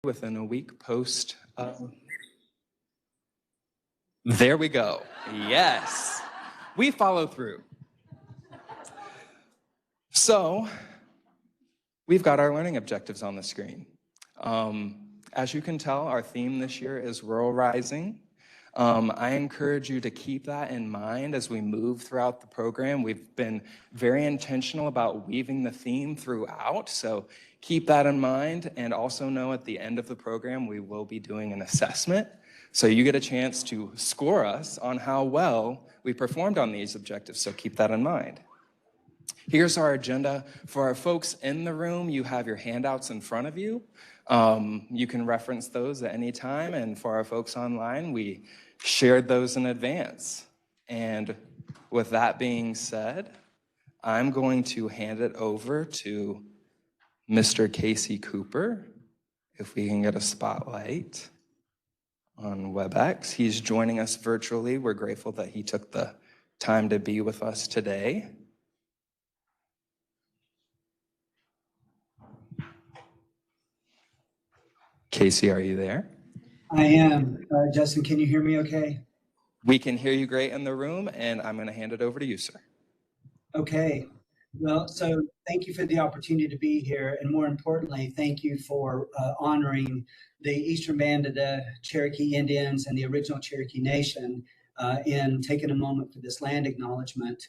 within a week post. There we go. Yes, we follow through. So we've got our learning objectives on the screen. As you can tell, our theme this year is Rural Rising. I encourage you to keep that in mind as we move throughout the program. We've been very intentional about weaving the theme throughout, so keep that in mind, and also know at the end of the program we will be doing an assessment, so you get a chance to score us on how well we performed on these objectives, so keep that in mind. Here's our agenda. For our folks in the room, you have your handouts in front of you. You can reference those at any time, and for our folks online, we shared those in advance. And with that being said, I'm going to hand it over to Mr. Casey Cooper, if we can get a spotlight on WebEx. He's joining us virtually. We're grateful that he took the time to be with us today. Casey, are you there? I am. Justin, can you hear me okay? We can hear you great in the room, and I'm going to hand it over to you, sir. Okay. Well, so thank you for the opportunity to be here, and more importantly, thank you for honoring the Eastern Band of the Cherokee Indians and the original Cherokee Nation in taking a moment for this land acknowledgement.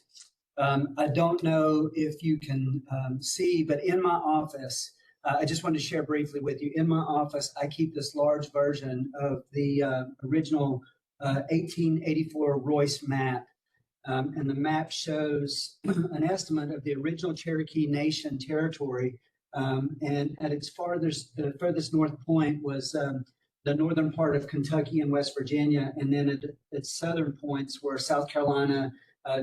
I don't know if you can see, but in my office, I just wanted to share briefly with you. In my office, I keep this large version of the original 1884 Royce map. And the map shows an estimate of the original Cherokee Nation territory. And at its the furthest north point was the northern part of Kentucky and West Virginia. And then at its southern points were South Carolina,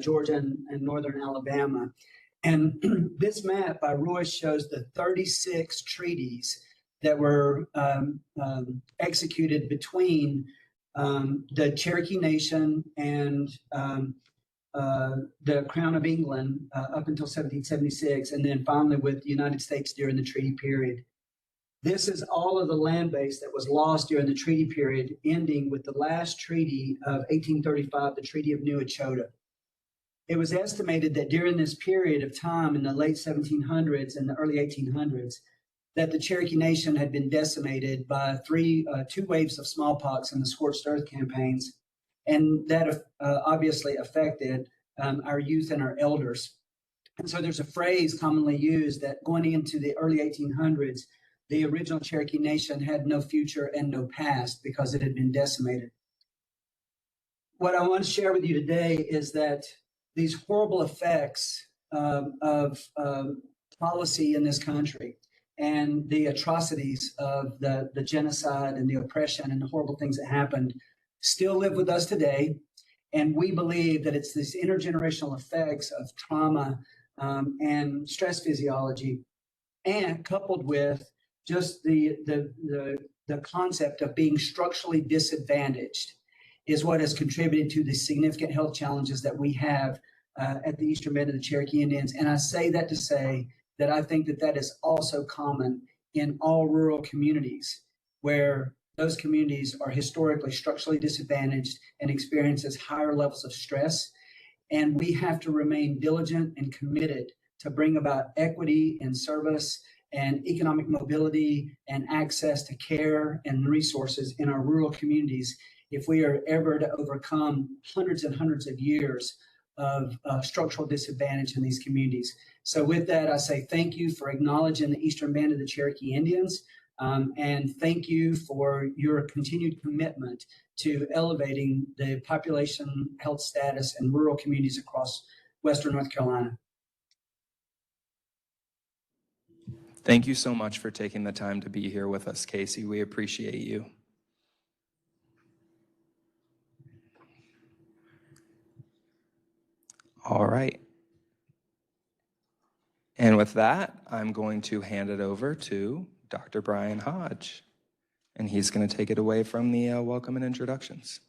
Georgia, and northern Alabama. And this map by Royce shows the 36 treaties that were executed between the Cherokee Nation and the Crown of England up until 1776, and then finally with the United States during the treaty period. This is all of the land base that was lost during the treaty period, ending with the last treaty of 1835, the Treaty of New Echota. It was estimated that during this period of time in the late 1700s and the early 1800s, that the Cherokee Nation had been decimated by two waves of smallpox in the scorched earth campaigns, and that obviously affected our youth and our elders. And so there's a phrase commonly used that going into the early 1800s, the original Cherokee Nation had no future and no past because it had been decimated. What I want to share with you today is that these horrible effects of policy in this country and the atrocities of the genocide and the oppression and the horrible things that happened still live with us today. And we believe that it's these intergenerational effects of trauma and stress physiology, and coupled with just the concept of being structurally disadvantaged, is what has contributed to the significant health challenges that we have at the Eastern Band of the Cherokee Indians. And I say that to say that I think that that is also common in all rural communities, where those communities are historically structurally disadvantaged and experiences higher levels of stress. And we have to remain diligent and committed to bring about equity and service and economic mobility and access to care and resources in our rural communities if we are ever to overcome hundreds and hundreds of years of structural disadvantage in these communities. So with that, I say thank you for acknowledging the Eastern Band of the Cherokee Indians, and thank you for your continued commitment to elevating the population health status in rural communities across Western North Carolina. Thank you so much for taking the time to be here with us, Casey. We appreciate you. All right. And with that, I'm going to hand it over to Dr. Brian Hodge, and he's going to take it away from the welcome and introductions.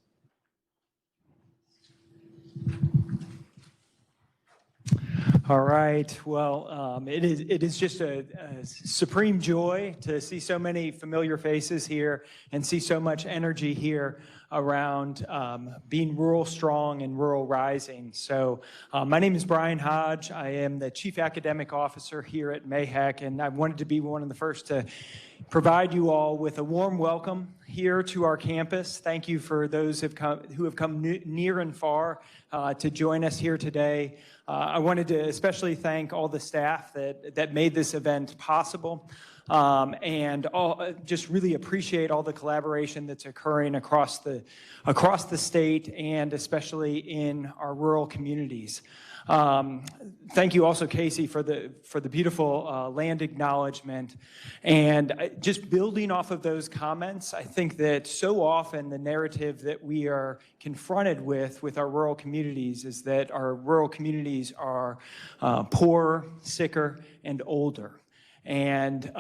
All right. Well, it is just a supreme joy to see so many familiar faces here and see so much energy here around being rural strong and rural rising. So my name is Brian Hodge. I am the Chief Academic Officer here at MAHEC, and I wanted to be one of the first to provide you all with a warm welcome here to our campus. Thank you for those who have come near and far to join us here today. I wanted to especially thank all the staff that made this event possible, and just really appreciate all the collaboration that's occurring across the state and especially in our rural communities. Thank you also, Casey, for the beautiful land acknowledgement. And just building off of those comments, I think that so often the narrative that we are confronted with our rural communities is that our rural communities are poorer, sicker, and older. And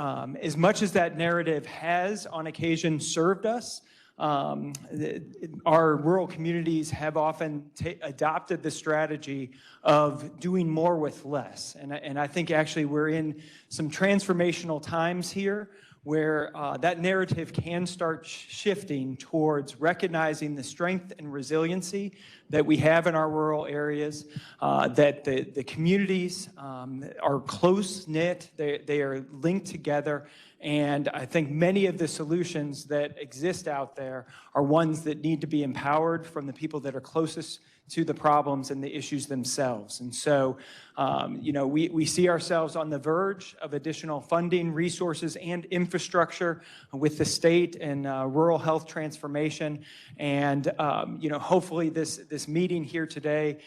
as much as that narrative has on occasion served us, our rural communities have often adopted the strategy of doing more with less. And I think actually we're in some transformational times here where that narrative can start shifting towards recognizing the strength and resiliency that we have in our rural areas, that the communities are close-knit, they are linked together, and I think many of the solutions that exist out there are ones that need to be empowered from the people that are closest to the problems and the issues themselves. And so, we see ourselves on the verge of additional funding, resources, and infrastructure with the state and rural health transformation. And, hopefully this meeting here today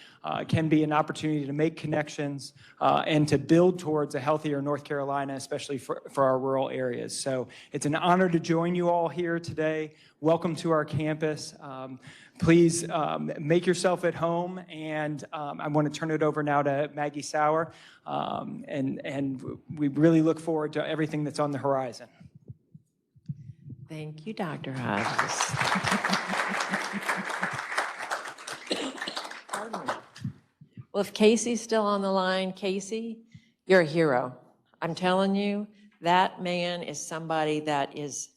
can be an opportunity to make connections and to build towards a healthier North Carolina, especially for our rural areas. So it's an honor to join you all here today. Welcome to our campus. Please make yourself at home, and I want to turn it over now to Maggie Sauer, and we really look forward to everything that's on the horizon. Thank you, Dr. Hodges. Pardon me. Well, if Casey's still on the line, Casey, you're a hero. I'm telling you, that man is somebody that is...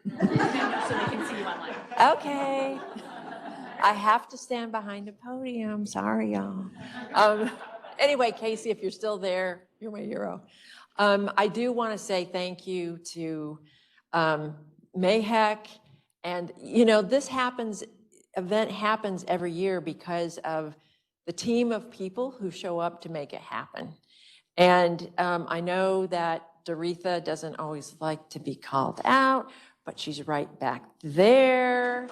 So they can see you online. Okay. I have to stand behind a podium. Sorry, y'all. Anyway, Casey, if you're still there, you're my hero. I do want to say thank you to MAHEC. And, this event happens every year because of the team of people who show up to make it happen. And I know that Doretha doesn't always like to be called out, but she's right back there.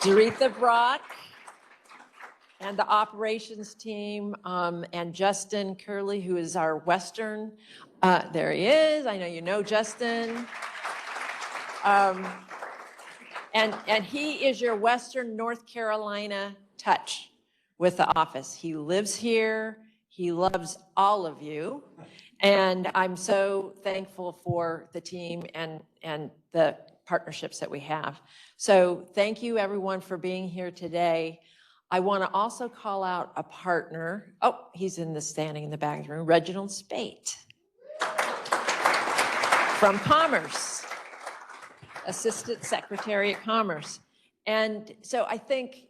Doretha Brock and the operations team, and Justin Curley, who is our Western. There he is. I know you know Justin. And he is your Western North Carolina touch with the office. He lives here. He loves all of you. And I'm so thankful for the team and the partnerships that we have. So thank you, everyone, for being here today. I want to also call out a partner. Oh, he's standing in the back of the room, Reginald Spate from Commerce, Assistant Secretary at Commerce. And so I think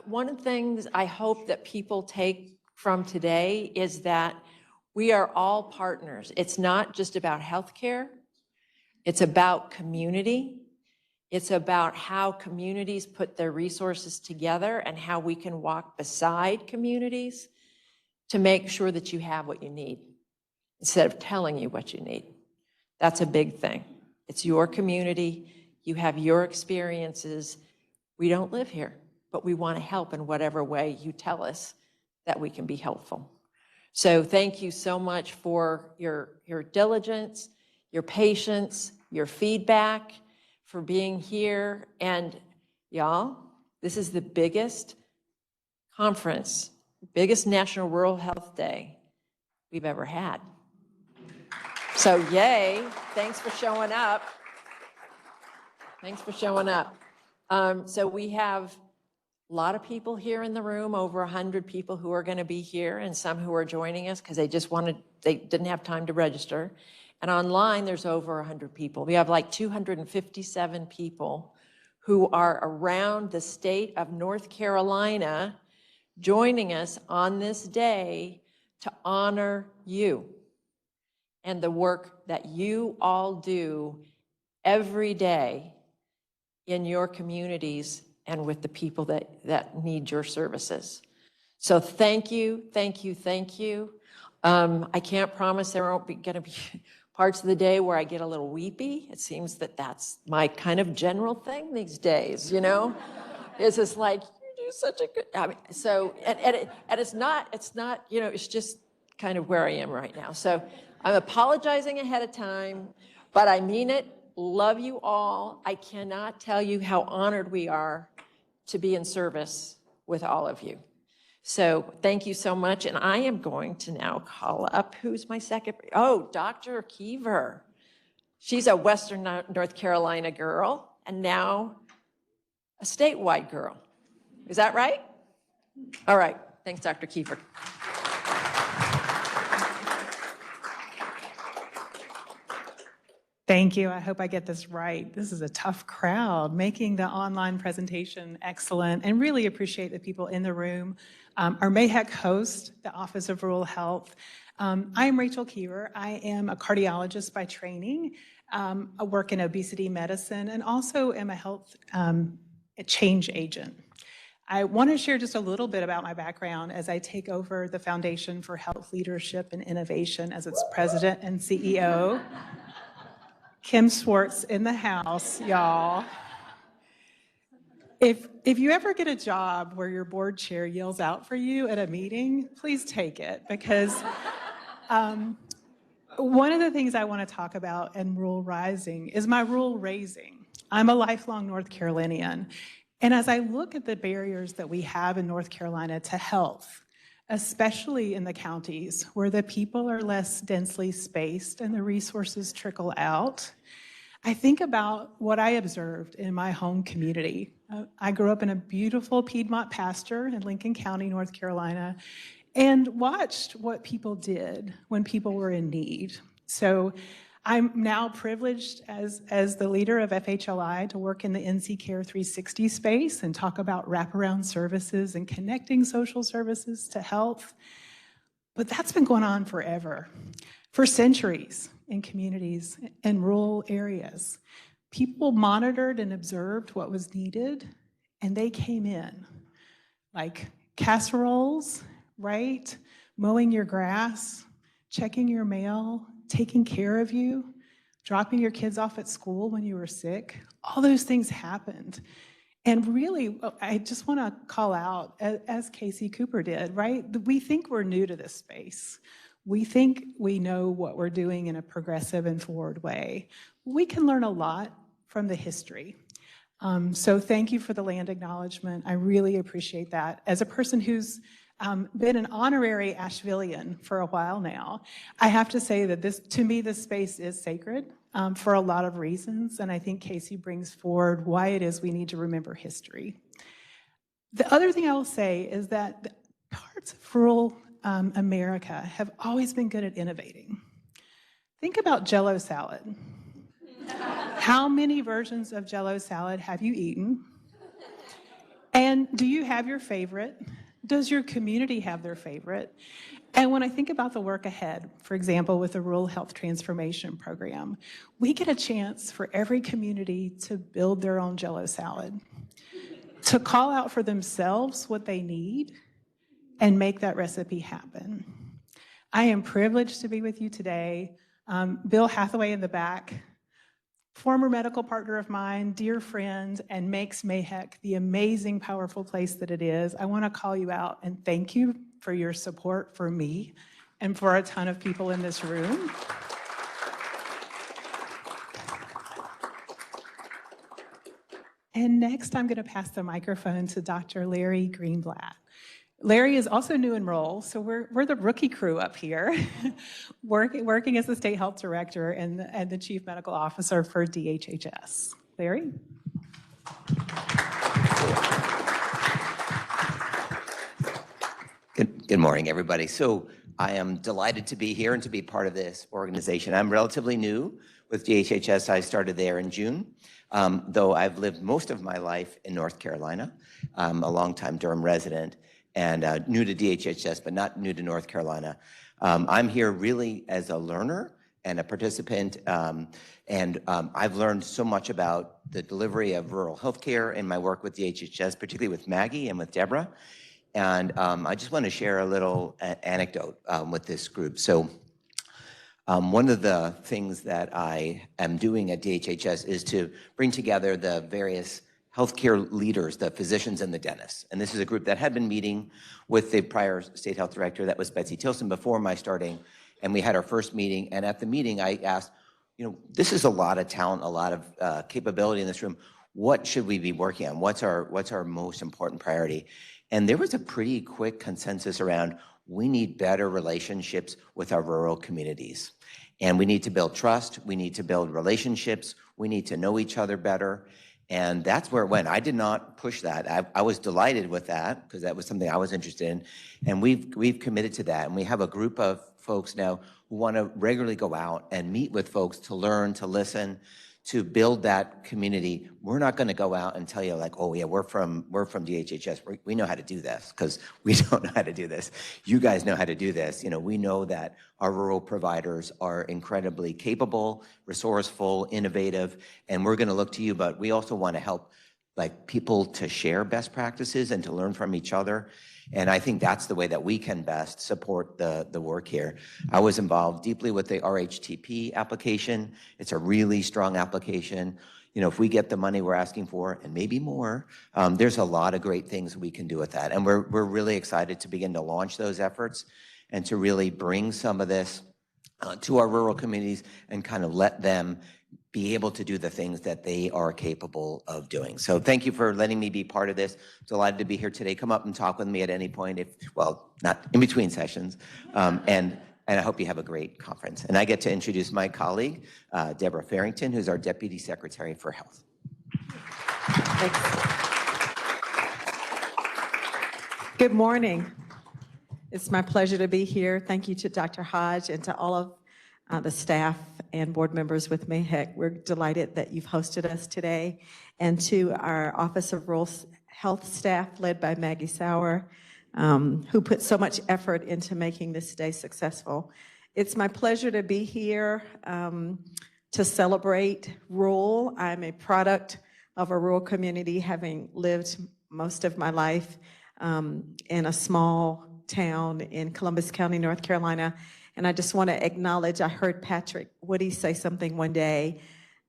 one of the things I hope that people take from today is that we are all partners. It's not just about healthcare. It's about community. It's about how communities put their resources together and how we can walk beside communities to make sure that you have what you need instead of telling you what you need. That's a big thing. It's your community. You have your experiences. We don't live here, but we want to help in whatever way you tell us that we can be helpful. So thank you so much for your diligence, your patience, your feedback, for being here. And y'all, this is the biggest conference, biggest National Rural Health Day we've ever had. So yay, thanks for showing up. Thanks for showing up. So we have a lot of people here in the room, over 100 people who are going to be here, and some who are joining us because they didn't have time to register. And online, there's over 100 people. We have like 257 people who are around the state of North Carolina joining us on this day to honor you and the work that you all do every day in your communities and with the people that need your services. So thank you, thank you, thank you. I can't promise there won't be gonna be parts of the day where I get a little weepy. It seems that that's my kind of general thing these days, you know? It's just like, you do such a good, I mean, so, and it's not, you know, it's just kind of where I am right now. So I'm apologizing ahead of time, but I mean it. Love you all. I cannot tell you how honored we are to be in service with all of you. So thank you so much. And I am going to now call up, who's my second? Oh, Dr. Keever. She's a Western North Carolina girl and now a statewide girl. Is that right? All right. Thanks, Dr. Keever. Thank you. I hope I get this right. This is a tough crowd, making the online presentation excellent, and really appreciate the people in the room. Our MAHEC host, the Office of Rural Health. I am Rachel Keever. I am a cardiologist by training. I work in obesity medicine and also am a health change agent. I want to share just a little bit about my background as I take over the Foundation for Health Leadership and Innovation as its president and CEO. Kim Swartz in the house, y'all. If you ever get a job where your board chair yells out for you at a meeting, please take it, because one of the things I want to talk about in Rural Rising is my rural raising. I'm a lifelong North Carolinian, and as I look at the barriers that we have in North Carolina to health, especially in the counties where the people are less densely spaced and the resources trickle out, I think about what I observed in my home community. I grew up in a beautiful Piedmont pasture in Lincoln County, North Carolina, and watched what people did when people were in need. So I'm now privileged as the leader of FHLI to work in the NC Care 360 space and talk about wraparound services and connecting social services to health. But that's been going on forever, for centuries in communities in rural areas. People monitored and observed what was needed, and they came in, like casseroles, right? Mowing your grass, checking your mail, taking care of you, dropping your kids off at school when you were sick. All those things happened. And really, I just want to call out, as Casey Cooper did, right? We think we're new to this space. We think we know what we're doing in a progressive and forward way. We can learn a lot from the history. So thank you for the land acknowledgement. I really appreciate that. As a person who's been an honorary Ashevillean for a while now, I have to say that to me, this space is sacred for a lot of reasons, and I think Casey brings forward why it is we need to remember history. The other thing I will say is that parts of rural America have always been good at innovating. Think about Jell-O salad. How many versions of Jell-O salad have you eaten? And do you have your favorite? Does your community have their favorite? And when I think about the work ahead, for example, with the Rural Health Transformation Program, we get a chance for every community to build their own Jell-O salad, to call out for themselves what they need and make that recipe happen. I am privileged to be with you today. Bill Hathaway in the back, former medical partner of mine, dear friend, and makes MAHEC the amazing, powerful place that it is. I want to call you out and thank you for your support for me and for a ton of people in this room. And next, I'm going to pass the microphone to Dr. Larry Greenblatt. Larry is also new in role, so we're the rookie crew up here, working as the state health director and the chief medical officer for DHHS. Larry? Good morning, everybody. So I am delighted to be here and to be part of this organization. I'm relatively new with DHHS. I started there in June, though I've lived most of my life in North Carolina. I'm a longtime Durham resident and new to DHHS, but not new to North Carolina. I'm here really as a learner and a participant, I've learned so much about the delivery of rural healthcare in my work with DHHS, particularly with Maggie and with Deborah. And I just want to share a little anecdote with this group. So one of the things that I am doing at DHHS is to bring together the various healthcare leaders, the physicians and the dentists. And this is a group that had been meeting with the prior state health director, that was Betsy Tilson, before my starting. And we had our first meeting. And at the meeting, I asked, you know, this is a lot of talent, a lot of capability in this room. What should we be working on? What's our most important priority? And there was a pretty quick consensus around, we need better relationships with our rural communities. And we need to build trust, we need to build relationships, we need to know each other better. And that's where it went. I did not push that. I was delighted with that because that was something I was interested in. And we've committed to that. And we have a group of folks now who want to regularly go out and meet with folks to learn, to listen, to build that community. We're not going to go out and tell you like, oh yeah, we're from DHHS. We know how to do this, because we don't know how to do this. You guys know how to do this. You know, we know that our rural providers are incredibly capable, resourceful, innovative, and we're going to look to you. But we also want to help like people to share best practices and to learn from each other. And I think that's the way that we can best support the work here. I was involved deeply with the RHTP application. It's a really strong application. You know, if we get the money we're asking for, and maybe more, there's a lot of great things we can do with that. And we're really excited to begin to launch those efforts and to really bring some of this to our rural communities and kind of let them be able to do the things that they are capable of doing. So thank you for letting me be part of this. Delighted to be here today. Come up and talk with me at any point, if, well, not in between sessions. And I hope you have a great conference. And I get to introduce my colleague, Deborah Farrington, who's our Deputy Secretary for Health. Good morning. It's my pleasure to be here. Thank you to Dr. Hodge and to all of the staff and board members with MAHEC. We're delighted that you've hosted us today. And to our Office of Rural Health staff, led by Maggie Sauer, who put so much effort into making this day successful. It's my pleasure to be here to celebrate rural. I'm a product of a rural community, having lived most of my life in a small town in Columbus County, North Carolina. And I just want to acknowledge, I heard Patrick Woody say something one day.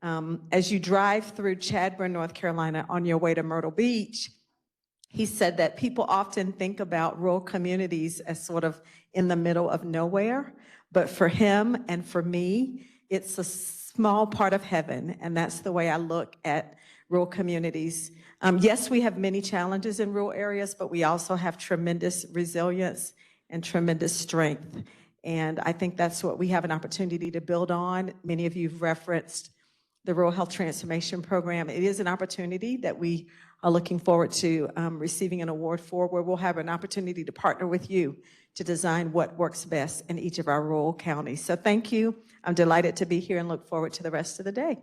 As you drive through Chadbourne, North Carolina, on your way to Myrtle Beach, he said that people often think about rural communities as sort of in the middle of nowhere. But for him and for me, it's a small part of heaven. And that's the way I look at rural communities. Yes, we have many challenges in rural areas, but we also have tremendous resilience and tremendous strength. And I think that's what we have an opportunity to build on. Many of you have referenced the Rural Health Transformation Program. It is an opportunity that we are looking forward to receiving an award for, where we'll have an opportunity to partner with you to design what works best in each of our rural counties. So thank you. I'm delighted to be here and look forward to the rest of the day.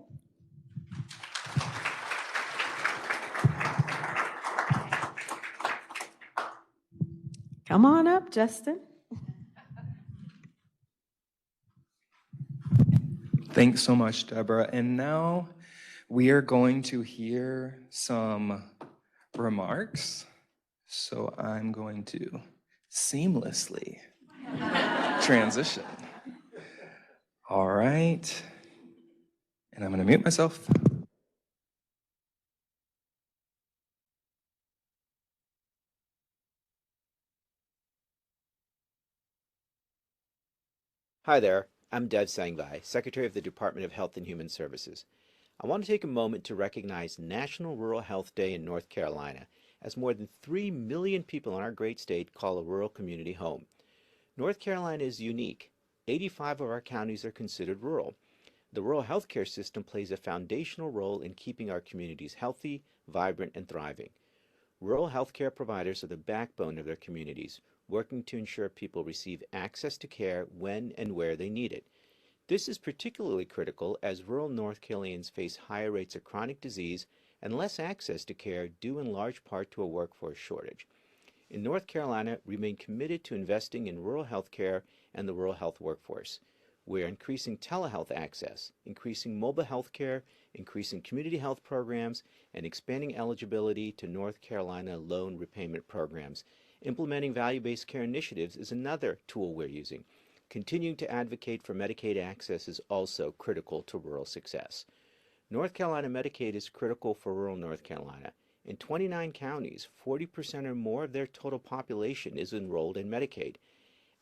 Come on up, Justin. Thanks so much, Deborah. And now we are going to hear some remarks. So I'm going to seamlessly transition. All right. And I'm going to mute myself. Hi there, I'm Dev Sangvai, Secretary of the Department of Health and Human Services. I want to take a moment to recognize National Rural Health Day in North Carolina, as more than 3 million people in our great state call a rural community home. North Carolina is unique. 85 of our counties are considered rural. The rural healthcare system plays a foundational role in keeping our communities healthy, vibrant, and thriving. Rural healthcare providers are the backbone of their communities, working to ensure people receive access to care when and where they need it. This is particularly critical as rural North Carolinians face higher rates of chronic disease and less access to care due in large part to a workforce shortage. In North Carolina, we remain committed to investing in rural health care and the rural health workforce. We are increasing telehealth access, increasing mobile health care, increasing community health programs, and expanding eligibility to North Carolina loan repayment programs. Implementing value-based care initiatives is another tool we're using. Continuing to advocate for Medicaid access is also critical to rural success. North Carolina Medicaid is critical for rural North Carolina. In 29 counties, 40% or more of their total population is enrolled in Medicaid.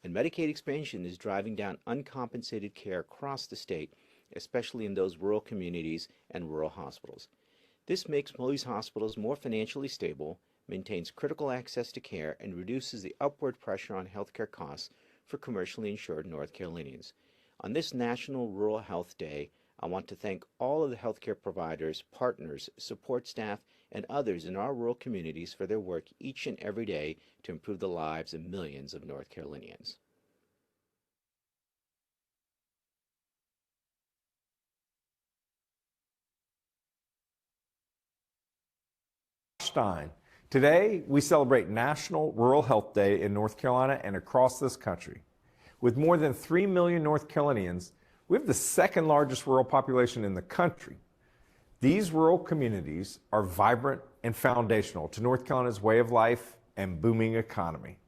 And Medicaid expansion is driving down uncompensated care across the state, especially in those rural communities and rural hospitals. This makes these hospitals more financially stable, maintains critical access to care, and reduces the upward pressure on healthcare costs for commercially insured North Carolinians. On this National Rural Health Day, I want to thank all of the healthcare providers, partners, support staff, and others in our rural communities for their work each and every day to improve the lives of millions of North Carolinians. Stein. Today, we celebrate National Rural Health Day in North Carolina and across this country. With more than 3 million North Carolinians, we have the second largest rural population in the country. These rural communities are vibrant and foundational to North Carolina's way of life and booming economy.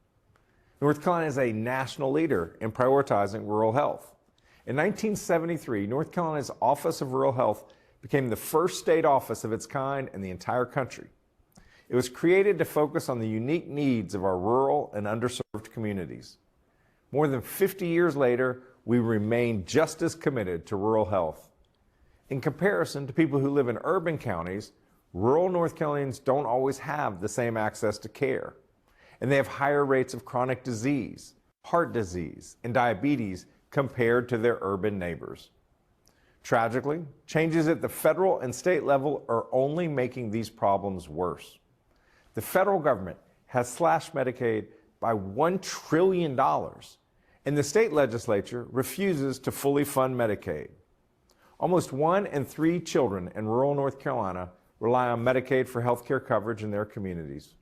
North Carolina is a national leader in prioritizing rural health. In 1973, North Carolina's Office of Rural Health became the first state office of its kind in the entire country. It was created to focus on the unique needs of our rural and underserved communities. More than 50 years later, we remain just as committed to rural health. In comparison to people who live in urban counties, rural North Carolinians don't always have the same access to care, and they have higher rates of chronic disease, heart disease, and diabetes compared to their urban neighbors. Tragically, changes at the federal and state level are only making these problems worse. The federal government has slashed Medicaid by $1 trillion, and the state legislature refuses to fully fund Medicaid. Almost 1 in 3 children in rural North Carolina rely on Medicaid for health care coverage in their communities.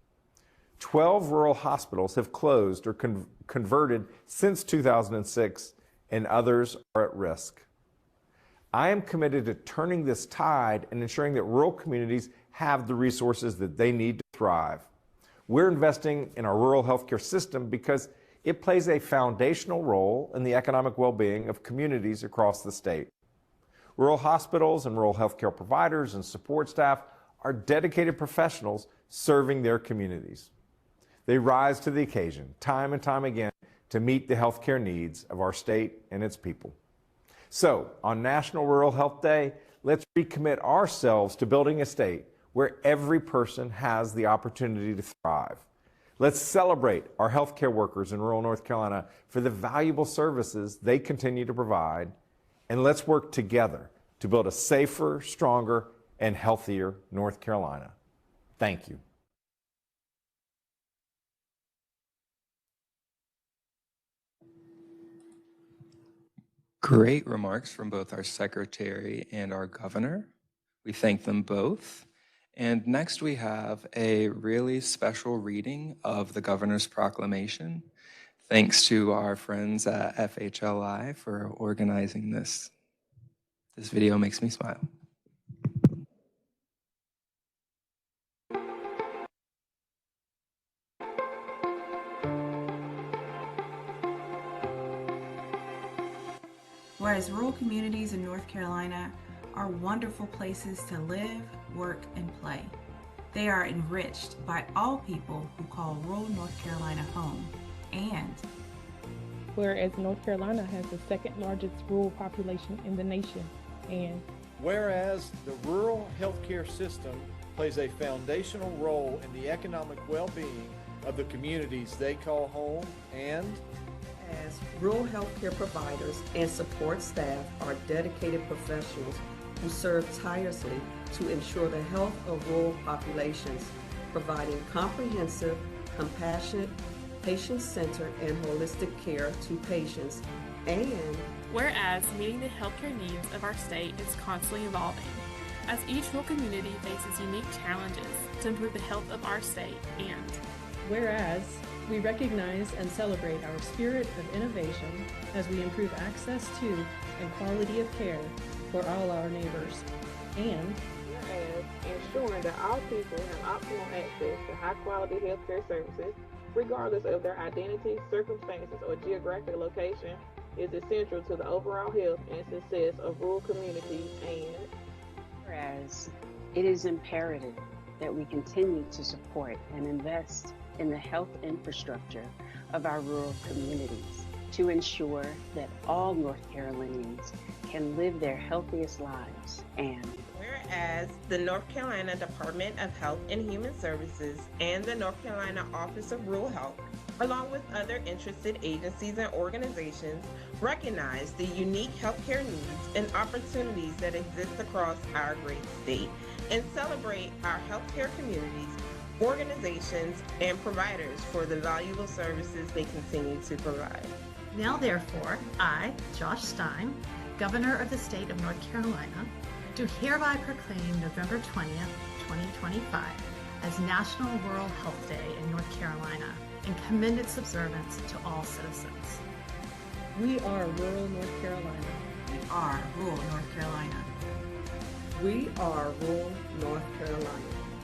12 rural hospitals have closed or converted since 2006, and others are at risk. I am committed to turning this tide and ensuring that rural communities have the resources that they need to thrive. We're investing in our rural healthcare system because it plays a foundational role in the economic well-being of communities across the state. Rural hospitals and rural healthcare providers and support staff are dedicated professionals serving their communities. They rise to the occasion time and time again to meet the healthcare needs of our state and its people. So, on National Rural Health Day, let's recommit ourselves to building a state where every person has the opportunity to thrive. Let's celebrate our healthcare workers in rural North Carolina for the valuable services they continue to provide, and let's work together to build a safer, stronger, and healthier North Carolina. Thank you. Great remarks from both our secretary and our governor. We thank them both. And next we have a really special reading of the governor's proclamation. Thanks to our friends at FHLI for organizing this. This video makes me smile. Whereas rural communities in North Carolina are wonderful places to live, work, and play. They are enriched by all people who call rural North Carolina home. And whereas North Carolina has the second largest rural population in the nation. And whereas the rural healthcare system plays a foundational role in the economic well-being of the communities they call home. And as rural healthcare providers and support staff are dedicated professionals who serve tirelessly to ensure the health of rural populations, providing comprehensive, compassionate, patient-centered, and holistic care to patients. And whereas meeting the healthcare needs of our state is constantly evolving, as each rural community faces unique challenges to improve the health of our state. And whereas we recognize and celebrate our spirit of innovation as we improve access to and quality of care for all our neighbors. And whereas ensuring that all people have optimal access to high-quality healthcare services, regardless of their identity, circumstances, or geographic location, is essential to the overall health and success of rural communities. And whereas it is imperative that we continue to support and invest in the health infrastructure of our rural communities to ensure that all North Carolinians can live their healthiest lives. And whereas the North Carolina Department of Health and Human Services and the North Carolina Office of Rural Health, along with other interested agencies and organizations, recognize the unique healthcare needs and opportunities that exist across our great state and celebrate our healthcare communities, organizations, and providers for the valuable services they continue to provide. Now therefore, I, Josh Stein, Governor of the State of North Carolina, do hereby proclaim November 20th, 2025 as National Rural Health Day in North Carolina and commend its observance to all citizens. we are rural North Carolina. We are rural North Carolina. We are rural North Carolina.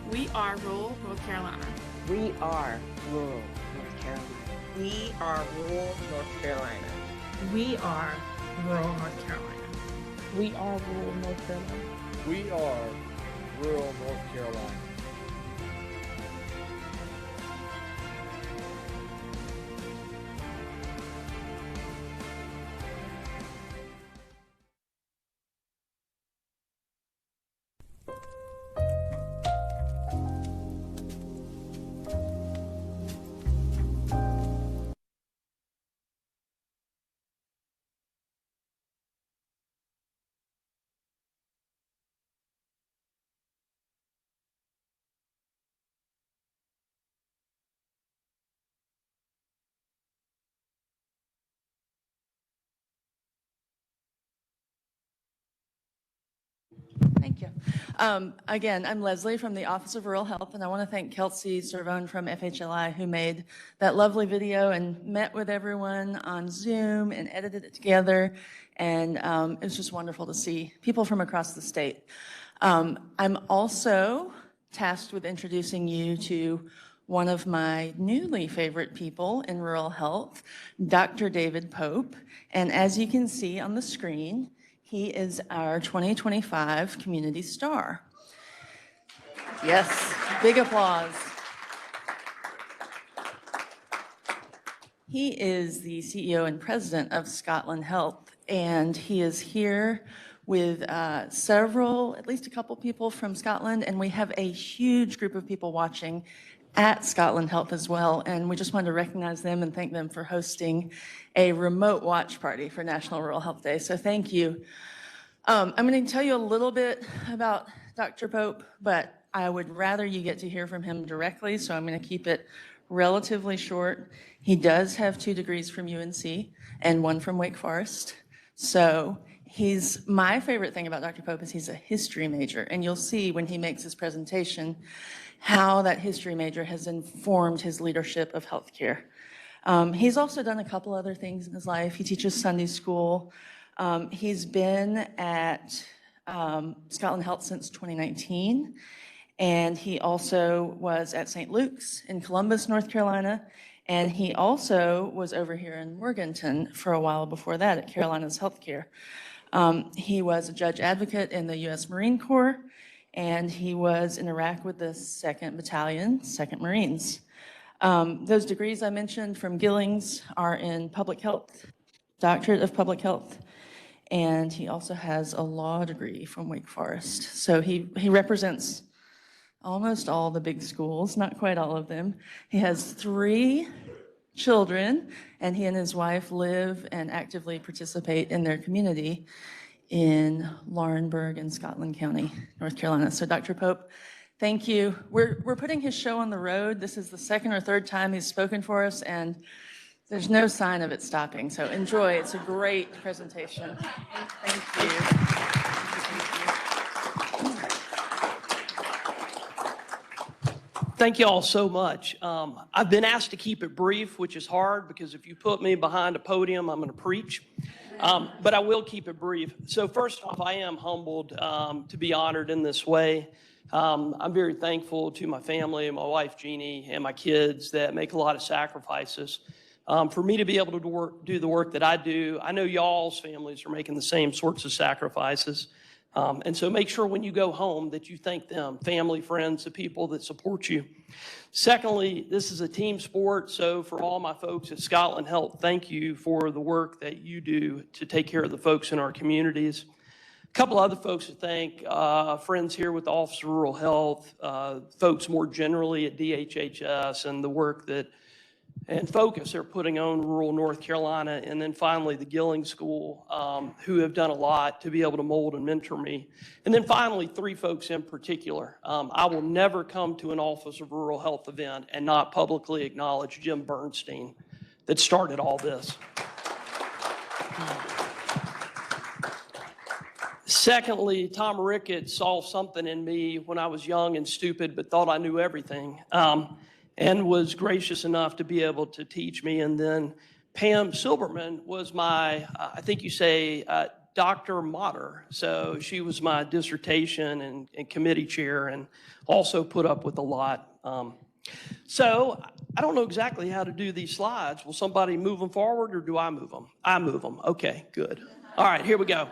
We are rural North Carolina. We are rural North Carolina. We are rural North Carolina. We are rural North Carolina. We are rural North Carolina. We are rural North Carolina. Thank you. Again, I'm Leslie from the Office of Rural Health, and I want to thank Kelsey Servone from FHLI who made that lovely video and met with everyone on Zoom and edited it together. And it was just wonderful to see people from across the state. I'm also tasked with introducing you to one of my newly favorite people in rural health, Dr. David Pope. And as you can see on the screen, he is our 2025 Community Star. Yes, big applause. He is the CEO and president of Scotland Health, and he is here with several, at least a couple people from Scotland, and we have a huge group of people watching at Scotland Health as well, and we just wanted to recognize them and thank them for hosting a remote watch party for National Rural Health Day, so thank you. I'm going to tell you a little bit about Dr. Pope, but I would rather you get to hear from him directly, so I'm going to keep it relatively short. He does have 2 degrees from UNC and 1 from Wake Forest, so my favorite thing about Dr. Pope is he's a history major, and you'll see when he makes his presentation how that history major has informed his leadership of healthcare. He's also done a couple other things in his life. He teaches Sunday school. He's been at Scotland Health since 2019, and he also was at St. Luke's in Columbus, North Carolina, and he also was over here in Morganton for a while before that at Carolinas Healthcare. He was a judge advocate in the U.S. Marine Corps, and he was in Iraq with the 2nd Battalion, 2nd Marines. Those degrees I mentioned from Gillings are in public health, doctorate of public health, and he also has a law degree from Wake Forest. So he represents almost all the big schools, not quite all of them. He has 3 children, and he and his wife live and actively participate in their community in Laurinburg in Scotland County, North Carolina. So Dr. Pope, thank you. We're putting his show on the road. This is the second or third time he's spoken for us, and there's no sign of it stopping. So enjoy. It's a great presentation. Thank you. Thank you all so much. I've been asked to keep it brief, which is hard because if you put me behind a podium, I'm going to preach. But I will keep it brief. So first off, I am humbled to be honored in this way. I'm very thankful to my family, my wife Jeannie, and my kids that make a lot of sacrifices. For me to be able to do the work that I do, I know y'all's families are making the same sorts of sacrifices. And so make sure when you go home that you thank them, family, friends, the people that support you. Secondly, this is a team sport, so for all my folks at Scotland Health, thank you for the work that you do to take care of the folks in our communities. A couple other folks to thank, friends here with the Office of Rural Health, folks more generally at DHHS and the work that and focus they're putting on rural North Carolina, and then finally the Gilling School, who have done a lot to be able to mold and mentor me. And then finally, three folks in particular. I will never come to an Office of Rural Health event and not publicly acknowledge Jim Bernstein that started all this. Secondly, Tom Ricketts saw something in me when I was young and stupid but thought I knew everything. And was gracious enough to be able to teach me. And then Pam Silberman was my, I think you say, Dr. Mater. So she was my dissertation and committee chair and also put up with a lot. So I don't know exactly how to do these slides. Will somebody move them forward or do I move them? I move them. Okay, good. All right, here we go.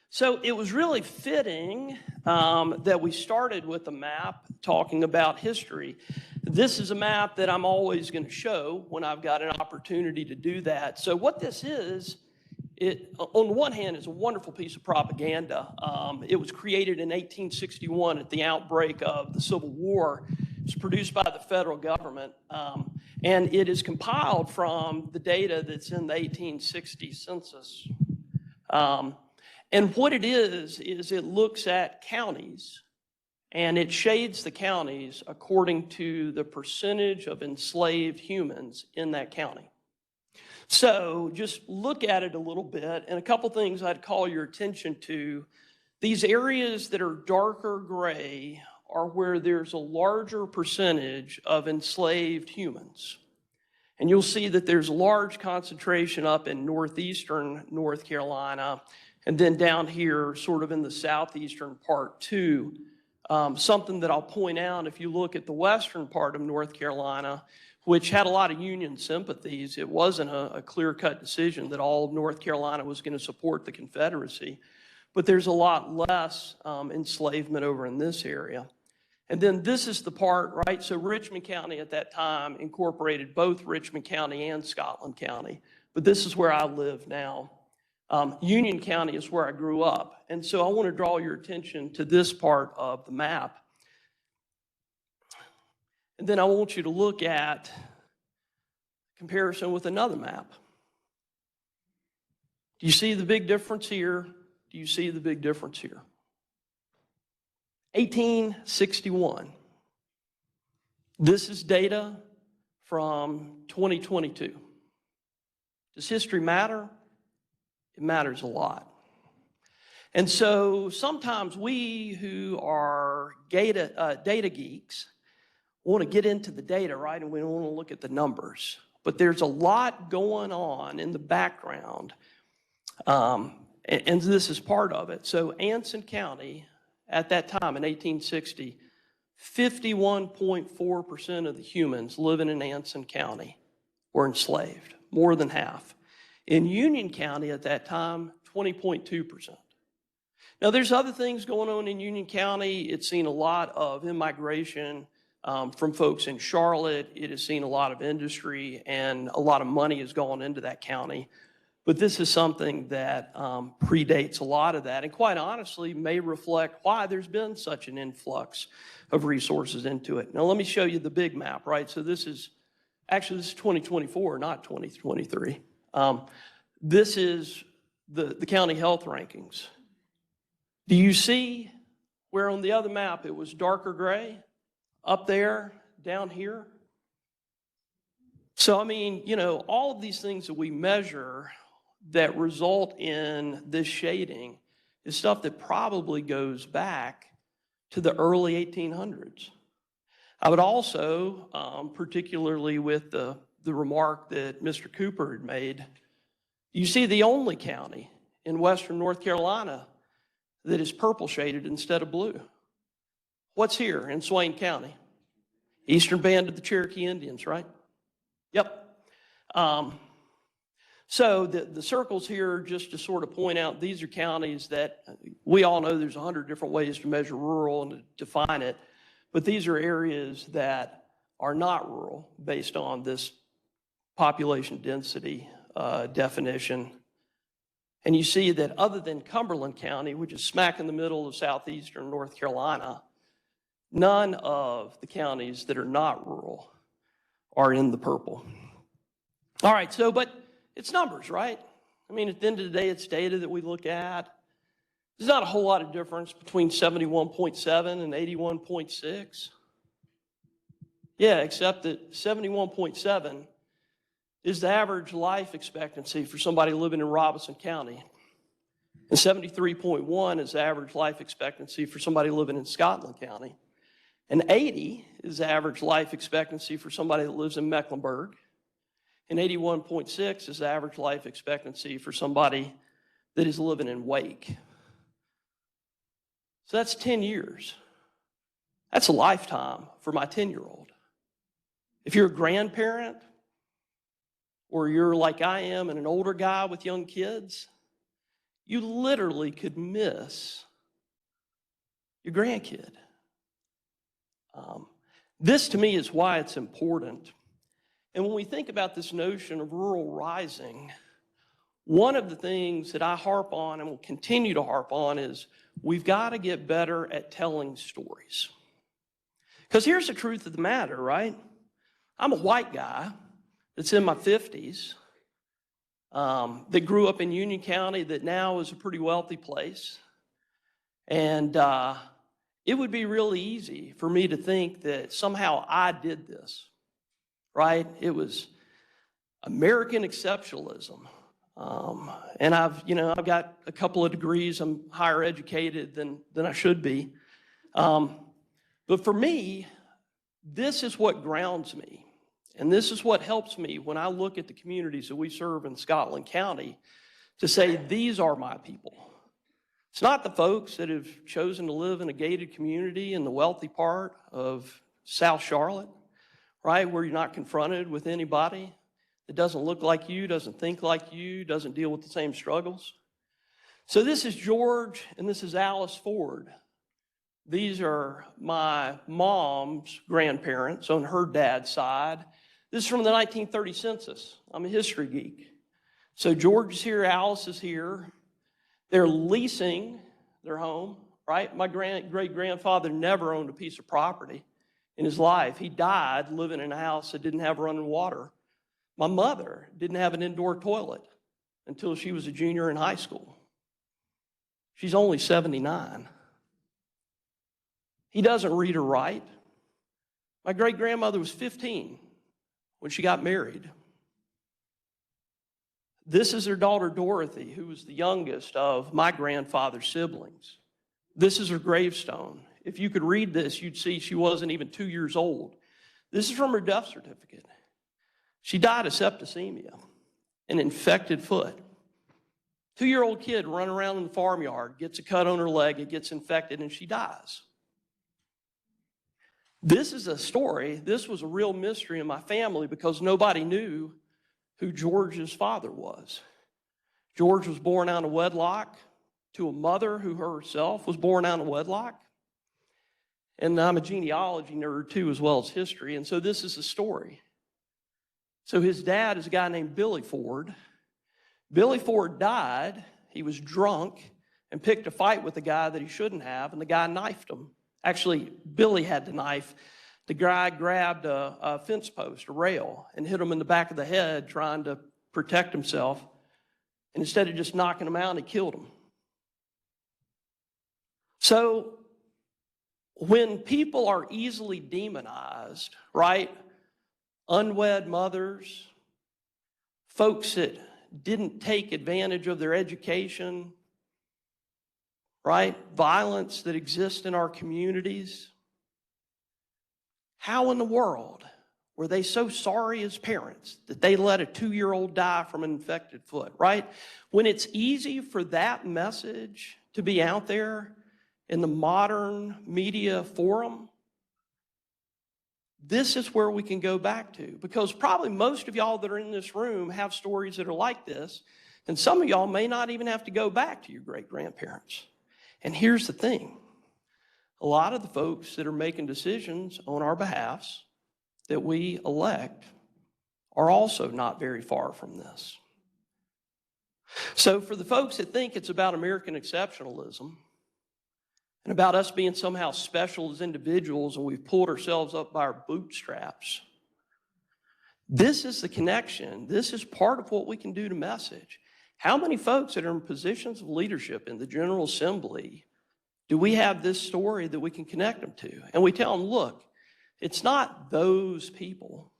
So it was really fitting that we started with a map talking about history. This is a map that I'm always going to show when I've got an opportunity to do that. So what this is, it on the one hand is a wonderful piece of propaganda. It was created in 1861 at the outbreak of the Civil War. It was produced by the federal government, and it is compiled from the data that's in the 1860 census. And what it is it looks at counties and it shades the counties according to the percentage of enslaved humans in that county. So just look at it a little bit, and a couple things I'd call your attention to. These areas that are darker gray are where there's a larger percentage of enslaved humans. And you'll see that there's a large concentration up in northeastern North Carolina, and then down here, sort of in the southeastern part too. Something that I'll point out, if you look at the western part of North Carolina, which had a lot of Union sympathies, it wasn't a clear-cut decision that all of North Carolina was going to support the Confederacy. But there's a lot less enslavement over in this area. And then this is the part, right? So Richmond County at that time incorporated both Richmond County and Scotland County. But this is where I live now. Union County is where I grew up. And so I want to draw your attention to this part of the map. And then I want you to look at comparison with another map. Do you see the big difference here? Do you see the big difference here? 1861. This is data from 2022. Does history matter? It matters a lot. And so sometimes we who are data geeks want to get into the data, right? And we don't want to look at the numbers. But there's a lot going on in the background. And this is part of it. So Anson County, at that time in 1860, 51.4% of the humans living in Anson County were enslaved, more than half. In Union County at that time, 20.2%. Now, there's other things going on in Union County. It's seen a lot of immigration from folks in Charlotte. It has seen a lot of industry, and a lot of money has gone into that county. But this is something that predates a lot of that, and quite honestly may reflect why there's been such an influx of resources into it. Now, let me show you the big map, right? So this is 2024, not 2023. This is the county health rankings. Do you see where on the other map it was darker gray? Up there, down here? So, I mean, you know, all of these things that we measure that result in this shading is stuff that probably goes back to the early 1800s. I would also, particularly with the remark that Mr. Cooper had made, you see the only county in western North Carolina that is purple shaded instead of blue. What's here in Swain County? Eastern Band of the Cherokee Indians, right? Yep. So the circles here, just to sort of point out, these are counties that we all know there's 100 different ways to measure rural and to define it, but these are areas that are not rural based on this population density definition. And you see that other than Cumberland County, which is smack in the middle of southeastern North Carolina, none of the counties that are not rural are in the purple. All right, so, but it's numbers, right? I mean, at the end of the day, it's data that we look at. There's not a whole lot of difference between 71.7 and 81.6. Yeah, except that 71.7 is the average life expectancy for somebody living in Robinson County. And 73.1 is the average life expectancy for somebody living in Scotland County. And 80 is the average life expectancy for somebody that lives in Mecklenburg. And 81.6 is the average life expectancy for somebody that is living in Wake. So that's 10 years. That's a lifetime for my 10-year-old. If you're a grandparent, or you're like I am and an older guy with young kids, you literally could miss your grandkid. This to me is why it's important. And when we think about this notion of rural rising, one of the things that I harp on and will continue to harp on is we've got to get better at telling stories. Because here's the truth of the matter, right? I'm a white guy that's in my 50s, that grew up in Union County that now is a pretty wealthy place. And it would be really easy for me to think that somehow I did this, right? It was American exceptionalism. And I've got a couple of degrees. I'm higher educated than I should be. But for me, this is what grounds me. And this is what helps me when I look at the communities that we serve in Scotland County to say, these are my people. It's not the folks that have chosen to live in a gated community in the wealthy part of South Charlotte, right, where you're not confronted with anybody that doesn't look like you, doesn't think like you, doesn't deal with the same struggles. So this is George and this is Alice Ford. These are my mom's grandparents on her dad's side. This is from the 1930 census. I'm a history geek. So George is here, Alice is here. They're leasing their home, right? My great-grandfather never owned a piece of property in his life. He died living in a house that didn't have running water. My mother didn't have an indoor toilet until she was a junior in high school. She's only 79. He doesn't read or write. My great-grandmother was 15 when she got married. This is her daughter, Dorothy, who was the youngest of my grandfather's siblings. This is her gravestone. If you could read this, you'd see she wasn't even 2 years old. This is from her death certificate. She died of septicemia, an infected foot. 2-year-old kid running around in the farmyard, gets a cut on her leg, it gets infected, and she dies. This is a story. This was a real mystery in my family because nobody knew who George's father was. George was born out of wedlock to a mother who herself was born out of wedlock. And I'm a genealogy nerd too, as well as history. And so this is the story. So his dad is a guy named Billy Ford. Billy Ford died. He was drunk and picked a fight with a guy that he shouldn't have, and the guy knifed him. Actually, Billy had the knife. The guy grabbed a fence post, a rail, and hit him in the back of the head trying to protect himself. And instead of just knocking them out, he killed them. So when people are easily demonized, right? Unwed mothers, folks that didn't take advantage of their education, right? Violence that exists in our communities. How in the world were they so sorry as parents that they let a 2-year-old die from an infected foot, right? When it's easy for that message to be out there in the modern media forum, this is where we can go back to, because probably most of y'all that are in this room have stories that are like this, and some of y'all may not even have to go back to your great-grandparents. And here's the thing. A lot of the folks that are making decisions on our behalfs that we elect are also not very far from this. So for the folks that think it's about American exceptionalism and about us being somehow special as individuals and we've pulled ourselves up by our bootstraps, this is the connection. This is part of what we can do to message. How many folks that are in positions of leadership in the General Assembly do we have this story that we can connect them to? And we tell them, look, it's not those people.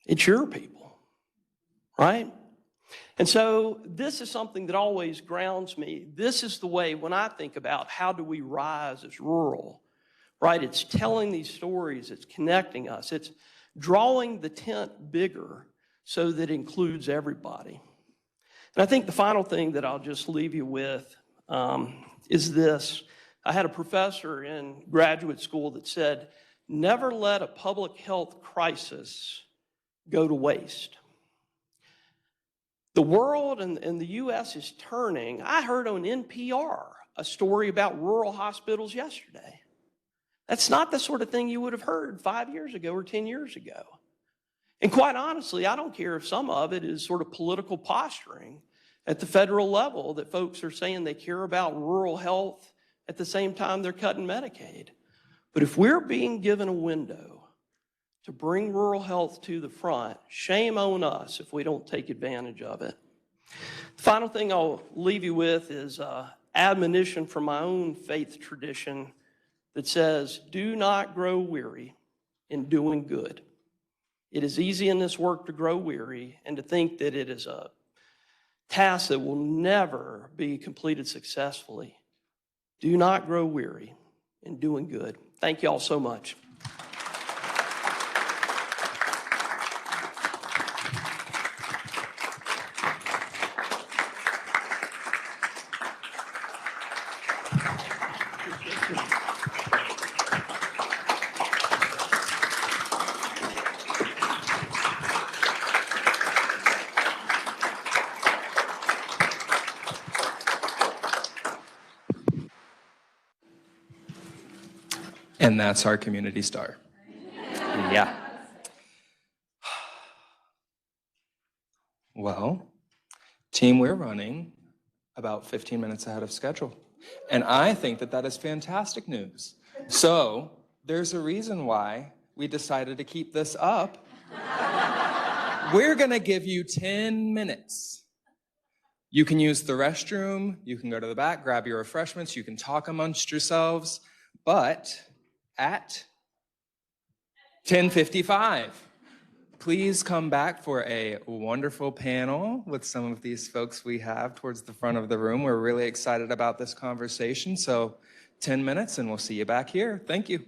It's your people, right? And so this is something that always grounds me. This is the way when I think about how do we rise as rural, right? It's telling these stories. It's connecting us. It's drawing the tent bigger so that it includes everybody. And I think the final thing that I'll just leave you with is this. I had a professor in graduate school that said, never let a public health crisis go to waste. The world and the U.S. is turning. I heard on NPR a story about rural hospitals yesterday. That's not the sort of thing you would have heard 5 years ago or 10 years ago. And quite honestly, I don't care if some of it is sort of political posturing at the federal level, that folks are saying they care about rural health at the same time they're cutting Medicaid. But if we're being given a window to bring rural health to the front, shame on us if we don't take advantage of it. The final thing I'll leave you with is admonition from my own faith tradition that says, do not grow weary in doing good. It is easy in this work to grow weary and to think that it is a task that will never be completed successfully. Do not grow weary in doing good. Thank you all so much. And that's our community star. Yeah. Well, team, we're running about 15 minutes ahead of schedule. And I think that that is fantastic news. So there's a reason why we decided to keep this up. We're gonna give you 10 minutes. You can use the restroom, you can go to the back, grab your refreshments, you can talk amongst yourselves, but at 10:55, please come back for a wonderful panel with some of these folks we have towards the front of the room. We're really excited about this conversation. So 10 minutes and we'll see you back here. Thank you.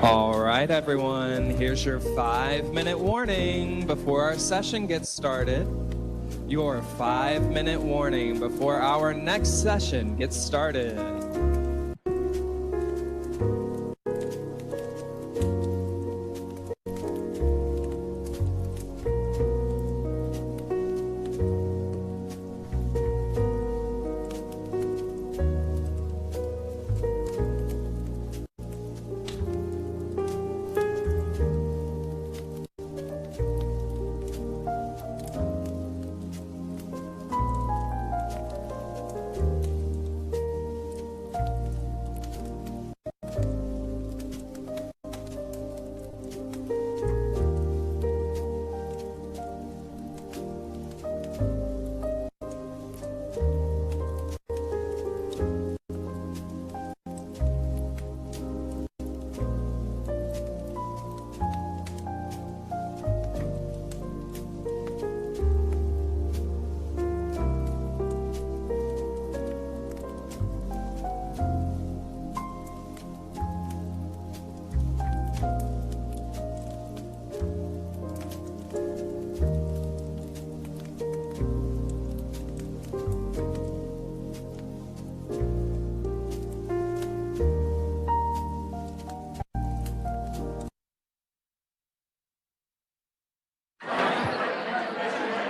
All right, everyone, here's your 5-minute warning before our session gets started. Your 5-minute warning before our next session gets started.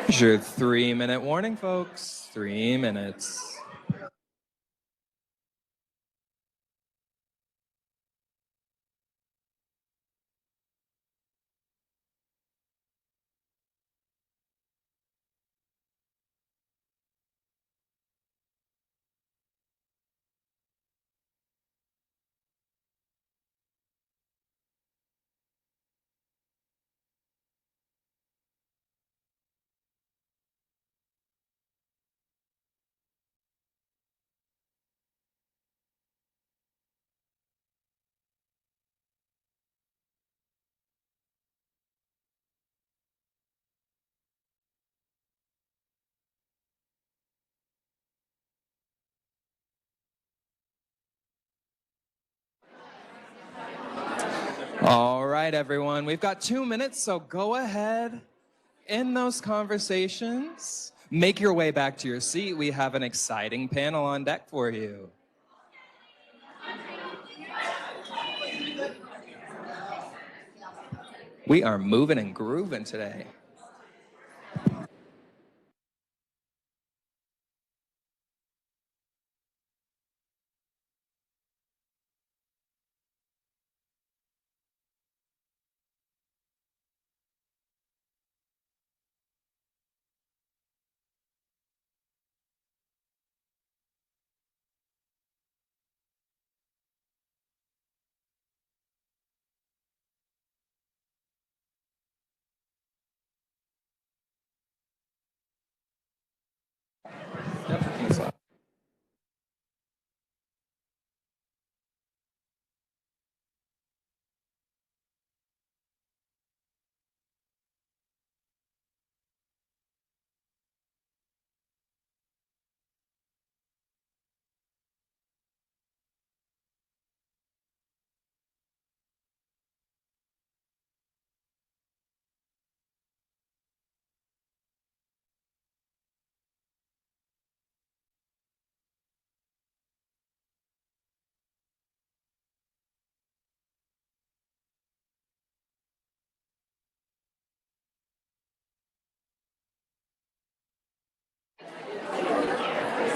Here's your 3-minute warning, folks. 3 minutes. All right, everyone, we've got 2 minutes, so go ahead, end those conversations, make your way back to your seat. We have an exciting panel on deck for you. We are moving and grooving today.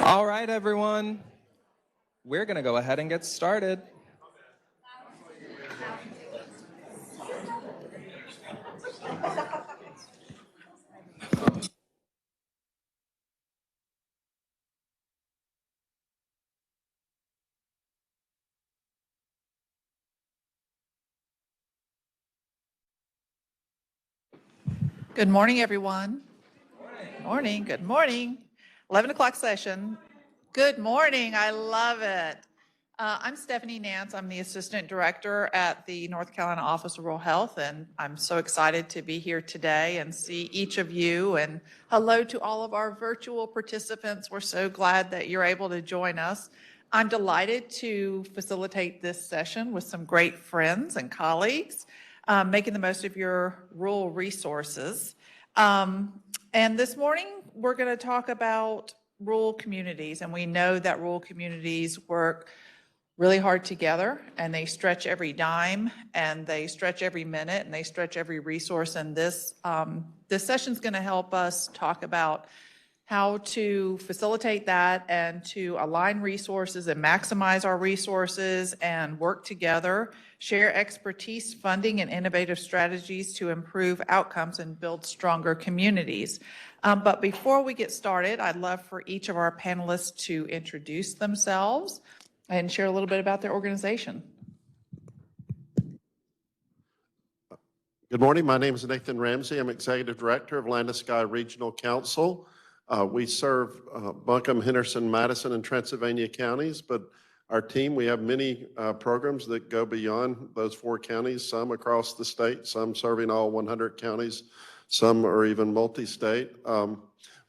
All right, everyone, we're going to go ahead and get started. Good morning, everyone. Morning, good morning. 11 o'clock session. Good morning, I love it. I'm Stephanie Nance. I'm the Assistant Director at the North Carolina Office of Rural Health, and I'm so excited to be here today and see each of you. And hello to all of our virtual participants. We're so glad that you're able to join us. I'm delighted to facilitate this session with some great friends and colleagues, making the most of your rural resources. And this morning, we're going to talk about rural communities, and we know that rural communities work really hard together, and they stretch every dime, and they stretch every minute, and they stretch every resource. And this session is going to help us talk about how to facilitate that and to align resources and maximize our resources and work together, share expertise, funding, and innovative strategies to improve outcomes and build stronger communities. But before we get started, I'd love for each of our panelists to introduce themselves and share a little bit about their organization. Good morning. My name is Nathan Ramsey. I'm Executive Director of Land to Sky Regional Council. We serve Buncombe, Henderson, Madison, and Transylvania counties, but our team, we have many programs that go beyond those 4 counties, some across the state, some serving all 100 counties, some are even multi-state.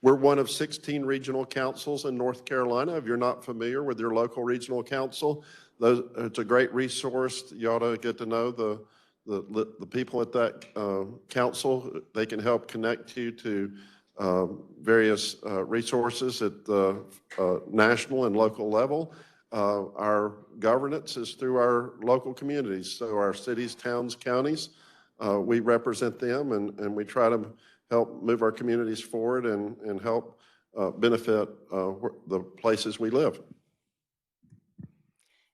We're one of 16 regional councils in North Carolina. If you're not familiar with your local regional council, it's a great resource. You ought to get to know the people at that council. They can help connect you to various resources at the national and local level. Our governance is through our local communities, so our cities, towns, counties. We represent them, and we try to help move our communities forward and help benefit the places we live.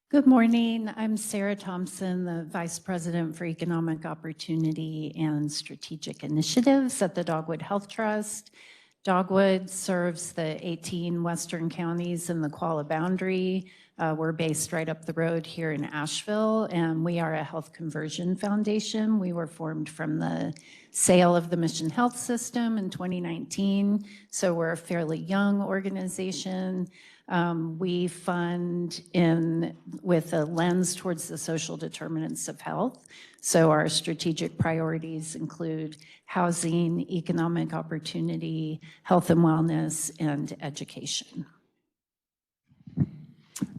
Good morning. I'm Sarah Thompson, the Vice President for Economic Opportunity and Strategic Initiatives at the Dogwood Health Trust. Dogwood serves the 18 western counties in the Qualla boundary. We're based right up the road here in Asheville, and we are a health conversion foundation. We were formed from the sale of the Mission Health System in 2019, so we're a fairly young organization. We fund with a lens towards the social determinants of health. So our strategic priorities include housing, economic opportunity, health and wellness, and education.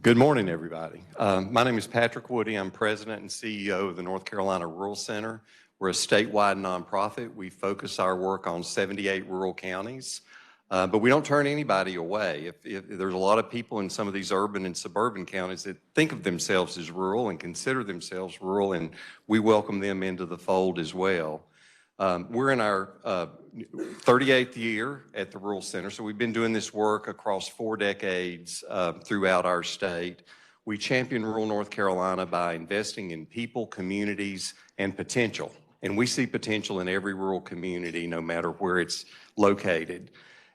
Good morning, everybody. My name is Patrick Woody. I'm President and CEO of the North Carolina Rural Center. We're a statewide nonprofit. We focus our work on 78 rural counties, but we don't turn anybody away. If there's a lot of people in some of these urban and suburban counties that think of themselves as rural and consider themselves rural, and we welcome them into the fold as well. We're in our 38th year at the Rural Center, so we've been doing this work across 4 decades throughout our state. We champion rural North Carolina by investing in people, communities, and potential. And we see potential in every rural community, no matter where it's located.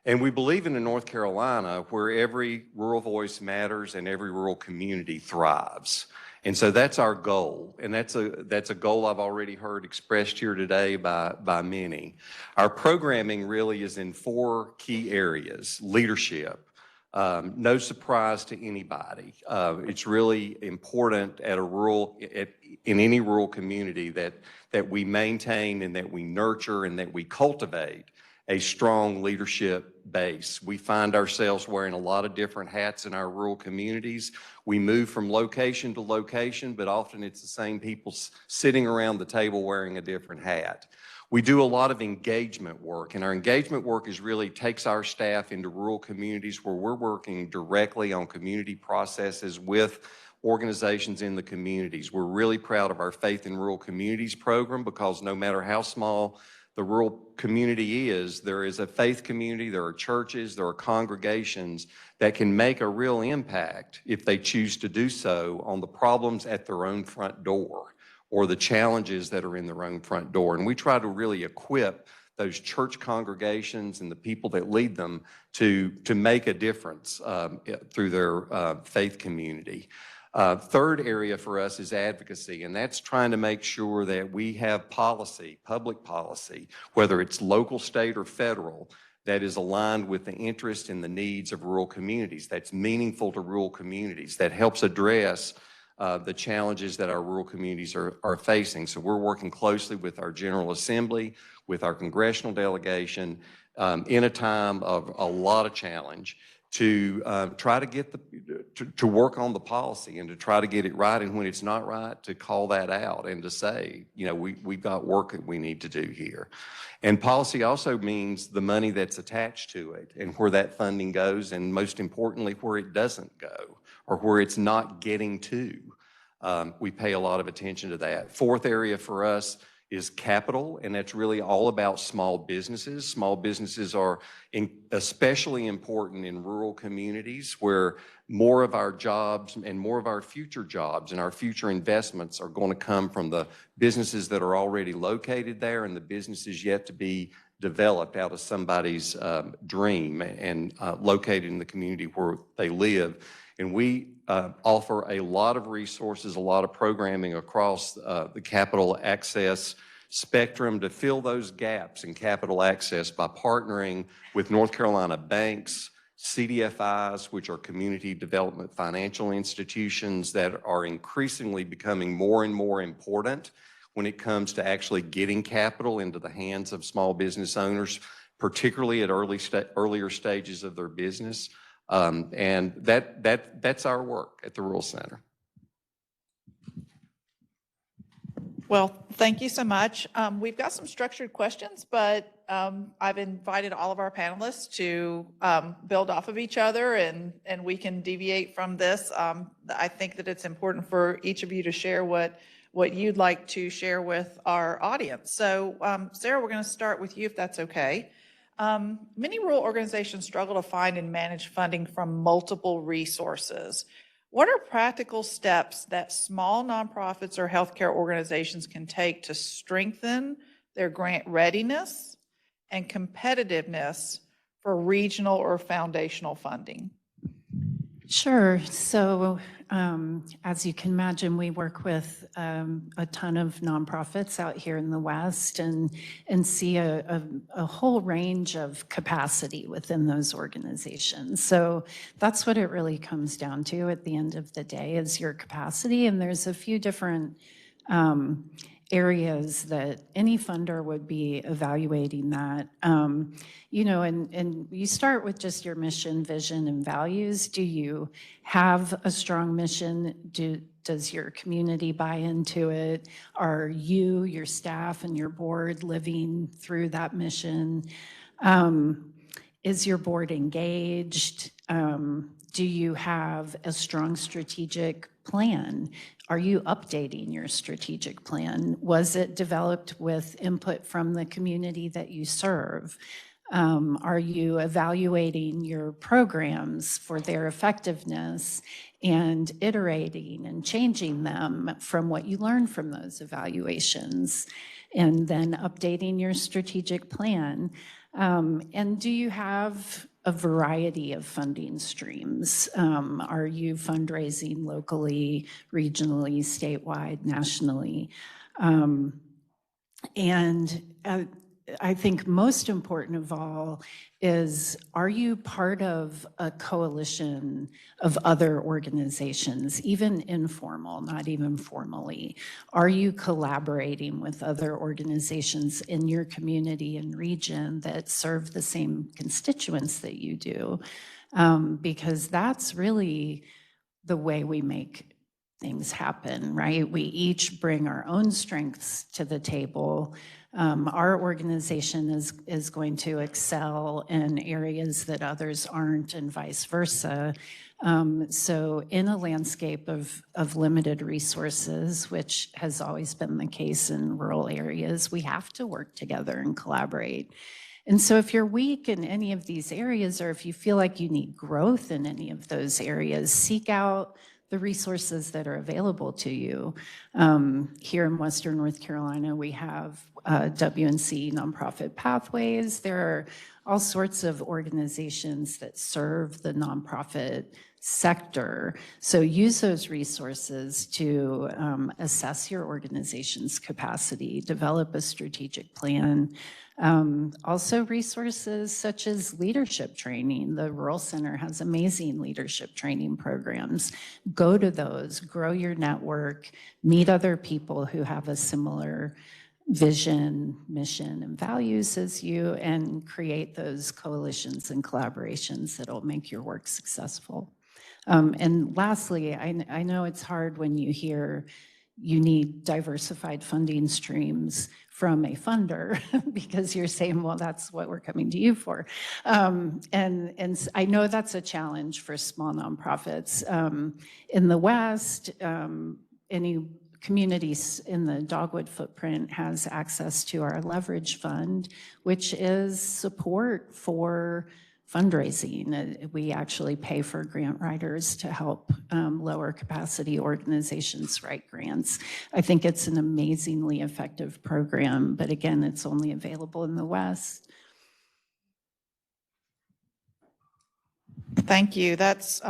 And we believe in a North Carolina where every rural voice matters and every rural community thrives. And so that's our goal, and that's a goal I've already heard expressed here today by many. Our programming really is in 4 key areas: leadership, no surprise to anybody. It's really important in any rural community that we maintain and that we nurture and that we cultivate a strong leadership base. We find ourselves wearing a lot of different hats in our rural communities. We move from location to location, but often it's the same people sitting around the table wearing a different hat. We do a lot of engagement work, and our engagement work really takes our staff into rural communities where we're working directly on community processes with organizations in the communities. We're really proud of our Faith in Rural Communities program, because no matter how small the rural community is, there is a faith community, there are churches, there are congregations that can make a real impact if they choose to do so on the problems at their own front door or the challenges that are in their own front door. And we try to really equip those church congregations and the people that lead them to make a difference through their faith community. Third area for us is advocacy, and that's trying to make sure that we have policy, public policy, whether it's local, state, or federal, that is aligned with the interest and the needs of rural communities, that's meaningful to rural communities, that helps address the challenges that our rural communities are facing. So we're working closely with our General Assembly, with our congressional delegation, in a time of a lot of challenge, to try to get to work on the policy and to try to get it right. And when it's not right, to call that out and to say, you know, we've got work that we need to do here. And policy also means the money that's attached to it and where that funding goes, and most importantly, where it doesn't go or where it's not getting to. We pay a lot of attention to that. Fourth area for us is capital, and that's really all about small businesses. Small businesses are especially important in rural communities where more of our jobs and more of our future jobs and our future investments are going to come from the businesses that are already located there and the businesses yet to be developed out of somebody's dream and located in the community where they live. And we offer a lot of resources, a lot of programming across the capital access spectrum to fill those gaps in capital access by partnering with North Carolina banks, CDFIs, which are community development financial institutions that are increasingly becoming more and more important when it comes to actually getting capital into the hands of small business owners, particularly at earlier stages of their business. And that's our work at the Rural Center. Well, thank you so much. We've got some structured questions, but I've invited all of our panelists to build off of each other, and we can deviate from this. I think that it's important for each of you to share what you'd like to share with our audience. So, Sarah, we're going to start with you, if that's okay. Many rural organizations struggle to find and manage funding from multiple resources. What are practical steps that small nonprofits or healthcare organizations can take to strengthen their grant readiness and competitiveness for regional or foundational funding? Sure. So as you can imagine, we work with a ton of nonprofits out here in the West and see a whole range of capacity within those organizations. So that's what it really comes down to at the end of the day, is your capacity. And there's a few different areas that any funder would be evaluating that. You know, and you start with just your mission, vision, and values. Do you have a strong mission? Does your community buy into it? Are you, your staff, and your board living through that mission? Is your board engaged? Do you have a strong strategic plan? Are you updating your strategic plan? Was it developed with input from the community that you serve? Are you evaluating your programs for their effectiveness and iterating and changing them from what you learn from those evaluations, and then updating your strategic plan? And do you have a variety of funding streams? Are you fundraising locally, regionally, statewide, nationally? And I think most important of all is, are you part of a coalition of other organizations, even informal, not even formally? Are you collaborating with other organizations in your community and region that serve the same constituents that you do? Because that's really the way we make things happen, right? We each bring our own strengths to the table. Our organization is going to excel in areas that others aren't, and vice versa. So in a landscape of limited resources, which has always been the case in rural areas, we have to work together and collaborate. And so if you're weak in any of these areas, or if you feel like you need growth in any of those areas, seek out the resources that are available to you. Here in Western North Carolina, we have WNC Nonprofit Pathways. There are all sorts of organizations that serve the nonprofit sector. So use those resources to assess your organization's capacity, develop a strategic plan. Also resources such as leadership training. The Rural Center has amazing leadership training programs. Go to those, grow your network, meet other people who have a similar vision, mission, and values as you, and create those coalitions and collaborations that'll make your work successful. And lastly, I know it's hard when you hear you need diversified funding streams from a funder because you're saying, well, that's what we're coming to you for. And I know that's a challenge for small nonprofits. In the West, any communities in the Dogwood footprint has access to our leverage fund, which is support for fundraising. We actually pay for grant writers to help lower capacity organizations write grants. I think it's an amazingly effective program, but again, it's only available in the West. Thank you. That's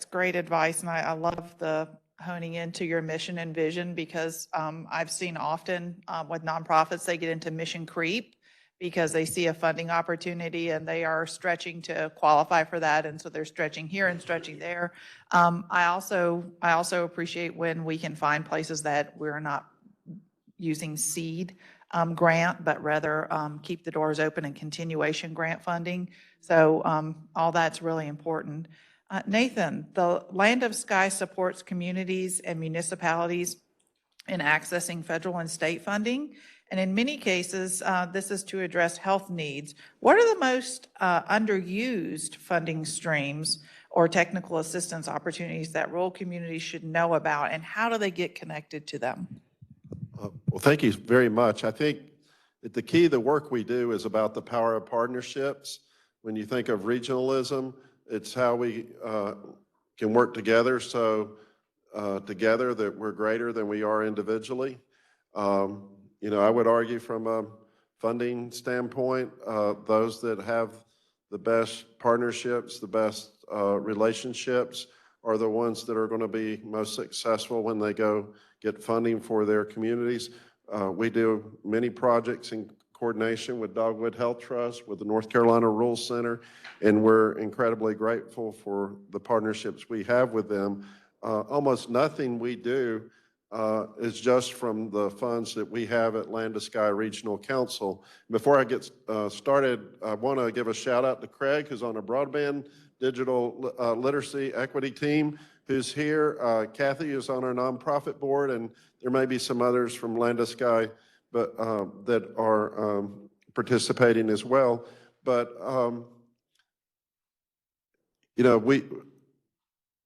great advice, and I love the honing into your mission and vision, because I've seen often with nonprofits, they get into mission creep because they see a funding opportunity and they are stretching to qualify for that, and so they're stretching here and stretching there. I also appreciate when we can find places that we're not using seed grant, but rather keep the doors open and continuation grant funding. So all that's really important. Nathan, the Land of Sky supports communities and municipalities in accessing federal and state funding. And in many cases, this is to address health needs. What are the most underused funding streams or technical assistance opportunities that rural communities should know about, and how do they get connected to them? Well, thank you very much. I think that the key to the work we do is about the power of partnerships. When you think of regionalism, it's how we can work together, so together that we're greater than we are individually. You know, I would argue from a funding standpoint, those that have the best partnerships, the best relationships are the ones that are going to be most successful when they go get funding for their communities. We do many projects in coordination with Dogwood Health Trust, with the North Carolina Rural Center, and we're incredibly grateful for the partnerships we have with them. Almost nothing we do is just from the funds that we have at Land of Sky Regional Council. Before I get started, I want to give a shout out to Craig, who's on a broadband digital literacy equity team, who's here. Kathy is on our nonprofit board, and there may be some others from Land of Sky but that are participating as well. But you know,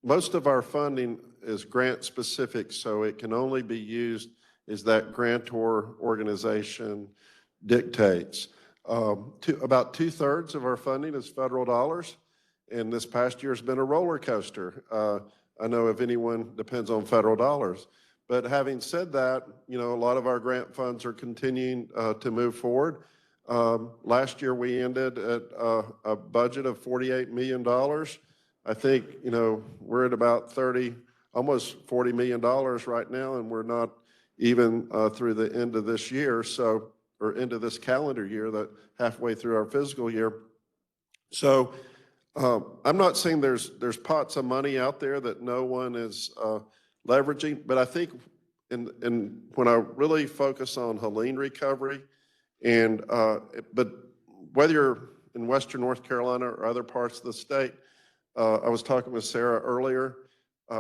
most of our funding is grant specific, so it can only be used as that grantor organization dictates. About 2/3 of our funding is federal dollars, and this past year has been a roller coaster. I know if anyone depends on federal dollars. But having said that, you know, a lot of our grant funds are continuing to move forward. Last year we ended at a budget of $48 million. I think, you know, we're at about almost $40 million right now, and we're not even through the end of this year, or into this calendar year, that halfway through our fiscal year. So I'm not saying there's pots of money out there that no one is leveraging, but I think when I really focus on Helene recovery, but whether you're in Western North Carolina or other parts of the state, I was talking with Sarah earlier,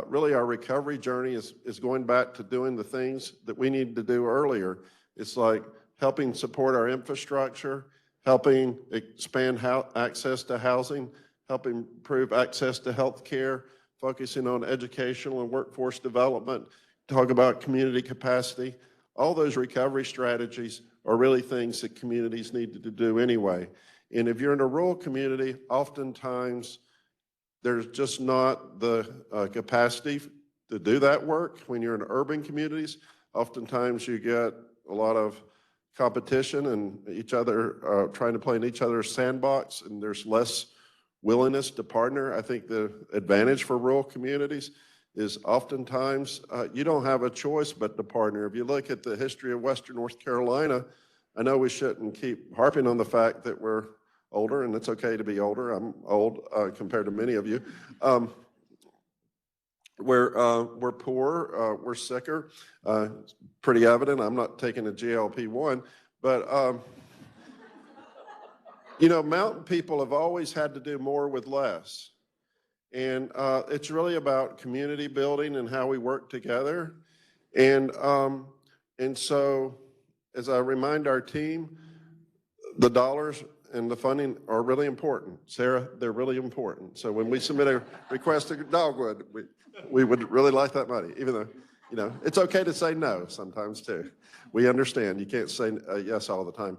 really our recovery journey is going back to doing the things that we needed to do earlier. It's like helping support our infrastructure, helping expand access to housing, helping improve access to health care, focusing on educational and workforce development, talk about community capacity. All those recovery strategies are really things that communities need to do anyway. And if you're in a rural community, oftentimes there's just not the capacity to do that work. When you're in urban communities, oftentimes you get a lot of competition and each other trying to play in each other's sandbox, and there's less willingness to partner. I think the advantage for rural communities is oftentimes you don't have a choice but to partner. If you look at the history of Western North Carolina, I know we shouldn't keep harping on the fact that we're older, and it's okay to be older. I'm old compared to many of you. We're poor, we're sicker. pretty evident. I'm not taking a GLP-1, but you know, mountain people have always had to do more with less. And it's really about community building and how we work together. And so as I remind our team, the dollars and the funding are really important. Sarah, they're really important. So when we submit a request to Dogwood, we would really like that money, even though, you know, it's okay to say no sometimes too. We understand you can't say yes all the time.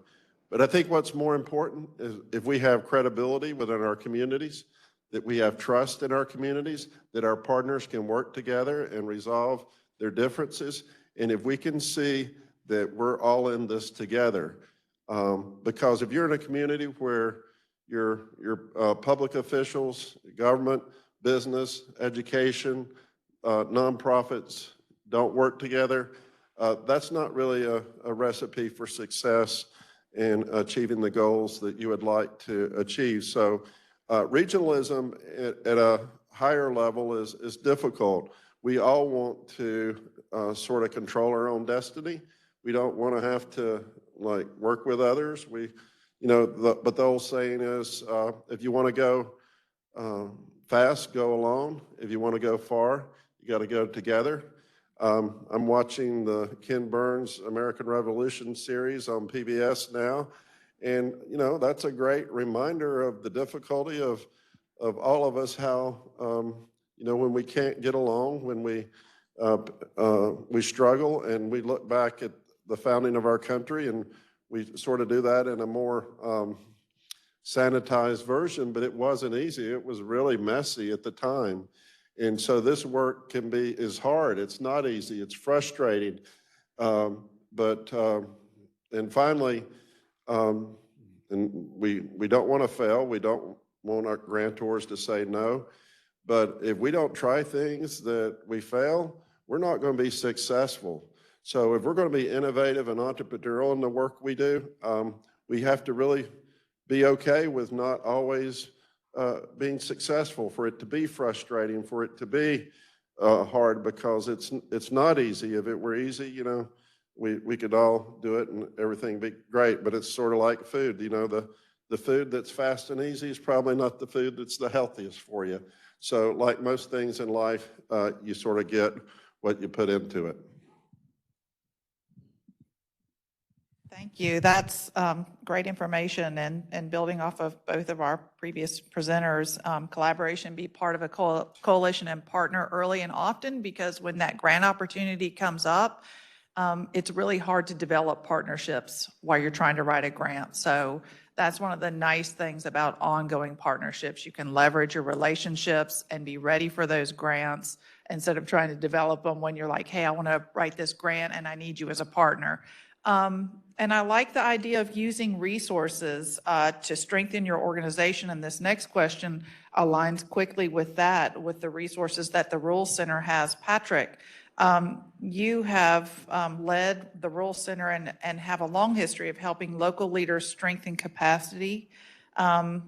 But I think what's more important is if we have credibility within our communities, that we have trust in our communities, that our partners can work together and resolve their differences. And if we can see that we're all in this together, because if you're in a community where your public officials, government, business, education, nonprofits don't work together, that's not really a recipe for success in achieving the goals that you would like to achieve. So regionalism at a higher level is difficult. We all want to sort of control our own destiny. We don't want to have to like work with others. But the old saying is, if you want to go fast, go alone. If you want to go far, you got to go together. I'm watching the Ken Burns American Revolution series on PBS now. And, you know, that's a great reminder of the difficulty of all of us, how, you know, when we can't get along, when we struggle and we look back at the founding of our country and we sort of do that in a more sanitized version, but it wasn't easy. It was really messy at the time. And so this work is hard. It's not easy. It's frustrating. And finally, and we don't want to fail. We don't want our grantors to say no. But if we don't try things that we fail, we're not going to be successful. So if we're going to be innovative and entrepreneurial in the work we do, we have to really be okay with not always being successful, for it to be frustrating, for it to be hard, because it's not easy. If it were easy, you know, we could all do it and everything be great, but it's sort of like food. You know, the food that's fast and easy is probably not the food that's the healthiest for you. So like most things in life, you sort of get what you put into it. Thank you. That's great information, and building off of both of our previous presenters, collaboration, be part of a coalition and partner early and often, because when that grant opportunity comes up, it's really hard to develop partnerships while you're trying to write a grant. So that's one of the nice things about ongoing partnerships. You can leverage your relationships and be ready for those grants instead of trying to develop them when you're like, hey, I want to write this grant and I need you as a partner. And I like the idea of using resources to strengthen your organization. And this next question aligns quickly with that, with the resources that the Rural Center has. Patrick, you have led the Rural Center and have a long history of helping local leaders strengthen capacity and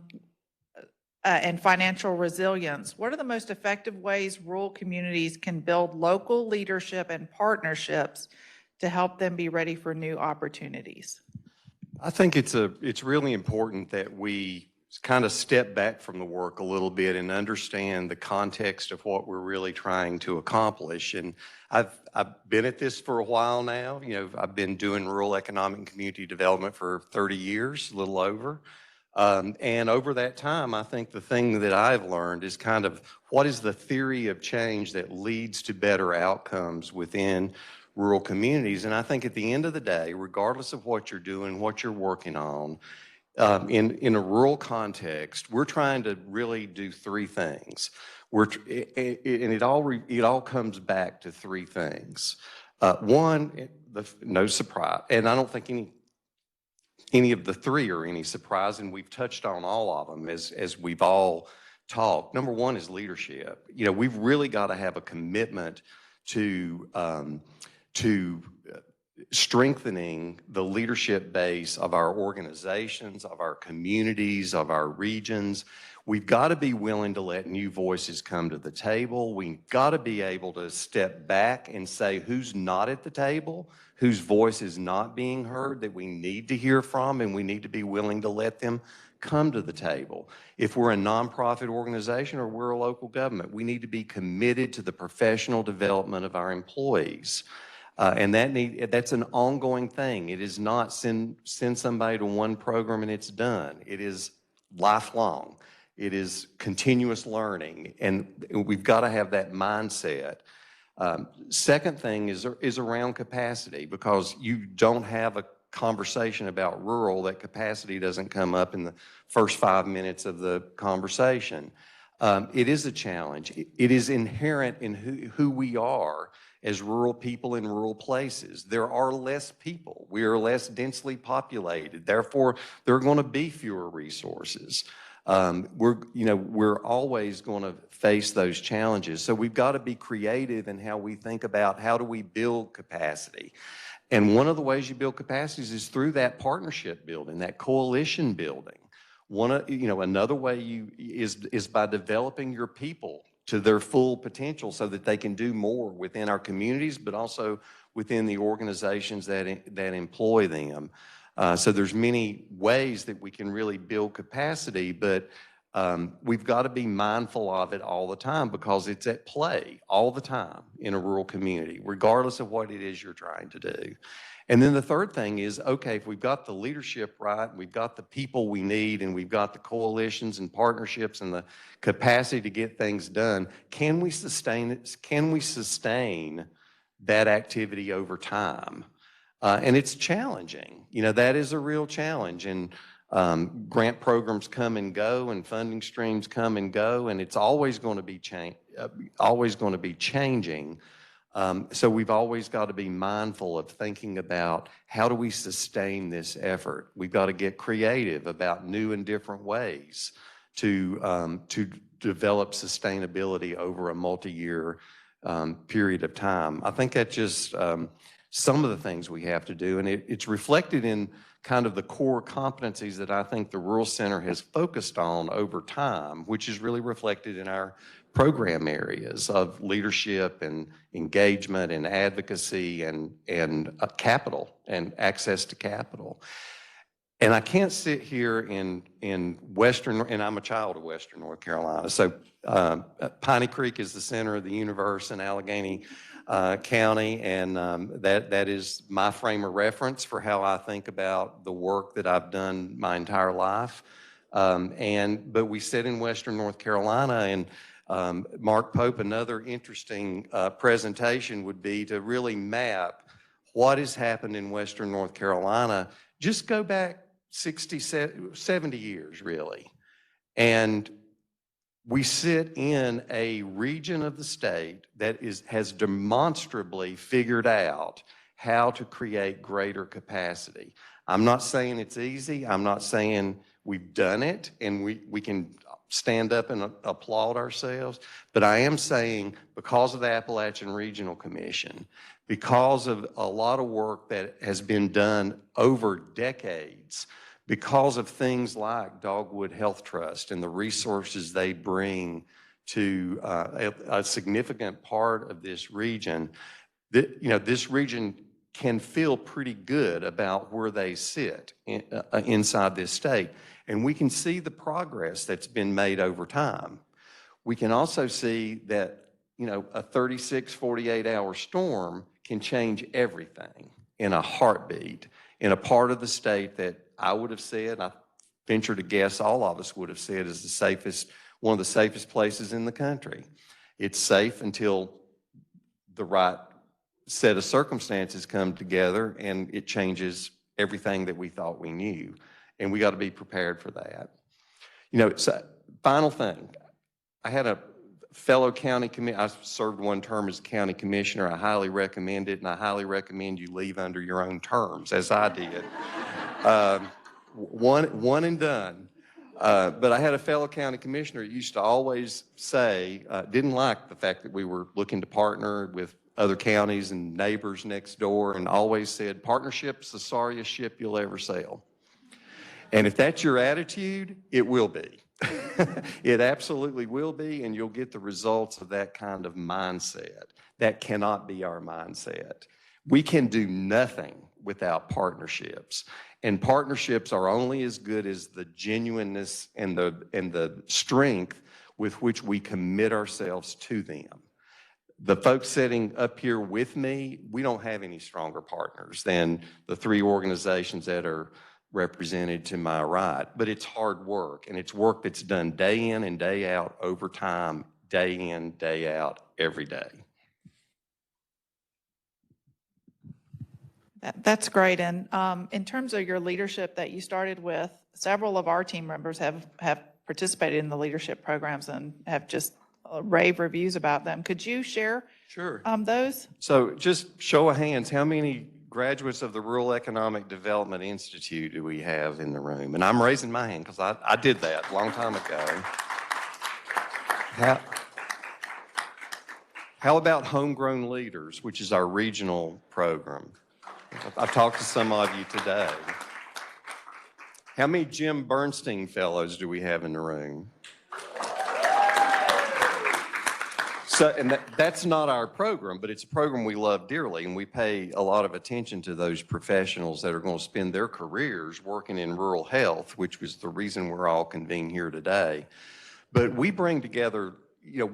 financial resilience. What are the most effective ways rural communities can build local leadership and partnerships to help them be ready for new opportunities? I think it's really important that we kind of step back from the work a little bit and understand the context of what we're really trying to accomplish. And I've been at this for a while now. You know, I've been doing rural economic and community development for 30 years, a little over. And over that time, I think the thing that I've learned is kind of what is the theory of change that leads to better outcomes within rural communities. And I think at the end of the day, regardless of what you're doing, what you're working on, in a rural context, we're trying to really do three things. It all comes back to three things. One, no surprise, and I don't think any of the three are any surprise, and we've touched on all of them as we've all talked. Number one is leadership. You know, we've really got to have a commitment to strengthening the leadership base of our organizations, of our communities, of our regions. We've got to be willing to let new voices come to the table. We've got to be able to step back and say who's not at the table, whose voice is not being heard, that we need to hear from, and we need to be willing to let them come to the table. If we're a nonprofit organization or we're a local government, we need to be committed to the professional development of our employees. And that's an ongoing thing. It is not send somebody to one program and it's done. It is lifelong. It is continuous learning, and we've got to have that mindset. Second thing is around capacity, because you don't have a conversation about rural that capacity doesn't come up in the first 5 minutes of the conversation. It is a challenge. It is inherent in who we are as rural people in rural places. There are less people. We are less densely populated. Therefore, there are going to be fewer resources. We're always going to face those challenges. So we've got to be creative in how we think about how do we build capacity. And one of the ways you build capacities is through that partnership building, that coalition building. Another way is by developing your people to their full potential so that they can do more within our communities, but also within the organizations that employ them. So there's many ways that we can really build capacity, but we've got to be mindful of it all the time, because it's at play all the time in a rural community, regardless of what it is you're trying to do. And then the third thing is, okay, if we've got the leadership right, we've got the people we need, and we've got the coalitions and partnerships and the capacity to get things done, can we sustain it? Can we sustain that activity over time? And it's challenging. That is a real challenge. And grant programs come and go, and funding streams come and go, and it's always going to be changing. So we've always got to be mindful of thinking about how do we sustain this effort. We've got to get creative about new and different ways to develop sustainability over a multi-year period of time. I think that's just some of the things we have to do, and it's reflected in kind of the core competencies that I think the Rural Center has focused on over time, which is really reflected in our program areas of leadership and engagement and advocacy and capital and access to capital. And I can't sit here in Western, and I'm a child of Western North Carolina. So Piney Creek is the center of the universe in Allegheny County, and that is my frame of reference for how I think about the work that I've done my entire life. But we sit in Western North Carolina, and Mark Pope, another interesting presentation would be to really map what has happened in Western North Carolina. Just go back 60, 70 years, really. And we sit in a region of the state that has demonstrably figured out how to create greater capacity. I'm not saying it's easy. I'm not saying we've done it and we can stand up and applaud ourselves. But I am saying, because of the Appalachian Regional Commission, because of a lot of work that has been done over decades, because of things like Dogwood Health Trust and the resources they bring to a significant part of this region, this region can feel pretty good about where they sit inside this state. And we can see the progress that's been made over time. We can also see that, a 36, 48-hour storm can change everything in a heartbeat in a part of the state that I would have said, I venture to guess all of us would have said, is one of the safest places in the country. It's safe until the right set of circumstances come together and it changes everything that we thought we knew. And we got to be prepared for that. So final thing, I had a fellow county commissioner. I served one term as a county commissioner. I highly recommend it, and I highly recommend you leave under your own terms, as I did. One and done. But I had a fellow county commissioner who used to always say, didn't like the fact that we were looking to partner with other counties and neighbors next door and always said, partnership's the sorriest ship you'll ever sail. And if that's your attitude, it will be. It absolutely will be, and you'll get the results of that kind of mindset. That cannot be our mindset. We can do nothing without partnerships. And partnerships are only as good as the genuineness and the strength with which we commit ourselves to them. The folks sitting up here with me, we don't have any stronger partners than the three organizations that are represented to my right. But it's hard work, and it's work that's done day in and day out over time, day in, day out, every day. That's great. And in terms of your leadership that you started with, several of our team members have participated in the leadership programs and have just rave reviews about them. Could you share those? So just show of hands, how many graduates of the Rural Economic Development Institute do we have in the room? And I'm raising my hand because I did that a long time ago. How about Homegrown Leaders, which is our regional program? I've talked to some of you today. How many Jim Bernstein Fellows do we have in the room? So, and that's not our program, but it's a program we love dearly, and we pay a lot of attention to those professionals that are going to spend their careers working in rural health, which was the reason we're all convened here today. But we bring together,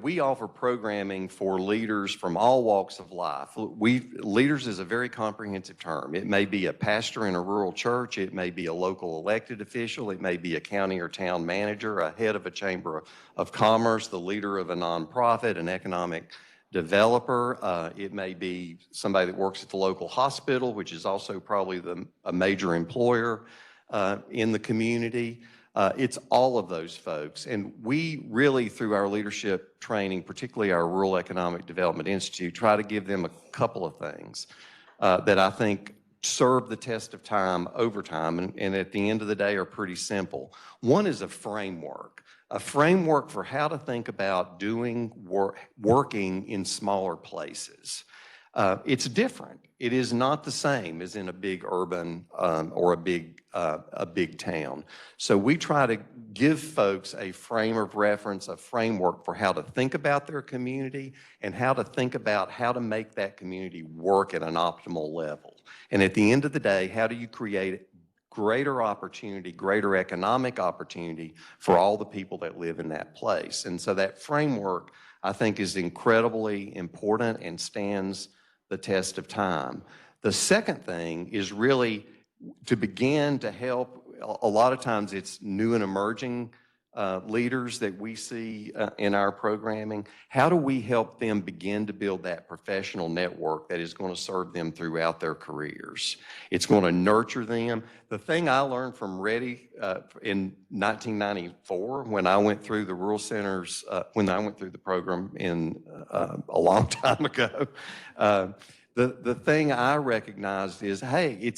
we offer programming for leaders from all walks of life. Leaders is a very comprehensive term. It may be a pastor in a rural church. It may be a local elected official. It may be a county or town manager, a head of a chamber of commerce, the leader of a nonprofit, an economic developer. It may be somebody that works at the local hospital, which is also probably a major employer in the community. It's all of those folks. And we really, through our leadership training, particularly our Rural Economic Development Institute, try to give them a couple of things that I think serve the test of time over time, and at the end of the day are pretty simple. One is a framework for how to think about working in smaller places. It's different. It is not the same as in a big urban or a big town. So we try to give folks a frame of reference, a framework for how to think about their community and how to think about how to make that community work at an optimal level. And at the end of the day, how do you create greater opportunity, greater economic opportunity for all the people that live in that place? And so that framework, I think, is incredibly important and stands the test of time. The second thing is really to begin to help. A lot of times it's new and emerging leaders that we see in our programming. How do we help them begin to build that professional network that is going to serve them throughout their careers? It's going to nurture them. The thing I learned from Ready in 1994 when I went through the rural centers, when I went through the program a long time ago, the thing I recognized is, hey,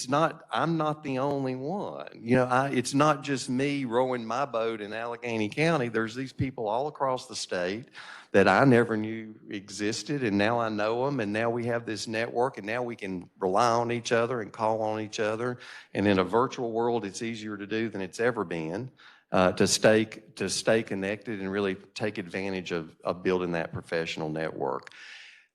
I'm not the only one. It's not just me rowing my boat in Allegheny County. There's these people all across the state that I never knew existed, and now I know them, and now we have this network, and now we can rely on each other and call on each other. And in a virtual world, it's easier to do than it's ever been to stay connected and really take advantage of building that professional network.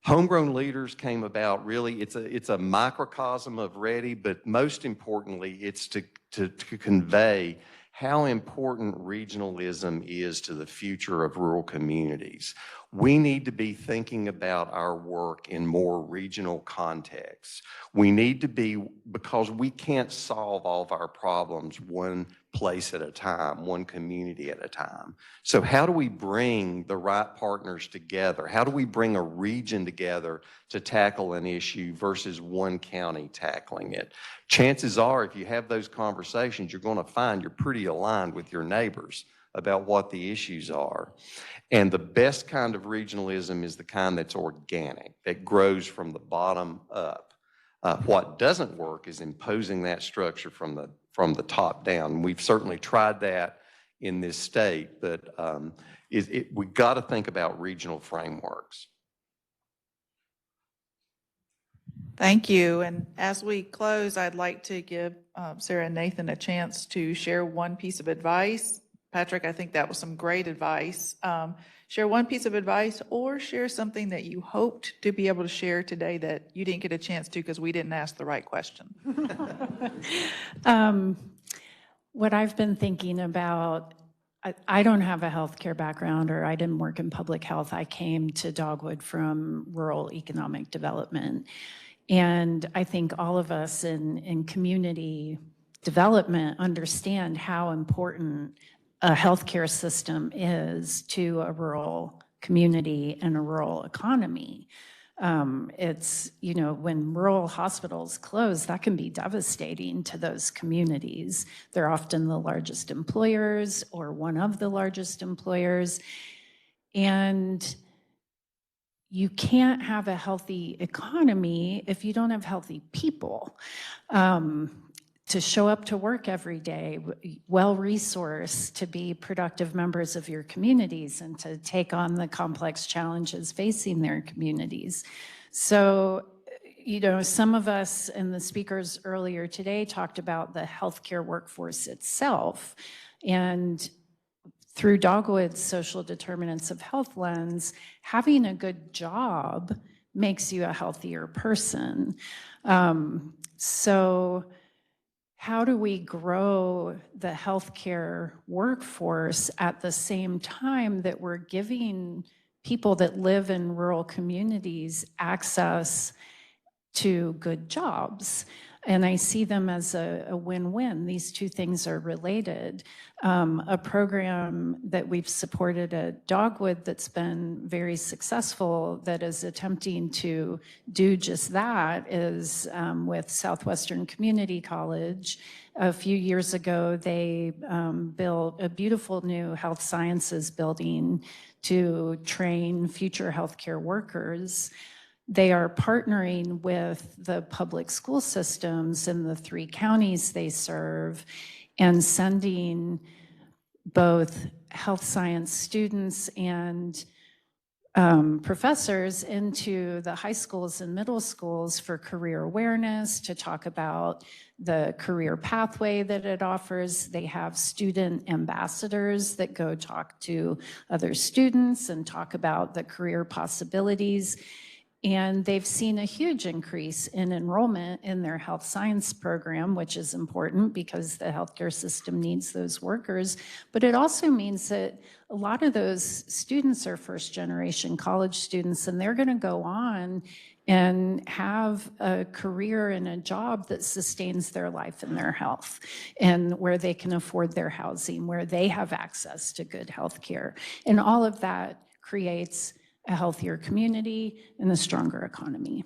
Homegrown Leaders came about really, it's a microcosm of Ready, but most importantly, it's to convey how important regionalism is to the future of rural communities. We need to be thinking about our work in more regional contexts. We need to be, because we can't solve all of our problems one place at a time, one community at a time. So how do we bring the right partners together? How do we bring a region together to tackle an issue versus one county tackling it? Chances are, if you have those conversations, you're going to find you're pretty aligned with your neighbors about what the issues are. And the best kind of regionalism is the kind that's organic, that grows from the bottom up. What doesn't work is imposing that structure from the top down. We've certainly tried that in this state, but we've got to think about regional frameworks. Thank you. And as we close, I'd like to give Sarah and Nathan a chance to share one piece of advice. Patrick, I think that was some great advice. Share one piece of advice or share something that you hoped to be able to share today that you didn't get a chance to because we didn't ask the right question. What I've been thinking about, I don't have a healthcare background, or I didn't work in public health. I came to Dogwood from rural economic development. And I think all of us in community development understand how important a healthcare system is to a rural community and a rural economy. It's, you know, when rural hospitals close, that can be devastating to those communities. They're often the largest employers or one of the largest employers. And you can't have a healthy economy if you don't have healthy people to show up to work every day, well-resourced to be productive members of your communities and to take on the complex challenges facing their communities. So, you know, some of us and the speakers earlier today talked about the healthcare workforce itself. And through Dogwood's social determinants of health lens, having a good job makes you a healthier person. So how do we grow the healthcare workforce at the same time that we're giving people that live in rural communities access to good jobs? And I see them as a win-win. These two things are related. A program that we've supported at Dogwood that's been very successful that is attempting to do just that is with Southwestern Community College. A few years ago, they built a beautiful new health sciences building to train future healthcare workers. They are partnering with the public school systems in the 3 counties they serve and sending both health science students and professors into the high schools and middle schools for career awareness, to talk about the career pathway that it offers. They have student ambassadors that go talk to other students and talk about the career possibilities. And they've seen a huge increase in enrollment in their health science program, which is important because the healthcare system needs those workers. But it also means that a lot of those students are first-generation college students, and they're going to go on and have a career and a job that sustains their life and their health, and where they can afford their housing, where they have access to good health care. And all of that creates a healthier community and a stronger economy.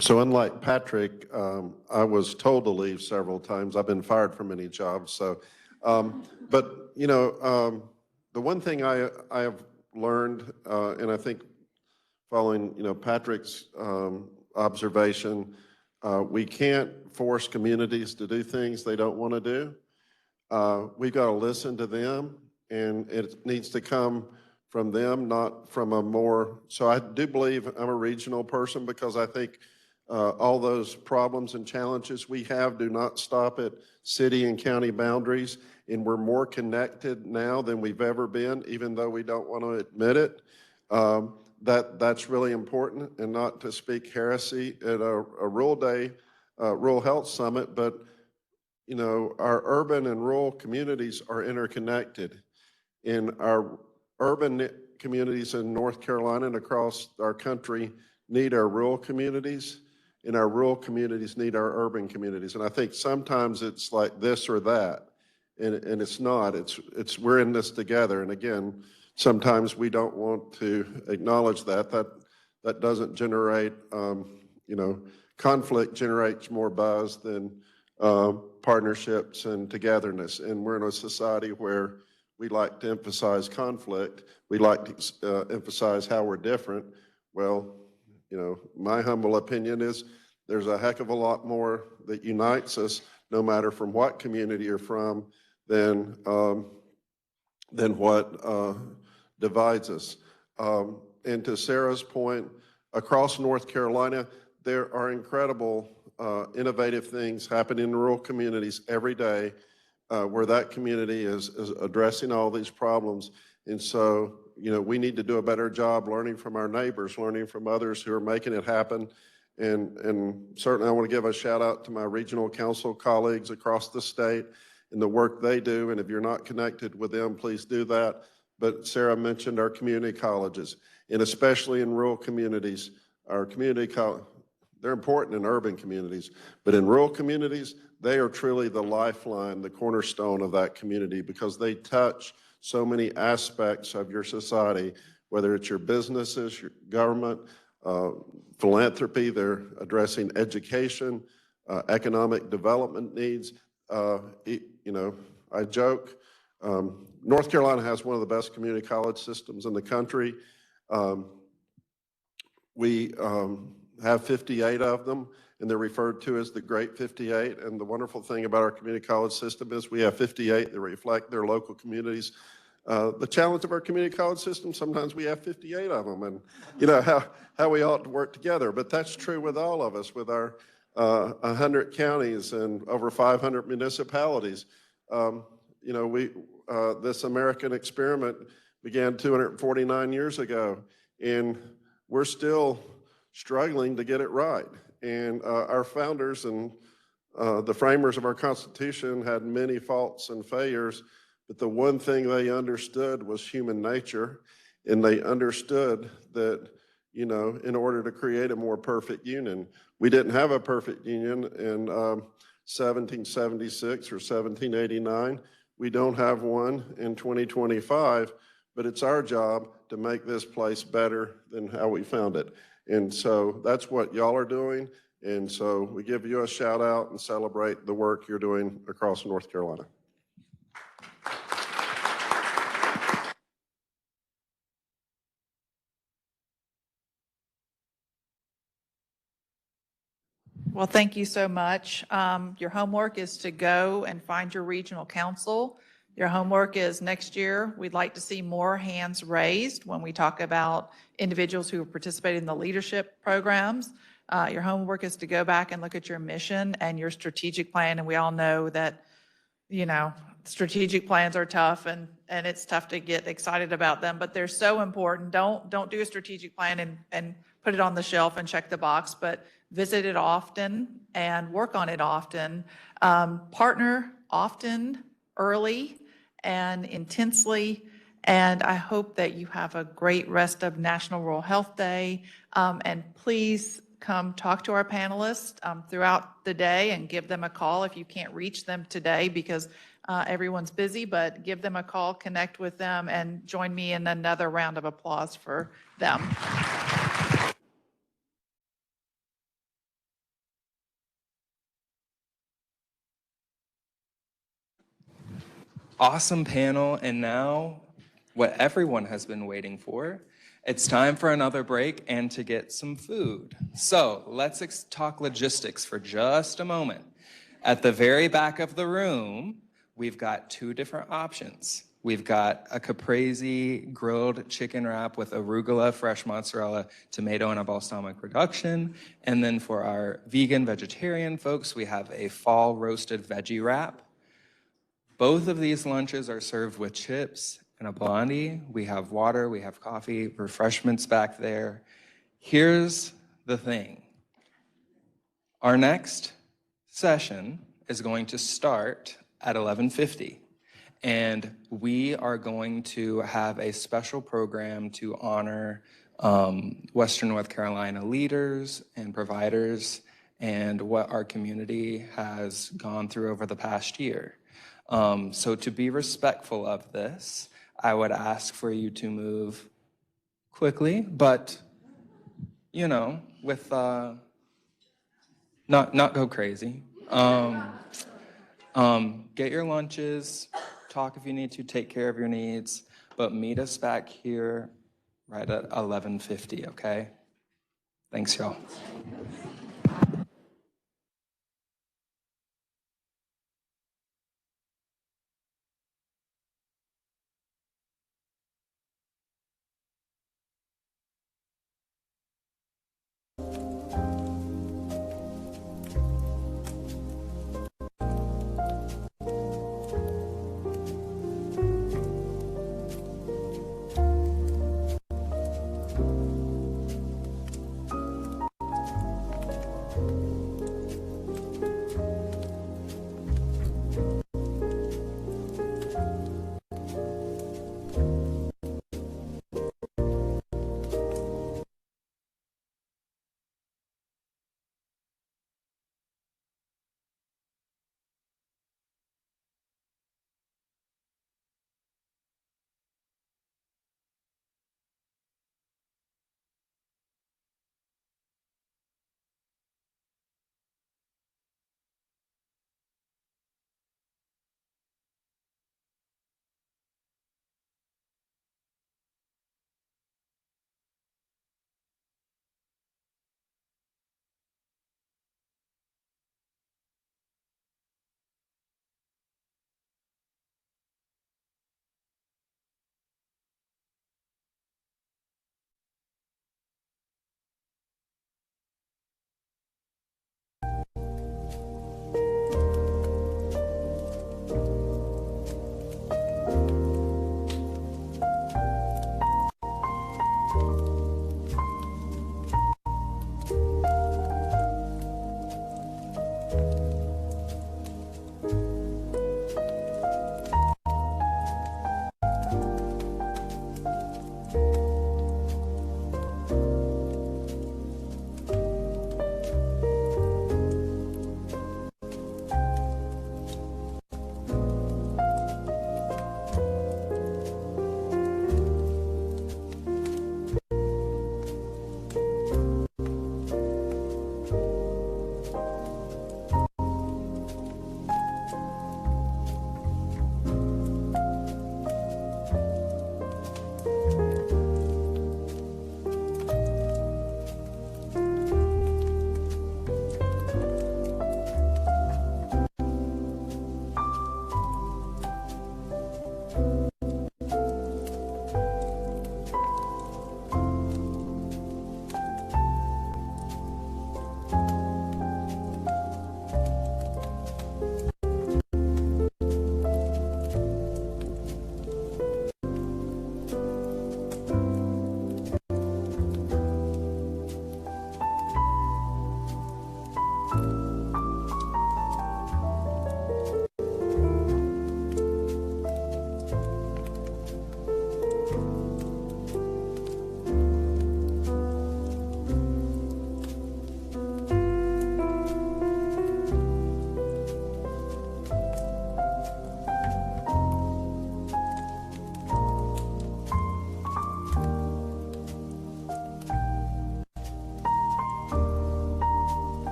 So unlike Patrick, I was told to leave several times. I've been fired from many jobs. So, but you know, the one thing I have learned, and I think following Patrick's observation, we can't force communities to do things they don't want to do. We've got to listen to them. And it needs to come from them, not from a more, so I do believe I'm a regional person because I think all those problems and challenges we have do not stop at city and county boundaries, and we're more connected now than we've ever been, even though we don't want to admit it. That's really important, and not to speak heresy at a rural day, rural health summit, but you know, our urban and rural communities are interconnected. In our urban communities in North Carolina and across our country need our rural communities, and our rural communities need our urban communities. And I think sometimes it's like this or that, and it's not. It's we're in this together. And again, sometimes we don't want to acknowledge that. That doesn't generate, conflict generates more buzz than partnerships and togetherness. And we're in a society where we like to emphasize conflict. We like to emphasize how we're different. Well, my humble opinion is there's a heck of a lot more that unites us, no matter from what community you're from, than what divides us. And to Sarah's point, across North Carolina, there are incredible innovative things happening in rural communities every day where that community is addressing all these problems. And so, we need to do a better job learning from our neighbors, learning from others who are making it happen. And certainly I want to give a shout out to my regional council colleagues across the state and the work they do. And if you're not connected with them, please do that. But Sarah mentioned our community colleges, and especially in rural communities, our community they're important in urban communities, but in rural communities, they are truly the lifeline, the cornerstone of that community, because they touch so many aspects of your society, whether it's your businesses, your government, philanthropy. They're addressing education, economic development needs. I joke, North Carolina has one of the best community college systems in the country. We have 58 of them, and they're referred to as the Great 58. And the wonderful thing about our community college system is we have 58 that reflect their local communities. The challenge of our community college system, sometimes we have 58 of them, and how we ought to work together. But that's true with all of us, with our 100 counties and over 500 municipalities. This American experiment began 249 years ago, and we're still struggling to get it right. And our founders and the framers of our Constitution had many faults and failures, but the one thing they understood was human nature, and they understood that, in order to create a more perfect union, we didn't have a perfect union in 1776 or 1789. We don't have one in 2025, but it's our job to make this place better than how we found it. And so that's what y'all are doing. And so we give you a shout out and celebrate the work you're doing across North Carolina. Well, thank you so much. Your homework is to go and find your regional council. Your homework is next year, we'd like to see more hands raised when we talk about individuals who have participated in the leadership programs. Your homework is to go back and look at your mission and your strategic plan. And we all know that, strategic plans are tough and it's tough to get excited about them, but they're so important. Don't do a strategic plan and put it on the shelf and check the box, but visit it often and work on it often. Partner often, early and intensely. And I hope that you have a great rest of National Rural Health Day. And please come talk to our panelists throughout the day and give them a call if you can't reach them today because everyone's busy, but give them a call, connect with them, and join me in another round of applause for them. Awesome panel, and now what everyone has been waiting for. It's time for another break and to get some food. So let's talk logistics for just a moment. At the very back of the room, we've got two different options. We've got a caprese grilled chicken wrap with arugula, fresh mozzarella, tomato, and a balsamic reduction. And then for our vegan, vegetarian folks, we have a fall roasted veggie wrap. Both of these lunches are served with chips and a blondie. We have water, we have coffee, refreshments back there. Here's the thing. Our next session is going to start at 11:50, and we are going to have a special program to honor Western North Carolina leaders and providers and what our community has gone through over the past year. So to be respectful of this, I would ask for you to move quickly, but, with not go crazy. Get your lunches, talk if you need to, take care of your needs, but meet us back here right at 11:50, okay? Thanks, y'all.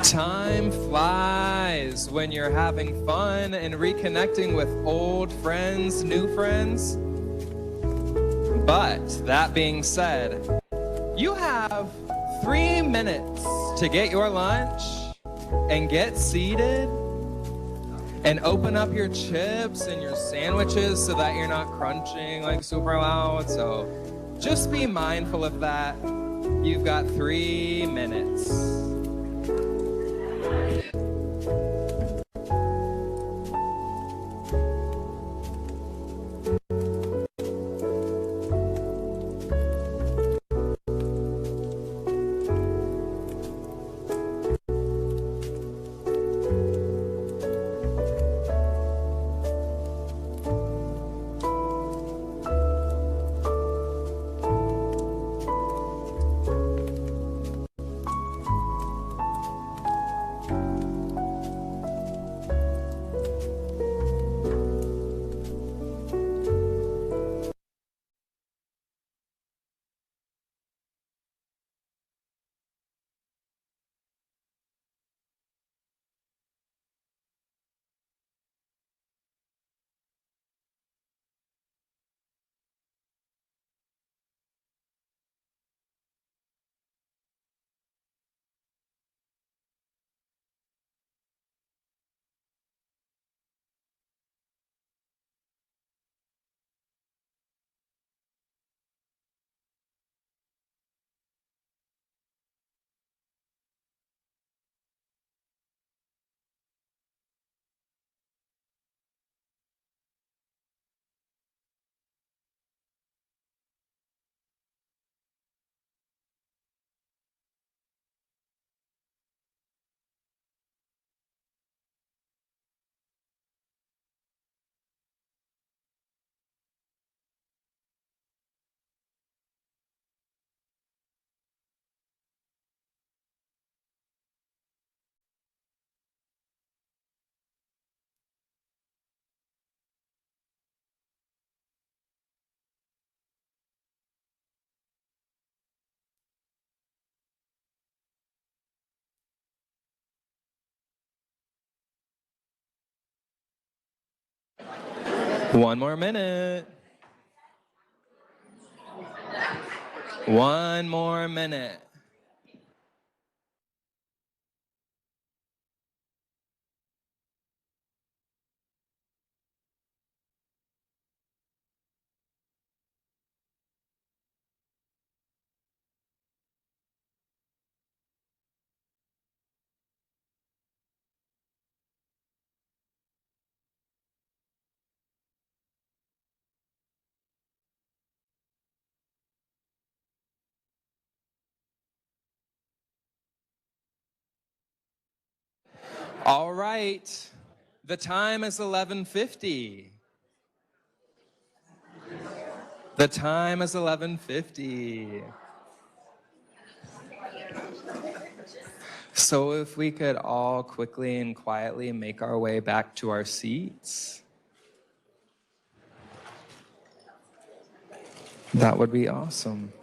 Time flies when you're having fun and reconnecting with old friends, new friends. But that being said, you have 3 minutes to get your lunch and get seated and open up your chips and your sandwiches so that you're not crunching like super loud. So just be mindful of that. You've got 3 minutes. One more minute. One more minute. All right, the time is 11:50. The time is 11:50. So if we could all quickly and quietly make our way back to our seats, that would be awesome.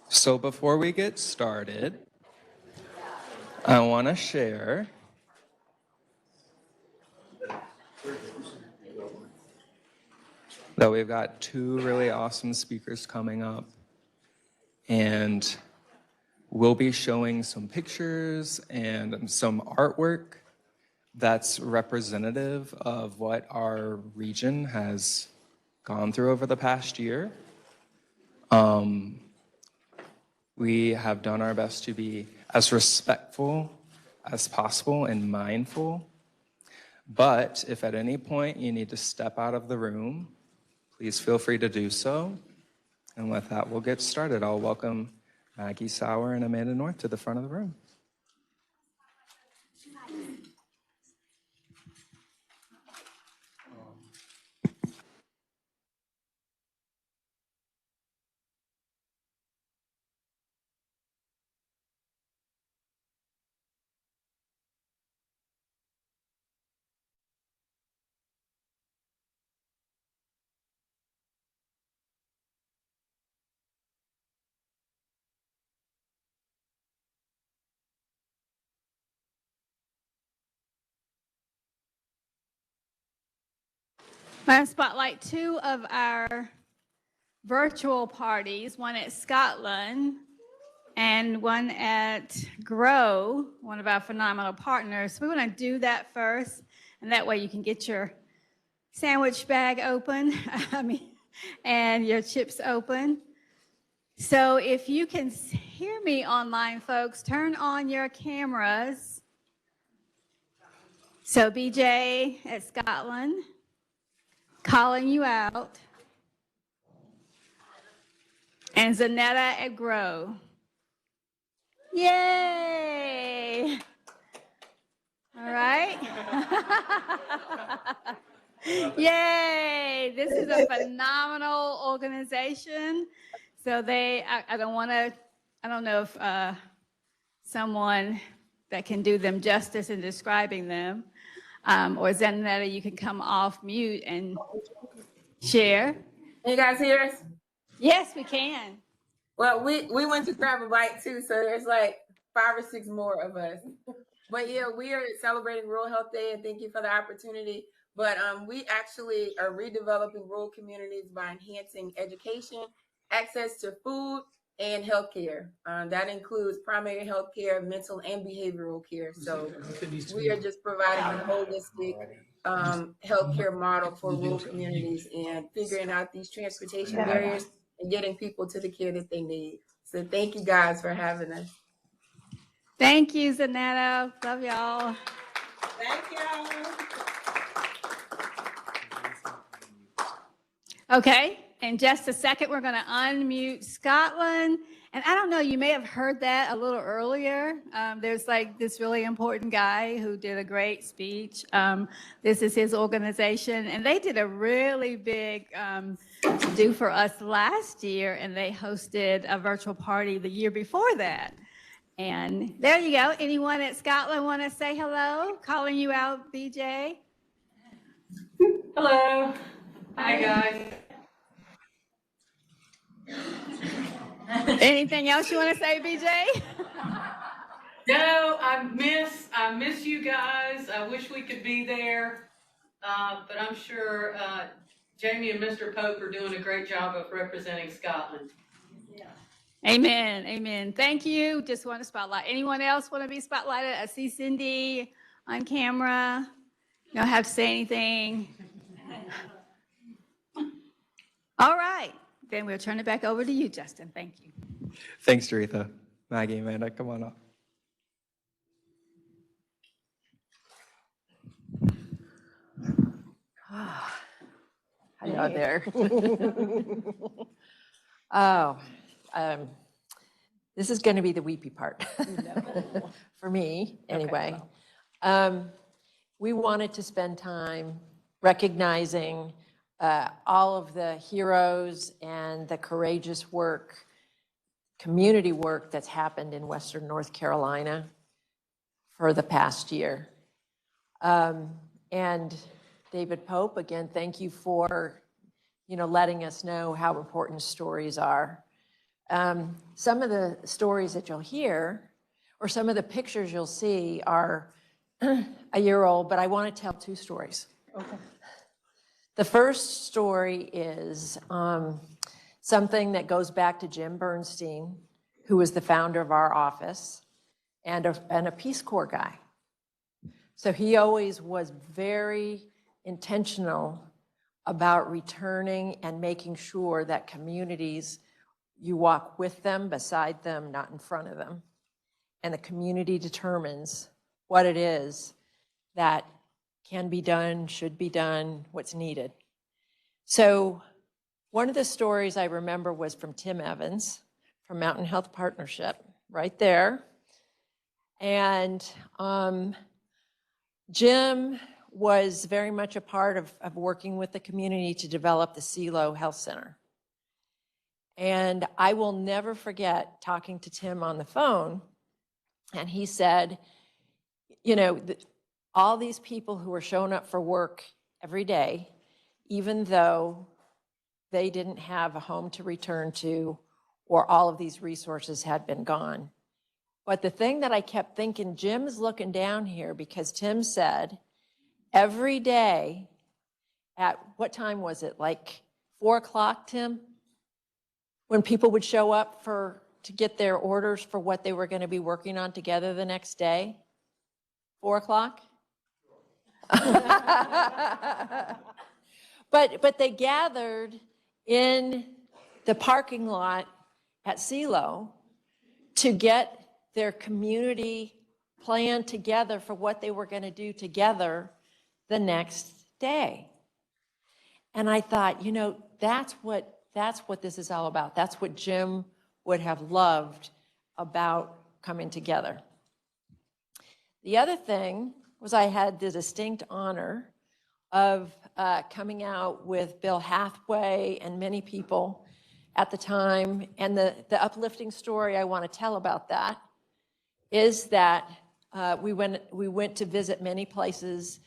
So before we get started, I want to share that we've got 2 really awesome speakers coming up, and we'll be showing some pictures and some artwork that's representative of what our region has gone through over the past year. We have done our best to be as respectful as possible and mindful. But if at any point you need to step out of the room, please feel free to do so. And with that, we'll get started. I'll welcome Maggie Sauer and Amanda North to the front of the room. I'm going to spotlight two of our virtual parties, one at Scotland and one at Grow, one of our phenomenal partners. So we want to do that first, and that way you can get your sandwich bag open, and your chips open. So if you can hear me online, folks, turn on your cameras. So BJ at Scotland, calling you out. And Zanetta at Grow. Yay! All right. Yay! This is a phenomenal organization. So I don't know if someone that can do them justice in describing them, or Zanetta, you can come off mute and share. Can you guys hear us? Yes, we can. Well, we went to grab a bite too, so there's like 5 or 6 more of us. But yeah, we are celebrating Rural Health Day, and thank you for the opportunity. But we actually are redeveloping rural communities by enhancing education, access to food, and healthcare. That includes primary healthcare, mental and behavioral care. So we are just providing a holistic healthcare model for rural communities and figuring out these transportation barriers and getting people to the care that they need. So thank you guys for having us. Thank you, Zanetta. Love y'all. Thank y'all. Okay, in just a second, we're going to unmute Scotland. And I don't know, you may have heard that a little earlier. There's like this really important guy who did a great speech. This is his organization, and they did a really big do for us last year, and they hosted a virtual party the year before that. And there you go. Anyone at Scotland want to say hello? Calling you out, BJ. Hello. Hi, guys. Anything else you want to say, BJ? No, I miss you guys. I wish we could be there, but I'm sure Jamie and Mr. Pope are doing a great job of representing Scotland. Amen. Amen. Thank you. Just want to spotlight. Anyone else want to be spotlighted? I see Cindy on camera. You don't have to say anything. All right. Then we'll turn it back over to you, Justin. Thank you. Thanks, Doretha. Maggie, Amanda, come on up. Hello there. This is going to be the weepy part for me, anyway. We wanted to spend time recognizing all of the heroes and the courageous work, community work that's happened in Western North Carolina for the past year. And David Pope, again, thank you for, letting us know how important stories are. Some of the stories that you'll hear, or some of the pictures you'll see, are a year old, but I want to tell 2 stories. Okay. The first story is something that goes back to Jim Bernstein, who was the founder of our office, and a Peace Corps guy. So he always was very intentional about returning and making sure that communities You walk with them, beside them, not in front of them. And the community determines what it is that can be done, should be done, what's needed. So one of the stories I remember was from Tim Evans from Mountain Health Partnership, right there. And Jim was very much a part of working with the community to develop the CeeLo Health Center. And I will never forget talking to Tim on the phone, and he said, you know, all these people who are showing up for work every day, even though they didn't have a home to return to or all of these resources had been gone. But the thing that I kept thinking, Jim's looking down here because Tim said every day at, what time was it, like 4 o'clock, Tim? When people would show up to get their orders for what they were going to be working on together the next day? 4 o'clock? But they gathered in the parking lot at CeeLo to get their community plan together for what they were going to do together the next day. And I thought, you know, that's what this is all about. That's what Jim would have loved about coming together. The other thing was I had the distinct honor of coming out with Bill Hathaway and many people at the time. And the uplifting story I want to tell about that is that we went to visit many places,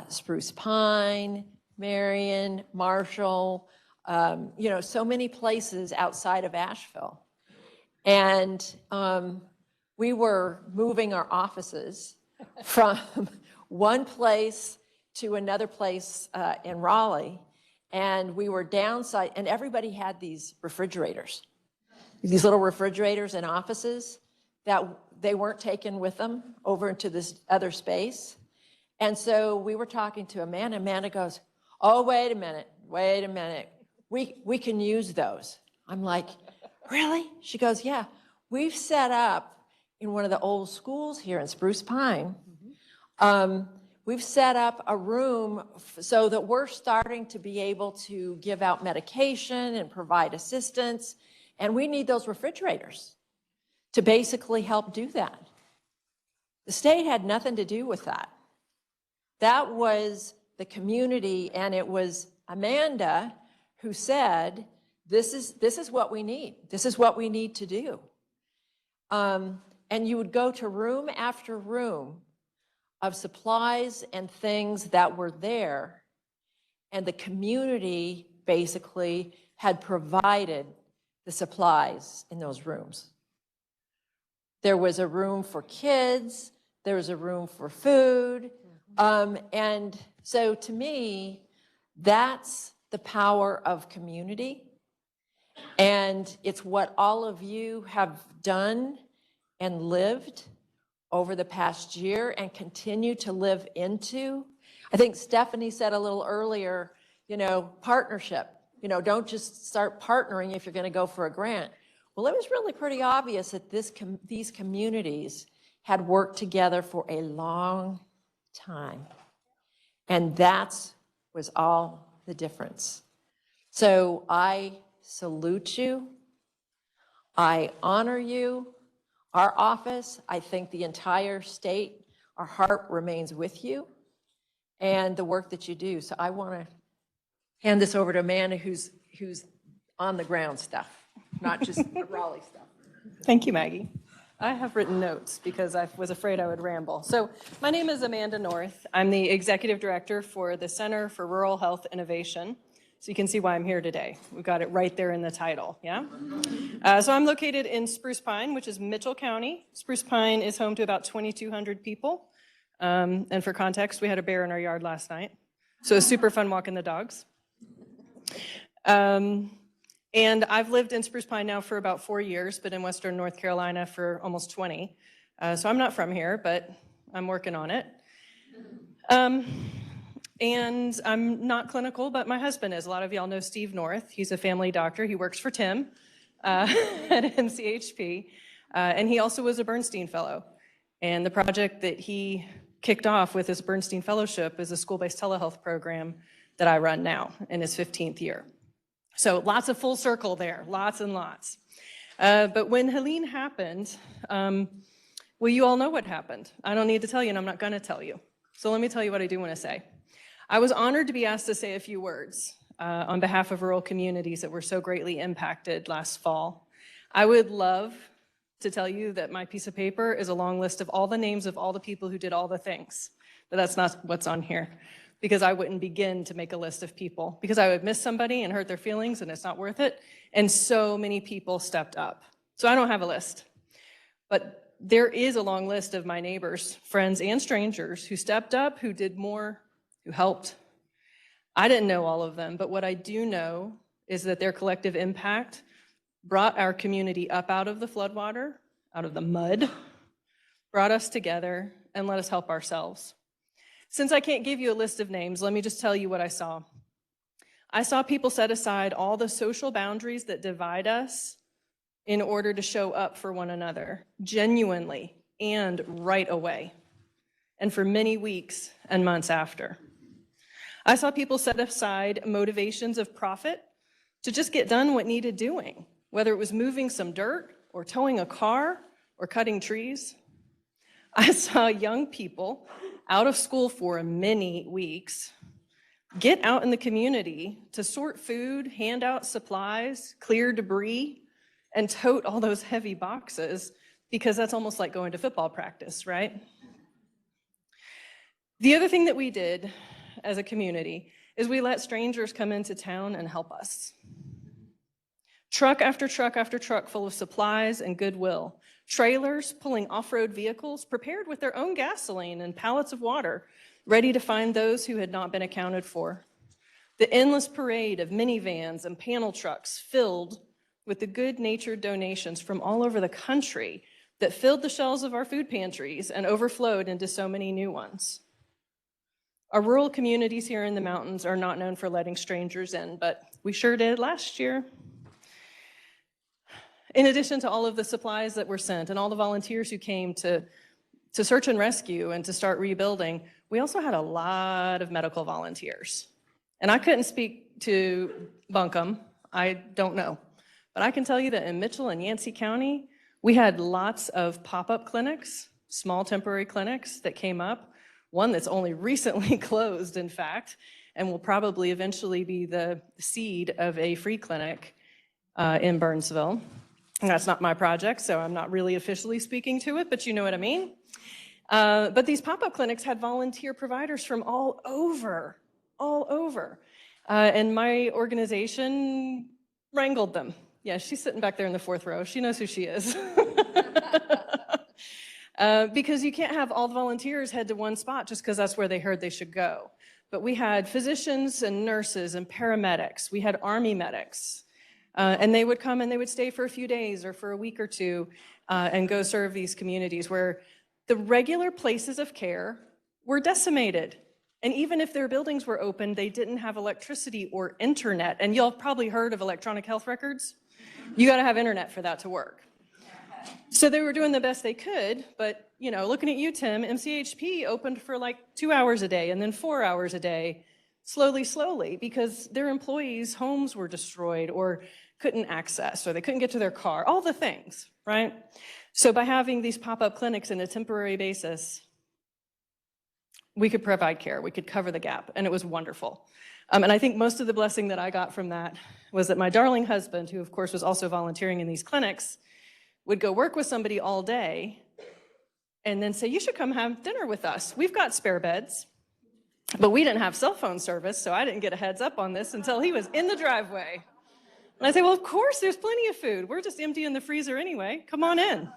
Spruce Pine, Marion, Marshall, you know, so many places outside of Asheville. And we were moving our offices from one place to another place in Raleigh. And we were downside, and everybody had these refrigerators, these little refrigerators in offices that they weren't taken with them over into this other space. And so we were talking to Amanda. Amanda goes, oh, wait a minute. We can use those. I'm like, really? She goes, yeah. We've set up in one of the old schools here in Spruce Pine. We've set up a room so that we're starting to be able to give out medication and provide assistance. And we need those refrigerators to basically help do that. The state had nothing to do with that. That was the community, and it was Amanda who said, this is what we need. This is what we need to do. And you would go to room after room of supplies and things that were there, and the community basically had provided the supplies in those rooms. There was a room for kids, there was a room for food, and so to me, that's the power of community, and it's what all of you have done and lived over the past year and continue to live into. I think Stephanie said a little earlier, you know, partnership. You know, don't just start partnering if you're going to go for a grant. Well, it was really pretty obvious that these communities had worked together for a long time. And that was all the difference. So I salute you. I honor you. Our office, I think the entire state, our heart remains with you and the work that you do. So I want to hand this over to Amanda, who's on the ground stuff, not just the Raleigh stuff. Thank you, Maggie. I have written notes because I was afraid I would ramble. So my name is Amanda North. I'm the Executive Director for the Center for Rural Health Innovation. So you can see why I'm here today. We've got it right there in the title, yeah? So I'm located in Spruce Pine, which is Mitchell County. Spruce Pine is home to about 2,200 people. And for context, we had a bear in our yard last night. So it was super fun walking the dogs. And I've lived in Spruce Pine now for about 4 years, but in Western North Carolina for almost 20. So I'm not from here, but I'm working on it. And I'm not clinical, but my husband is. A lot of y'all know Steve North. He's a family doctor. He works for Tim. at NCHP, and he also was a Bernstein Fellow. And the project that he kicked off with his Bernstein Fellowship is a school-based telehealth program that I run now in its 15th year. So lots of full circle there, lots and lots. But when Helene happened, well, you all know what happened. I don't need to tell you, and I'm not going to tell you. So let me tell you what I do want to say. I was honored to be asked to say a few words on behalf of rural communities that were so greatly impacted last fall. I would love to tell you that my piece of paper is a long list of all the names of all the people who did all the things, but that's not what's on here, because I wouldn't begin to make a list of people, because I would miss somebody and hurt their feelings, and it's not worth it. And so many people stepped up. So I don't have a list, but there is a long list of my neighbors, friends, and strangers who stepped up, who did more, who helped. I didn't know all of them, but what I do know is that their collective impact brought our community up out of the floodwater, out of the mud, brought us together, and let us help ourselves. Since I can't give you a list of names, let me just tell you what I saw. I saw people set aside all the social boundaries that divide us in order to show up for one another, genuinely and right away, and for many weeks and months after. I saw people set aside motivations of profit to just get done what needed doing, whether it was moving some dirt or towing a car or cutting trees. I saw young people out of school for many weeks get out in the community to sort food, hand out supplies, clear debris, and tote all those heavy boxes, because that's almost like going to football practice, right? The other thing that we did as a community is we let strangers come into town and help us. Truck after truck after truck full of supplies and goodwill. Trailers pulling off-road vehicles prepared with their own gasoline and pallets of water, ready to find those who had not been accounted for. The endless parade of minivans and panel trucks filled with the good-natured donations from all over the country that filled the shelves of our food pantries and overflowed into so many new ones. Our rural communities here in the mountains are not known for letting strangers in, but we sure did last year. In addition to all of the supplies that were sent and all the volunteers who came to search and rescue and to start rebuilding, we also had a lot of medical volunteers. And I couldn't speak to Buncombe, I don't know. But I can tell you that in Mitchell and Yancey County, we had lots of pop-up clinics, small temporary clinics that came up. One that's only recently closed, in fact, and will probably eventually be the seed of a free clinic in Burnsville. And that's not my project, so I'm not really officially speaking to it, but you know what I mean. But these pop-up clinics had volunteer providers from all over. And my organization wrangled them. Yeah, she's sitting back there in the fourth row. She knows who she is. Because you can't have all the volunteers head to one spot just because that's where they heard they should go. But we had physicians and nurses and paramedics. We had Army medics. And they would come and they would stay for a few days or for a week or two and go serve these communities where the regular places of care were decimated. And even if their buildings were open, they didn't have electricity or internet. And y'all probably heard of electronic health records. You got to have internet for that to work. So they were doing the best they could, but you know, looking at you, Tim, MCHP opened for like 2 hours a day and then 4 hours a day, slowly, because their employees' homes were destroyed or couldn't access, or they couldn't get to their car, all the things, right? So by having these pop-up clinics on a temporary basis, we could provide care, we could cover the gap, and it was wonderful. And I think most of the blessing that I got from that was that my darling husband, who of course was also volunteering in these clinics, would go work with somebody all day and then say, you should come have dinner with us. We've got spare beds. But we didn't have cell phone service, so I didn't get a heads up on this until he was in the driveway. And I say, well, of course, there's plenty of food. We're just emptying the freezer anyway. Come on in.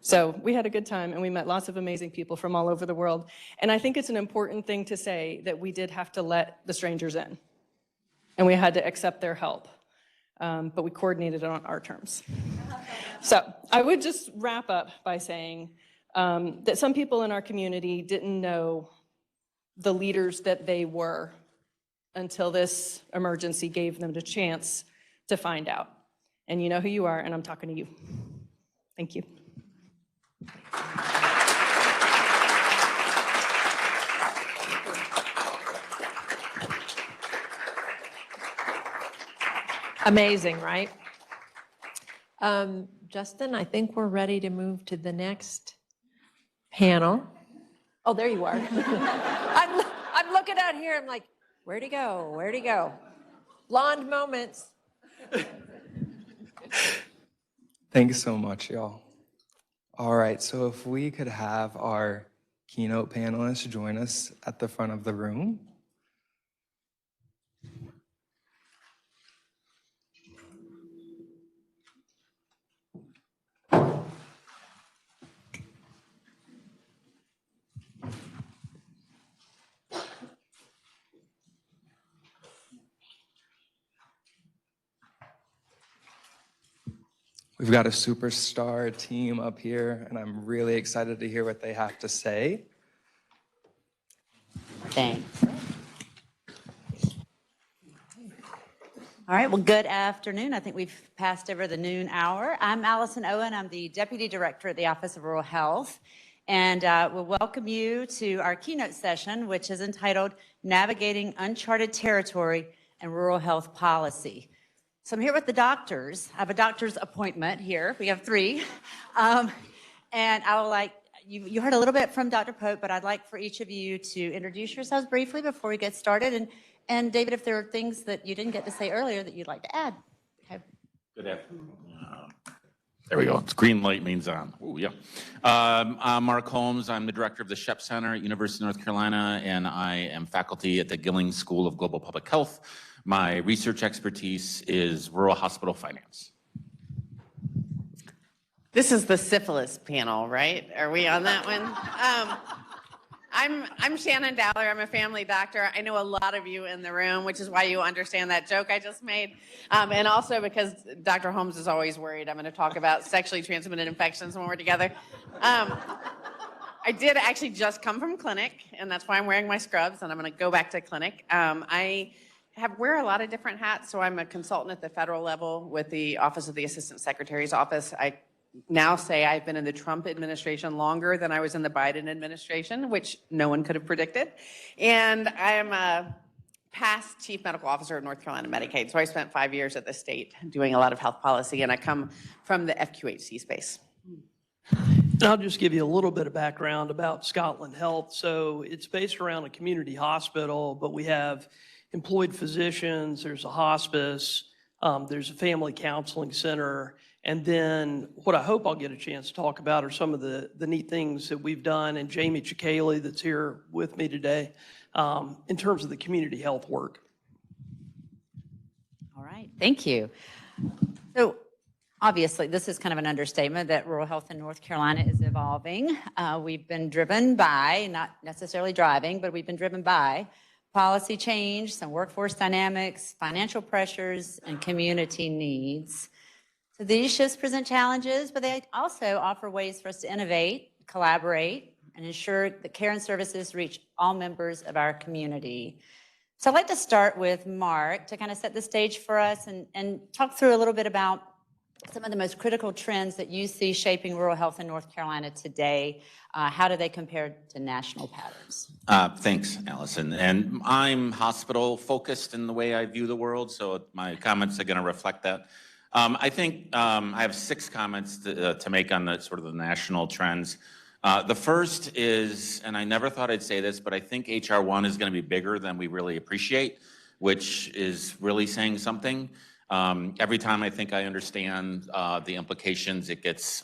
So we had a good time, and we met lots of amazing people from all over the world. And I think it's an important thing to say that we did have to let the strangers in, and we had to accept their help. But we coordinated it on our terms. So I would just wrap up by saying that some people in our community didn't know the leaders that they were until this emergency gave them the chance to find out. And you know who you are, and I'm talking to you. Thank you. Amazing, right? Justin, I think we're ready to move to the next panel. Oh, there you are. I'm looking out here, I'm like, where'd he go? Where'd he go? Blonde moments. Thanks so much, y'all. All right, so if we could have our keynote panelists join us at the front of the room. We've got a superstar team up here, and I'm really excited to hear what they have to say. Thanks. All right, well, good afternoon. I think we've passed over the noon hour. I'm Allison Owen. I'm the Deputy Director at the Office of Rural Health, and we'll welcome you to our keynote session, which is entitled Navigating Uncharted Territory and Rural Health Policy. So I'm here with the doctors. I have a doctor's appointment here. We have 3. And I would like, you heard a little bit from Dr. Pope, but I'd like for each of you to introduce yourselves briefly before we get started. And David, if there are things that you didn't get to say earlier that you'd like to add. Okay. Good afternoon. There we go. It's green light means on. Ooh, yeah. I'm Mark Holmes. I'm the director of the Shep Center at University of North Carolina, and I am faculty at the Gillings School of Global Public Health. My research expertise is rural hospital finance. This is the syphilis panel, right? Are we on that one? I'm Shannon Dowler. I'm a family doctor. I know a lot of you in the room, which is why you understand that joke I just made. And also because Dr. Holmes is always worried I'm going to talk about sexually transmitted infections when we're together. I did actually just come from clinic, and that's why I'm wearing my scrubs, and I'm going to go back to clinic. I wear a lot of different hats, so I'm a consultant at the federal level with the Office of the Assistant Secretary's Office. I now say I've been in the Trump administration longer than I was in the Biden administration, which no one could have predicted. And I am a past chief medical officer of North Carolina Medicaid, so I spent 5 years at the state doing a lot of health policy, and I come from the FQHC space. And I'll just give you a little bit of background about Scotland Health. So it's based around a community hospital, but we have employed physicians, there's a hospice, there's a family counseling center, and then what I hope I'll get a chance to talk about are some of the neat things that we've done, and Jamie Chicaley that's here with me today, in terms of the community health work. All right, thank you. So obviously, this is kind of an understatement that rural health in North Carolina is evolving. We've been driven by, not necessarily driving, but we've been driven by policy change, some workforce dynamics, financial pressures, and community needs. So these shifts present challenges, but they also offer ways for us to innovate, collaborate, and ensure that care and services reach all members of our community. So I'd like to start with Mark to kind of set the stage for us and talk through a little bit about some of the most critical trends that you see shaping rural health in North Carolina today. How do they compare to national patterns? Thanks, Allison. And I'm hospital focused in the way I view the world, so my comments are going to reflect that. I think I have 6 comments to make on the sort of the national trends. The first is, and I never thought I'd say this, but I think HR1 is going to be bigger than we really appreciate, which is really saying something. Every time I think I understand the implications, it gets,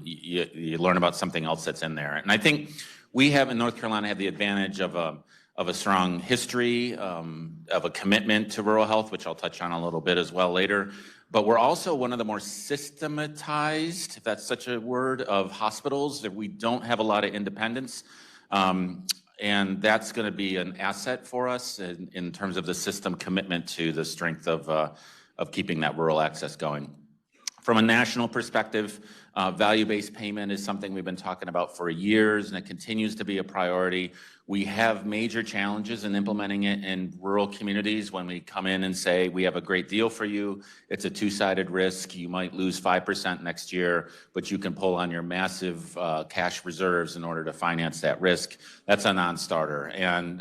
you learn about something else that's in there. And I think we have in North Carolina have the advantage of a strong history, of a commitment to rural health, which I'll touch on a little bit as well later. But we're also one of the more systematized, if that's such a word, of hospitals that we don't have a lot of independence. And that's going to be an asset for us in terms of the system commitment to the strength of keeping that rural access going. From a national perspective, value-based payment is something we've been talking about for years, and it continues to be a priority. We have major challenges in implementing it in rural communities when we come in and say, we have a great deal for you. It's a two-sided risk. You might lose 5% next year, but you can pull on your massive cash reserves in order to finance that risk. That's a non-starter. And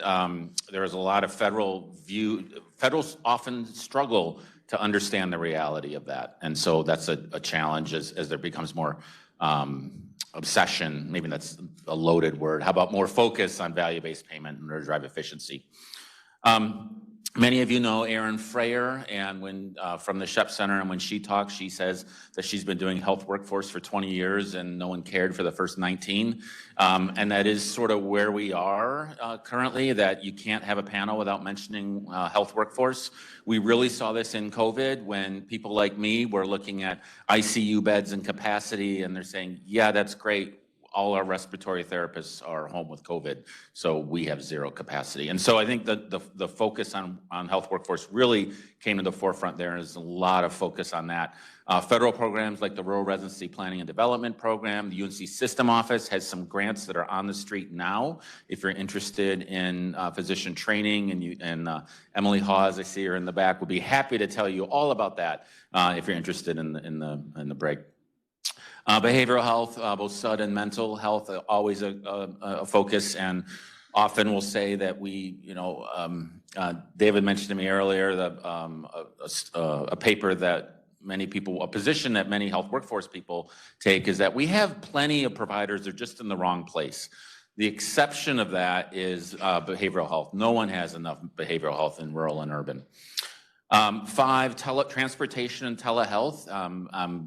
there is a lot of federals often struggle to understand the reality of that. And so that's a challenge as there becomes more obsession, maybe that's a loaded word. How about more focus on value-based payment in order to drive efficiency? Many of you know Erin Freyer, and when from the Shep Center, and when she talks, she says that she's been doing health workforce for 20 years and no one cared for the first 19. And that is sort of where we are currently, that you can't have a panel without mentioning health workforce. We really saw this in COVID when people like me were looking at ICU beds and capacity, and they're saying, yeah, that's great. All our respiratory therapists are home with COVID, so we have zero capacity. And so I think that the focus on health workforce really came to the forefront there. There's a lot of focus on that. Federal programs like the Rural Residency Planning and Development Program, the UNC System Office has some grants that are on the street now. If you're interested in physician training, and Emily Hawes, I see her in the back, would be happy to tell you all about that if you're interested in the break. Behavioral health, both SUD and mental health, always a focus, and often we'll say that we, David mentioned to me earlier that a paper that a position that many health workforce people take is that we have plenty of providers, they're just in the wrong place. The exception of that is behavioral health. No one has enough behavioral health in rural and urban. 5, transportation and telehealth.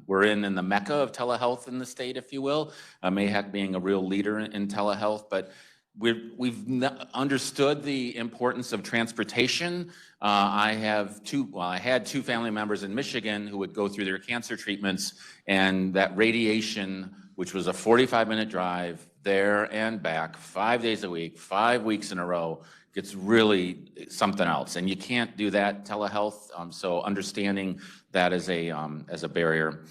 We're in the mecca of telehealth in the state, if you will. MAHEC being a real leader in telehealth, but we've understood the importance of transportation. I had 2 family members in Michigan who would go through their cancer treatments, and that radiation, which was a 45-minute drive there and back, 5 days a week, 5 weeks in a row, it's really something else, and you can't do that telehealth. So understanding that as a barrier.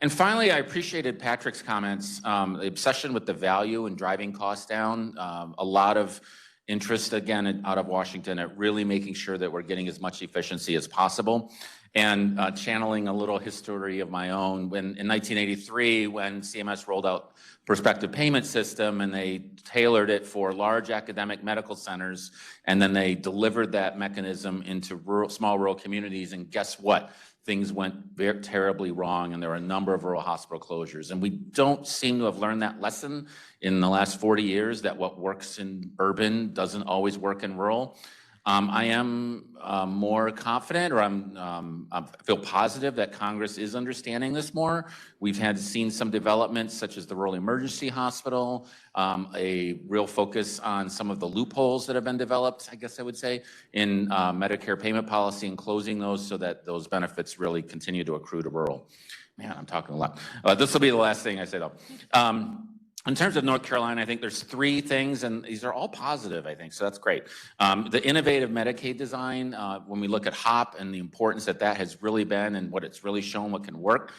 And finally, I appreciated Patrick's comments, the obsession with the value and driving costs down. A lot of interest, again, out of Washington at really making sure that we're getting as much efficiency as possible. And channeling a little history of my own, in 1983, when CMS rolled out prospective payment system and they tailored it for large academic medical centers, and then they delivered that mechanism into small rural communities, and guess what? Things went very terribly wrong, and there were a number of rural hospital closures. And we don't seem to have learned that lesson in the last 40 years, that what works in urban doesn't always work in rural. I am more confident, or I feel positive that Congress is understanding this more. We've seen some developments such as the Rural Emergency Hospital, a real focus on some of the loopholes that have been developed, I guess I would say, in Medicare payment policy, and closing those so that those benefits really continue to accrue to rural. Man, I'm talking a lot. This will be the last thing I say, though. In terms of North Carolina, I think there's 3 things, and these are all positive, I think, so that's great. The innovative Medicaid design, when we look at HOP and the importance that has really been and what it's really shown what can work,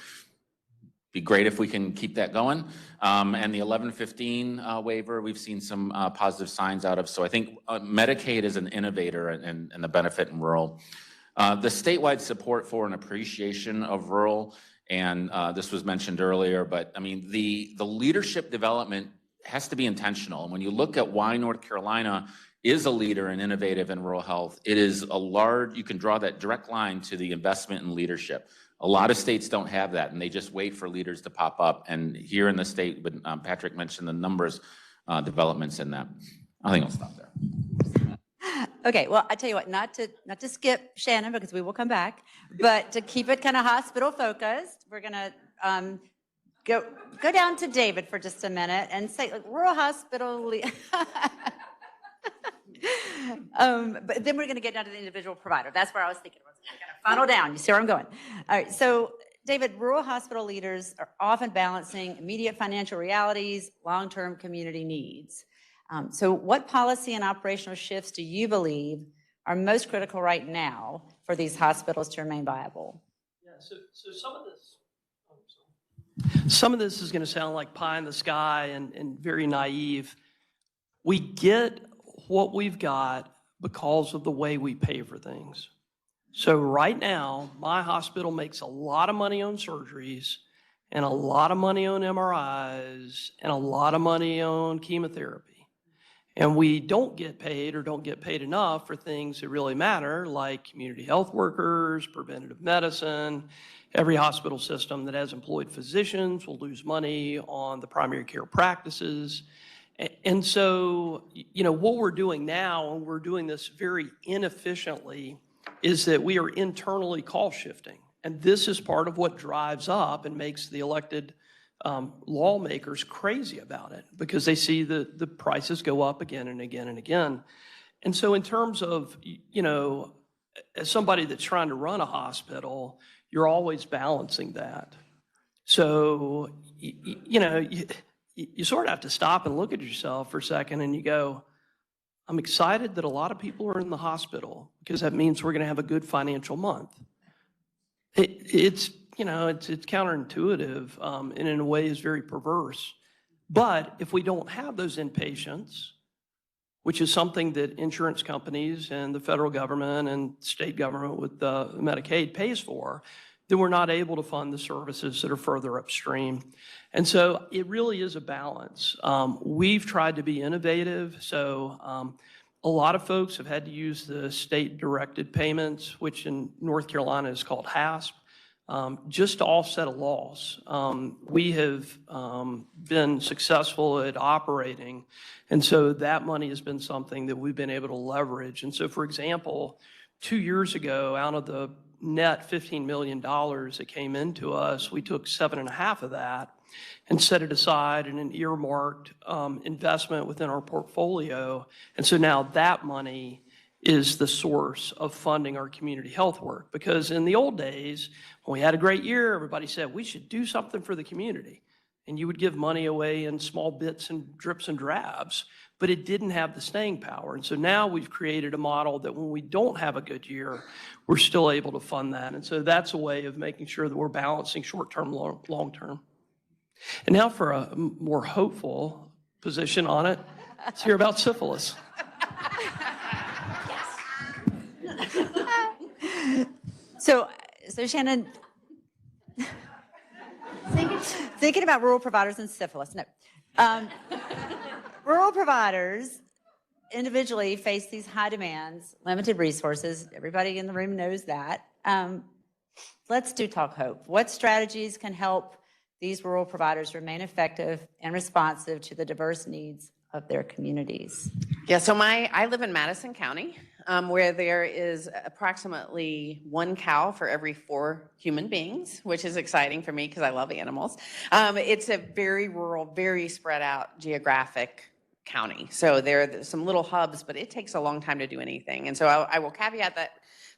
be great if we can keep that going. And the 1115 waiver, we've seen some positive signs out of. So I think Medicaid is an innovator and the benefit in rural. The statewide support for an appreciation of rural, and this was mentioned earlier, but I mean, the leadership development has to be intentional. And when you look at why North Carolina is a leader in innovative and rural health, it is you can draw that direct line to the investment in leadership. A lot of states don't have that, and they just wait for leaders to pop up. And here in the state, Patrick mentioned the numbers, developments in that. I think I'll stop there. Okay, well, I tell you what, not to skip Shannon, because we will come back, but to keep it kind of hospital focused, we're gonna go down to David for just a minute and say, like, rural hospital. But then we're gonna get down to the individual provider. That's where I was thinking. I was gonna funnel down. You see where I'm going? All right, so David, rural hospital leaders are often balancing immediate financial realities, long-term community needs. So what policy and operational shifts do you believe are most critical right now for these hospitals to remain viable? Yeah, so some of this, Some of this is going to sound like pie in the sky and very naive. We get what we've got because of the way we pay for things. So right now, my hospital makes a lot of money on surgeries and a lot of money on MRIs and a lot of money on chemotherapy. And we don't get paid or don't get paid enough for things that really matter, like community health workers, preventative medicine. Every hospital system that has employed physicians will lose money on the primary care practices. And so, what we're doing now, and we're doing this very inefficiently, is that we are internally cost shifting. And this is part of what drives up and makes the elected lawmakers crazy about it, because they see the prices go up again and again and again. And so in terms of, as somebody that's trying to run a hospital, you're always balancing that. So, you sort of have to stop and look at yourself for a second and you go, I'm excited that a lot of people are in the hospital because that means we're going to have a good financial month. It's counterintuitive and in a way is very perverse. But if we don't have those inpatients, which is something that insurance companies and the federal government and state government with Medicaid pays for, then we're not able to fund the services that are further upstream. And so it really is a balance. We've tried to be innovative. So a lot of folks have had to use the state-directed payments, which in North Carolina is called HASP, just to offset a loss. We have been successful at operating, and so that money has been something that we've been able to leverage. And so, for example, 2 years ago, out of the net $15 million that came into us, we took 7.5 of that and set it aside in an earmarked investment within our portfolio. And so now that money is the source of funding our community health work. Because in the old days, when we had a great year, everybody said, we should do something for the community. And you would give money away in small bits and drips and drabs, but it didn't have the staying power. And so now we've created a model that when we don't have a good year, we're still able to fund that. And so that's a way of making sure that we're balancing short-term, long-term. And now for a more hopeful position on it, let's hear about syphilis. So Shannon, thinking about rural providers and syphilis. No. Rural providers individually face these high demands, limited resources. Everybody in the room knows that. Let's talk hope. What strategies can help these rural providers remain effective and responsive to the diverse needs of their communities? Yeah, so I live in Madison County, where there is approximately 1 cow for every 4 human beings, which is exciting for me because I love animals. It's a very rural, very spread out geographic county. So there are some little hubs, but it takes a long time to do anything. And so I will caveat that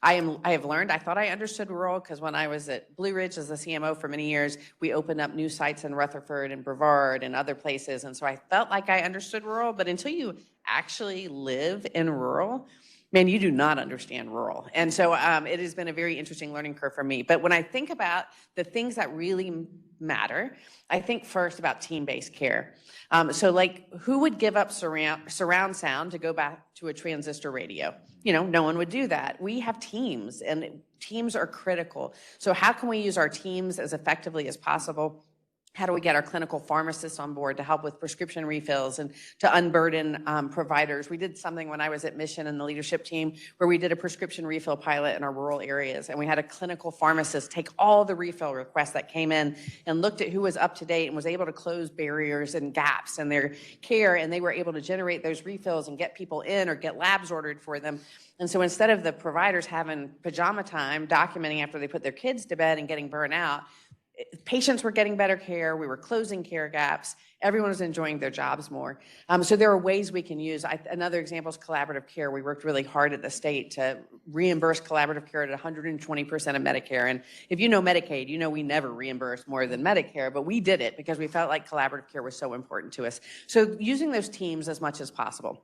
I have learned, I thought I understood rural because when I was at Blue Ridge as the CMO for many years, we opened up new sites in Rutherford and Brevard and other places. And so I felt like I understood rural, but until you actually live in rural, man, you do not understand rural. And so it has been a very interesting learning curve for me. But when I think about the things that really matter, I think first about team-based care. So like, who would give up surround sound to go back to a transistor radio? No one would do that. We have teams, and teams are critical. So how can we use our teams as effectively as possible? How do we get our clinical pharmacists on board to help with prescription refills and to unburden providers? We did something when I was at Mission and the leadership team where we did a prescription refill pilot in our rural areas. And we had a clinical pharmacist take all the refill requests that came in and looked at who was up to date and was able to close barriers and gaps in their care. And they were able to generate those refills and get people in or get labs ordered for them. And so instead of the providers having pajama time documenting after they put their kids to bed and getting burnt out, patients were getting better care. We were closing care gaps. Everyone was enjoying their jobs more. So there are ways we can use. Another example is collaborative care. We worked really hard at the state to reimburse collaborative care at 120% of Medicare. And if you know Medicaid, you know we never reimburse more than Medicare, but we did it because we felt like collaborative care was so important to us. So using those teams as much as possible.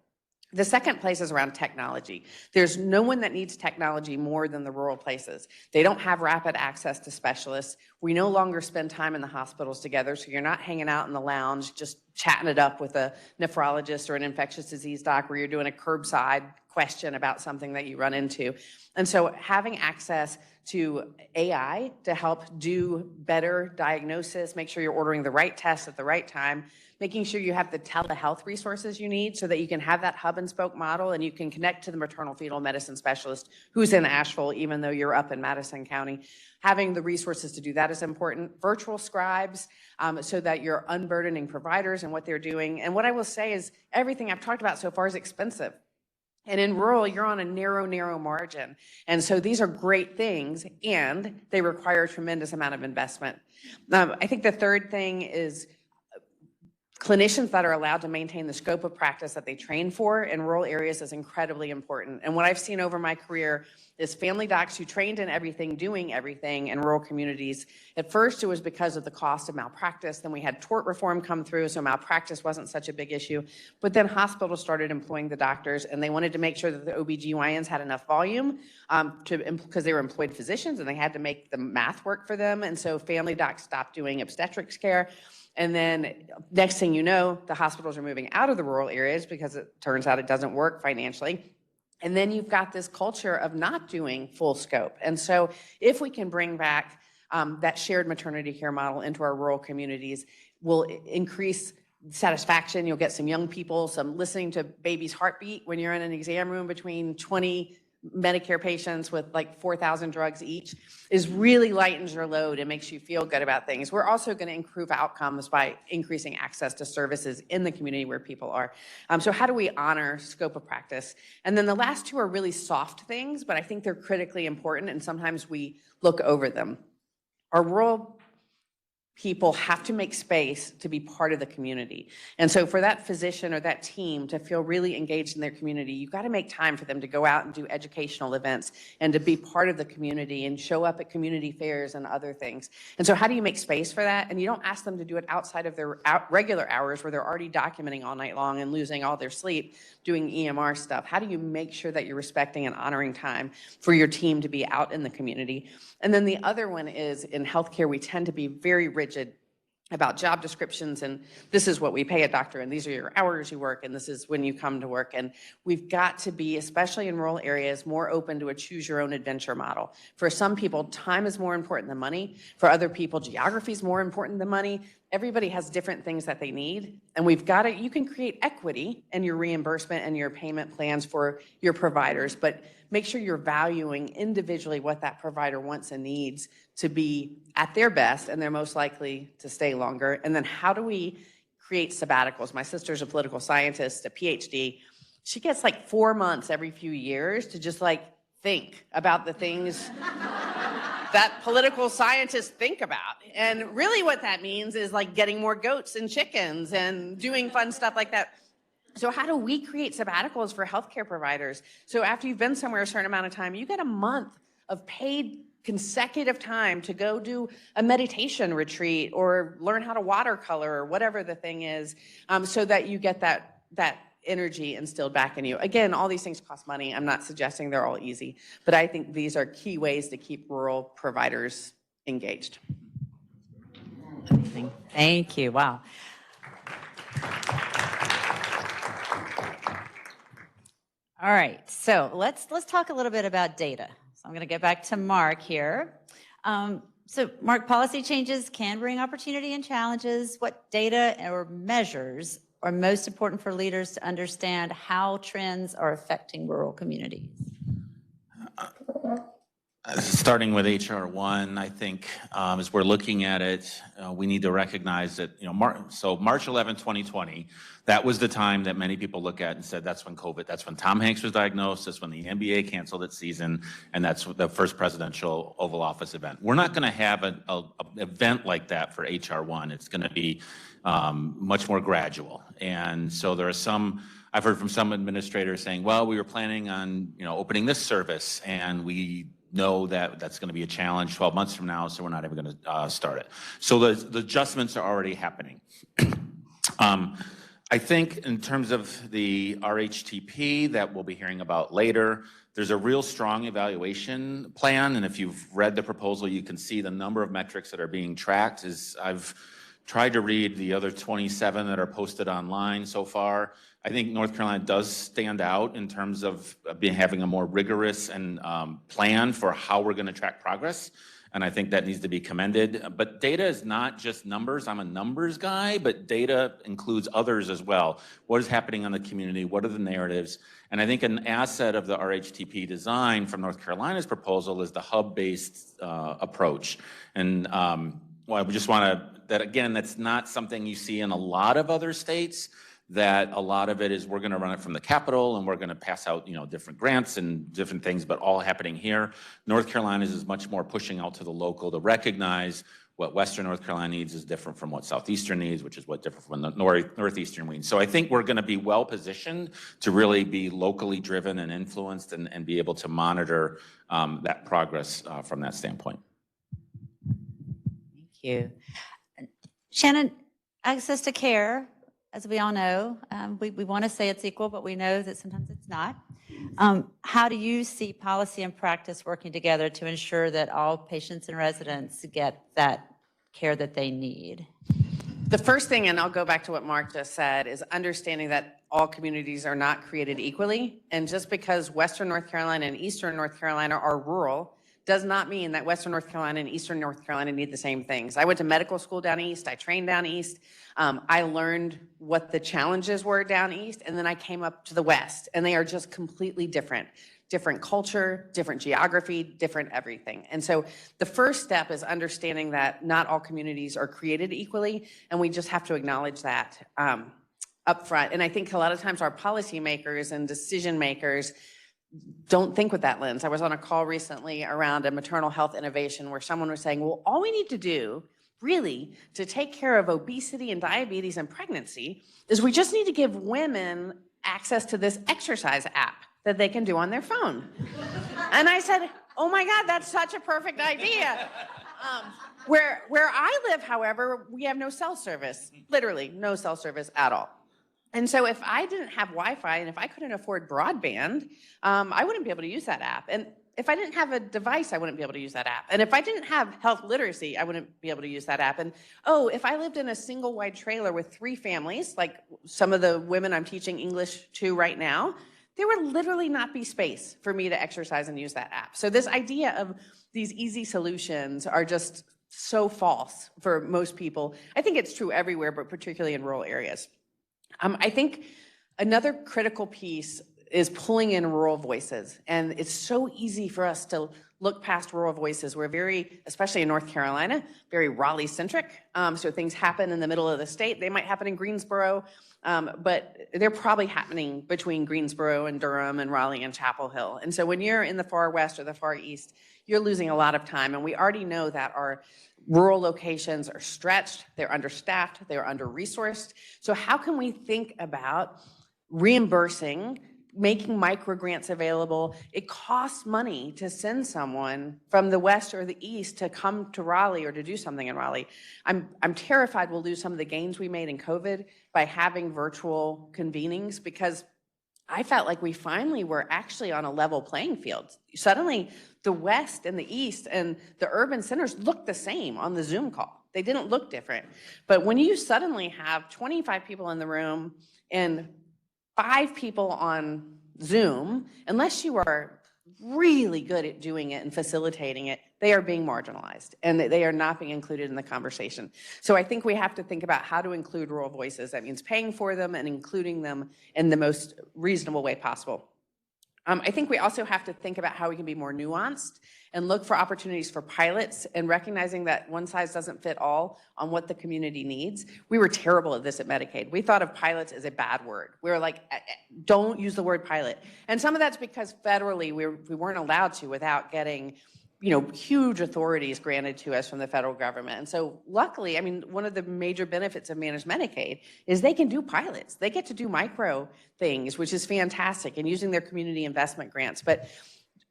The second place is around technology. There's no one that needs technology more than the rural places. They don't have rapid access to specialists. We no longer spend time in the hospitals together, so you're not hanging out in the lounge just chatting it up with a nephrologist or an infectious disease doc where you're doing a curbside question about something that you run into. And so having access to AI to help do better diagnosis, make sure you're ordering the right tests at the right time, making sure you have the telehealth resources you need so that you can have that hub and spoke model and you can connect to the maternal fetal medicine specialist who's in Asheville, even though you're up in Madison County. Having the resources to do that is important. Virtual scribes, so that you're unburdening providers and what they're doing. And what I will say is everything I've talked about so far is expensive. And in rural, you're on a narrow margin. And so these are great things, and they require a tremendous amount of investment. I think the third thing is clinicians that are allowed to maintain the scope of practice that they train for in rural areas is incredibly important. And what I've seen over my career is family docs who trained in everything, doing everything in rural communities. At first, it was because of the cost of malpractice. Then we had tort reform come through, so malpractice wasn't such a big issue. But then hospitals started employing the doctors, and they wanted to make sure that the OBGYNs had enough volume because they were employed physicians, and they had to make the math work for them. And so family docs stopped doing obstetrics care. And then next thing you know, the hospitals are moving out of the rural areas because it turns out it doesn't work financially. And then you've got this culture of not doing full scope. And so if we can bring back that shared maternity care model into our rural communities, will increase satisfaction. You'll get some young people, some listening to baby's heartbeat when you're in an exam room between 20 Medicare patients with like 4,000 drugs each, is really lightens your load and makes you feel good about things. We're also going to improve outcomes by increasing access to services in the community where people are. So how do we honor scope of practice? And then the last two are really soft things, but I think they're critically important, and sometimes we look over them. Our rural people have to make space to be part of the community. And so for that physician or that team to feel really engaged in their community, you've got to make time for them to go out and do educational events and to be part of the community and show up at community fairs and other things. And so how do you make space for that? And you don't ask them to do it outside of their regular hours where they're already documenting all night long and losing all their sleep doing EMR stuff. How do you make sure that you're respecting and honoring time for your team to be out in the community? And then the other one is in healthcare, we tend to be very rigid about job descriptions, and this is what we pay a doctor, and these are your hours you work, and this is when you come to work. And we've got to be, especially in rural areas, more open to a choose your own adventure model. For some people, time is more important than money. For other people, geography is more important than money. Everybody has different things that they need, and we've got to, you can create equity in your reimbursement and your payment plans for your providers, but make sure you're valuing individually what that provider wants and needs to be at their best, and they're most likely to stay longer. And then how do we create sabbaticals? My sister's a political scientist, a PhD. She gets like 4 months every few years to just like think about the things that political scientists think about. And really what that means is like getting more goats and chickens and doing fun stuff like that. So how do we create sabbaticals for healthcare providers? So after you've been somewhere a certain amount of time, you get a month of paid consecutive time to go do a meditation retreat or learn how to watercolor or whatever the thing is, so that you get that energy instilled back in you. Again, all these things cost money. I'm not suggesting they're all easy, but I think these are key ways to keep rural providers engaged. Amazing. Thank you. Wow. All right, so let's talk a little bit about data. So I'm going to get back to Mark here. So Mark, policy changes can bring opportunity and challenges. What data or measures are most important for leaders to understand how trends are affecting rural communities? Starting with HR 1, I think as we're looking at it, we need to recognize that, March 11, 2020, that was the time that many people look at and said, that's when Tom Hanks was diagnosed, that's when the NBA canceled its season, and that's the first presidential Oval Office event. We're not going to have an event like that for HR 1. It's going to be much more gradual. And so there are I've heard from some administrators saying, well, we were planning on, opening this service, and we know that that's going to be a challenge 12 months from now, so we're not even going to start it. So the adjustments are already happening. I think in terms of the RHTP that we'll be hearing about later, there's a real strong evaluation plan. And if you've read the proposal, you can see the number of metrics that are being tracked. I've tried to read the other 27 that are posted online so far. I think North Carolina does stand out in terms of having a more rigorous and plan for how we're going to track progress. And I think that needs to be commended. But data is not just numbers. I'm a numbers guy, but data includes others as well. What is happening in the community? What are the narratives? And I think an asset of the RHTP design from North Carolina's proposal is the hub-based approach. And well, I just want to, that again, that's not something you see in a lot of other states, that a lot of it is we're going to run it from the Capitol and we're going to pass out, different grants and different things, but all happening here. North Carolina is much more pushing out to the local to recognize what Western North Carolina needs is different from what Southeastern needs, which is what different from the Northeastern needs. So I think we're going to be well positioned to really be locally driven and influenced and be able to monitor that progress from that standpoint. Thank you. Shannon, access to care, as we all know, we want to say it's equal, but we know that sometimes it's not. How do you see policy and practice working together to ensure that all patients and residents get that care that they need? The first thing, and I'll go back to what Mark just said, is understanding that all communities are not created equally. And just because Western North Carolina and Eastern North Carolina are rural does not mean that Western North Carolina and Eastern North Carolina need the same things. I went to medical school down east. I trained down east. I learned what the challenges were down east, and then I came up to the west, and they are just completely different. Different culture, different geography, different everything. And so the first step is understanding that not all communities are created equally, and we just have to acknowledge that up front. And I think a lot of times our policymakers and decision makers don't think with that lens. I was on a call recently around a maternal health innovation where someone was saying, well, all we need to do really to take care of obesity and diabetes and pregnancy is we just need to give women access to this exercise app that they can do on their phone. And I said, oh my God, that's such a perfect idea. Where I live, however, we have no cell service, literally no cell service at all. And so if I didn't have Wi-Fi and if I couldn't afford broadband, I wouldn't be able to use that app. And if I didn't have a device, I wouldn't be able to use that app. And if I didn't have health literacy, I wouldn't be able to use that app. And oh, if I lived in a single wide trailer with 3 families, like some of the women I'm teaching English to right now, there would literally not be space for me to exercise and use that app. So this idea of these easy solutions are just so false for most people. I think it's true everywhere, but particularly in rural areas. I think another critical piece is pulling in rural voices. And it's so easy for us to look past rural voices. We're very, especially in North Carolina, very Raleigh-centric. So things happen in the middle of the state. They might happen in Greensboro, but they're probably happening between Greensboro and Durham and Raleigh and Chapel Hill. And so when you're in the far west or the far east, you're losing a lot of time. And we already know that our rural locations are stretched, they're understaffed, they're under-resourced. So how can we think about reimbursing, making micro grants available? It costs money to send someone from the west or the east to come to Raleigh or to do something in Raleigh. I'm terrified we'll lose some of the gains we made in COVID by having virtual convenings, because I felt like we finally were actually on a level playing field. Suddenly, the West and the East and the urban centers looked the same on the Zoom call. They didn't look different. But when you suddenly have 25 people in the room and 5 people on Zoom, unless you are really good at doing it and facilitating it, they are being marginalized and they are not being included in the conversation. So I think we have to think about how to include rural voices. That means paying for them and including them in the most reasonable way possible. I think we also have to think about how we can be more nuanced and look for opportunities for pilots, and recognizing that one size doesn't fit all on what the community needs. We were terrible at this at Medicaid. We thought of pilots as a bad word. We were like, don't use the word pilot. And some of that's because federally we weren't allowed to without getting huge authorities granted to us from the federal government. And so luckily, I mean, one of the major benefits of managed Medicaid is they can do pilots. They get to do micro things, which is fantastic, and using their community investment grants. But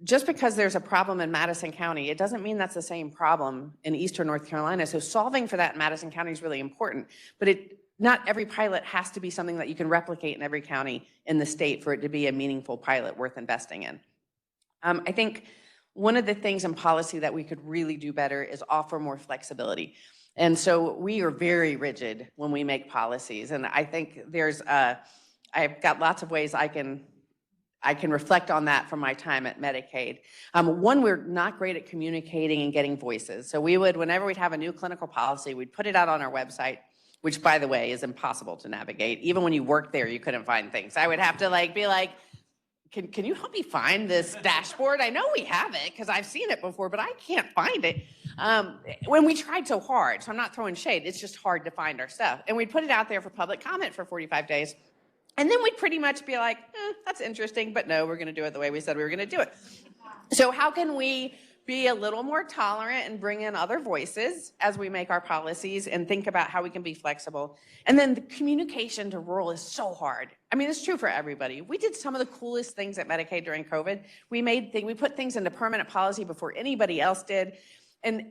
just because there's a problem in Madison County, it doesn't mean that's the same problem in Eastern North Carolina. So solving for that in Madison County is really important, but it not every pilot has to be something that you can replicate in every county in the state for it to be a meaningful pilot worth investing in. I think one of the things in policy that we could really do better is offer more flexibility. And so we are very rigid when we make policies. And I think I've got lots of ways I can reflect on that from my time at Medicaid. One, we're not great at communicating and getting voices. So we would, whenever we'd have a new clinical policy, we'd put it out on our website, which by the way is impossible to navigate. Even when you worked there, you couldn't find things. I would have to be like, can you help me find this dashboard? I know we have it because I've seen it before, but I can't find it. When we tried so hard, so I'm not throwing shade, it's just hard to find our stuff. And we'd put it out there for public comment for 45 days. And then we'd pretty much be like, that's interesting, but no, we're gonna do it the way we said we were gonna do it. So how can we be a little more tolerant and bring in other voices as we make our policies and think about how we can be flexible? And then the communication to rural is so hard. I mean, it's true for everybody. We did some of the coolest things at Medicaid during COVID. We put things into permanent policy before anybody else did. And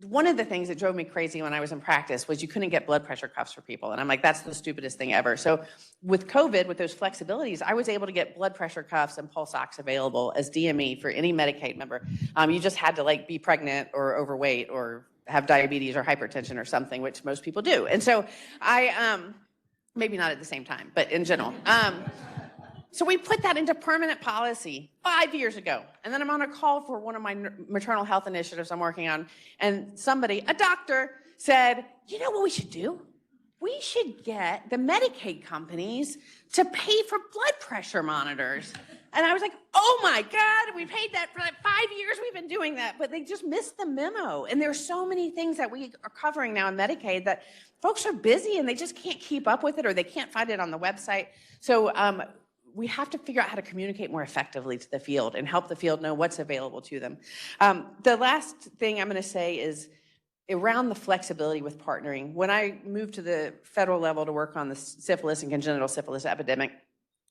one of the things that drove me crazy when I was in practice was you couldn't get blood pressure cuffs for people. And I'm like, that's the stupidest thing ever. So with COVID, with those flexibilities, I was able to get blood pressure cuffs and pulse ox available as DME for any Medicaid member. You just had to be pregnant or overweight or have diabetes or hypertension or something, which most people do. And so maybe not at the same time, but in general. So we put that into permanent policy 5 years ago. And then I'm on a call for one of my maternal health initiatives I'm working on. And somebody, a doctor, said, you know what we should do? We should get the Medicaid companies to pay for blood pressure monitors. And I was like, oh my God, we paid that for 5 years. We've been doing that, but they just missed the memo. And there's so many things that we are covering now in Medicaid that folks are busy and they just can't keep up with it or they can't find it on the website. So we have to figure out how to communicate more effectively to the field and help the field know what's available to them. The last thing I'm going to say is around the flexibility with partnering. When I moved to the federal level to work on the syphilis and congenital syphilis epidemic,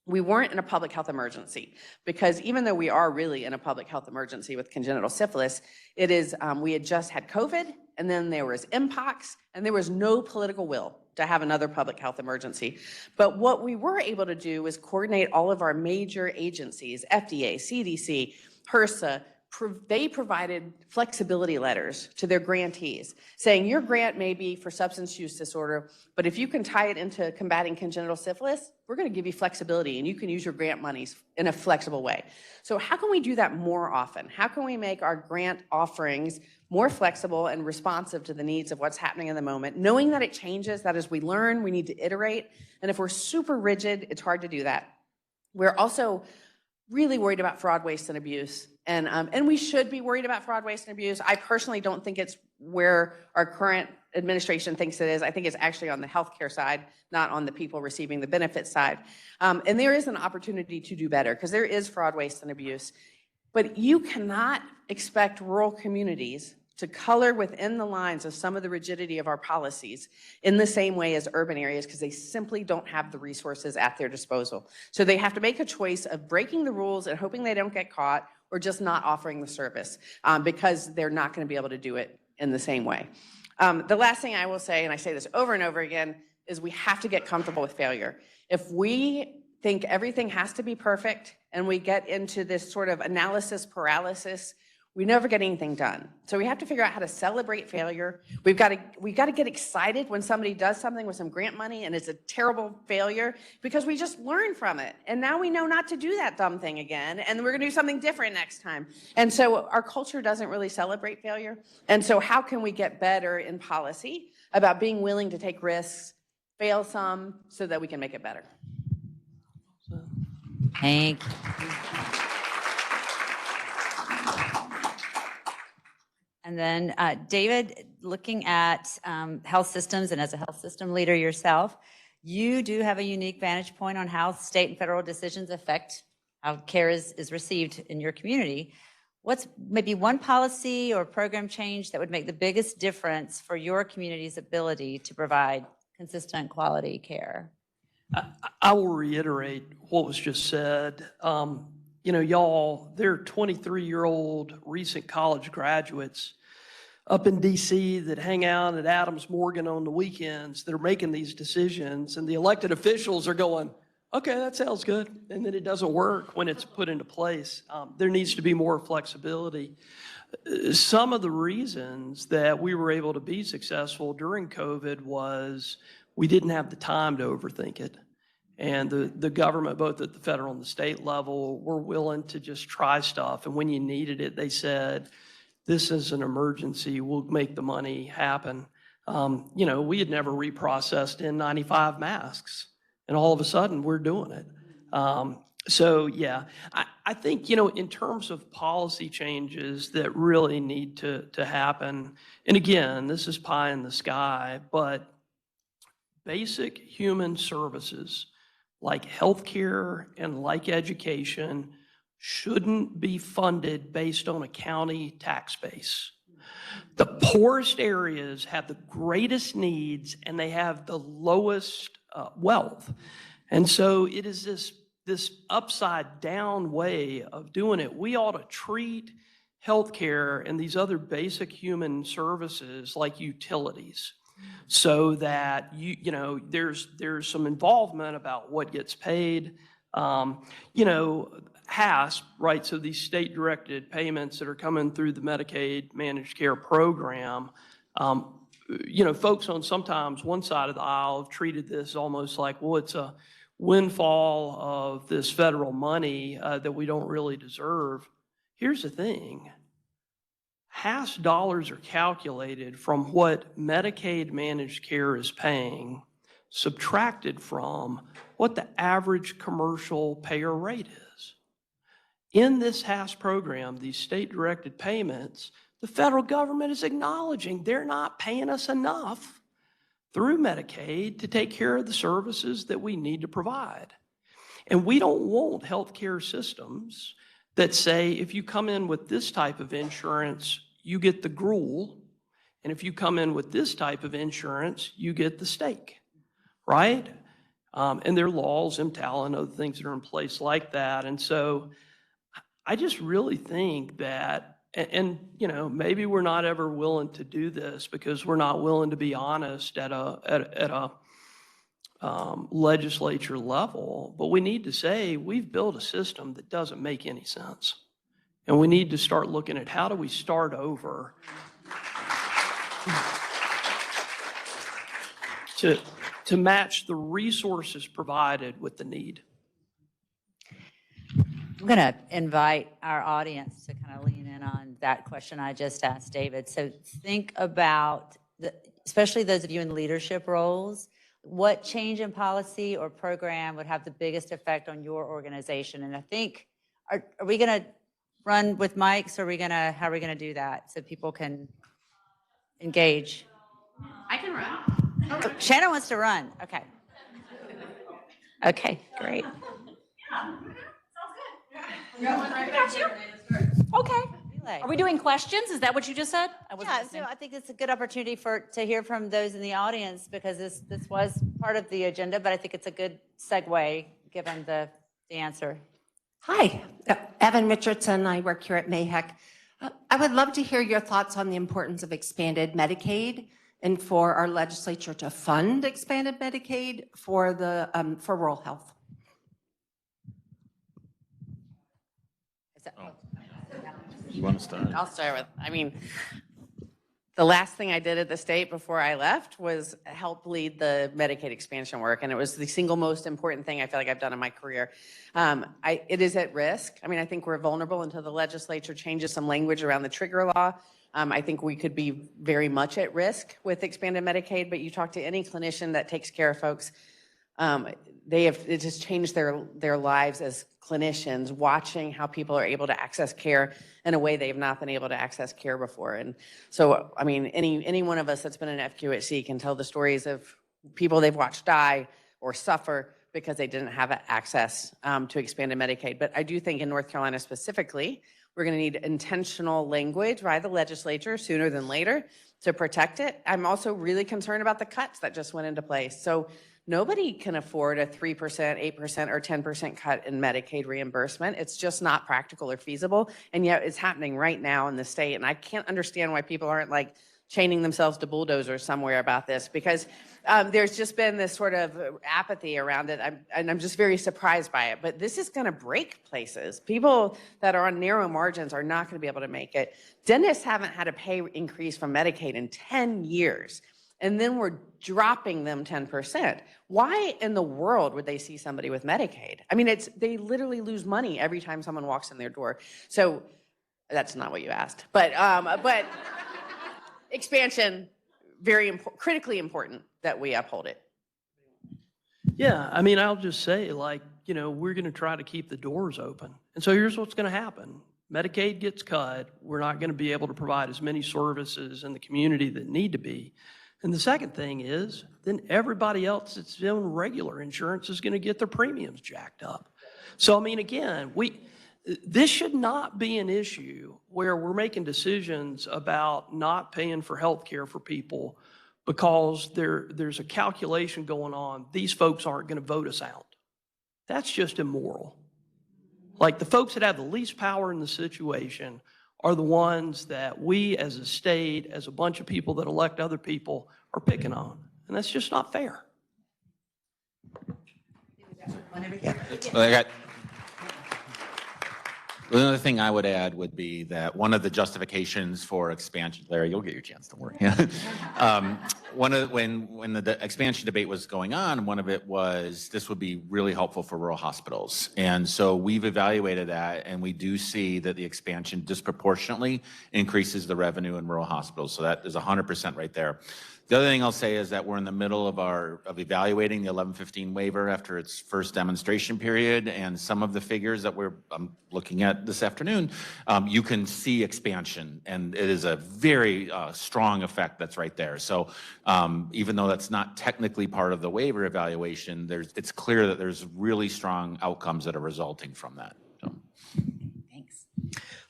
we weren't in a public health emergency because even though we are really in a public health emergency with congenital syphilis, it is, we had just had COVID and then there was Mpox and there was no political will to have another public health emergency. But what we were able to do was coordinate all of our major agencies, FDA, CDC, HRSA. They provided flexibility letters to their grantees saying your grant may be for substance use disorder, but if you can tie it into combating congenital syphilis, we're going to give you flexibility and you can use your grant monies in a flexible way. So how can we do that more often? How can we make our grant offerings more flexible and responsive to the needs of what's happening in the moment, knowing that it changes, that as we learn, we need to iterate. And if we're super rigid, it's hard to do that. We're also really worried about fraud, waste, and abuse. And we should be worried about fraud, waste, and abuse. I personally don't think it's where our current administration thinks it is. I think it's actually on the healthcare side, not on the people receiving the benefit side. And there is an opportunity to do better because there is fraud, waste, and abuse. But you cannot expect rural communities to color within the lines of some of the rigidity of our policies in the same way as urban areas because they simply don't have the resources at their disposal. So they have to make a choice of breaking the rules and hoping they don't get caught or just not offering the service because they're not going to be able to do it in the same way. The last thing I will say, and I say this over and over again, is we have to get comfortable with failure. If we think everything has to be perfect and we get into this sort of analysis paralysis, we never get anything done. So we have to figure out how to celebrate failure. We've got to get excited when somebody does something with some grant money and it's a terrible failure because we just learned from it. And now we know not to do that dumb thing again. And we're going to do something different next time. And so our culture doesn't really celebrate failure. And so how can we get better in policy about being willing to take risks, fail some, so that we can make it better? Thank you. And then David, looking at health systems and as a health system leader yourself, you do have a unique vantage point on how state and federal decisions affect how care is received in your community. What's maybe one policy or program change that would make the biggest difference for your community's ability to provide consistent quality care? I will reiterate what was just said. You know, y'all, they're 23-year-old recent college graduates up in DC that hang out at Adams Morgan on the weekends that are making these decisions, and the elected officials are going, okay, that sounds good, and then it doesn't work when it's put into place. There needs to be more flexibility. Some of the reasons that we were able to be successful during COVID was we didn't have the time to overthink it. And the government, both at the federal and the state level, were willing to just try stuff. And when you needed it, they said, this is an emergency, we'll make the money happen. We had never reprocessed N95 masks, and all of a sudden we're doing it. I think, in terms of policy changes that really need to happen, and again, this is pie in the sky, but basic human services like healthcare and like education shouldn't be funded based on a county tax base. The poorest areas have the greatest needs and they have the lowest wealth. And so it is this upside down way of doing it. We ought to treat healthcare and these other basic human services like utilities, so that there's some involvement about what gets paid. HASP, right? So these state-directed payments that are coming through the Medicaid managed care program, folks on sometimes one side of the aisle have treated this almost like, well, it's a windfall of this federal money that we don't really deserve. Here's the thing. HASP dollars are calculated from what Medicaid managed care is paying, subtracted from what the average commercial payer rate is. In this HASP program, these state-directed payments, the federal government is acknowledging they're not paying us enough through Medicaid to take care of the services that we need to provide. And we don't want healthcare systems that say, if you come in with this type of insurance, you get the gruel, and if you come in with this type of insurance, you get the steak, right? And there are laws, MTAL, and other things that are in place like that. And so I just really think that, and maybe we're not ever willing to do this because we're not willing to be honest at a legislature level, but we need to say we've built a system that doesn't make any sense. And we need to start looking at how do we start over to match the resources provided with the need. I'm going to invite our audience to kind of lean in on that question I just asked David. So think about, especially those of you in leadership roles, what change in policy or program would have the biggest effect on your organization? And I think, are we going to run with mics, or how are we going to do that so people can engage? I can run. Oh, Shannon wants to run. Okay. Okay, great. Okay. Are we doing questions? Is that what you just said? Yeah, so I think it's a good opportunity to hear from those in the audience, because this was part of the agenda, but I think it's a good segue given the answer. Hi, Evan Richardson. I work here at MAHEC. I would love to hear your thoughts on the importance of expanded Medicaid and for our legislature to fund expanded Medicaid for rural health. You want to start? I'll start with, the last thing I did at the state before I left was help lead the Medicaid expansion work. And it was the single most important thing I feel like I've done in my career. It is at risk. I think we're vulnerable until the legislature changes some language around the trigger law. I think we could be very much at risk with expanded Medicaid, but you talk to any clinician that takes care of folks, it just changed their lives as clinicians, watching how people are able to access care in a way they've not been able to access care before. And so, any one of us that's been in FQHC can tell the stories of people they've watched die or suffer because they didn't have access to expanded Medicaid. But I do think in North Carolina specifically, We're going to need intentional language by the legislature sooner than later to protect it. I'm also really concerned about the cuts that just went into place. So nobody can afford a 3%, 8%, or 10% cut in Medicaid reimbursement. It's just not practical or feasible. And yet it's happening right now in the state. And I can't understand why people aren't like chaining themselves to bulldozers somewhere about this, because there's just been this sort of apathy around it. And I'm just very surprised by it. But this is going to break places. People that are on narrow margins are not going to be able to make it. Dentists haven't had a pay increase from Medicaid in 10 years. And then we're dropping them 10%. Why in the world would they see somebody with Medicaid? I mean, they literally lose money every time someone walks in their door. So that's not what you asked. But expansion, critically important that we uphold it. Yeah, I mean, I'll just say, like, you know, we're going to try to keep the doors open. And so here's what's going to happen. Medicaid gets cut. We're not going to be able to provide as many services in the community that need to be. And the second thing is, then everybody else that's in regular insurance is going to get their premiums jacked up. So, I mean, again, this should not be an issue where we're making decisions about not paying for health care for people because there's a calculation going on. These folks aren't going to vote us out. That's just immoral. Like, the folks that have the least power in the situation are the ones that we as a state, as a bunch of people that elect other people, are picking on. And that's just not fair. Well, the other thing I would add would be that one of the justifications for expansion, Larry, you'll get your chance, don't worry. When the expansion debate was going on, one of it was this would be really helpful for rural hospitals. And so we've evaluated that, and we do see that the expansion disproportionately increases the revenue in rural hospitals. So that is 100% right there. The other thing I'll say is that we're in the middle of evaluating the 1115 waiver after its first demonstration period, and some of the figures that I'm looking at this afternoon, you can see expansion, and it is a very strong effect that's right there. So even though that's not technically part of the waiver evaluation, it's clear that there's really strong outcomes that are resulting from that. So.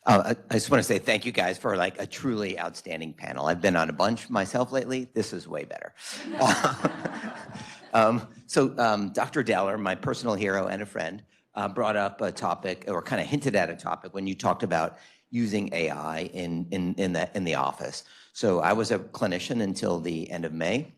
I just want to say thank you guys for like a truly outstanding panel. I've been on a bunch myself lately. This is way better. Dr. Deller, my personal hero and a friend, brought up a topic, or kind of hinted at a topic when you talked about using AI in the office. So I was a clinician until the end of May,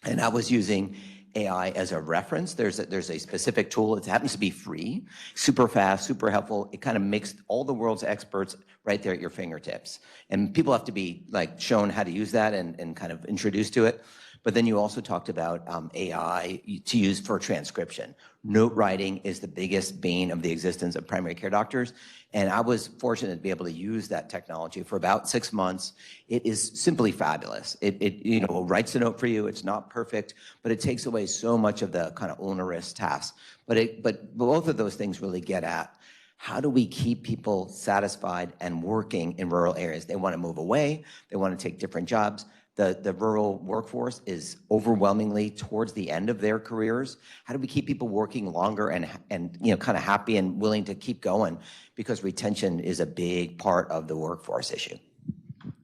and I was using AI as a reference. There's a specific tool. It happens to be free, super fast, super helpful. It kind of makes all the world's experts right there at your fingertips. And people have to be like shown how to use that and kind of introduced to it. But then you also talked about AI to use for transcription. Note writing is the biggest bane of the existence of primary care doctors. And I was fortunate to be able to use that technology for about 6 months. It is simply fabulous. It writes a note for you. It's not perfect, but it takes away so much of the kind of onerous tasks. But both of those things really get at how do we keep people satisfied and working in rural areas? They want to move away. They want to take different jobs. The rural workforce is overwhelmingly towards the end of their careers. How do we keep people working longer and kind of happy and willing to keep going? Because retention is a big part of the workforce issue.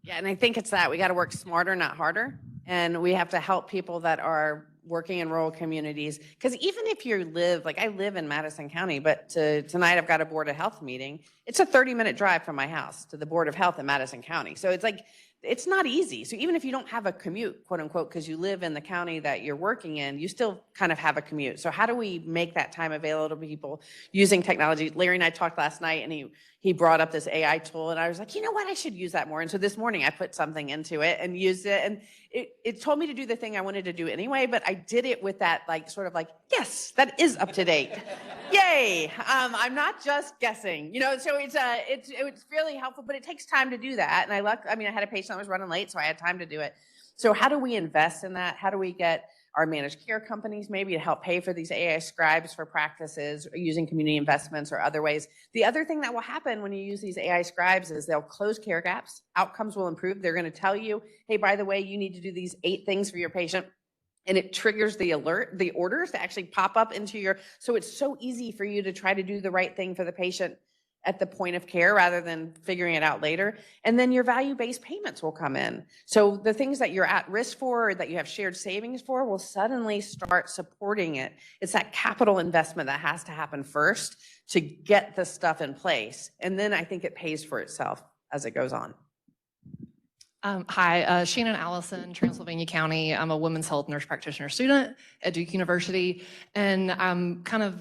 Yeah, and I think it's that we got to work smarter, not harder. And we have to help people that are working in rural communities. Because even if you live, like I live in Madison County, but tonight I've got a Board of Health meeting. It's a 30-minute drive from my house to the Board of Health in Madison County. So it's like, it's not easy. So even if you don't have a commute, quote unquote, because you live in the county that you're working in, you still kind of have a commute. So how do we make that time available to people using technology? Larry and I talked last night, and he brought up this AI tool, and I was like, you know what, I should use that more. And so this morning I put something into it and used it, and it told me to do the thing I wanted to do anyway, but I did it with that sort of yes, that is up to date. Yay. I'm not just guessing, so it's really helpful, but it takes time to do that. And I had a patient that was running late, so I had time to do it. So how do we invest in that? How do we get our managed care companies maybe to help pay for these AI scribes for practices, or using community investments or other ways? The other thing that will happen when you use these AI scribes is they'll close care gaps. Outcomes will improve. They're going to tell you, hey, by the way, you need to do these 8 things for your patient. And it triggers the orders to actually pop up into so it's so easy for you to try to do the right thing for the patient at the point of care rather than figuring it out later. And then your value-based payments will come in. So the things that you're at risk for or that you have shared savings for will suddenly start supporting it. It's that capital investment that has to happen first to get the stuff in place. And then I think it pays for itself as it goes on. Hi, Shannon Allison, Transylvania County. I'm a women's health nurse practitioner student at Duke University, and I'm kind of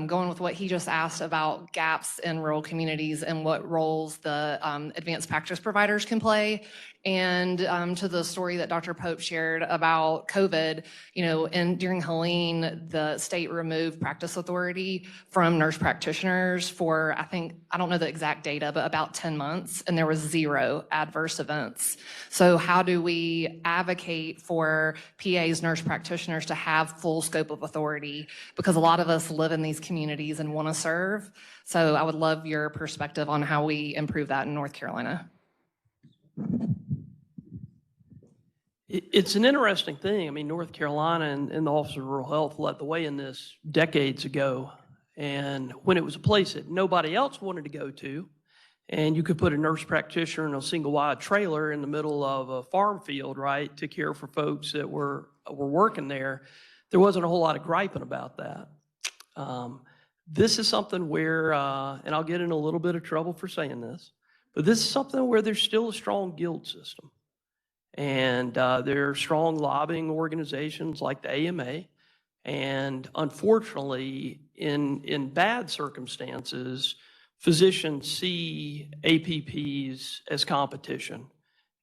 going with what he just asked about gaps in rural communities and what roles the advanced practice providers can play. And to the story that Dr. Pope shared about COVID, and during Helene, the state removed practice authority from nurse practitioners for, I don't know the exact data, but about 10 months, and there was 0 adverse events. So how do we advocate for PAs, nurse practitioners, to have full scope of authority? Because a lot of us live in these communities and want to serve. So I would love your perspective on how we improve that in North Carolina. It's an interesting thing. I mean, North Carolina and the Office of Rural Health led the way in this decades ago. And when it was a place that nobody else wanted to go to, and you could put a nurse practitioner in a single wide trailer in the middle of a farm field, right, to care for folks that were working there, there wasn't a whole lot of griping about that. This is something where, and I'll get in a little bit of trouble for saying this, but this is something where there's still a strong guild system. And there are strong lobbying organizations like the AMA. And unfortunately, in bad circumstances, physicians see APPs as competition.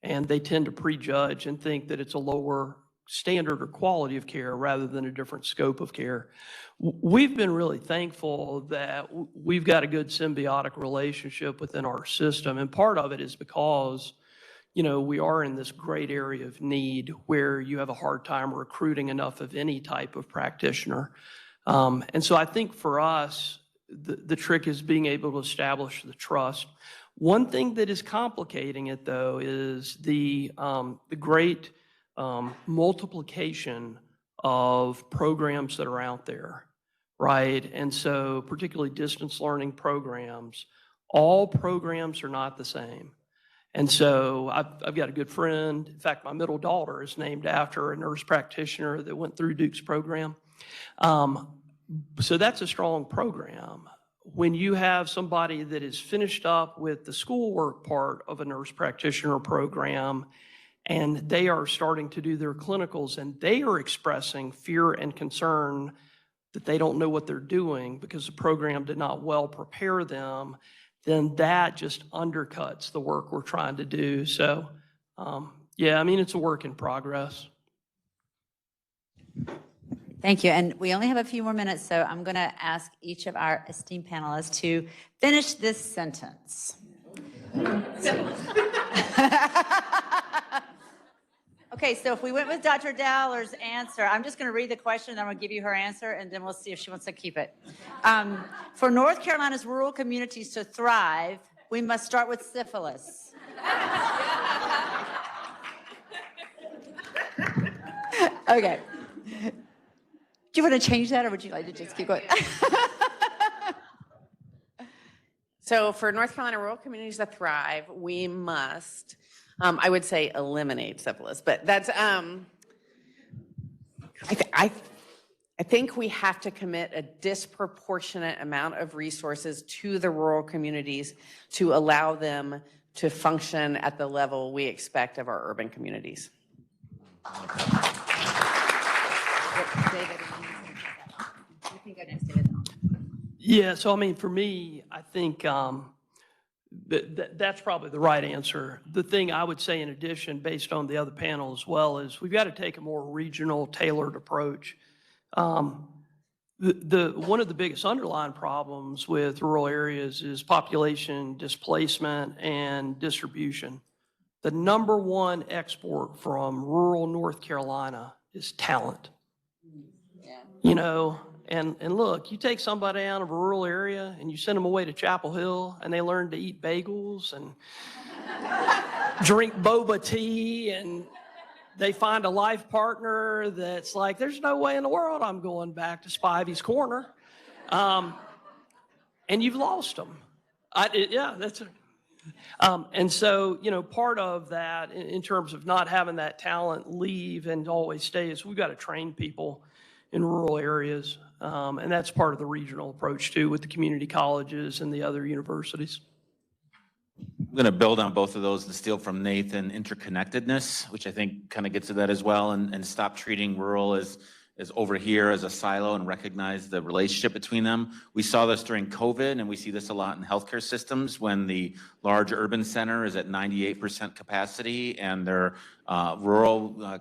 And they tend to prejudge and think that it's a lower standard or quality of care rather than a different scope of care. We've been really thankful that we've got a good symbiotic relationship within our system. And part of it is because we are in this great area of need where you have a hard time recruiting enough of any type of practitioner. And so I think for us, the trick is being able to establish the trust. One thing that is complicating it, though, is the great multiplication of programs that are out there, right? And so particularly distance learning programs, all programs are not the same. And so I've got a good friend. In fact, my middle daughter is named after a nurse practitioner that went through Duke's program. So that's a strong program. When you have somebody that is finished up with the schoolwork part of a nurse practitioner program, and they are starting to do their clinicals, and they are expressing fear and concern that they don't know what they're doing because the program did not well prepare them, then that just undercuts the work we're trying to do. So, yeah, I mean, it's a work in progress. Thank you. And we only have a few more minutes, so I'm going to ask each of our esteemed panelists to finish this sentence. Okay, so if we went with Dr. Dowler's answer, I'm just going to read the question, and I'm going to give you her answer, and then we'll see if she wants to keep it. For North Carolina's rural communities to thrive, we must start with syphilis. Okay. Do you want to change that, or would you like to just keep going? So for North Carolina rural communities to thrive, we must, I would say, eliminate syphilis. But that's, I think we have to commit a disproportionate amount of resources to the rural communities to allow them to function at the level we expect of our urban communities. Yeah, so I mean, for me, I think that's probably the right answer. The thing I would say in addition, based on the other panel as well, is we've got to take a more regional, tailored approach. One of the biggest underlying problems with rural areas is population displacement and distribution. The number one export from rural North Carolina is talent. You know, and look, you take somebody out of a rural area and you send them away to Chapel Hill and they learn to eat bagels and drink boba tea, and they find a life partner that's like, there's no way in the world I'm going back to Spivey's Corner. And you've lost them. Yeah, that's, and so, part of that in terms of not having that talent leave and always stay is we've got to train people in rural areas. And that's part of the regional approach too with the community colleges and the other universities. I'm going to build on both of those and steal from Nathan, interconnectedness, which I think kind of gets to that as well, and stop treating rural as over here as a silo and recognize the relationship between them. We saw this during COVID, and we see this a lot in healthcare systems when the large urban center is at 98% capacity and their rural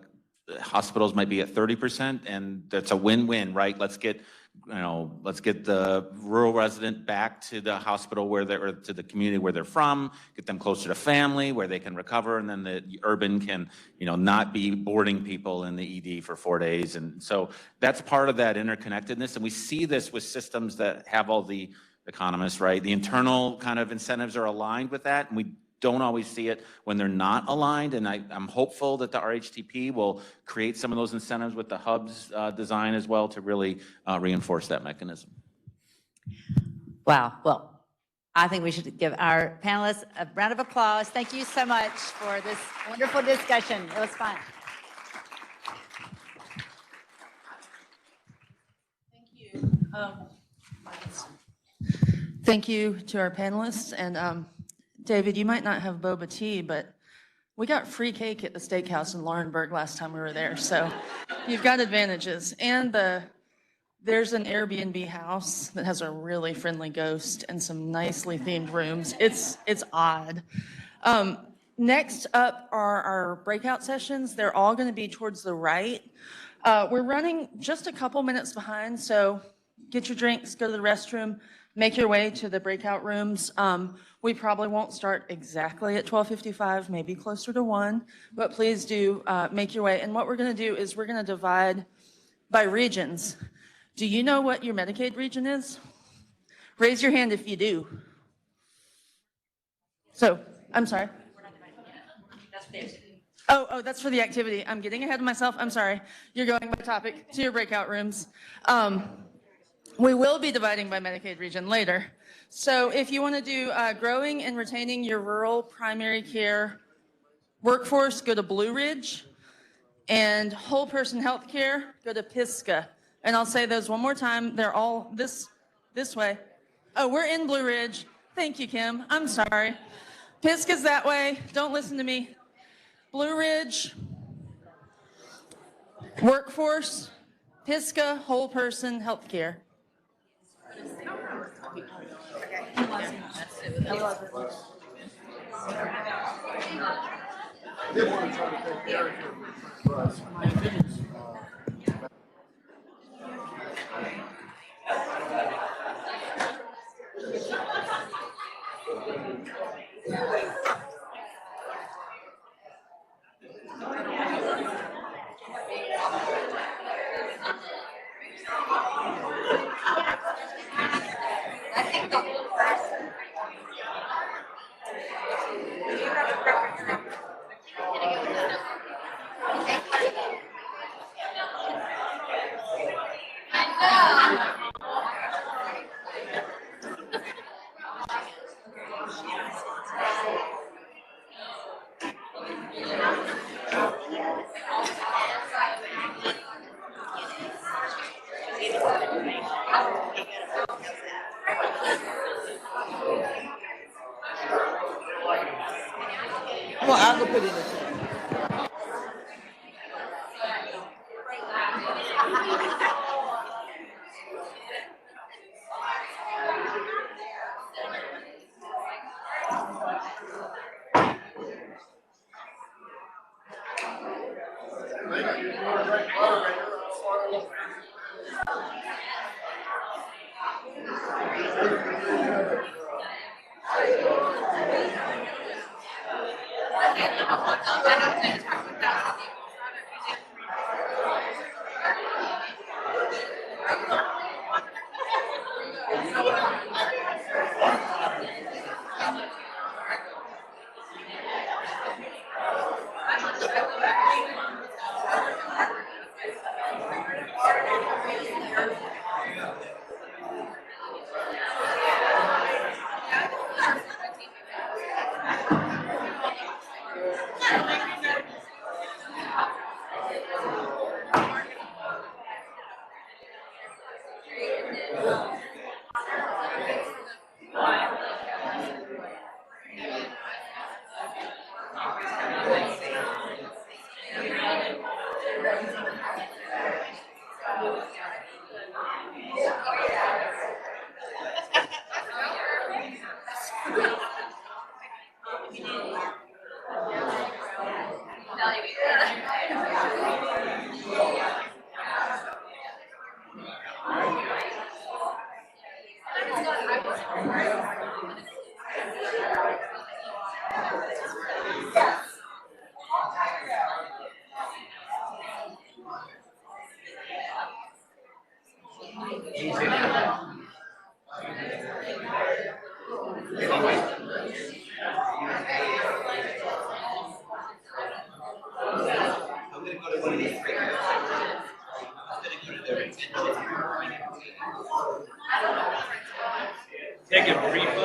hospitals might be at 30%, and that's a win-win, right? Let's get the rural resident back to the hospital or to the community where they're from, get them closer to family where they can recover, and then the urban can, not be boarding people in the ED for 4 days. And so that's part of that interconnectedness. And we see this with systems that have all the economists, right? The internal kind of incentives are aligned with that, and we don't always see it when they're not aligned. And I'm hopeful that the RHTP will create some of those incentives with the hubs design as well to really reinforce that mechanism. Wow. Well, I think we should give our panelists a round of applause. Thank you so much for this wonderful discussion. It was fun. Thank you to our panelists. And David, you might not have boba tea, but we got free cake at the steakhouse in Laurinburg last time we were there. So you've got advantages. And there's an Airbnb house that has a really friendly ghost and some nicely themed rooms. It's odd. Next up are our breakout sessions. They're all going to be towards the right. We're running just a couple minutes behind, so get your drinks, go to the restroom, make your way to the breakout rooms. We probably won't start exactly at 12:55, maybe closer to 1, but please do make your way. And what we're going to do is we're going to divide by regions. Do you know what your Medicaid region is? Raise your hand if you do. So, I'm sorry. Oh, that's for the activity. I'm getting ahead of myself. I'm sorry. You're going by topic to your breakout rooms. We will be dividing by Medicaid region later. So if you want to do growing and retaining your rural primary care workforce, go to Blue Ridge. And whole person health care, go to Pisgah. And I'll say those one more time. They're all this way. Oh, we're in Blue Ridge. Thank you, Kim. I'm sorry. Pisgah's that way. Don't listen to me. Blue Ridge, workforce, Pisgah, whole person health care. Well, I'll go put it in the chat. Take a brief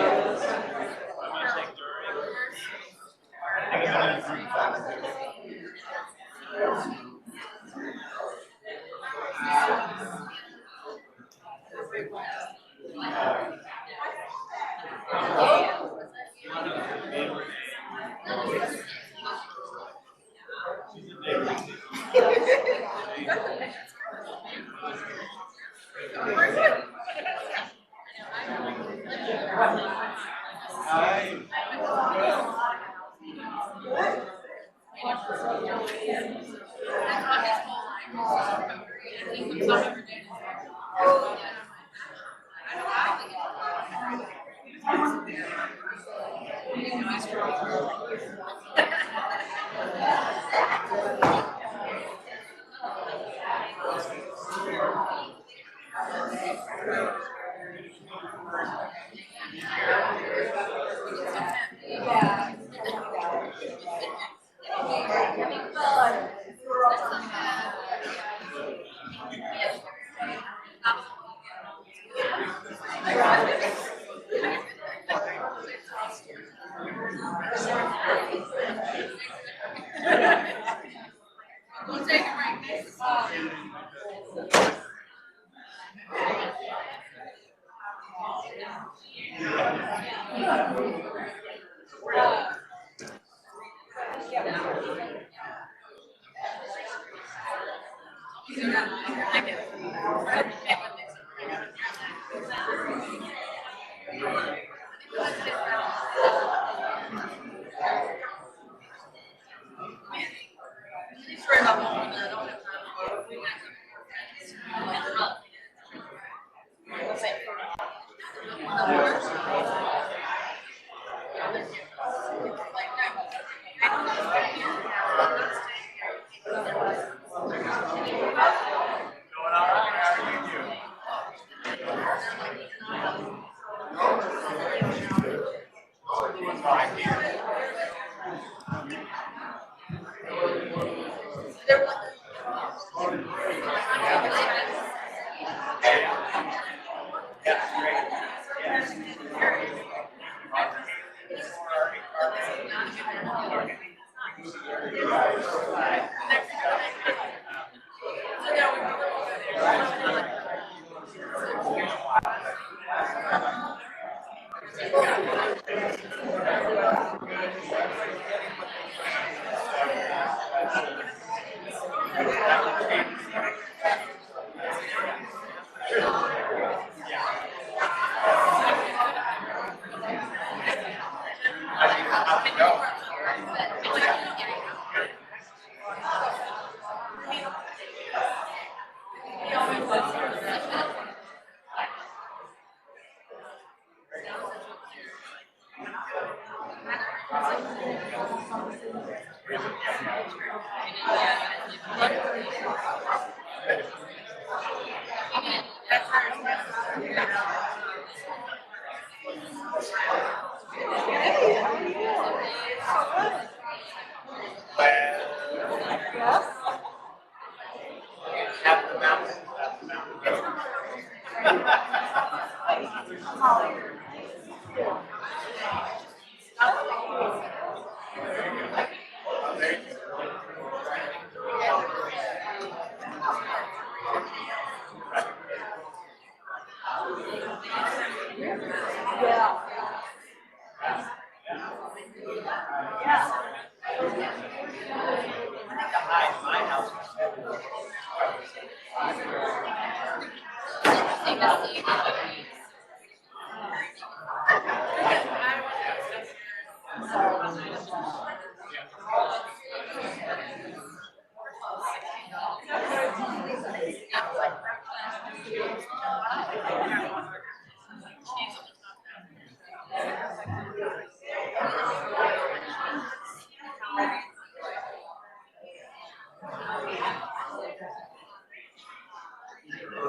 I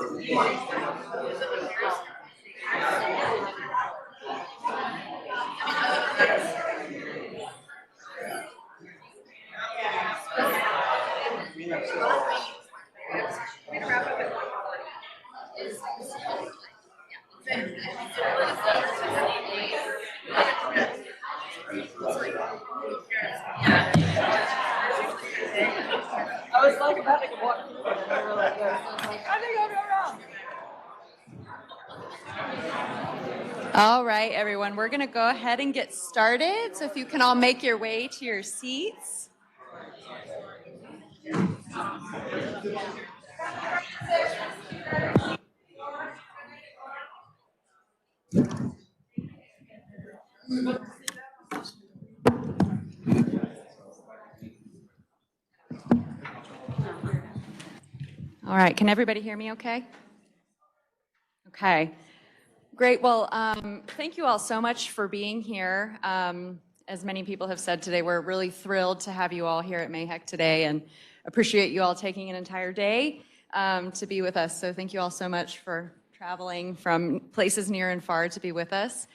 was like about to walk through it, and they were like this. I was like, I think I'll go wrong. All right, everyone, we're going to go ahead and get started. So if you can all make your way to your seats. All right, can everybody hear me okay? Okay, great. Well, thank you all so much for being here. As many people have said today, we're really thrilled to have you all here at MAHEC today and appreciate you all taking an entire day to be with us. So thank you all so much for traveling from places near and far to be with us.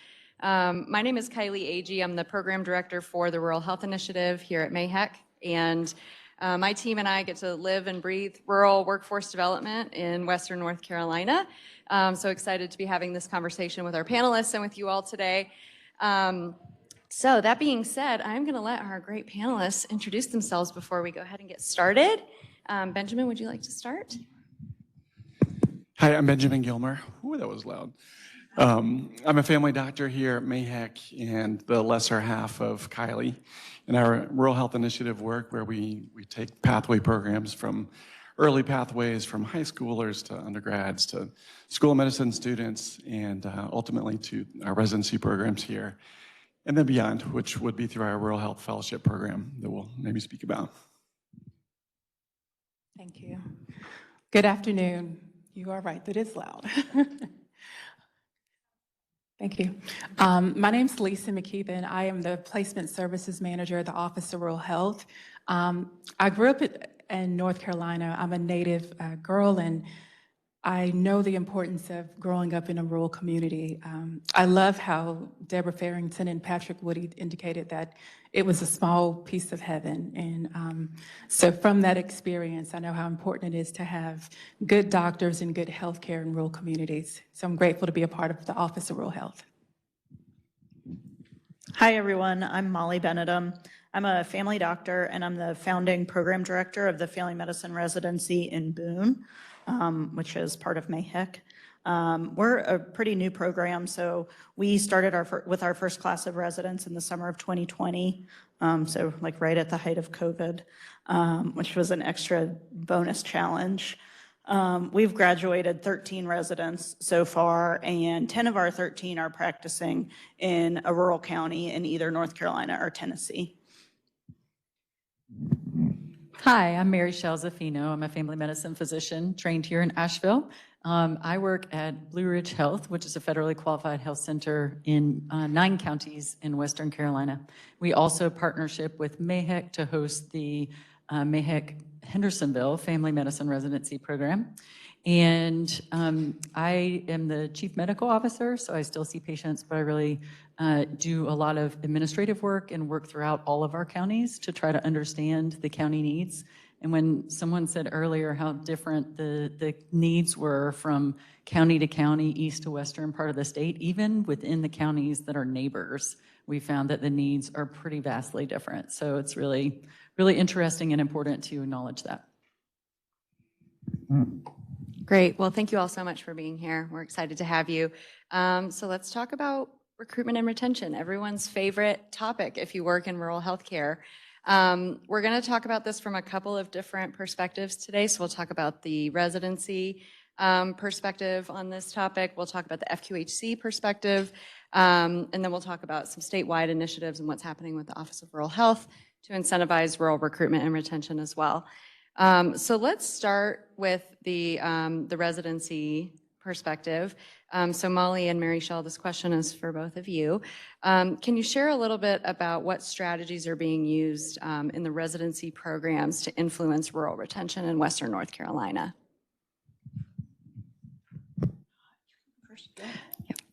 My name is Kylie Agee. I'm the program director for the Rural Health Initiative here at MAHEC. And my team and I get to live and breathe rural workforce development in Western North Carolina. So excited to be having this conversation with our panelists and with you all today. So that being said, I'm going to let our great panelists introduce themselves before we go ahead and get started. Benjamin, would you like to start? Hi, I'm Benjamin Gilmer. Ooh, that was loud. I'm a family doctor here at MAHEC and the lesser half of Kylie in our Rural Health Initiative work, where we take pathway programs from early pathways from high schoolers to undergrads to school of medicine students and ultimately to our residency programs here and then beyond, which would be through our Rural Health Fellowship program that we'll maybe speak about. Thank you. Good afternoon. You are right, that is loud. Thank you. My name is Lisa McKeithen. I am the Placement Services Manager at the Office of Rural Health. I grew up in North Carolina. I'm a native girl, and I know the importance of growing up in a rural community. I love how Deborah Farrington and Patrick Woody indicated that it was a small piece of heaven. And so from that experience, I know how important it is to have good doctors and good healthcare in rural communities. So I'm grateful to be a part of the Office of Rural Health. Hi, everyone. I'm Molly Benedum. I'm a family doctor, and I'm the founding program director of the Family Medicine Residency in Boone, which is part of MAHEC. We're a pretty new program, so we started with our first class of residents in the summer of 2020, so like right at the height of COVID, which was an extra bonus challenge. We've graduated 13 residents so far, and 10 of our 13 are practicing in a rural county in either North Carolina or Tennessee. Hi, I'm Mary Shell Zaffino. I'm a family medicine physician trained here in Asheville. I work at Blue Ridge Health, which is a federally qualified health center in 9 counties in Western Carolina. We also partnership with MAHEC to host the MAHEC Hendersonville Family Medicine Residency Program. And I am the chief medical officer, so I still see patients, but I really do a lot of administrative work and work throughout all of our counties to try to understand the county needs. And when someone said earlier how different the needs were from county to county, east to western part of the state, even within the counties that are neighbors, we found that the needs are pretty vastly different. So it's really, really interesting and important to acknowledge that. Great. Well, thank you all so much for being here. We're excited to have you. So let's talk about recruitment and retention, everyone's favorite topic if you work in rural healthcare. We're going to talk about this from a couple of different perspectives today. So we'll talk about the residency perspective on this topic. We'll talk about the FQHC perspective, and then we'll talk about some statewide initiatives and what's happening with the Office of Rural Health to incentivize rural recruitment and retention as well. So let's start with the residency perspective. So Molly and Mary Shell, this question is for both of you. Can you share a little bit about what strategies are being used in the residency programs to influence rural retention in Western North Carolina? first?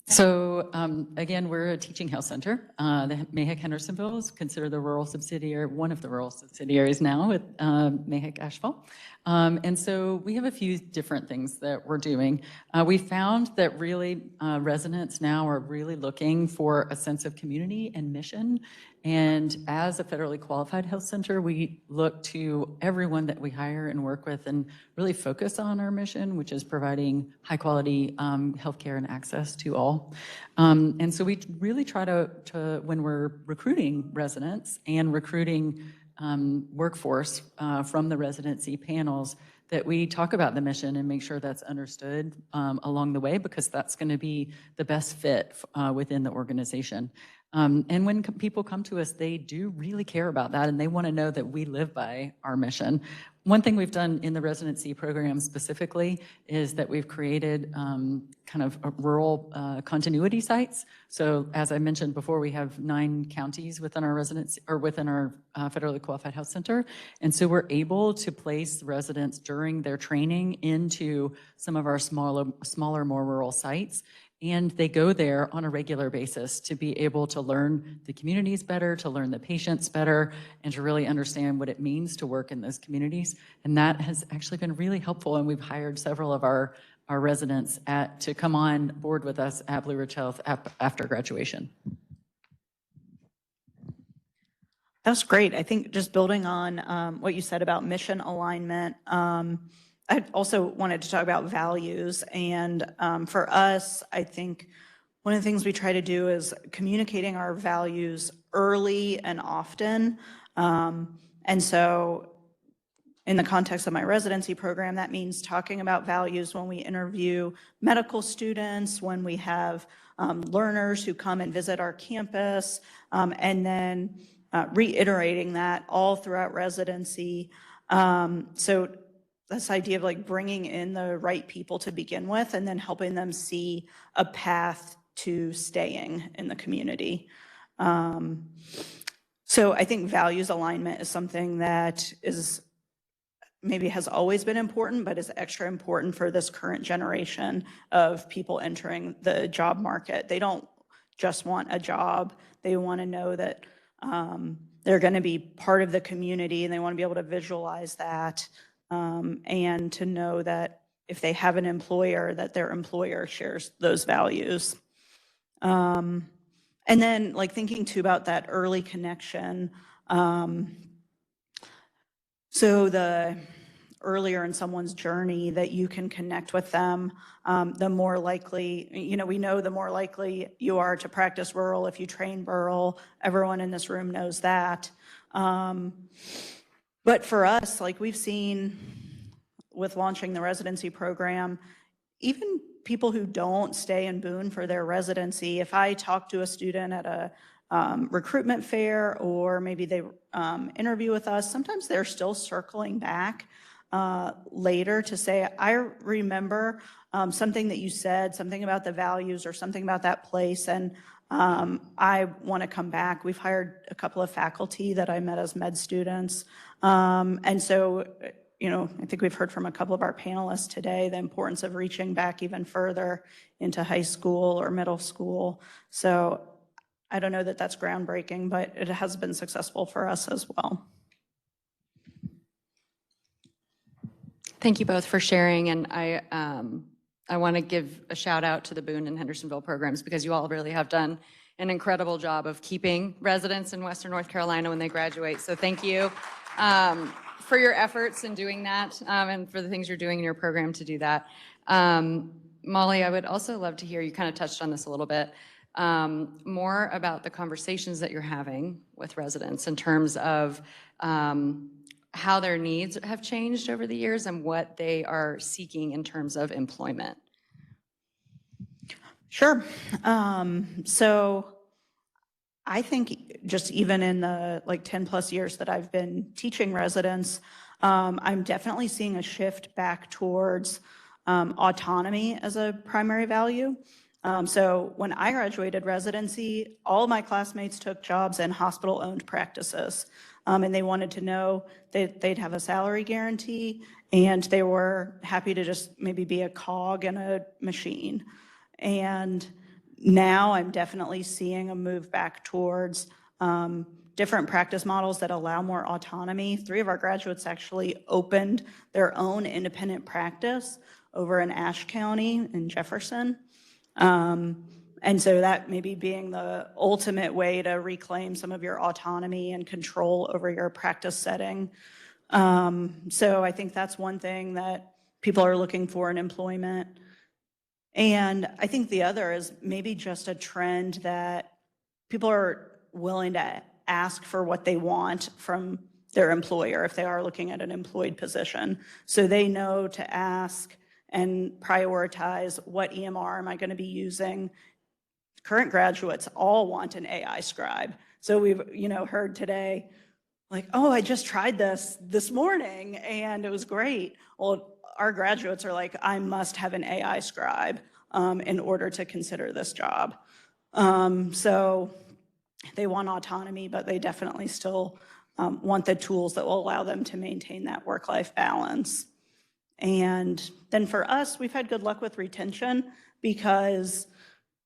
So again, we're a teaching health center. The Mayheck Hendersonville is considered the rural subsidiary, one of the rural subsidiaries now with Mayheck Asheville. And so we have a few different things that we're doing. We found that really residents now are really looking for a sense of community and mission. And as a federally qualified health center, we look to everyone that we hire and work with and really focus on our mission, which is providing high quality healthcare and access to all. And so we really try to when we're recruiting residents and recruiting workforce from the residency panels, that we talk about the mission and make sure that's understood along the way, because that's going to be the best fit within the organization. And when people come to us, they do really care about that, and they want to know that we live by our mission. One thing we've done in the residency program specifically is that we've created kind of rural continuity sites. So as I mentioned before, we have 9 counties within our residency or within our federally qualified health center. And so we're able to place residents during their training into some of our smaller, more rural sites. And they go there on a regular basis to be able to learn the communities better, to learn the patients better, and to really understand what it means to work in those communities. And that has actually been really helpful. And we've hired several of our residents to come on board with us at Blue Ridge Health after graduation. That's great. I think just building on what you said about mission alignment, I also wanted to talk about values. And for us, I think one of the things we try to do is communicating our values early and often. And so in the context of my residency program, that means talking about values when we interview medical students, when we have learners who come and visit our campus, and then reiterating that all throughout residency. So this idea of like bringing in the right people to begin with and then helping them see a path to staying in the community. So I think values alignment is something that is maybe has always been important, but is extra important for this current generation of people entering the job market. They don't just want a job. They want to know that they're going to be part of the community, and they want to be able to visualize that. And to know that if they have an employer, that their employer shares those values. And then like thinking too about that early connection. So the earlier in someone's journey that you can connect with them, the more likely, we know the more likely you are to practice rural if you train rural. Everyone in this room knows that. But for us, like we've seen with launching the residency program, even people who don't stay in Boone for their residency, if I talk to a student at a recruitment fair or maybe they interview with us, sometimes they're still circling back later to say, I remember something that you said, something about the values or something about that place, and I want to come back. We've hired a couple of faculty that I met as med students. And so, I think we've heard from a couple of our panelists today, the importance of reaching back even further into high school or middle school. So I don't know that that's groundbreaking, but it has been successful for us as well. Thank you both for sharing. And I want to give a shout out to the Boone and Hendersonville programs, because you all really have done an incredible job of keeping residents in Western North Carolina when they graduate. So thank you for your efforts in doing that, and for the things you're doing in your program to do that. Molly, I would also love to hear, you kind of touched on this a little bit, more about the conversations that you're having with residents in terms of how their needs have changed over the years and what they are seeking in terms of employment. Sure. So I think just even in the 10 plus years that I've been teaching residents, I'm definitely seeing a shift back towards autonomy as a primary value. So when I graduated residency, all of my classmates took jobs in hospital-owned practices. And they wanted to know that they'd have a salary guarantee, and they were happy to just maybe be a cog in a machine. And now I'm definitely seeing a move back towards different practice models that allow more autonomy. 3 of our graduates actually opened their own independent practice over in Ashe County in Jefferson. And so that maybe being the ultimate way to reclaim some of your autonomy and control over your practice setting. So I think that's one thing that people are looking for in employment. And I think the other is maybe just a trend that people are willing to ask for what they want from their employer if they are looking at an employed position. So they know to ask and prioritize what EMR am I going to be using. Current graduates all want an AI scribe. So we've heard today, like, oh, I just tried this morning and it was great. Well, our graduates are like, I must have an AI scribe in order to consider this job. So they want autonomy, but they definitely still want the tools that will allow them to maintain that work-life balance. And then for us, we've had good luck with retention because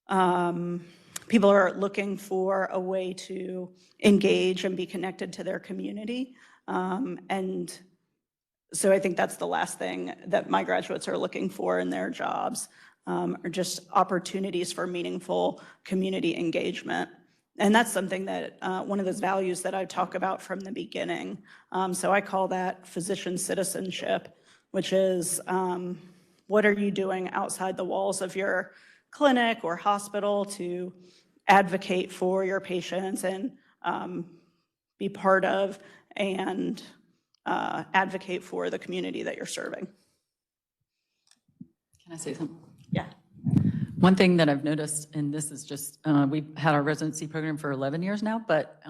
people are looking for a way to engage and be connected to their community. And so I think that's the last thing that my graduates are looking for in their jobs, are just opportunities for meaningful community engagement. And that's something that, one of those values that I talk about from the beginning. So I call that physician citizenship, which is what are you doing outside the walls of your clinic or hospital to advocate for your patients and be part of and advocate for the community that you're serving. Can I say something? Yeah. One thing that I've noticed, and this is just, we've had our residency program for 11 years now, but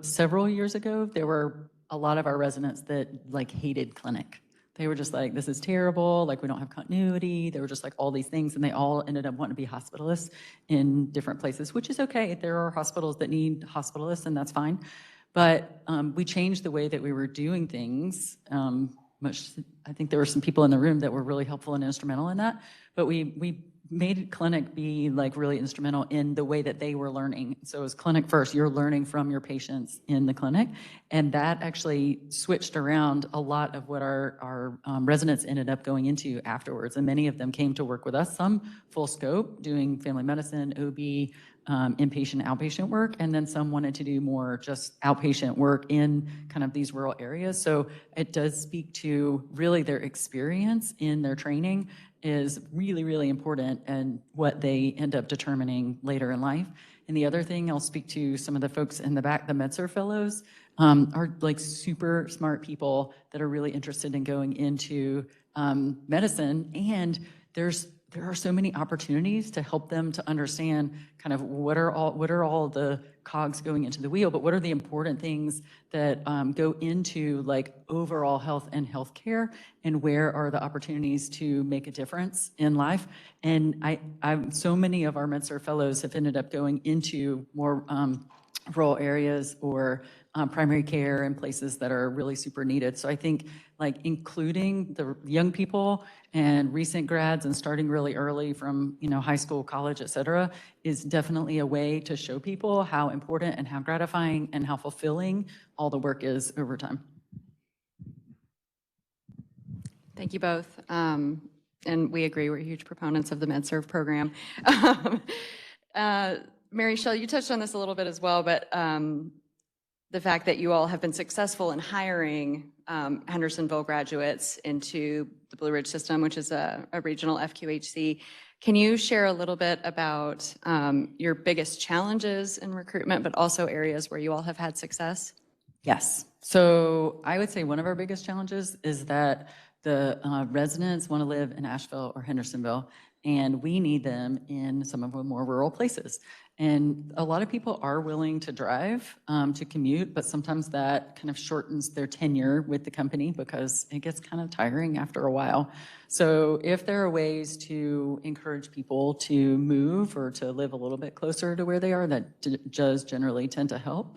several years ago, there were a lot of our residents that like hated clinic. They were just like, this is terrible, like we don't have continuity. They were just like all these things, and they all ended up wanting to be hospitalists in different places, which is okay. There are hospitals that need hospitalists, and that's fine. But we changed the way that we were doing things. I think there were some people in the room that were really helpful and instrumental in that, but we made clinic be like really instrumental in the way that they were learning. So it was clinic first, you're learning from your patients in the clinic. And that actually switched around a lot of what our residents ended up going into afterwards. And many of them came to work with us, some full scope, doing family medicine, OB, inpatient, outpatient work, and then some wanted to do more just outpatient work in kind of these rural areas. So it does speak to really their experience in their training is really, really important and what they end up determining later in life. And the other thing, I'll speak to some of the folks in the back, the MedServ fellows are like super smart people that are really interested in going into medicine. And there are so many opportunities to help them to understand kind of what are all the cogs going into the wheel, but what are the important things that go into like overall health and healthcare, and where are the opportunities to make a difference in life. And so many of our MedServ fellows have ended up going into more rural areas or primary care and places that are really super needed. So I think like including the young people and recent grads and starting really early from high school, college, et cetera, is definitely a way to show people how important and how gratifying and how fulfilling all the work is over time. Thank you both. And we agree, we're huge proponents of the MedServ program. Mary Schell, you touched on this a little bit as well, but the fact that you all have been successful in hiring Hendersonville graduates into the Blue Ridge system, which is a regional FQHC. Can you share a little bit about your biggest challenges in recruitment, but also areas where you all have had success? Yes. So I would say one of our biggest challenges is that the residents want to live in Asheville or Hendersonville, and we need them in some of the more rural places. And a lot of people are willing to drive, to commute, but sometimes that kind of shortens their tenure with the company because it gets kind of tiring after a while. So if there are ways to encourage people to move or to live a little bit closer to where they are, that does generally tend to help.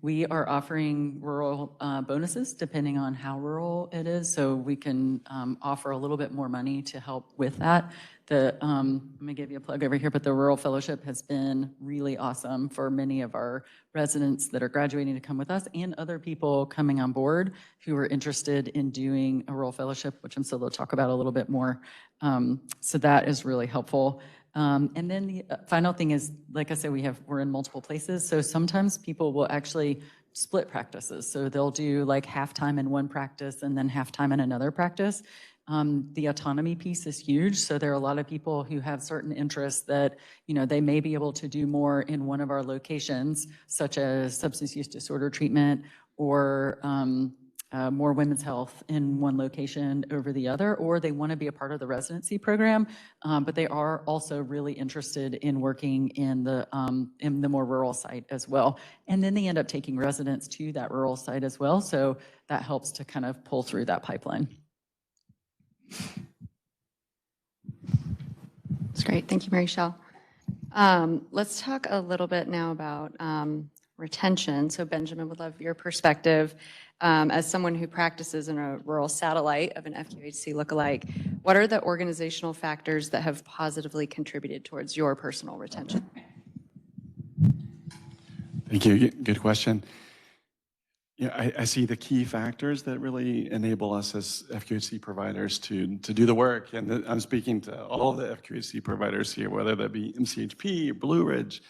We are offering rural bonuses depending on how rural it is, so we can offer a little bit more money to help with that. Let me give you a plug over here, but the Rural Fellowship has been really awesome for many of our residents that are graduating to come with us and other people coming on board who are interested in doing a Rural Fellowship, which I'm still going to talk about a little bit more. So that is really helpful. And then the final thing is, like I said, we're in multiple places. So sometimes people will actually split practices. So they'll do like half-time in one practice and then half-time in another practice. The autonomy piece is huge. So there are a lot of people who have certain interests that, they may be able to do more in one of our locations, such as substance use disorder treatment or more women's health in one location over the other, or they want to be a part of the residency program, but they are also really interested in working in the more rural site as well. And then they end up taking residents to that rural site as well. So that helps to kind of pull through that pipeline. That's great. Thank you, Mary Shell. Let's talk a little bit now about retention. So Benjamin, would love your perspective as someone who practices in a rural satellite of an FQHC lookalike. What are the organizational factors that have positively contributed towards your personal retention? Thank you. Good question. Yeah, I see the key factors that really enable us as FQHC providers to do the work. And I'm speaking to all of the FQHC providers here, whether that be MCHP or Blue Ridge,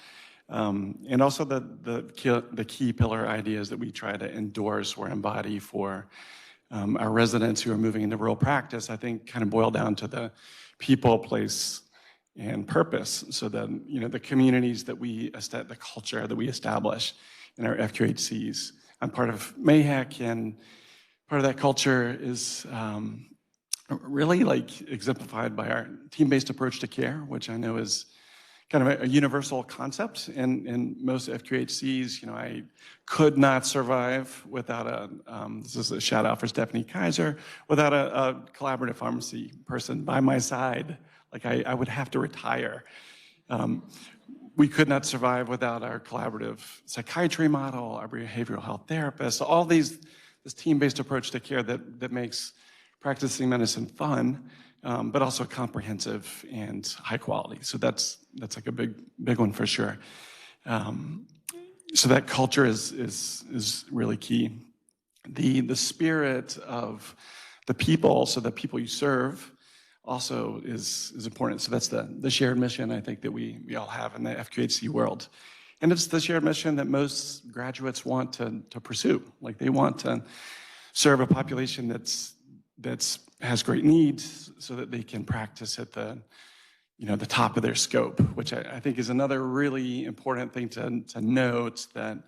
and also the key pillar ideas that we try to endorse or embody for our residents who are moving into rural practice, I think kind of boil down to the people, place, and purpose. So that, the communities that the culture that we establish in our FQHCs. I'm part of MAHEC, and part of that culture is really exemplified by our team-based approach to care, which I know is kind of a universal concept in most FQHCs. I could not survive without this is a shout out for Stephanie Kaiser, without a collaborative pharmacy person by my side. I would have to retire. We could not survive without our collaborative psychiatry model, our behavioral health therapists, all this team-based approach to care that makes practicing medicine fun, but also comprehensive and high quality. So that's like a big one for sure. So that culture is really key. The spirit of the people, so the people you serve, also is important. So that's the shared mission, I think, that we all have in the FQHC world. And it's the shared mission that most graduates want to pursue. They want to serve a population that's has great needs so that they can practice at the top of their scope, which I think is another really important thing to note, that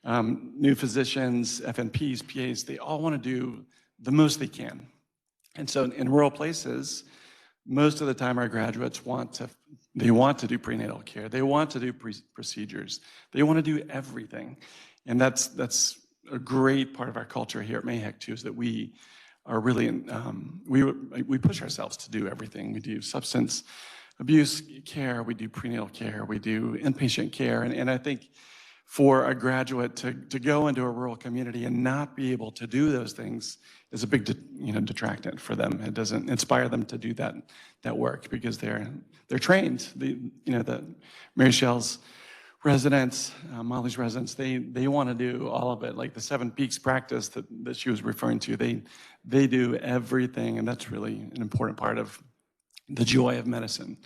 new physicians, FNPs, PAs, they all want to do the most they can. And so in rural places, most of the time our graduates want to do prenatal care. They want to do procedures. They want to do everything. And that's a great part of our culture here at MAHEC too, is that we are really, we push ourselves to do everything. We do substance abuse care, we do prenatal care, we do inpatient care. And I think for a graduate to go into a rural community and not be able to do those things is a big detractant for them. It doesn't inspire them to do that work because they're trained. The Mary Shell's residents, Molly's residents, they want to do all of it. Like the 7 Peaks practice that she was referring to, they do everything, and that's really an important part of the joy of medicine,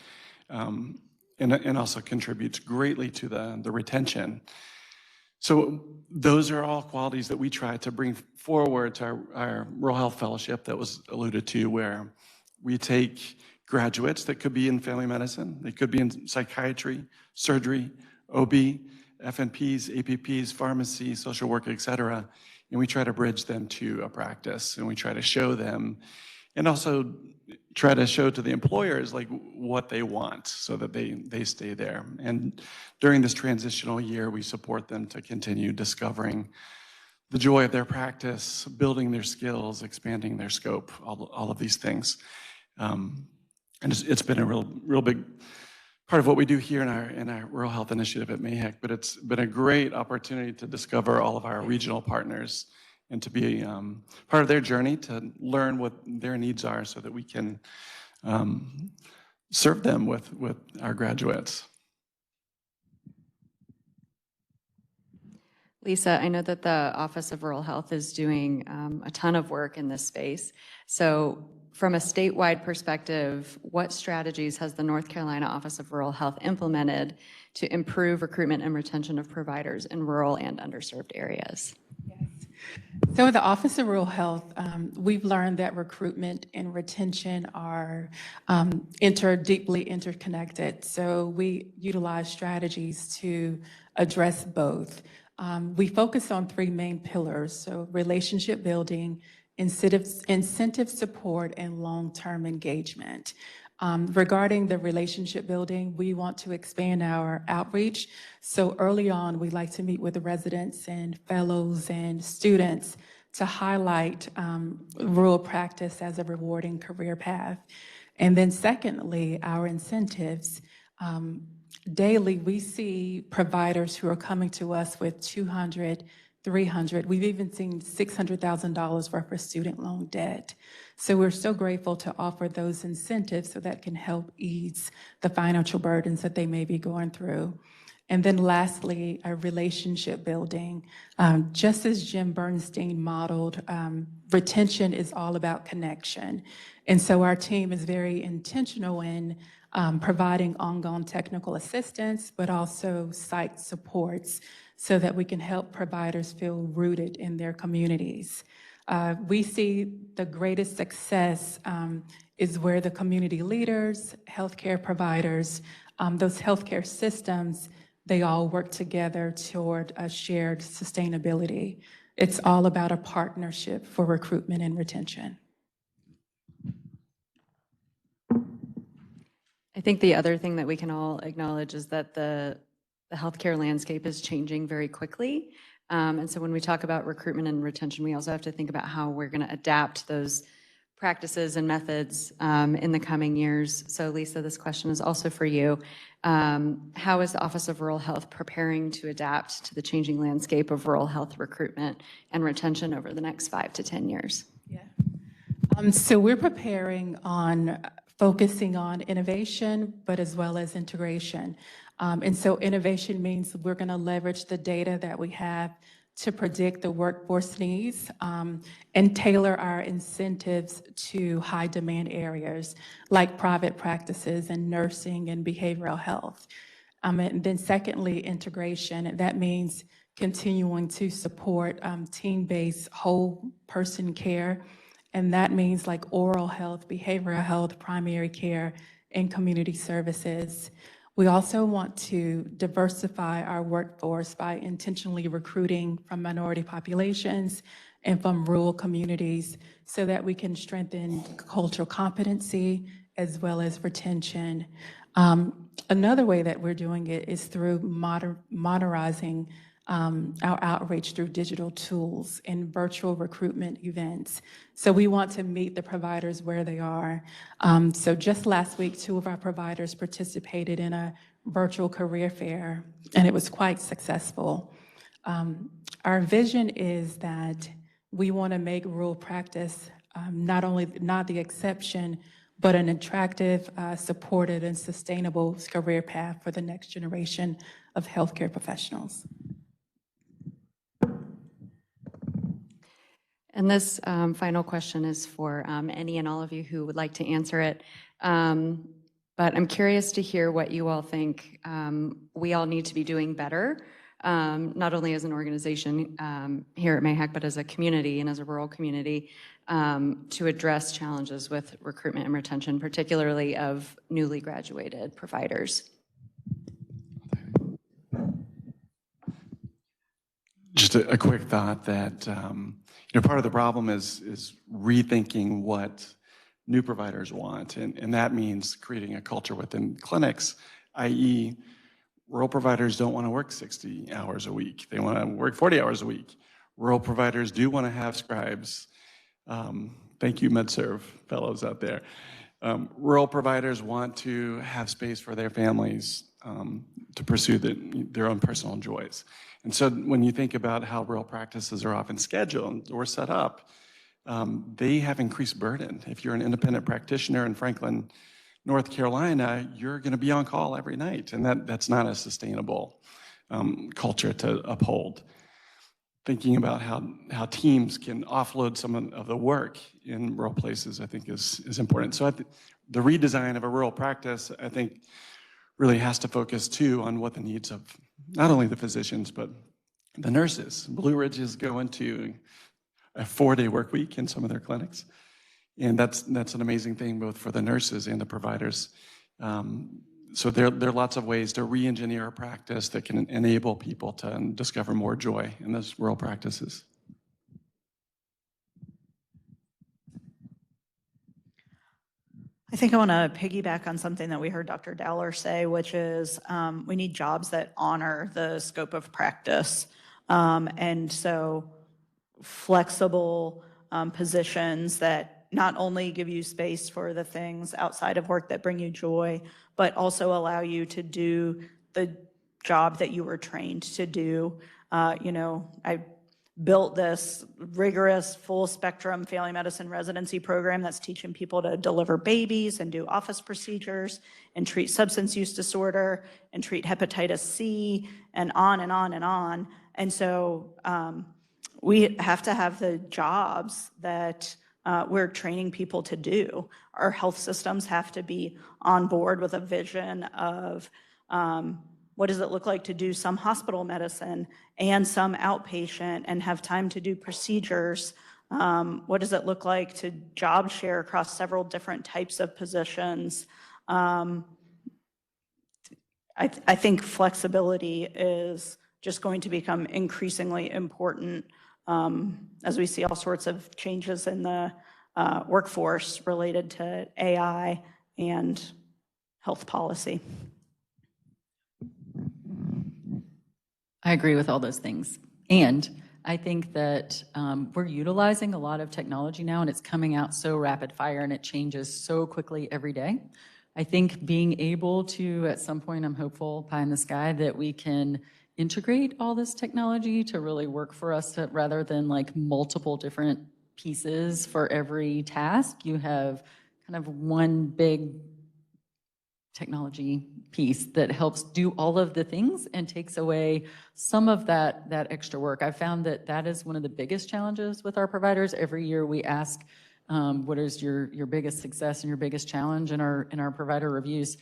and also contributes greatly to the retention. So those are all qualities that we try to bring forward to our Rural Health Fellowship that was alluded to, where we take graduates that could be in family medicine, they could be in psychiatry, surgery, OB, FNPs, APPs, pharmacy, social work, et cetera, and we try to bridge them to a practice, and we try to show them, and also try to show to the employers what they want so that they stay there. And during this transitional year, we support them to continue discovering the joy of their practice, building their skills, expanding their scope, all of these things. And it's been a real big part of what we do here in our Rural Health Initiative at MAHEC, but it's been a great opportunity to discover all of our regional partners and to be part of their journey, to learn what their needs are so that we can serve them with our graduates. Lisa, I know that the Office of Rural Health is doing a ton of work in this space. So from a statewide perspective, what strategies has the North Carolina Office of Rural Health implemented to improve recruitment and retention of providers in rural and underserved areas? So at the Office of Rural Health, we've learned that recruitment and retention are deeply interconnected. So we utilize strategies to address both. We focus on three main pillars, so relationship building, incentive support, and long-term engagement. Regarding the relationship building, we want to expand our outreach. So early on, we like to meet with the residents and fellows and students to highlight rural practice as a rewarding career path. And then secondly, our incentives. Daily, we see providers who are coming to us with $200,000, $300,000. We've even seen $600,000 worth of student loan debt. So we're so grateful to offer those incentives so that can help ease the financial burdens that they may be going through. And then lastly, a relationship building. Just as Jim Bernstein modeled, retention is all about connection. And so our team is very intentional in providing ongoing technical assistance, but also site supports so that we can help providers feel rooted in their communities. We see the greatest success is where the community leaders, healthcare providers, those healthcare systems, they all work together toward a shared sustainability. It's all about a partnership for recruitment and retention. I think the other thing that we can all acknowledge is that the healthcare landscape is changing very quickly. And so when we talk about recruitment and retention, we also have to think about how we're going to adapt those practices and methods in the coming years. So Lisa, this question is also for you. How is the Office of Rural Health preparing to adapt to the changing landscape of rural health recruitment and retention over the next 5 to 10 years? So we're preparing on focusing on innovation, but as well as integration. And so innovation means we're going to leverage the data that we have to predict the workforce needs and tailor our incentives to high demand areas like private practices and nursing and behavioral health. And then secondly, integration. That means continuing to support team-based whole person care. And that means like oral health, behavioral health, primary care, and community services. We also want to diversify our workforce by intentionally recruiting from minority populations and from rural communities so that we can strengthen cultural competency as well as retention. Another way that we're doing it is through modernizing our outreach through digital tools and virtual recruitment events. So we want to meet the providers where they are. So just last week, 2 of our providers participated in a virtual career fair, and it was quite successful. Our vision is that we want to make rural practice not the exception, but an attractive, supported, and sustainable career path for the next generation of healthcare professionals. And this final question is for any and all of you who would like to answer it. But I'm curious to hear what you all think we all need to be doing better, not only as an organization here at MAHEC, but as a community and as a rural community to address challenges with recruitment and retention, particularly of newly graduated providers. Just a quick thought that part of the problem is rethinking what new providers want, and that means creating a culture within clinics, i.e. rural providers don't want to work 60 hours a week. They want to work 40 hours a week. Rural providers do want to have scribes. Thank you, MedServ fellows out there. Rural providers want to have space for their families to pursue their own personal joys. And so when you think about how rural practices are often scheduled or set up, they have increased burden. If you're an independent practitioner in Franklin, North Carolina, you're going to be on call every night, and that's not a sustainable culture to uphold. Thinking about how teams can offload some of the work in rural places, I think is important. So the redesign of a rural practice, I think, really has to focus too on what the needs of not only the physicians, but the nurses. Blue Ridge is going to a 4-day work week in some of their clinics. And that's an amazing thing both for the nurses and the providers. So there are lots of ways to re-engineer a practice that can enable people to discover more joy in those rural practices. I think I want to piggyback on something that we heard Dr. Dowler say, which is we need jobs that honor the scope of practice. And so flexible positions that not only give you space for the things outside of work that bring you joy, but also allow you to do the job that you were trained to do. I built this rigorous full spectrum family medicine residency program that's teaching people to deliver babies and do office procedures and treat substance use disorder and treat hepatitis C and on and on and on. And so we have to have the jobs that we're training people to do. Our health systems have to be on board with a vision of what does it look like to do some hospital medicine and some outpatient and have time to do procedures? What does it look like to job share across several different types of positions? I think flexibility is just going to become increasingly important as we see all sorts of changes in the workforce related to AI and health policy. I agree with all those things. And I think that we're utilizing a lot of technology now, and it's coming out so rapid fire and it changes so quickly every day. I think being able to, at some point, I'm hopeful, pie in the sky, that we can integrate all this technology to really work for us rather than like multiple different pieces for every task. You have kind of one big technology piece that helps do all of the things and takes away some of that extra work. I found that is one of the biggest challenges with our providers. Every year we ask, what is your biggest success and your biggest challenge in our provider reviews,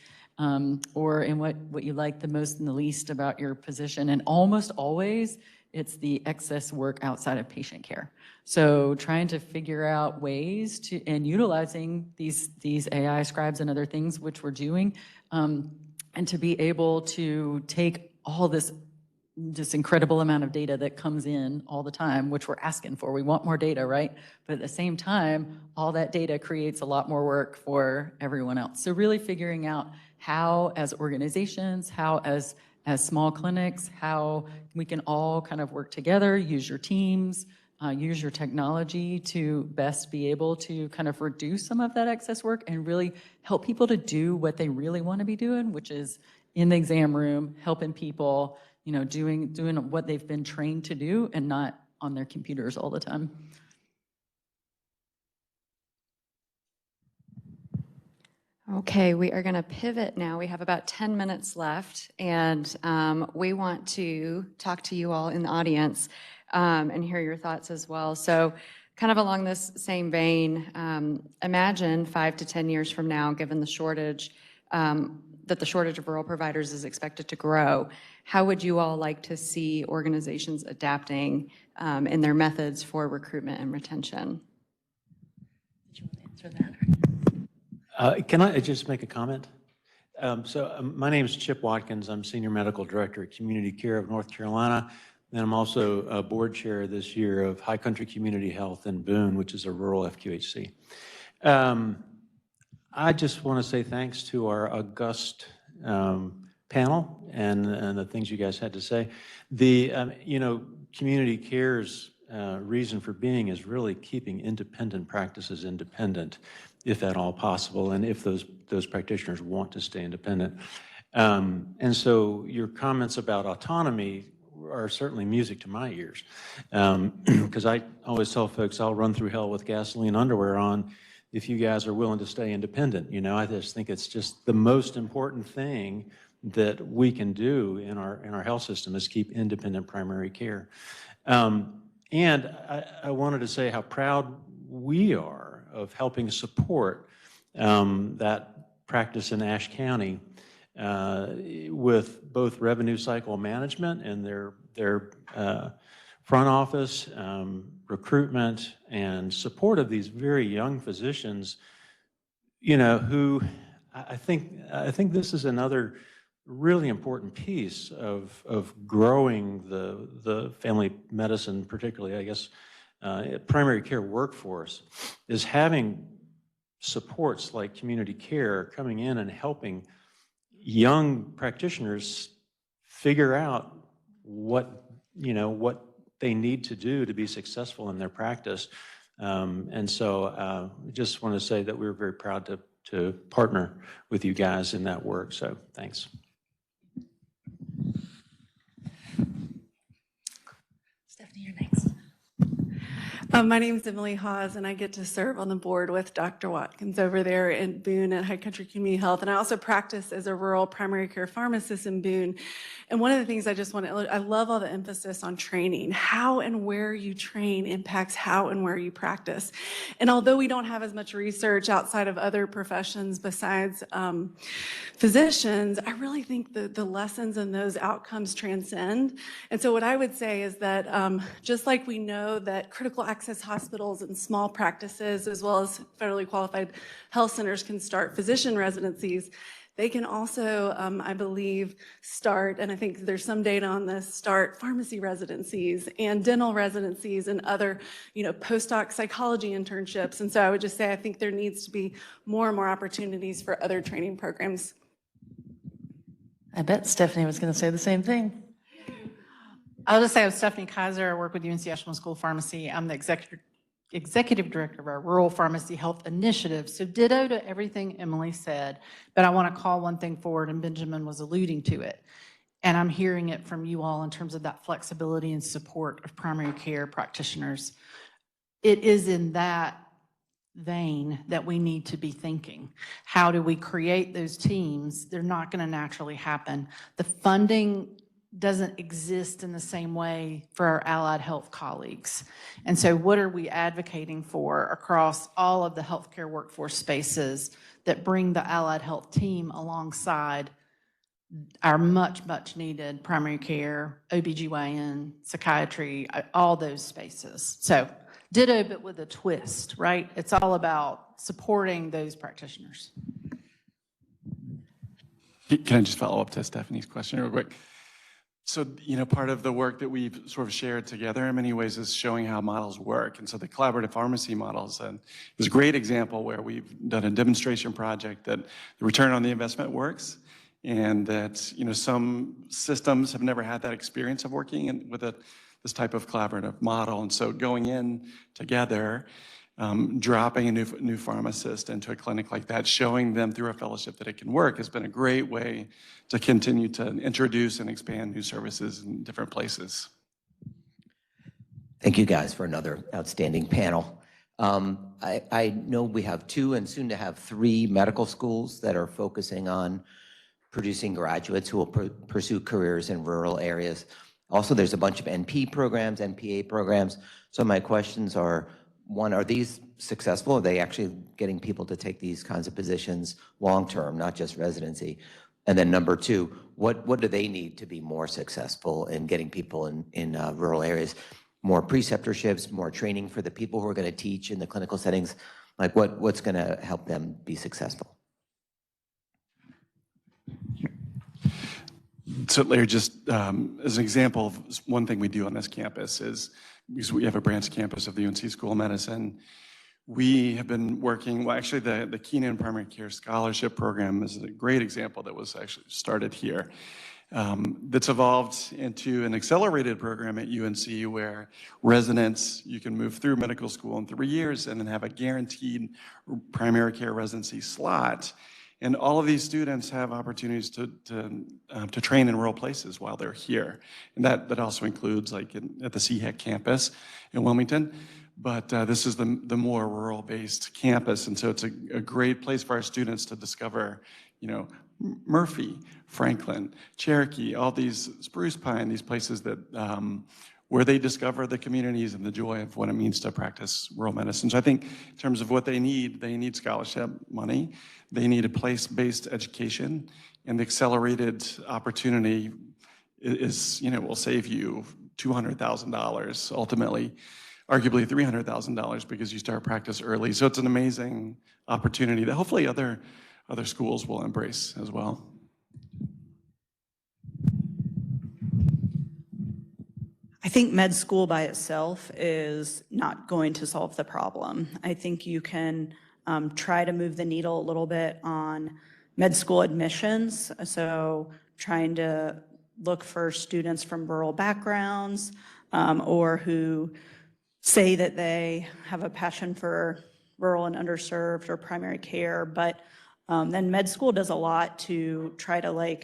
or in what you like the most and the least about your position. And almost always it's the excess work outside of patient care. So trying to figure out ways to, and utilizing these AI scribes and other things, which we're doing, and to be able to take all this incredible amount of data that comes in all the time, which we're asking for. We want more data, right? But at the same time, all that data creates a lot more work for everyone else. So really figuring out how, as organizations, how as small clinics, how we can all kind of work together, use your teams, use your technology to best be able to kind of reduce some of that excess work and really help people to do what they really want to be doing, which is in the exam room, helping people, doing what they've been trained to do and not on their computers all the time. Okay, we are going to pivot now. We have about 10 minutes left, and we want to talk to you all in the audience and hear your thoughts as well. So kind of along this same vein, imagine 5 to 10 years from now, given the shortage, that the shortage of rural providers is expected to grow. How would you all like to see organizations adapting in their methods for recruitment and retention? Did you want to answer that? Can I just make a comment? My name is Chip Watkins. I'm Senior Medical Director at Community Care of North Carolina. And I'm also a board chair this year of High Country Community Health in Boone, which is a rural FQHC. I just want to say thanks to our august panel and the things you guys had to say. Community Care's reason for being is really keeping independent practices independent. if at all possible, and if those practitioners want to stay independent. And so your comments about autonomy are certainly music to my ears. Because I always tell folks I'll run through hell with gasoline underwear on if you guys are willing to stay independent. You know, I just think it's just the most important thing that we can do in our health system is keep independent primary care. And I wanted to say how proud we are of helping support that practice in Ashe County with both revenue cycle management and their front office, recruitment, and support of these very young physicians, you know, who I think this is another really important piece of growing the family medicine, particularly, I guess, primary care workforce, is having supports like community care coming in and helping young practitioners figure out what they need to do to be successful in their practice. And so just want to say that we're very proud to partner with you guys in that work. So thanks. Stephanie, you're next. My name is Emily Hawes, and I get to serve on the board with Dr. Watkins over there in Boone at High Country Community Health. And I also practice as a rural primary care pharmacist in Boone. And one of the things I just want to, I love all the emphasis on training. How and where you train impacts how and where you practice. And although we don't have as much research outside of other professions besides physicians, I really think the lessons and those outcomes transcend. And so what I would say is that just like we know that critical access hospitals and small practices, as well as federally qualified health centers, can start physician residencies, they can also, I believe, start, and I think there's some data on this, start pharmacy residencies and dental residencies and other, postdoc psychology internships. And so I would just say I think there needs to be more and more opportunities for other training programs. I bet Stephanie was going to say the same thing. I'll just say I'm Stephanie Kaiser. I work with UNC Ashland School of Pharmacy. I'm the executive director of our Rural Pharmacy Health Initiative. So ditto to everything Emily said, but I want to call one thing forward, and Benjamin was alluding to it. And I'm hearing it from you all in terms of that flexibility and support of primary care practitioners. It is in that vein that we need to be thinking. How do we create those teams? They're not going to naturally happen. The funding doesn't exist in the same way for our allied health colleagues. And so what are we advocating for across all of the healthcare workforce spaces that bring the allied health team alongside our much, much needed primary care, OBGYN, psychiatry, all those spaces. So ditto, but with a twist, right? It's all about supporting those practitioners. Can I just follow up to Stephanie's question real quick? So, part of the work that we've sort of shared together in many ways is showing how models work. And so the collaborative pharmacy models is a great example where we've done a demonstration project that the return on the investment works, and that, some systems have never had that experience of working with this type of collaborative model. And so going in together, dropping a new pharmacist into a clinic like that, showing them through a fellowship that it can work, has been a great way to continue to introduce and expand new services in different places. Thank you guys for another outstanding panel. I know we have 2 and soon to have 3 medical schools that are focusing on producing graduates who will pursue careers in rural areas. Also, there's a bunch of NP programs, NPA programs. So my questions are, 1, are these successful? Are they actually getting people to take these kinds of positions long-term, not just residency? And then number 2, what do they need to be more successful in getting people in rural areas? More preceptorships, more training for the people who are going to teach in the clinical settings? Like what's going to help them be successful? So Larry, just as an example of one thing we do on this campus is, because we have a branch campus of the UNC School of Medicine, we have been working, well, actually the Keenan Primary Care Scholarship Program is a great example that was actually started here. That's evolved into an accelerated program at UNC where residents, you can move through medical school in 3 years and then have a guaranteed primary care residency slot. And all of these students have opportunities to train in rural places while they're here. And that also includes like at the CHEC campus in Wilmington. But this is the more rural-based campus. And so it's a great place for our students to discover, you know, Murphy, Franklin, Cherokee, all these Spruce Pine, these places that where they discover the communities and the joy of what it means to practice rural medicine. So I think in terms of what they need scholarship money, they need a place-based education, and the accelerated opportunity is, you know, will save you $200,000 ultimately, arguably $300,000 because you start practice early. So it's an amazing opportunity that hopefully other schools will embrace as well. I think med school by itself is not going to solve the problem. I think you can try to move the needle a little bit on med school admissions. So trying to look for students from rural backgrounds or who say that they have a passion for rural and underserved or primary care, but then med school does a lot to try to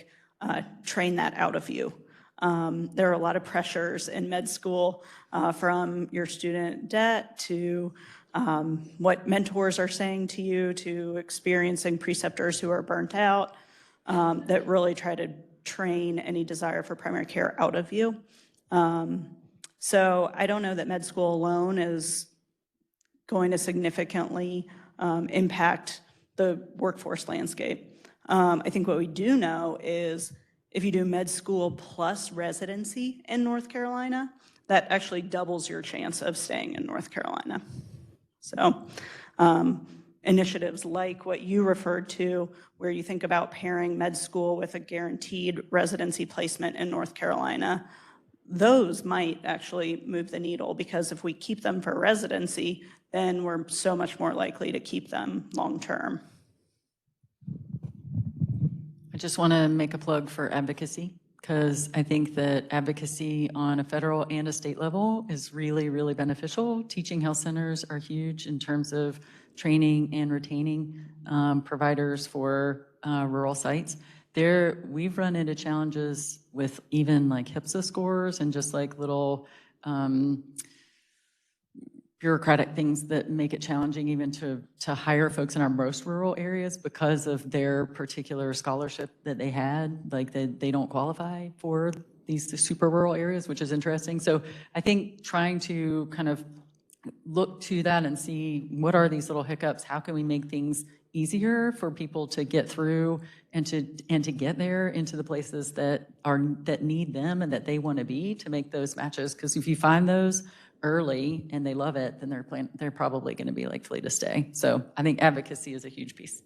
train that out of you. There are a lot of pressures in med school from your student debt to what mentors are saying to you, to experiencing preceptors who are burnt out that really try to train any desire for primary care out of you. So I don't know that med school alone is going to significantly impact the workforce landscape. I think what we do know is if you do med school plus residency in North Carolina, that actually doubles your chance of staying in North Carolina. So initiatives like what you referred to, where you think about pairing med school with a guaranteed residency placement in North Carolina, those might actually move the needle, because if we keep them for residency, then we're so much more likely to keep them long-term. I just want to make a plug for advocacy, because I think that advocacy on a federal and a state level is really, really beneficial. Teaching health centers are huge in terms of training and retaining providers for rural sites. We've run into challenges with even like HPSA scores and just like little bureaucratic things that make it challenging even to hire folks in our most rural areas because of their particular scholarship that they had. Like they don't qualify for these super rural areas, which is interesting. So I think trying to kind of look to that and see what are these little hiccups, how can we make things easier for people to get through and to get there into the places that need them and that they want to be, to make those matches. Because if you find those early and they love it, then they're probably going to be likely to stay. So I think advocacy is a huge piece.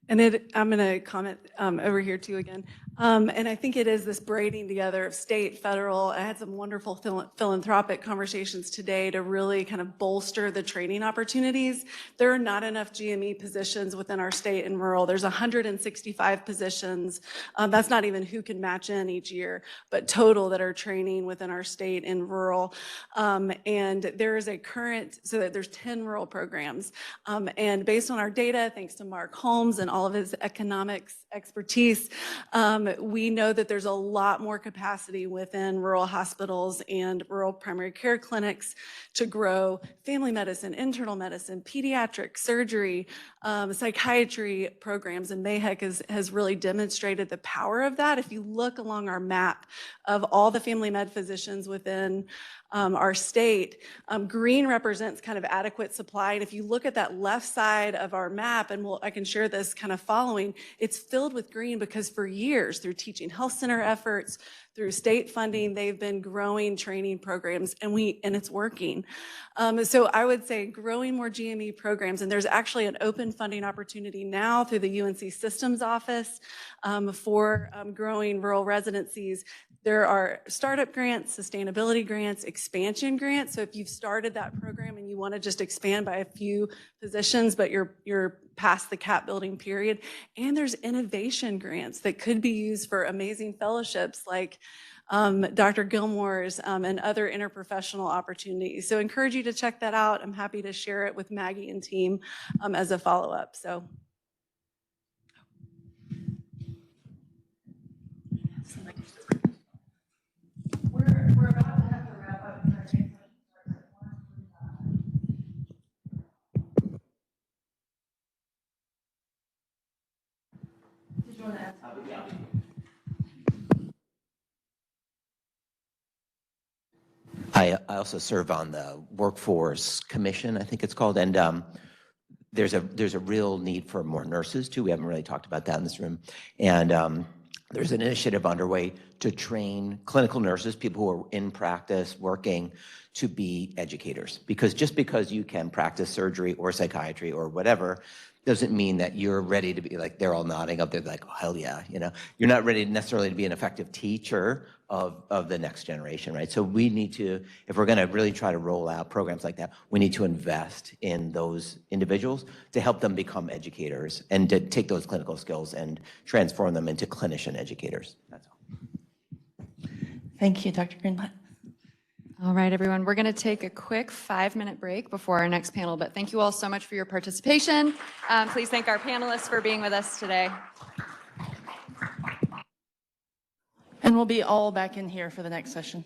And I'm going to comment over here too again. And I think it is this braiding together of state, federal. I had some wonderful philanthropic conversations today to really kind of bolster the training opportunities. There are not enough GME positions within our state and rural. There's 165 positions. That's not even who can match in each year, but total that are training within our state and rural. And there is so that there's 10 rural programs. And based on our data, thanks to Mark Holmes and all of his economics expertise, we know that there's a lot more capacity within rural hospitals and rural primary care clinics to grow family medicine, internal medicine, pediatric surgery, psychiatry programs, and MAHEC has really demonstrated the power of that. If you look along our map of all the family med physicians within our state, green represents kind of adequate supply. And if you look at that left side of our map, and I can share this kind of following, it's filled with green because for years, through teaching health center efforts, through state funding, they've been growing training programs, and it's working. So I would say growing more GME programs, and there's actually an open funding opportunity now through the UNC Systems Office for growing rural residencies. There are startup grants, sustainability grants, expansion grants. So if you've started that program and you want to just expand by a few positions, but you're past the cap building period, and there's innovation grants that could be used for amazing fellowships like Dr. Gilmore's and other interprofessional opportunities. So I encourage you to check that out. I'm happy to share it with Maggie and team as a follow-up. So. We're about to have to wrap up. Did you want to add something? I also serve on the Workforce Commission, I think it's called, and there's a real need for more nurses too. We haven't really talked about that in this room. And there's an initiative underway to train clinical nurses, people who are in practice working, to be educators. Because just because you can practice surgery or psychiatry or whatever doesn't mean that you're ready to be like, they're all nodding up there like, oh, hell yeah, you know. You're not ready necessarily to be an effective teacher of the next generation, right? So we need to, if we're gonna really try to roll out programs like that, we need to invest in those individuals to help them become educators and to take those clinical skills and transform them into clinician educators. That's all. Thank you, Dr. Greenblatt. All right, everyone, we're going to take a quick 5-minute break before our next panel, but thank you all so much for your participation. Please thank our panelists for being with us today. And we'll be all back in here for the next session.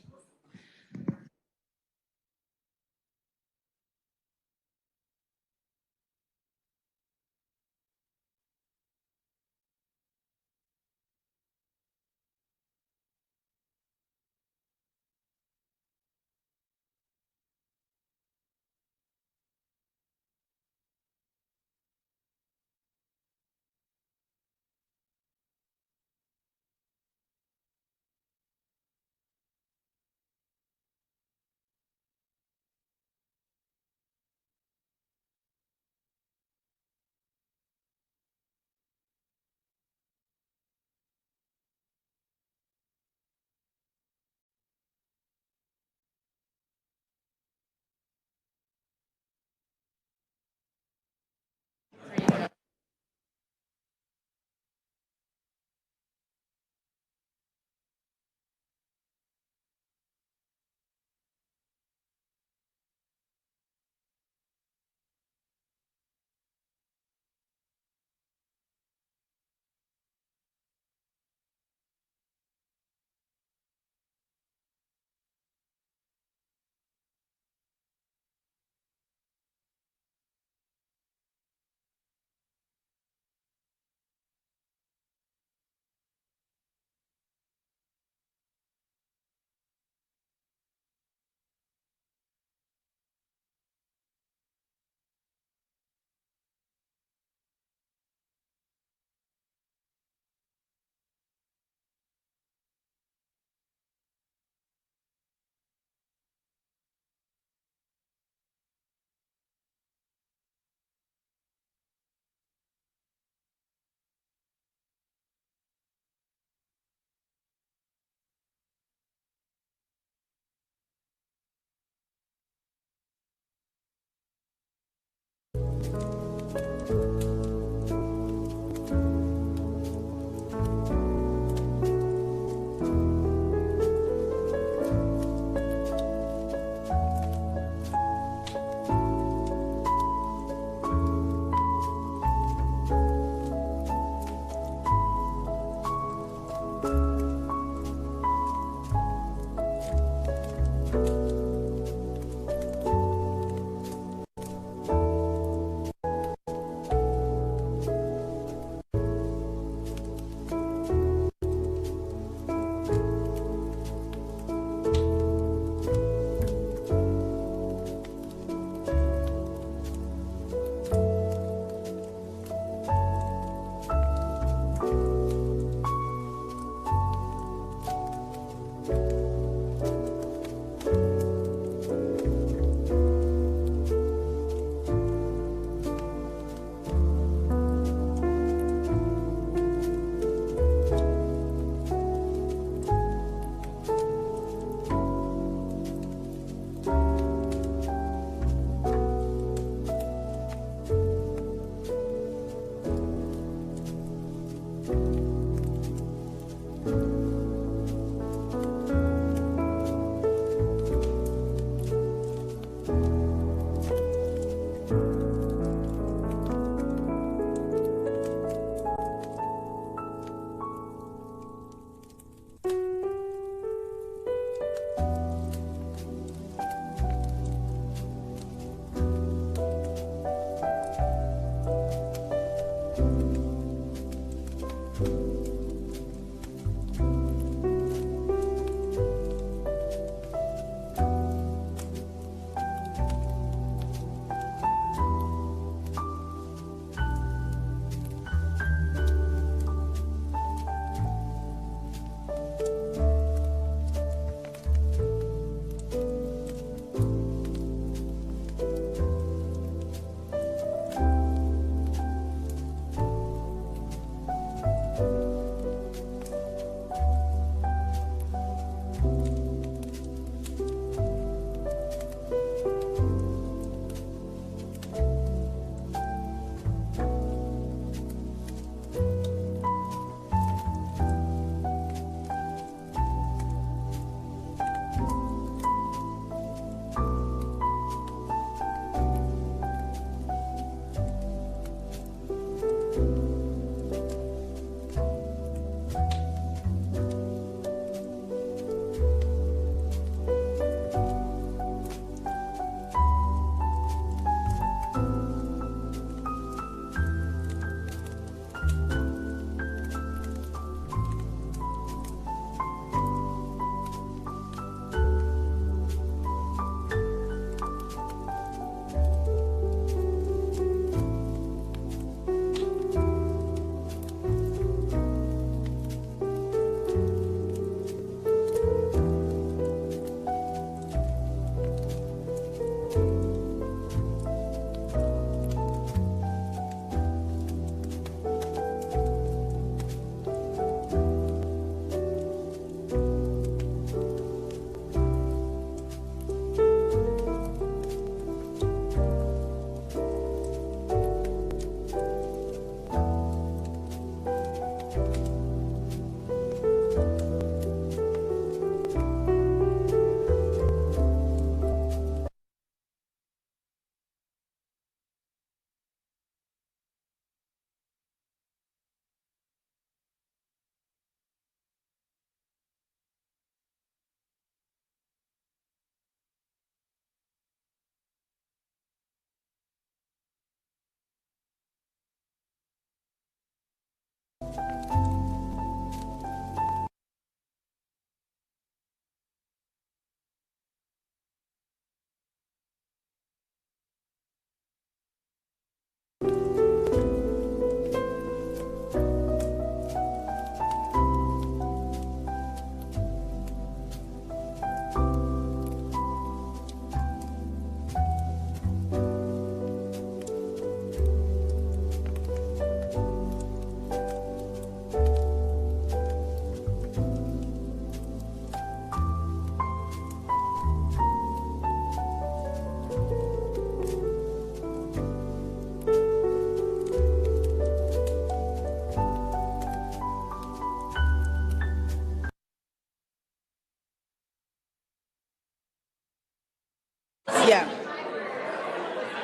Yeah.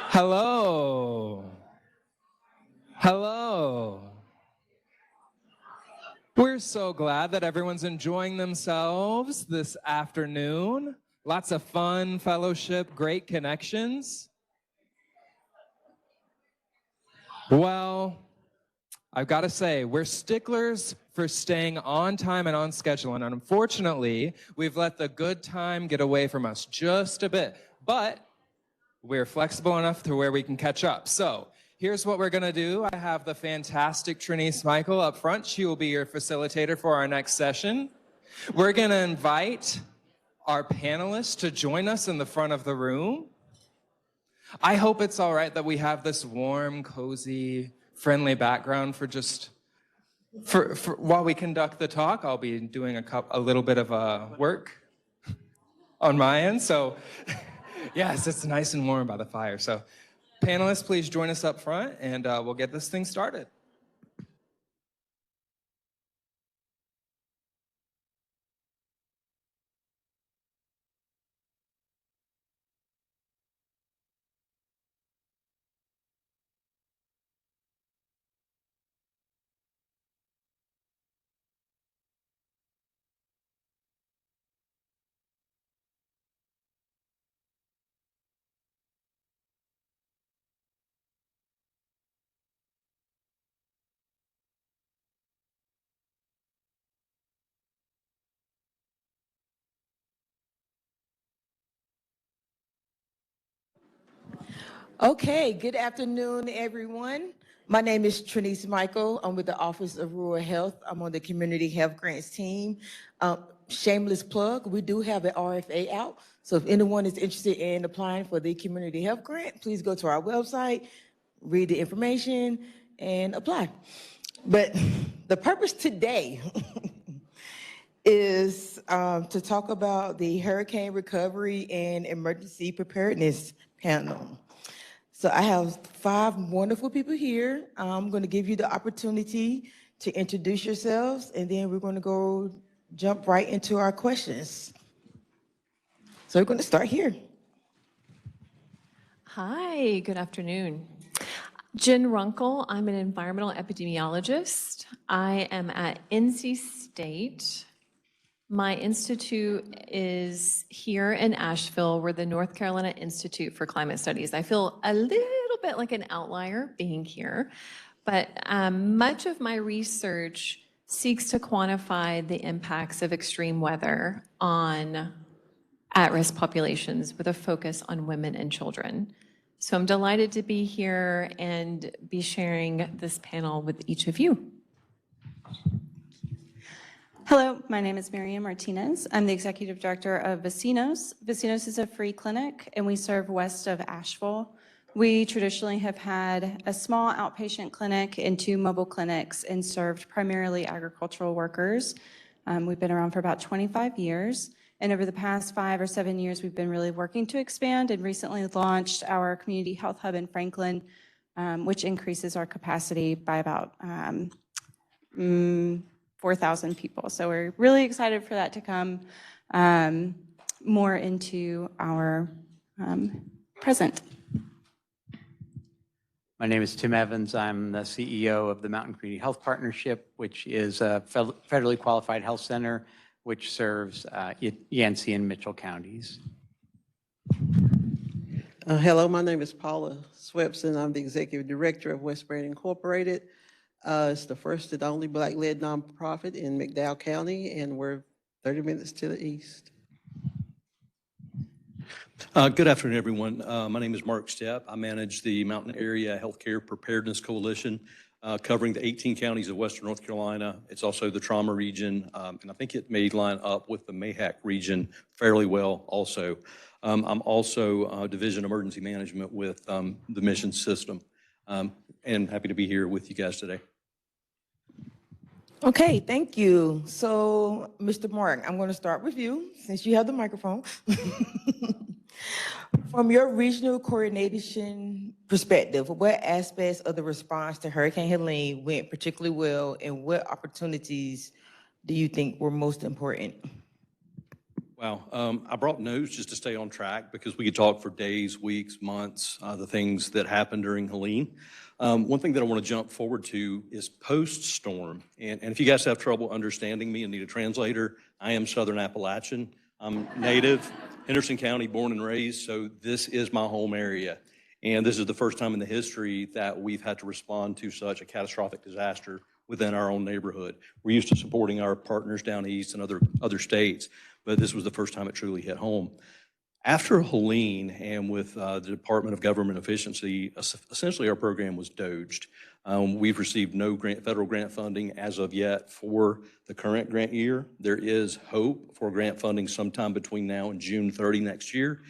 Hello. Hello. We're so glad that everyone's enjoying themselves this afternoon. Lots of fun, fellowship, great connections. Well, I've got to say, we're sticklers for staying on time and on schedule. And unfortunately, we've let the good time get away from us just a bit. But we're flexible enough to where we can catch up. So here's what we're going to do. I have the fantastic Trinice Michael up front. She will be your facilitator for our next session. We're going to invite our panelists to join us in the front of the room. I hope it's all right that we have this warm, cozy, friendly background for just, for while we conduct the talk. I'll be doing a little bit of work on my end. So yes, it's nice and warm by the fire. So panelists, please join us up front and we'll get this thing started. Okay, good afternoon, everyone. My name is Trinice Michael. I'm with the Office of Rural Health. I'm on the Community Health Grants team. Shameless plug, we do have an RFA out. So if anyone is interested in applying for the Community Health Grant, please go to our website, read the information, and apply. But the purpose today is to talk about the Hurricane Recovery and Emergency Preparedness Panel. So I have 5 wonderful people here. I'm going to give you the opportunity to introduce yourselves, and then we're going to jump right into our questions. So we're going to start here. Hi, good afternoon. Jen Runkle, I'm an environmental epidemiologist. I am at NC State. My institute is here in Asheville. We're the North Carolina Institute for Climate Studies. I feel a little bit like an outlier being here, but much of my research seeks to quantify the impacts of extreme weather on at-risk populations with a focus on women and children. So I'm delighted to be here and be sharing this panel with each of you. Hello, my name is Miriam Martinez. I'm the Executive Director of Vecinos. Vecinos is a free clinic, and we serve west of Asheville. We traditionally have had a small outpatient clinic and 2 mobile clinics and served primarily agricultural workers. We've been around for about 25 years, and over the past 5 or 7 years, we've been really working to expand and recently launched our community health hub in Franklin, which increases our capacity by about 4,000 people. So we're really excited for that to come more into our present. My name is Tim Evans. I'm the CEO of the Mountain Community Health Partnership, which is a federally qualified health center which serves Yancey and Mitchell counties. Hello, my name is Paula Swepson. I'm the Executive Director of West Brand Incorporated. It's the first and only Black-led nonprofit in McDowell County, and we're 30 minutes to the east. Good afternoon, everyone. My name is Mark Stepp. I manage the Mountain Area Healthcare Preparedness Coalition, covering the 18 counties of Western North Carolina. It's also the trauma region, and I think it may line up with the MAHAC region fairly well also. I'm also Division Emergency Management with the Mission System, and happy to be here with you guys today. Okay, thank you. So, Mr. Mark, I'm going to start with you since you have the microphone. From your regional coordination perspective, what aspects of the response to Hurricane Helene went particularly well, and what opportunities do you think were most important? Wow. I brought notes just to stay on track because we could talk for days, weeks, months, the things that happened during Helene. One thing that I want to jump forward to is post-storm. And if you guys have trouble understanding me and need a translator, I am Southern Appalachian. I'm native, Henderson County, born and raised, so this is my home area. And this is the first time in the history that we've had to respond to such a catastrophic disaster within our own neighborhood. We're used to supporting our partners down east and other states, but this was the first time it truly hit home. After Helene and with the Department of Government Efficiency, essentially our program was doged. We've received no federal grant funding as of yet for the current grant year. There is hope for grant funding sometime between now and June 30 next year.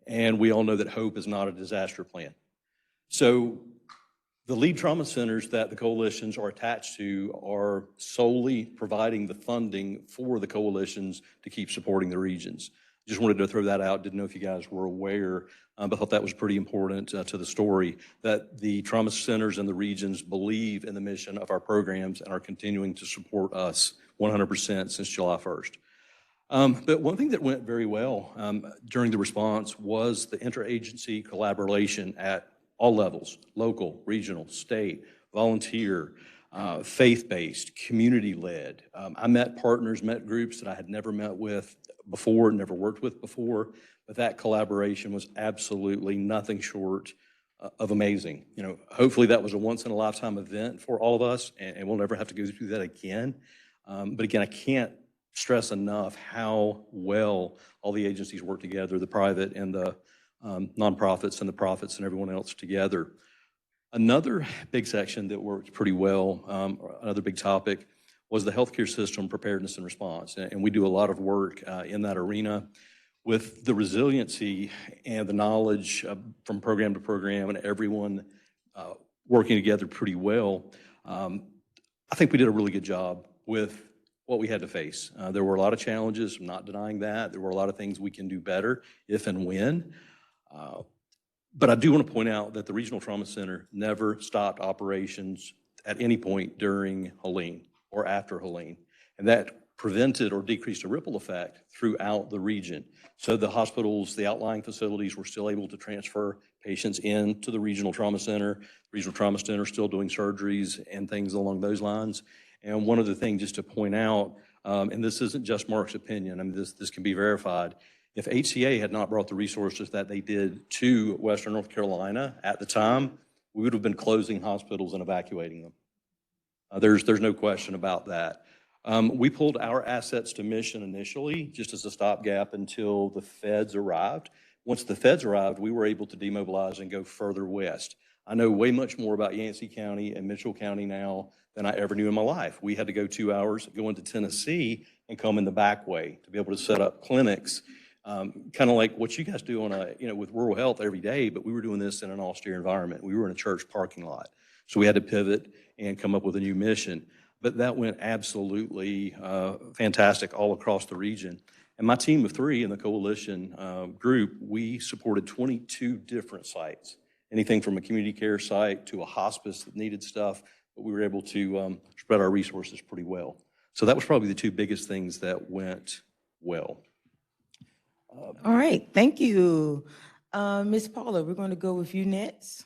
And we all know that hope is not a disaster plan. So the lead trauma centers that the coalitions are attached to are solely providing the funding for the coalitions to keep supporting the regions. Just wanted to throw that out. Didn't know if you guys were aware, but thought that was pretty important to the story, that the trauma centers and the regions believe in the mission of our programs and are continuing to support us 100% since July 1st. But one thing that went very well during the response was the interagency collaboration at all levels: local, regional, state, volunteer, faith-based, community-led. I met partners, met groups that I had never met with before, never worked with before, but that collaboration was absolutely nothing short of amazing. You know, hopefully that was a once-in-a-lifetime event for all of us, and we'll never have to go through that again. But again, I can't stress enough how well all the agencies work together, the private and the nonprofits and the profits and everyone else together. Another big section that worked pretty well, another big topic, was the healthcare system preparedness and response. And we do a lot of work in that arena with the resiliency and the knowledge from program to program and everyone working together pretty well. I think we did a really good job with what we had to face. There were a lot of challenges, I'm not denying that. There were a lot of things we can do better if and when. But I do want to point out that the Regional Trauma Center never stopped operations at any point during Helene or after Helene. And that prevented or decreased a ripple effect throughout the region. So the hospitals, the outlying facilities were still able to transfer patients into the Regional Trauma Center. The Regional Trauma Center still doing surgeries and things along those lines. And one other thing just to point out, and this isn't just Mark's opinion, I mean, this can be verified. If HCA had not brought the resources that they did to Western North Carolina at the time, we would have been closing hospitals and evacuating them. There's no question about that. We pulled our assets to mission initially, just as a stopgap until the feds arrived. Once the feds arrived, we were able to demobilize and go further west. I know way much more about Yancey County and Mitchell County now than I ever knew in my life. We had to go 2 hours, go into Tennessee, and come in the back way to be able to set up clinics, kind of like what you guys do on with rural health every day, but we were doing this in an austere environment. We were in a church parking lot. So we had to pivot and come up with a new mission. But that went absolutely fantastic all across the region. And my team of 3 in the coalition group, we supported 22 different sites, anything from a community care site to a hospice that needed stuff, but we were able to spread our resources pretty well. So that was probably the 2 biggest things that went well. All right, thank you. Ms. Paula, we're going to go with you next.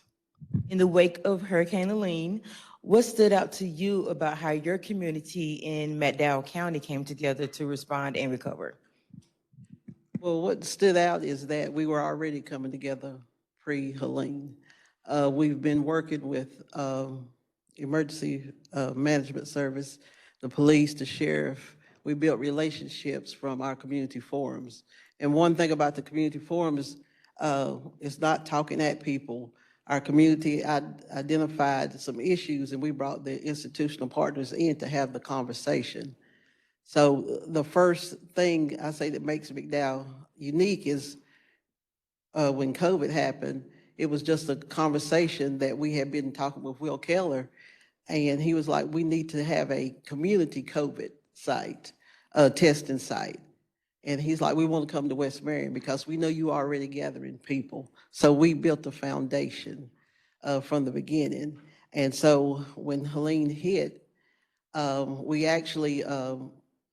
In the wake of Hurricane Helene, what stood out to you about how your community in McDowell County came together to respond and recover? Well, what stood out is that we were already coming together pre-Helene. We've been working with emergency management service, the police, the sheriff. We built relationships from our community forums. And one thing about the community forums is not talking at people. Our community identified some issues and we brought the institutional partners in to have the conversation. So the first thing I say that makes McDowell unique is when COVID happened, it was just a conversation that we had been talking with Will Keller, and he was like, we need to have a community COVID site, testing site. And he's like, we want to come to West Marion because we know you are already gathering people. So we built a foundation from the beginning. And so when Helene hit, we actually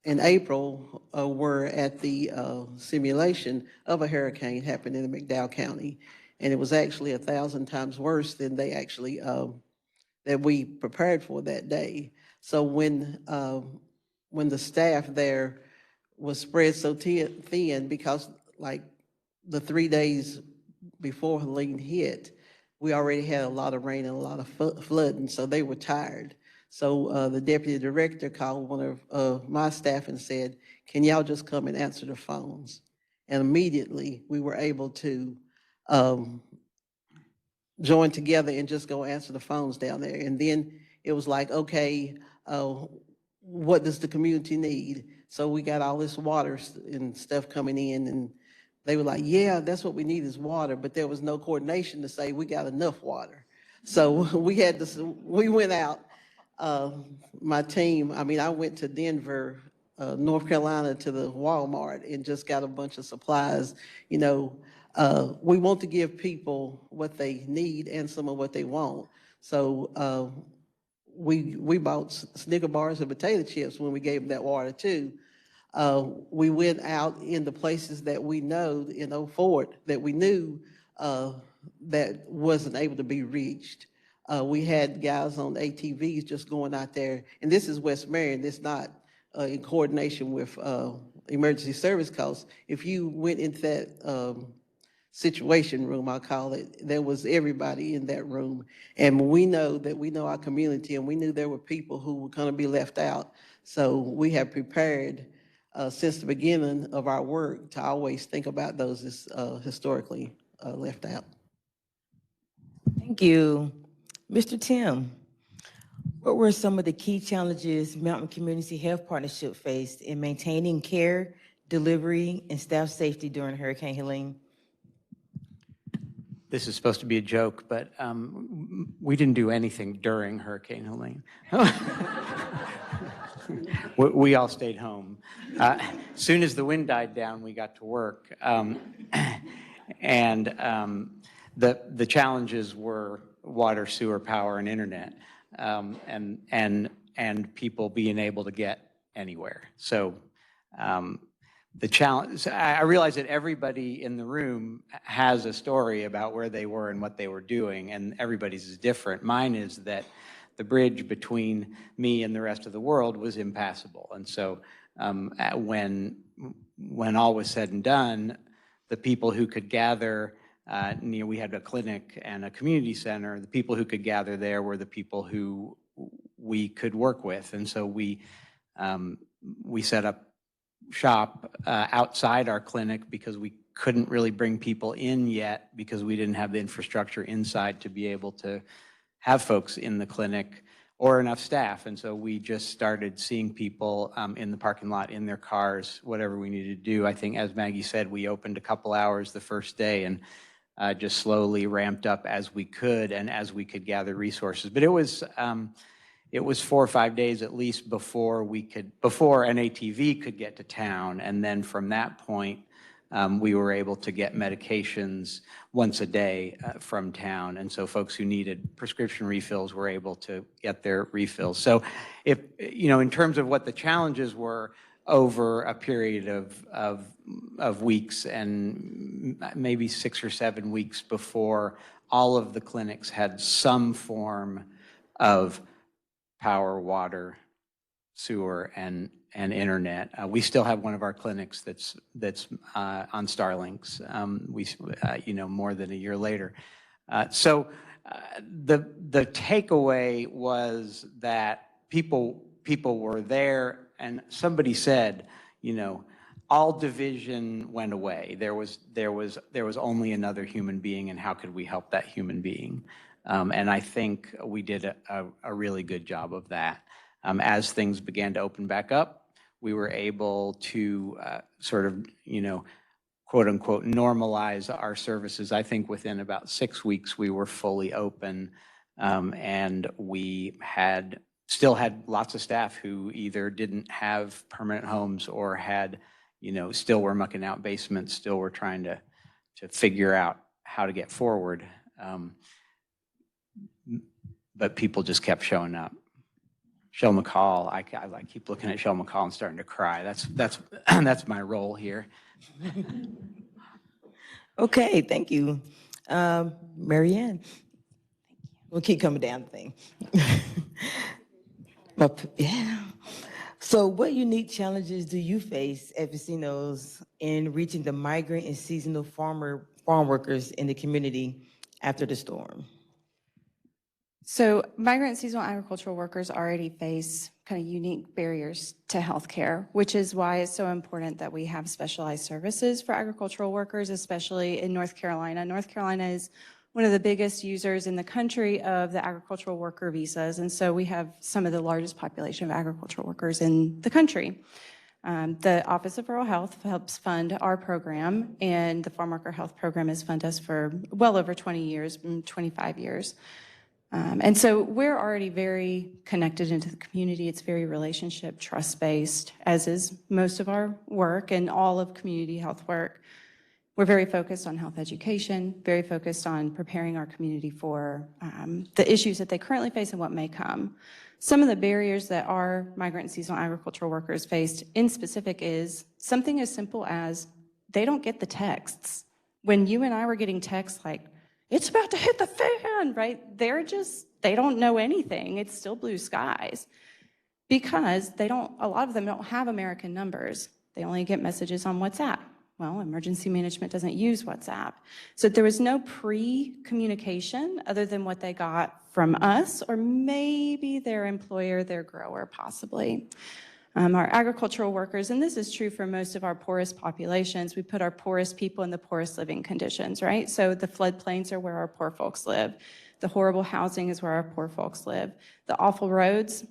in April were at the simulation of a hurricane happening in McDowell County. And it was actually 1,000 times worse than they actually, that we prepared for that day. So when the staff there was spread so thin, because like the 3 days before Helene hit, we already had a lot of rain and a lot of flooding, so they were tired. So the deputy director called one of my staff and said, can y'all just come and answer the phones? And immediately we were able to join together and just go answer the phones down there. And then it was like, okay, what does the community need? So we got all this water and stuff coming in, and they were like, yeah, that's what we need is water, but there was no coordination to say we got enough water. So we went out, my team, I went to Denver, North Carolina, to the Walmart and just got a bunch of supplies. We want to give people what they need and some of what they want. So we bought Snicker bars and potato chips when we gave them that water too. We went out in the places that we know in Old Fort that we knew that wasn't able to be reached. We had guys on ATVs just going out there, and this is West Marion. It's not in coordination with emergency service calls. If you went into that situation room, I call it, there was everybody in that room. And we know that we know our community, and we knew there were people who were going to be left out. So we have prepared since the beginning of our work to always think about those as historically left out. Thank you. Mr. Tim, what were some of the key challenges Mountain Community Health Partnership faced in maintaining care, delivery, and staff safety during Hurricane Helene? This is supposed to be a joke, but we didn't do anything during Hurricane Helene. We all stayed home. As soon as the wind died down, we got to work. And the challenges were water, sewer, power, and internet, and people being able to get anywhere. So the challenge, I realize that everybody in the room has a story about where they were and what they were doing, and everybody's is different. Mine is that the bridge between me and the rest of the world was impassable. And so when all was said and done, the people who could gather, we had a clinic and a community center, the people who could gather there were the people who we could work with. And so we set up shop outside our clinic because we couldn't really bring people in yet because we didn't have the infrastructure inside to be able to have folks in the clinic or enough staff. And so we just started seeing people in the parking lot, in their cars, whatever we needed to do. I think, as Maggie said, we opened a couple hours the first day and just slowly ramped up as we could and as we could gather resources. But it was 4 or 5 days at least before an ATV could get to town. And then from that point, we were able to get medications once a day from town. And so folks who needed prescription refills were able to get their refills. So if, in terms of what the challenges were over a period of weeks and maybe 6 or 7 weeks before all of the clinics had some form of power, water, sewer, and internet. We still have one of our clinics that's on Starlinks. More than a year later. So the takeaway was that people were there, and somebody said, all division went away. There was only another human being, and how could we help that human being? And I think we did a really good job of that. As things began to open back up, we were able to quote unquote, normalize our services. I think within about 6 weeks, we were fully open, and we still had lots of staff who either didn't have permanent homes or had, still were mucking out basements, still were trying to figure out how to get forward. But people just kept showing up. Shell McCall. I keep looking at Shell McCall and starting to cry. That's my role here. Okay, thank you. Marianne. We'll keep coming down the thing. Yeah. So what unique challenges do you face at Vecinos in reaching the migrant and seasonal farm workers in the community after the storm? So migrant and seasonal agricultural workers already face kind of unique barriers to healthcare, which is why it's so important that we have specialized services for agricultural workers, especially in North Carolina. North Carolina is one of the biggest users in the country of the agricultural worker visas, and so we have some of the largest population of agricultural workers in the country. The Office of Rural Health helps fund our program, and the Farm Worker Health Program has funded us for well over 20 years, 25 years. And so we're already very connected into the community. It's very relationship, trust-based, as is most of our work and all of community health work. We're very focused on health education, very focused on preparing our community for the issues that they currently face and what may come. Some of the barriers that our migrant and seasonal agricultural workers faced in specific is something as simple as they don't get the texts. When you and I were getting texts like, it's about to hit the fan, right? They don't know anything. It's still blue skies because a lot of them don't have American numbers. They only get messages on WhatsApp. Well, emergency management doesn't use WhatsApp. So there was no pre-communication other than what they got from us or maybe their employer, their grower, possibly. Our agricultural workers, and this is true for most of our poorest populations, we put our poorest people in the poorest living conditions, right? So the floodplains are where our poor folks live. The horrible housing is where our poor folks live. The awful roads, you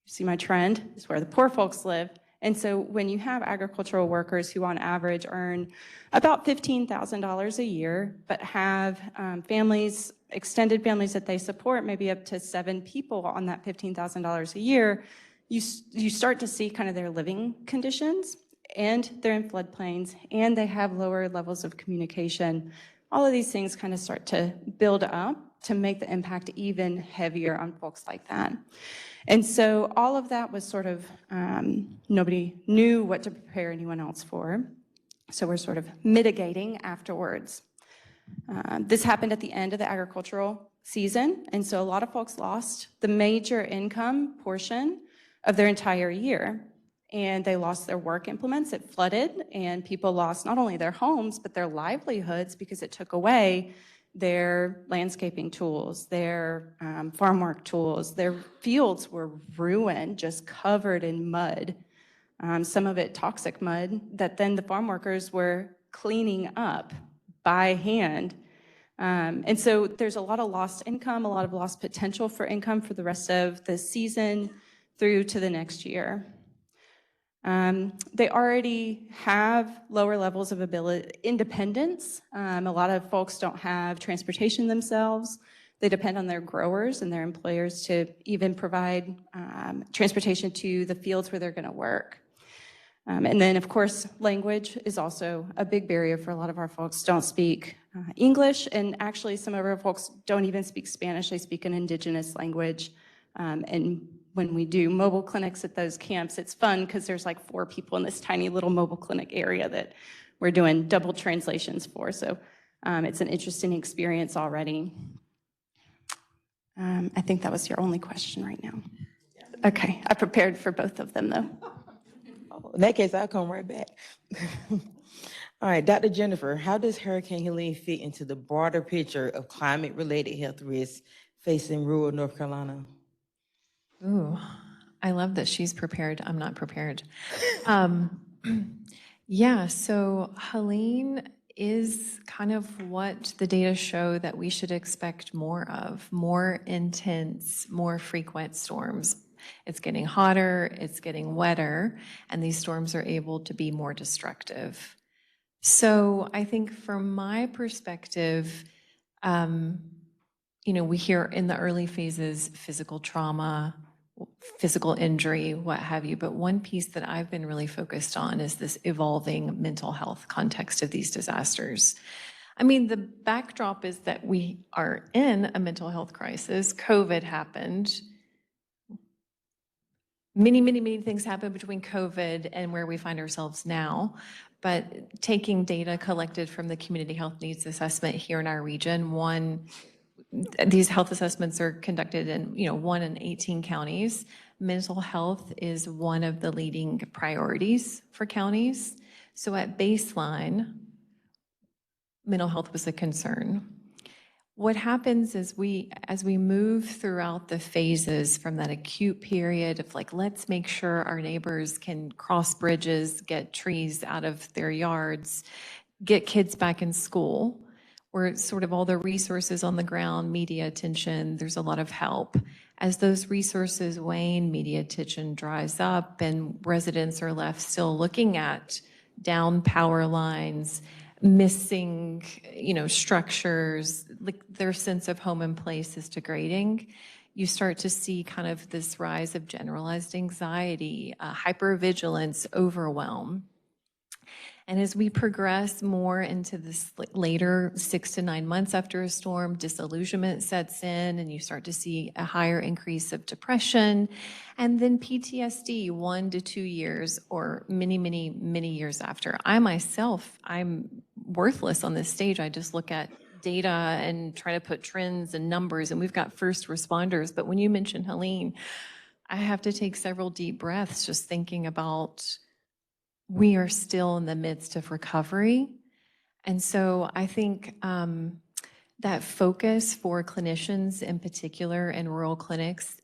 see my trend, is where the poor folks live. And so when you have agricultural workers who on average earn about $15,000 a year, but have families, extended families that they support, maybe up to 7 people on that $15,000 a year, you start to see kind of their living conditions, and they're in floodplains, and they have lower levels of communication. All of these things kind of start to build up to make the impact even heavier on folks like that. And so all of that was sort of, nobody knew what to prepare anyone else for. So we're sort of mitigating afterwards. This happened at the end of the agricultural season, and so a lot of folks lost the major income portion of their entire year, and they lost their work implements. It flooded, and people lost not only their homes, but their livelihoods because it took away their landscaping tools, their farm work tools. Their fields were ruined, just covered in mud, some of it toxic mud that then the farm workers were cleaning up by hand. And so there's a lot of lost income, a lot of lost potential for income for the rest of the season through to the next year. They already have lower levels of independence. A lot of folks don't have transportation themselves. They depend on their growers and their employers to even provide transportation to the fields where they're going to work. And then, of course, language is also a big barrier for a lot of our folks. Don't speak English, and actually some of our folks don't even speak Spanish. They speak an indigenous language. And when we do mobile clinics at those camps, it's fun because there's like 4 people in this tiny little mobile clinic area that we're doing double translations for. So it's an interesting experience already. I think that was your only question right now. Okay, I prepared for both of them though. In that case, I'll come right back. All right, Dr. Jennifer, how does Hurricane Helene fit into the broader picture of climate-related health risks facing rural North Carolina? Ooh, I love that she's prepared. I'm not prepared. Yeah, so Helene is kind of what the data show that we should expect more of, more intense, more frequent storms. It's getting hotter, it's getting wetter, and these storms are able to be more destructive. So I think from my perspective, we hear in the early phases, physical trauma, physical injury, what have you, but one piece that I've been really focused on is this evolving mental health context of these disasters. I mean, the backdrop is that we are in a mental health crisis. COVID happened. many things happened between COVID and where we find ourselves now. But taking data collected from the Community Health Needs Assessment here in our region, these health assessments are conducted in, 1 in 18 counties. Mental health is one of the leading priorities for counties. So at baseline, mental health was a concern. What happens is as we move throughout the phases from that acute period of like, let's make sure our neighbors can cross bridges, get trees out of their yards, get kids back in school, where sort of all the resources on the ground, media attention, there's a lot of help. As those resources wane, media attention dries up, and residents are left still looking at down power lines, missing, structures, like their sense of home and place is degrading. You start to see kind of this rise of generalized anxiety, hypervigilance, overwhelm. And as we progress more into this later 6 to 9 months after a storm, disillusionment sets in and you start to see a higher increase of depression, and then PTSD 1 to 2 years or many years after. I'm worthless on this stage. I just look at data and try to put trends and numbers, and we've got first responders. But when you mention Helene, I have to take several deep breaths just thinking about we are still in the midst of recovery. And so I think that focus for clinicians in particular in rural clinics,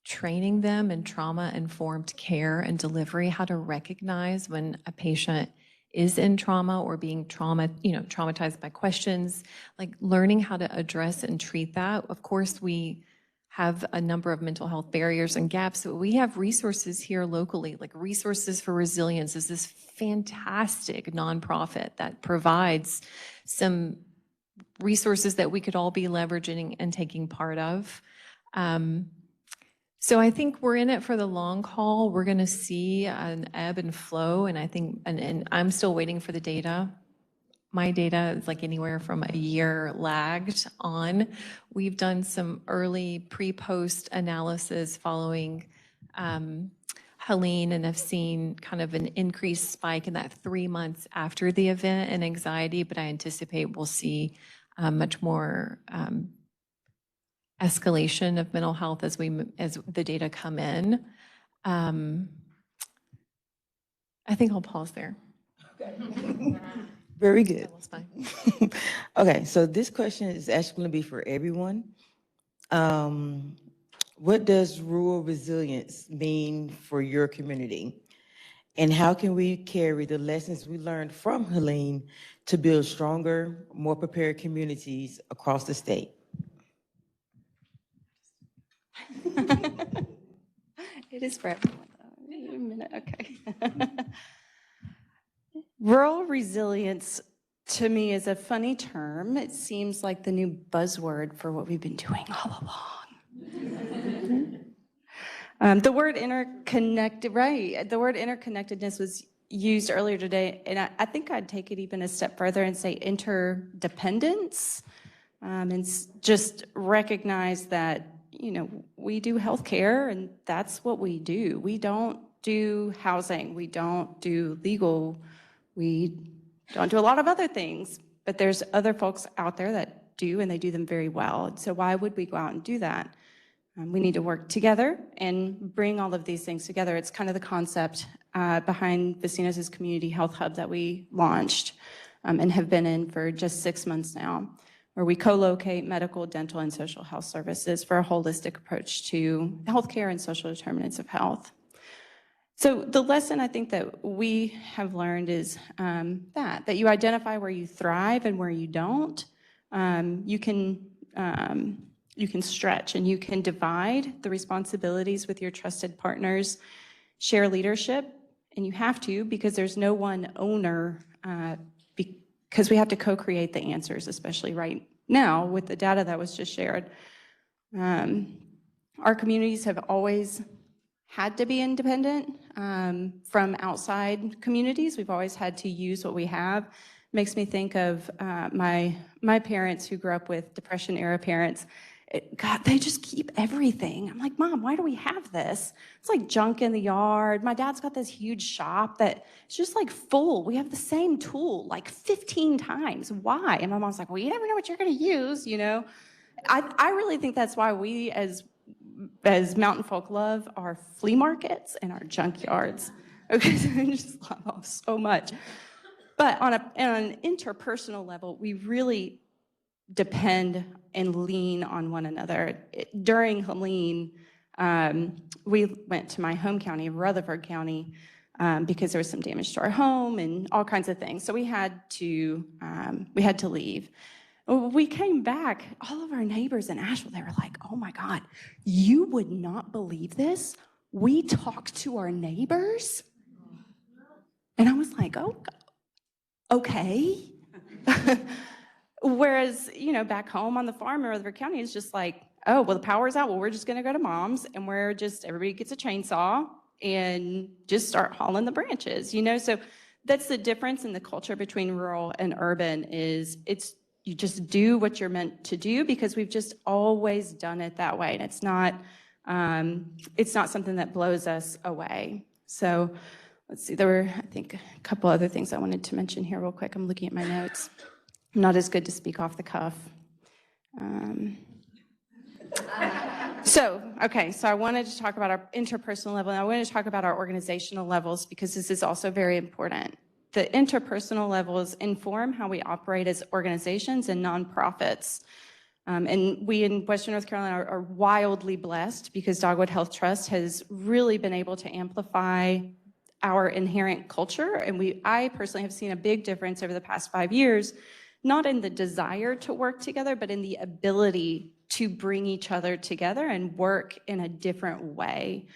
training them in trauma-informed care and delivery, how to recognize when a patient is in trauma or being traumatized by questions, like learning how to address and treat that. Of course, we have a number of mental health barriers and gaps, but we have resources here locally, like Resources for Resilience is this fantastic nonprofit that provides some resources that we could all be leveraging and taking part of. So I think we're in it for the long haul. We're going to see an ebb and flow, and I think, and I'm still waiting for the data. My data is like anywhere from a year lagged on. We've done some early pre-post analysis following Helene and have seen kind of an increased spike in that 3 months after the event in anxiety, but I anticipate we'll see much more escalation of mental health as the data come in. I think I'll pause there. Very good. That was fine. Okay, so this question is actually going to be for everyone. What does rural resilience mean for your community? And how can we carry the lessons we learned from Helene to build stronger, more prepared communities across the state? It is for everyone, though. Wait a minute, okay. Rural resilience, to me, is a funny term. It seems like the new buzzword for what we've been doing all along. The word interconnected, right? The word interconnectedness was used earlier today, and I think I'd take it even a step further and say interdependence, and just recognize that, we do healthcare, and that's what we do. We don't do housing. We don't do legal. We don't do a lot of other things, but there's other folks out there that do, and they do them very well. So why would we go out and do that? We need to work together and bring all of these things together. It's kind of the concept behind Vecinos' Community Health Hub that we launched and have been in for just 6 months now, where we co-locate medical, dental, and social health services for a holistic approach to healthcare and social determinants of health. So the lesson I think that we have learned is that you identify where you thrive and where you don't. You can stretch and you can divide the responsibilities with your trusted partners, share leadership, and you have to, because there's no one owner, because we have to co-create the answers, especially right now with the data that was just shared. Our communities have always had to be independent from outside communities. We've always had to use what we have. Makes me think of my parents who grew up with Depression-era parents, God, they just keep everything. I'm like, Mom, why do we have this? It's like junk in the yard. My dad's got this huge shop that it's just like full. We have the same tool like 15 times. Why? And my mom's like, well, you never know what you're going to use, you know? I really think that's why we as mountain folk love our flea markets and our junkyards. Okay, I just love them so much. But on an interpersonal level, we really depend and lean on one another. During Helene, we went to my home county, Rutherford County, because there was some damage to our home and all kinds of things. So we had to leave. When we came back, all of our neighbors in Asheville, they were like, oh my God, you would not believe this. We talked to our neighbors. And I was like, oh, okay. Whereas, you know, back home on the farm in Rutherford County, it's just like, oh, well, the power's out. Well, we're just going to go to Mom's and everybody gets a chainsaw and just start hauling the branches, you know? So that's the difference in the culture between rural and urban is you just do what you're meant to do because we've just always done it that way. And it's not something that blows us away. So let's see, there were, I think, a couple other things I wanted to mention here real quick. I'm looking at my notes. I'm not as good to speak off the cuff. So I wanted to talk about our interpersonal level, and I wanted to talk about our organizational levels because this is also very important. The interpersonal levels inform how we operate as organizations and nonprofits. And we in Western North Carolina are wildly blessed because Dogwood Health Trust has really been able to amplify our inherent culture. And I personally have seen a big difference over the past 5 years, not in the desire to work together, but in the ability to bring each other together and work in a different way.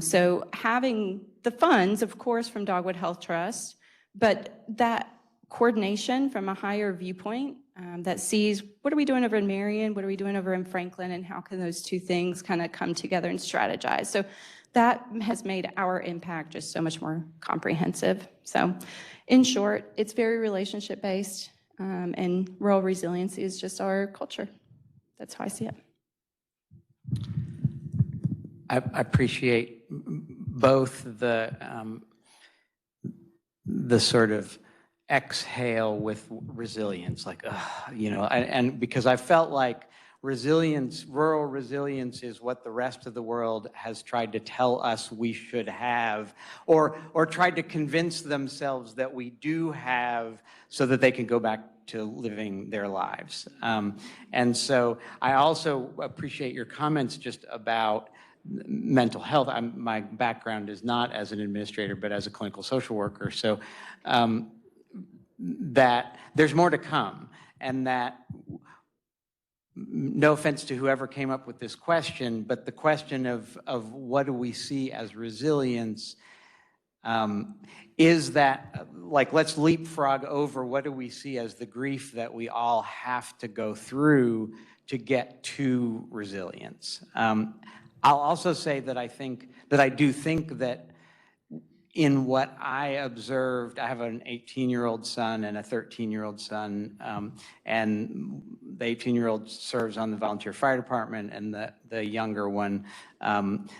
So having the funds, of course, from Dogwood Health Trust, but that coordination from a higher viewpoint that sees what are we doing over in Marion, what are we doing over in Franklin, and how can those two things kind of come together and strategize. So that has made our impact just so much more comprehensive. So in short, it's very relationship-based, and rural resiliency is just our culture. That's how I see it. I appreciate both the sort of exhale with resilience, like, you know, and because I felt like resilience, rural resilience is what the rest of the world has tried to tell us we should have, or tried to convince themselves that we do have so that they can go back to living their lives. And so I also appreciate your comments just about mental health. My background is not as an administrator, but as a clinical social worker. So that there's more to come, and that, no offense to whoever came up with this question, but the question of what do we see as resilience, is that, like, let's leapfrog over what do we see as the grief that we all have to go through to get to resilience. I'll also say that I do think that in what I observed, I have an 18-year-old son and a 13-year-old son, and the 18-year-old serves on the volunteer fire department, and the younger one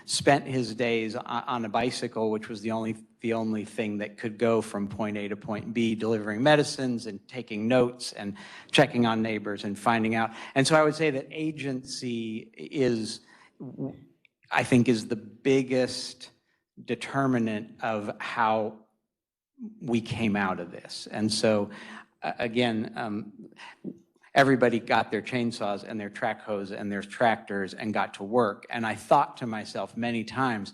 spent his days on a bicycle, which was the only thing that could go from point A to point B, delivering medicines and taking notes and checking on neighbors and finding out. And so I would say that agency is, I think, is the biggest determinant of how we came out of this. And so, again, everybody got their chainsaws and their track hoes and their tractors and got to work. And I thought to myself many times,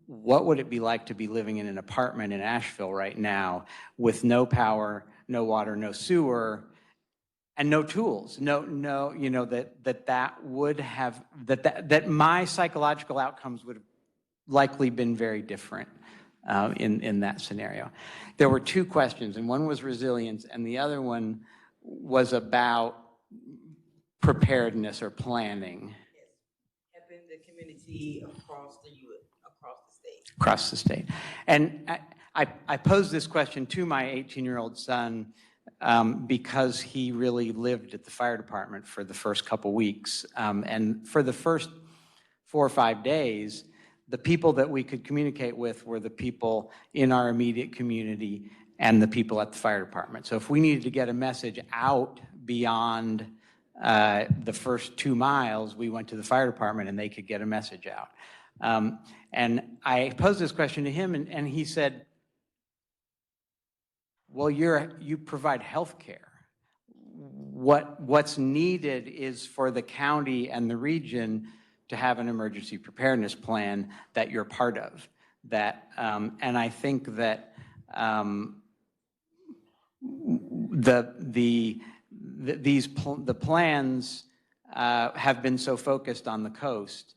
what would it be like to be living in an apartment in Asheville right now with no power, no water, no sewer, and no tools? No, you know, that would have, that my psychological outcomes would have likely been very different in that scenario. There were two questions, and one was resilience, and the other one was about preparedness or planning. Helping the community across the state. Across the state. And I posed this question to my 18-year-old son because he really lived at the fire department for the first couple weeks. And for the first 4 or 5 days, the people that we could communicate with were the people in our immediate community and the people at the fire department. So if we needed to get a message out beyond the first 2 miles, we went to the fire department and they could get a message out. And I posed this question to him, and he said, well, you provide health care. What's needed is for the county and the region to have an emergency preparedness plan that you're part of. And I think that the plans have been so focused on the coast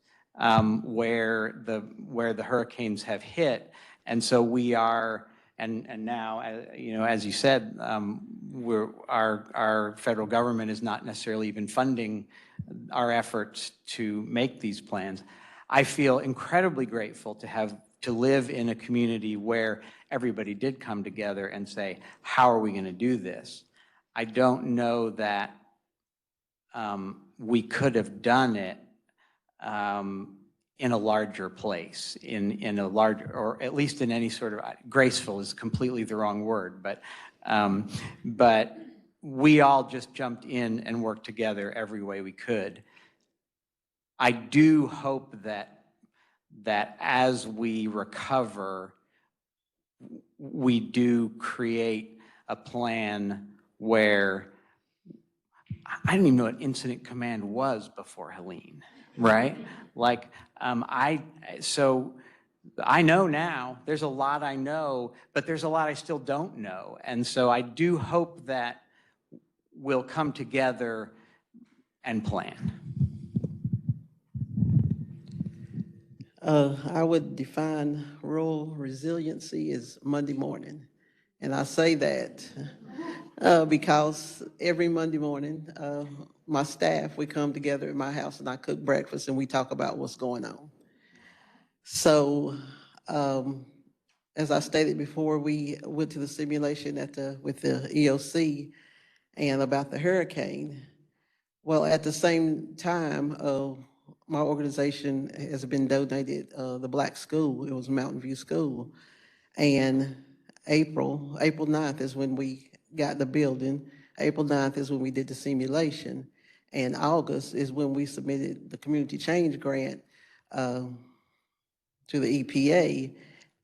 where the hurricanes have hit, and so we are. And now, as you said, our federal government is not necessarily even funding our efforts to make these plans. I feel incredibly grateful to live in a community where everybody did come together and say, how are we going to do this? I don't know that we could have done it in a larger place, in a larger, or at least in any sort of, graceful is completely the wrong word, but we all just jumped in and worked together every way we could. I do hope that as we recover, we do create a plan where, I didn't even know what incident command was before Helene, right? Like, so I know now, there's a lot I know, but there's a lot I still don't know. And so I do hope that we'll come together and plan. I would define rural resiliency as Monday morning. And I say that because every Monday morning, my staff, we come together at my house and I cook breakfast and we talk about what's going on. So as I stated before, we went to the simulation with the EOC and about the hurricane. Well, at the same time, my organization has been donated the Black School. It was Mountain View School. And April 9th is when we got the building. April 9th is when we did the simulation. And August is when we submitted the community change grant to the EPA.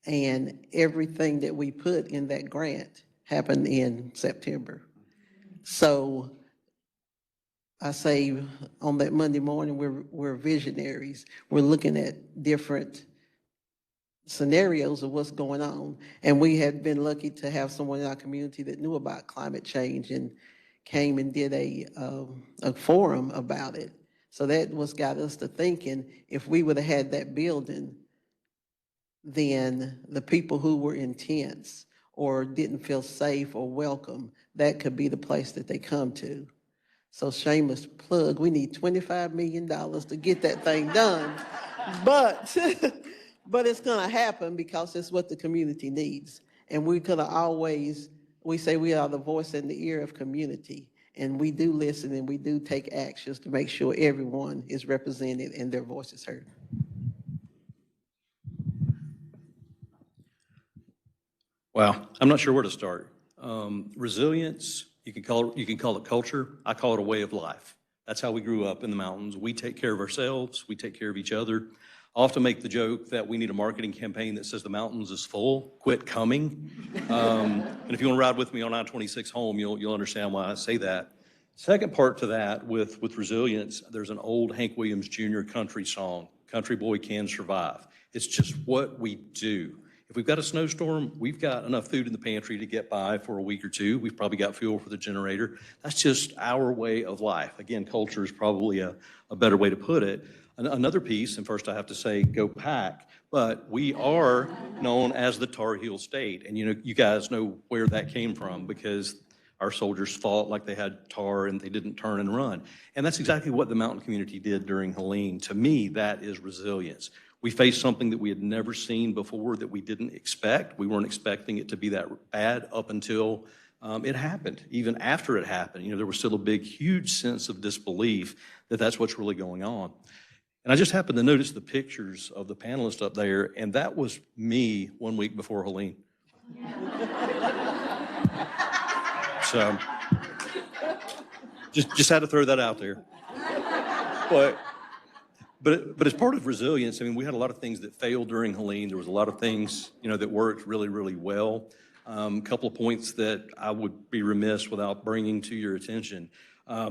And everything that we put in that grant happened in September. So I say on that Monday morning, we're visionaries. We're looking at different scenarios of what's going on. And we had been lucky to have someone in our community that knew about climate change and came and did a forum about it. So that got us to thinking, if we would have had that building, then the people who were in tents or didn't feel safe or welcome, that could be the place that they come to. So shameless plug, we need $25 million to get that thing done. But it's gonna happen because it's what the community needs. And we could always, we say we are the voice and the ear of community. And we do listen and we do take actions to make sure everyone is represented and their voice is heard. Wow, I'm not sure where to start. Resilience, you can call it culture. I call it a way of life. That's how we grew up in the mountains. We take care of ourselves. We take care of each other. I often make the joke that we need a marketing campaign that says the mountains is full, quit coming. And if you want to ride with me on I-26 home, you'll understand why I say that. Second part to that with resilience, there's an old Hank Williams Jr. country song, Country Boy Can Survive. It's just what we do. If we've got a snowstorm, we've got enough food in the pantry to get by for a week or two. We've probably got fuel for the generator. That's just our way of life. Again, culture is probably a better way to put it. Another piece, and first I have to say, go Pack, but we are known as the Tar Heel State. And you guys know where that came from because our soldiers fought like they had tar and they didn't turn and run. And that's exactly what the mountain community did during Helene. To me, that is resilience. We faced something that we had never seen before that we didn't expect. We weren't expecting it to be that bad up until It happened. Even after it happened, there was still a big, huge sense of disbelief that that's what's really going on. And I just happened to notice the pictures of the panelists up there, and that was me 1 week before Helene. So, just had to throw that out there. But as part of resilience, we had a lot of things that failed during Helene. There was a lot of things, that worked really, really well. A couple of points that I would be remiss without bringing to your attention.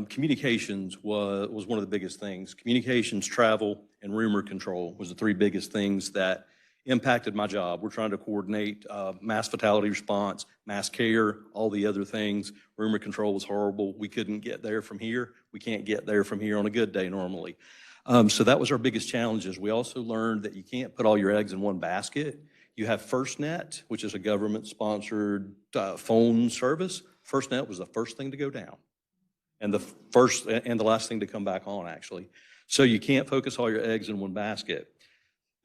Communications was one of the biggest things. Communications, travel, and rumor control was the three biggest things that impacted my job. We're trying to coordinate mass fatality response, mass care, all the other things. Rumor control was horrible. We couldn't get there from here. We can't get there from here on a good day normally. So that was our biggest challenges. We also learned that you can't put all your eggs in one basket. You have FirstNet, which is a government-sponsored phone service. FirstNet was the first thing to go down, and the last thing to come back on, actually. So you can't focus all your eggs in one basket.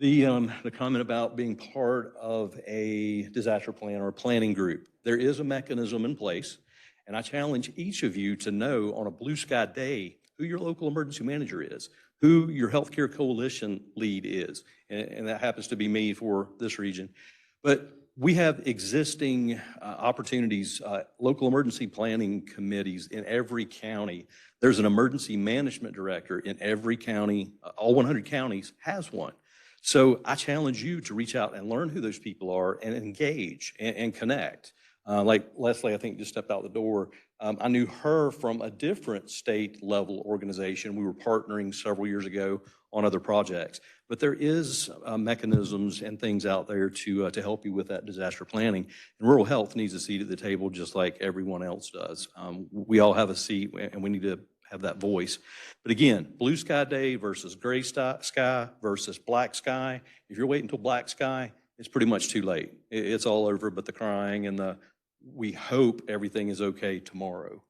The comment about being part of a disaster plan or a planning group, there is a mechanism in place, and I challenge each of you to know on a blue sky day who your local emergency manager is, who your healthcare coalition lead is, and that happens to be me for this region. But we have existing opportunities, local emergency planning committees in every county. There's an emergency management director in every county. All 100 counties has one. So I challenge you to reach out and learn who those people are and engage and connect. Like Leslie, I think, just stepped out the door. I knew her from a different state level organization. We were partnering several years ago on other projects. But there is mechanisms and things out there to help you with that disaster planning. And rural health needs a seat at the table just like everyone else does. We all have a seat and we need to have that voice. But again, blue sky day versus gray sky versus black sky. If you're waiting until black sky, it's pretty much too late. It's all over but the crying and we hope everything is okay tomorrow.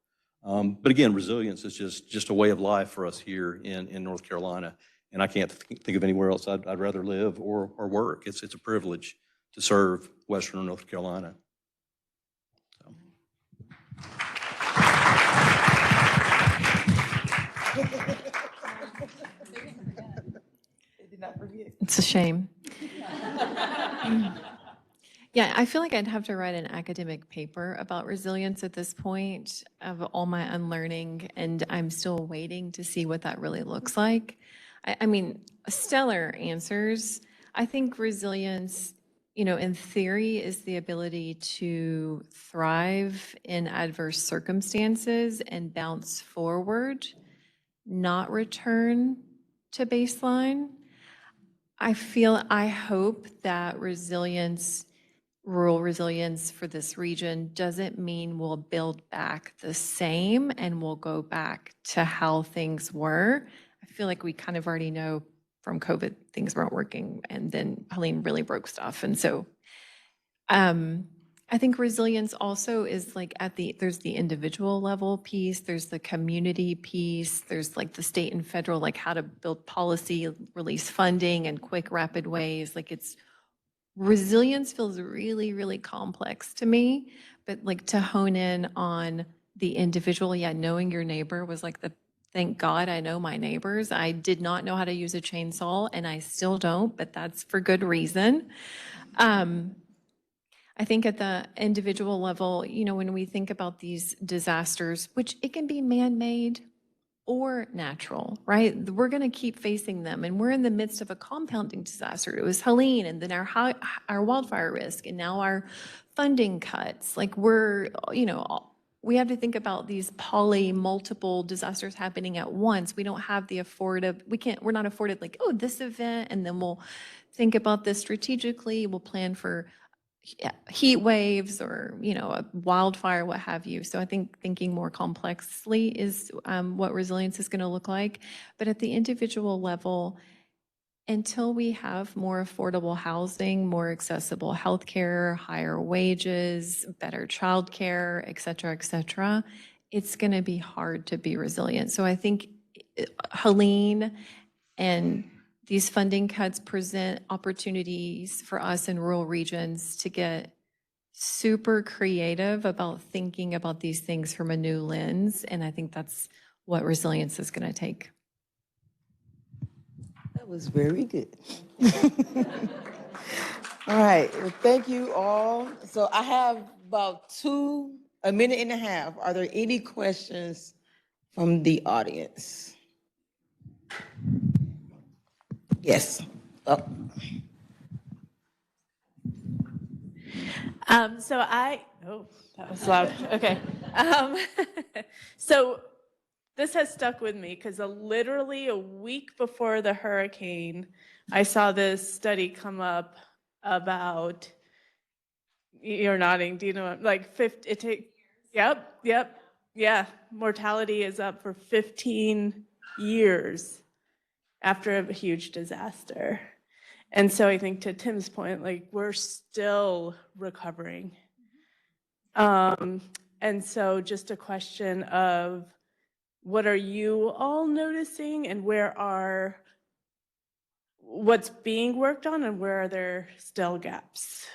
But again, resilience is just a way of life for us here in North Carolina. And I can't think of anywhere else I'd rather live or work. It's a privilege to serve Western North Carolina. So. It's a shame. Yeah, I feel like I'd have to write an academic paper about resilience at this point of all my unlearning, and I'm still waiting to see what that really looks like. I mean, stellar answers. I think resilience, in theory, is the ability to thrive in adverse circumstances and bounce forward, not return to baseline. I hope that rural resilience for this region doesn't mean we'll build back the same and we'll go back to how things were. I feel like we kind of already know from COVID things weren't working, and then Helene really broke stuff. And so I think resilience also is like there's the individual level piece, there's the community piece, there's like the state and federal, like how to build policy, release funding in quick, rapid ways. Resilience feels really, really complex to me, but like to hone in on the individual, knowing your neighbor was like thank God I know my neighbors. I did not know how to use a chainsaw and I still don't, but that's for good reason. I think at the individual level, when we think about these disasters, which it can be man-made or natural, right? We're going to keep facing them, and we're in the midst of a compounding disaster. It was Helene, and then our wildfire risk, and now our funding cuts. We have to think about these multiple disasters happening at once. We don't have we're not afforded this event, and then we'll think about this strategically. We'll plan for heat waves or, a wildfire, what have you. So I think thinking more complexly is what resilience is going to look like. But at the individual level, until we have more affordable housing, more accessible healthcare, higher wages, better childcare, et cetera, it's going to be hard to be resilient. So I think Helene and these funding cuts present opportunities for us in rural regions to get super creative about thinking about these things from a new lens. And I think that's what resilience is going to take. That was very good. All right, well, thank you all. So I have about a minute and a half. Are there any questions from the audience? Yes. Oh. Oh, that was loud. Okay. So this has stuck with me because literally a week before the hurricane, I saw this study come up about, you're nodding, do you know, like 50, it takes, yep, yeah, mortality is up for 15 years after a huge disaster. And so I think to Tim's point, like we're still recovering. And so just a question of what are you all noticing and what's being worked on and where are there still gaps?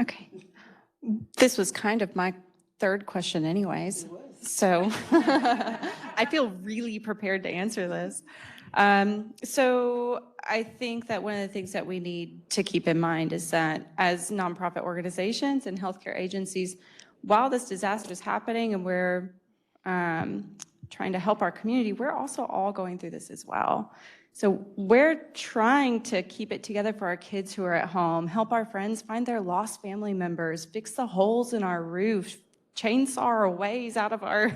Okay. This was kind of my third question anyways, so I feel really prepared to answer this. So I think that one of the things that we need to keep in mind is that as nonprofit organizations and healthcare agencies, while this disaster is happening and we're trying to help our community, we're also all going through this as well. So we're trying to keep it together for our kids who are at home, help our friends find their lost family members, fix the holes in our roof, chainsaw our ways out of our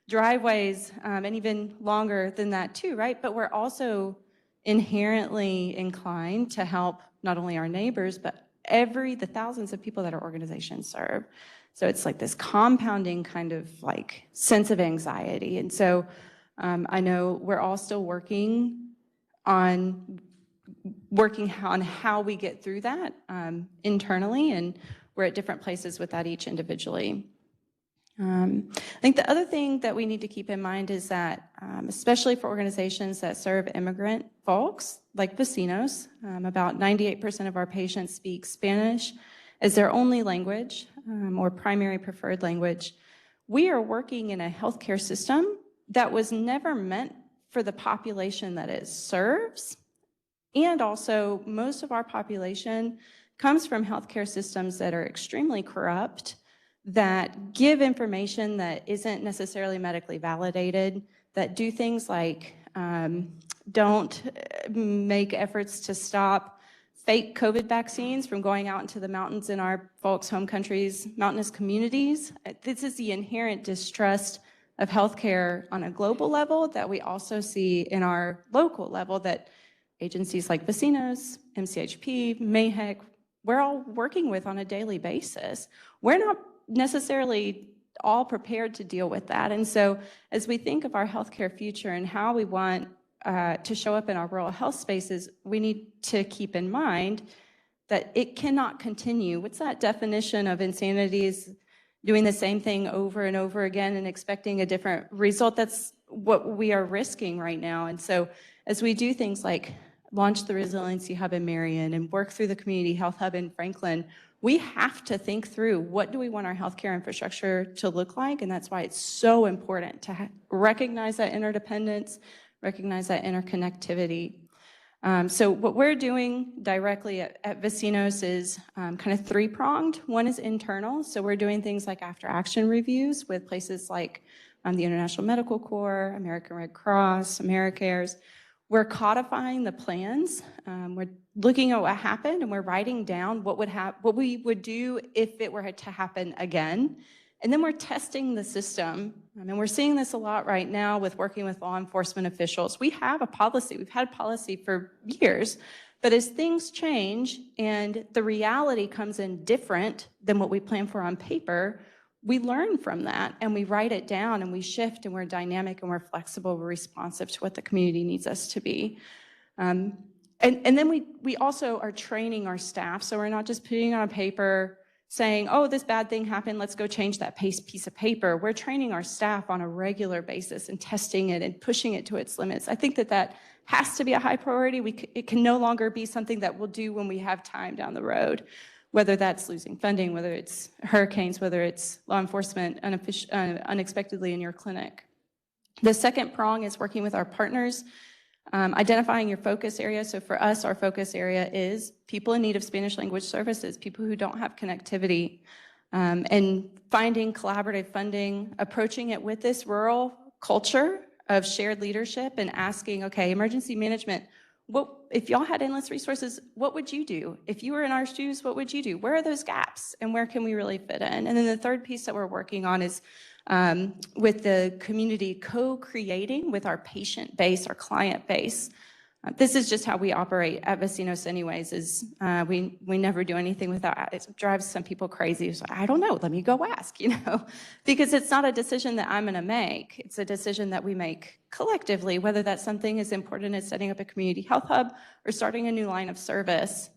driveways, and even longer than that too, right? But we're also inherently inclined to help not only our neighbors, but the thousands of people that our organizations serve. So it's like this compounding kind of like sense of anxiety. And so I know we're all still working on how we get through that internally, and we're at different places with that each individually. I think the other thing that we need to keep in mind is that, especially for organizations that serve immigrant folks, like Vecinos, about 98% of our patients speak Spanish as their only language or primary preferred language. We are working in a healthcare system that was never meant for the population that it serves. And also, most of our population comes from healthcare systems that are extremely corrupt, that give information that isn't necessarily medically validated, that do things like don't make efforts to stop fake COVID vaccines from going out into the mountains in our folks' home countries, mountainous communities. This is the inherent distrust of healthcare on a global level that we also see in our local level, that agencies like Vecinos, MCHP, MAHEC, we're all working with on a daily basis. We're not necessarily all prepared to deal with that. And so as we think of our healthcare future and how we want to show up in our rural health spaces, we need to keep in mind that it cannot continue. What's that definition of insanity? Is doing the same thing over and over again and expecting a different result. That's what we are risking right now. And so as we do things like launch the Resiliency Hub in Marion and work through the Community Health Hub in Franklin, we have to think through what do we want our healthcare infrastructure to look like, and that's why it's so important to recognize that interdependence, recognize that interconnectivity. So what we're doing directly at Vecinos is kind of three-pronged. One is internal, so we're doing things like after-action reviews with places like the International Medical Corps, American Red Cross, AmeriCares. We're codifying the plans. We're looking at what happened, and we're writing down what we would do if it were to happen again. And then we're testing the system. And we're seeing this a lot right now with working with law enforcement officials. We have a policy. We've had policy for years. But as things change and the reality comes in different than what we plan for on paper, we learn from that and we write it down and we shift and we're dynamic and we're flexible, we're responsive to what the community needs us to be. And then we also are training our staff. So we're not just putting on paper saying, oh, this bad thing happened, let's go change that piece of paper. We're training our staff on a regular basis and testing it and pushing it to its limits. I think that that has to be a high priority. It can no longer be something that we'll do when we have time down the road, whether that's losing funding, whether it's hurricanes, whether it's law enforcement unexpectedly in your clinic. The second prong is working with our partners, identifying your focus area. So for us, our focus area is people in need of Spanish language services, people who don't have connectivity, and finding collaborative funding, approaching it with this rural culture of shared leadership and asking, okay, emergency management, if y'all had endless resources, what would you do? If you were in our shoes, what would you do? Where are those gaps and where can we really fit in? And then the third piece that we're working on is with the community co-creating with our patient base, our client base. This is just how we operate at Vecinos anyways, is we never do anything without, it drives some people crazy. It's like, I don't know, let me go ask, because it's not a decision that I'm gonna make. It's a decision that we make collectively, whether that something as important as setting up a community health hub or starting a new line of service.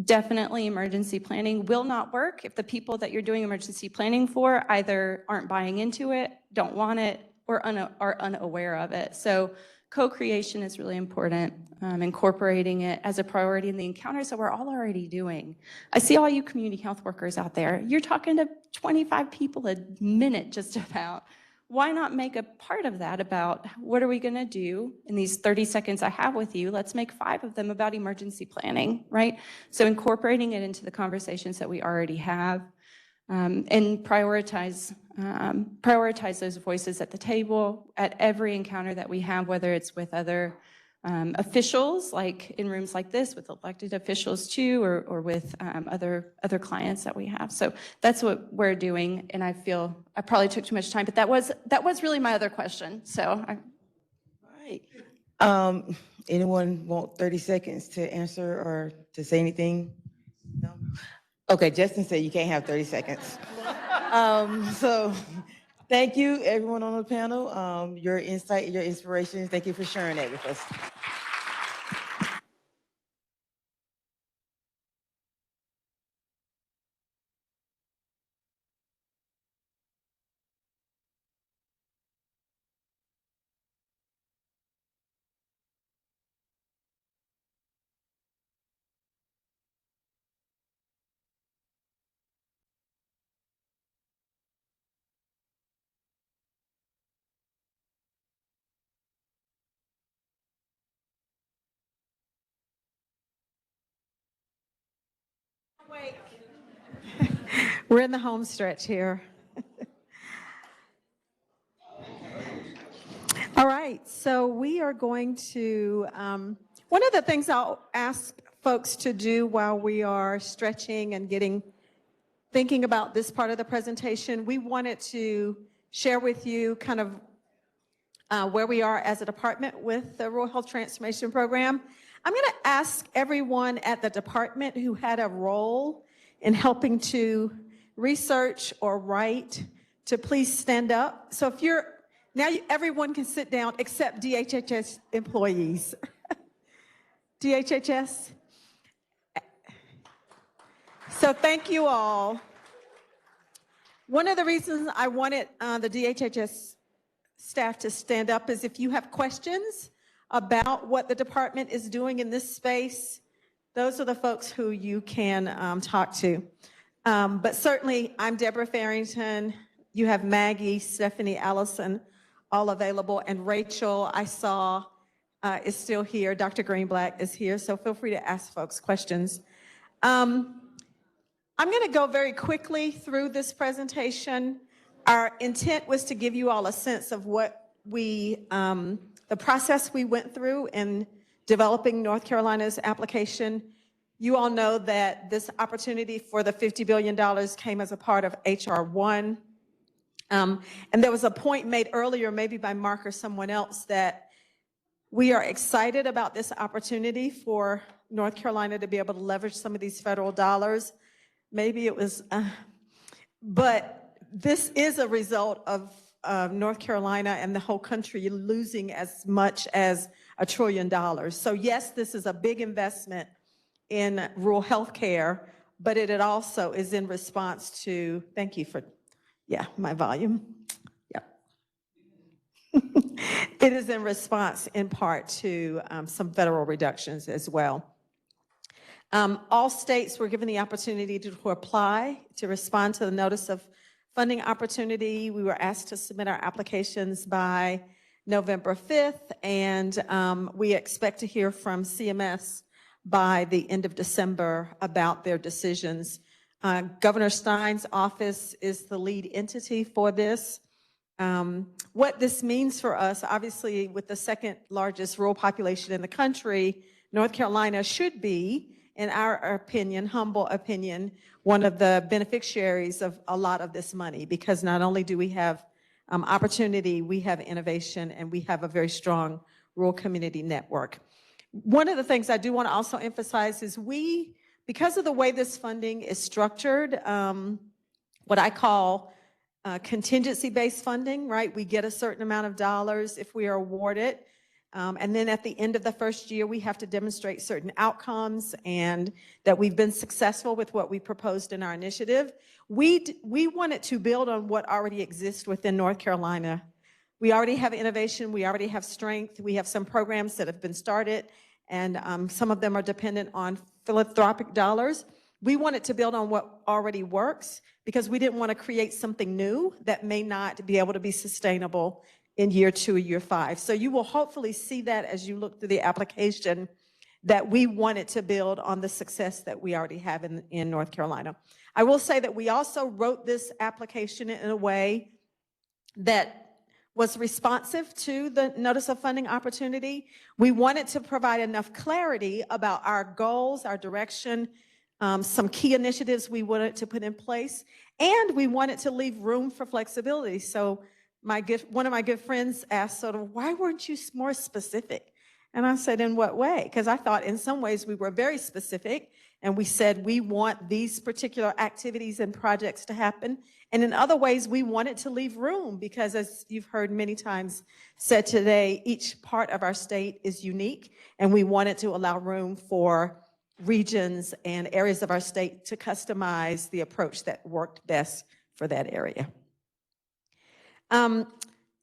Definitely emergency planning will not work if the people that you're doing emergency planning for either aren't buying into it, don't want it, or are unaware of it. So co-creation is really important, incorporating it as a priority in the encounters that we're all already doing. I see all you community health workers out there. You're talking to 25 people a minute just about. Why not make a part of that about what are we gonna do in these 30 seconds I have with you? Let's make 5 of them about emergency planning, right? So incorporating it into the conversations that we already have, and prioritize those voices at the table at every encounter that we have, whether it's with other officials, like in rooms like this, with elected officials too, or with other clients that we have. So that's what we're doing, and I feel I probably took too much time, but that was really my other question. So, Anyone want 30 seconds to answer or to say anything? No? Okay, Justin said you can't have 30 seconds. So thank you, everyone on the panel. Your insight, your inspiration, thank you for sharing that with us. We're in the home stretch here. All right, so we are going to, one of the things I'll ask folks to do while we are stretching and thinking about this part of the presentation, we wanted to share with you kind of where we are as a department with the Rural Health Transformation Program. I'm going to ask everyone at the department who had a role in helping to research or write to please stand up. So if you're, everyone can sit down except DHHS employees. DHHS? So thank you all. One of the reasons I wanted the DHHS staff to stand up is if you have questions about what the department is doing in this space, those are the folks who you can talk to. But certainly, I'm Deborah Farrington. You have Maggie, Stephanie, Allison, all available. And Rachel, I saw, is still here. Dr. Greenblatt is here. So feel free to ask folks questions. I'm going to go very quickly through this presentation. Our intent was to give you all a sense of what the process we went through in developing North Carolina's application. You all know that this opportunity for the $50 billion came as a part of H.R. 1. And there was a point made earlier, maybe by Mark or someone else, that we are excited about this opportunity for North Carolina to be able to leverage some of these federal dollars. Maybe it was, but this is a result of North Carolina and the whole country losing as much as $1 trillion. So yes, this is a big investment in rural health care, but it also is in response to, thank you for, yeah, my volume. Yep. It is in response in part to some federal reductions as well. All states were given the opportunity to apply to respond to the notice of funding opportunity. We were asked to submit our applications by November 5th, and we expect to hear from CMS by the end of December about their decisions. Governor Stein's office is the lead entity for this. What this means for us, obviously, with the second largest rural population in the country, North Carolina should be, in our opinion, humble opinion, one of the beneficiaries of a lot of this money, because not only do we have opportunity, we have innovation, and we have a very strong rural community network. One of the things I do want to also emphasize is because of the way this funding is structured, what I call contingency-based funding, right? We get a certain amount of dollars if we are awarded. And then at the end of the first year, we have to demonstrate certain outcomes and that we've been successful with what we proposed in our initiative. We wanted to build on what already exists within North Carolina. We already have innovation, we already have strength, we have some programs that have been started, and some of them are dependent on philanthropic dollars. We wanted to build on what already works because we didn't want to create something new that may not be able to be sustainable in year 2 or year 5. So you will hopefully see that as you look through the application, that we wanted to build on the success that we already have in North Carolina. I will say that we also wrote this application in a way that was responsive to the notice of funding opportunity. We wanted to provide enough clarity about our goals, our direction, some key initiatives we wanted to put in place, and we wanted to leave room for flexibility. So one of my good friends asked sort of, why weren't you more specific? And I said, in what way? Because I thought in some ways we were very specific, and we said we want these particular activities and projects to happen. And in other ways, we wanted to leave room because, as you've heard many times said today, each part of our state is unique, and we wanted to allow room for regions and areas of our state to customize the approach that worked best for that area.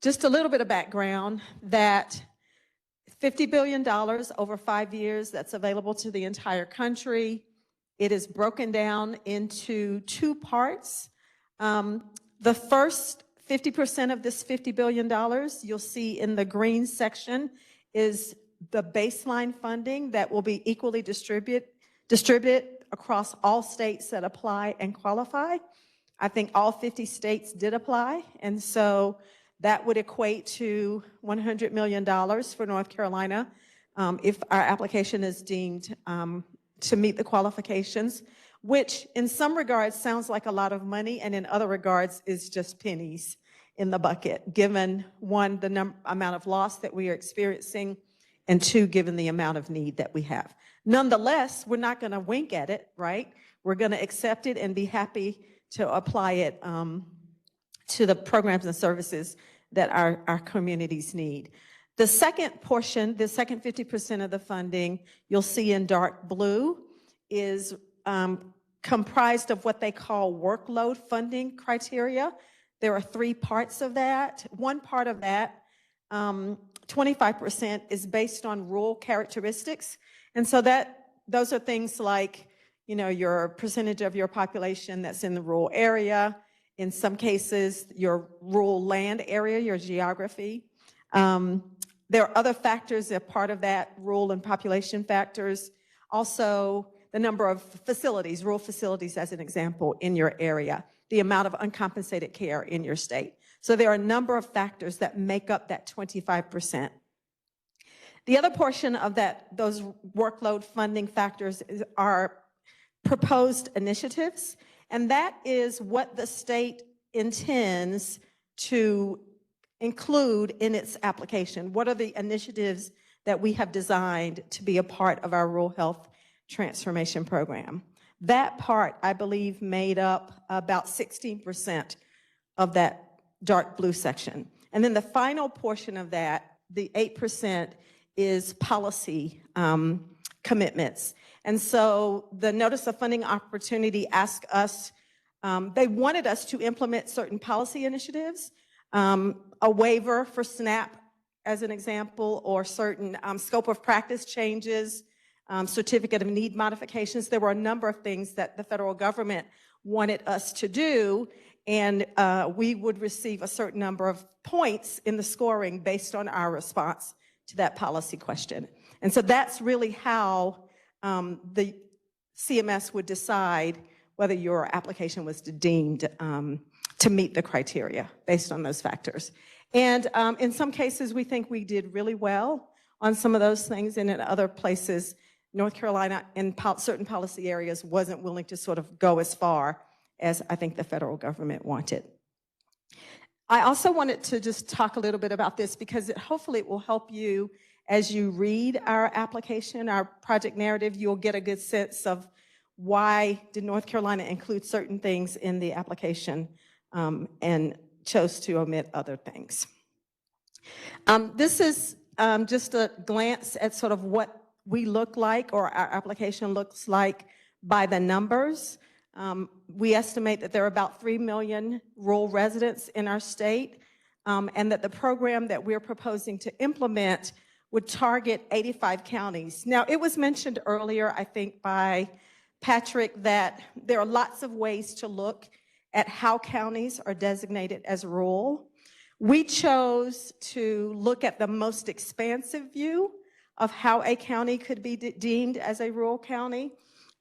Just a little bit of background, that $50 billion over 5 years that's available to the entire country. It is broken down into 2 parts. The first 50% of this $50 billion, you'll see in the green section, is the baseline funding that will be equally distributed across all states that apply and qualify. I think all 50 states did apply, and so that would equate to $100 million for North Carolina if our application is deemed to meet the qualifications, which in some regards sounds like a lot of money, and in other regards is just pennies in the bucket, given one, the amount of loss that we are experiencing, and two, given the amount of need that we have. Nonetheless, we're not going to wink at it, right? We're going to accept it and be happy to apply it to the programs and services that our communities need. The second portion, the second 50% of the funding, you'll see in dark blue, is comprised of what they call workload funding criteria. There are 3 parts of that. One part of that, 25%, is based on rural characteristics. And so those are things like, you know, your percentage of your population that's in the rural area, in some cases, your rural land area, your geography. There are other factors that are part of that, rural and population factors. Also, the number of facilities, rural facilities as an example, in your area, the amount of uncompensated care in your state. So there are a number of factors that make up that 25%. The other portion of those workload funding factors are proposed initiatives, and that is what the state intends to include in its application. What are the initiatives that we have designed to be a part of our rural health transformation program? That part, I believe, made up about 16% of that dark blue section. And then the final portion of that, the 8%, is policy commitments. And so the Notice of Funding Opportunity asked us, they wanted us to implement certain policy initiatives, a waiver for SNAP as an example, or certain scope of practice changes, certificate of need modifications. There were a number of things that the federal government wanted us to do, and we would receive a certain number of points in the scoring based on our response to that policy question. And so that's really how the CMS would decide whether your application was deemed to meet the criteria based on those factors. And in some cases, we think we did really well on some of those things, and in other places, North Carolina in certain policy areas wasn't willing to sort of go as far as I think the federal government wanted. I also wanted to just talk a little bit about this because hopefully it will help you as you read our application, our project narrative. You'll get a good sense of why did North Carolina include certain things in the application and chose to omit other things. This is just a glance at sort of what we look like, or our application looks like, by the numbers. We estimate that there are about 3 million rural residents in our state, and that the program that we're proposing to implement would target 85 counties. Now, it was mentioned earlier, I think, by Patrick, that there are lots of ways to look at how counties are designated as rural. We chose to look at the most expansive view of how a county could be deemed as a rural county.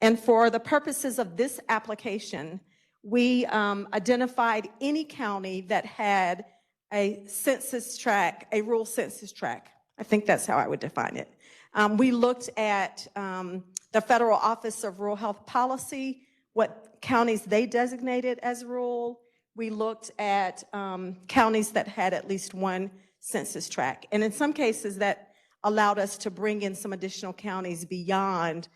And for the purposes of this application, we identified any county that had a census tract, a rural census tract. I think that's how I would define it. We looked at the Federal Office of Rural Health Policy, what counties they designated as rural. We looked at counties that had at least one census tract. And in some cases, that allowed us to bring in some additional counties beyond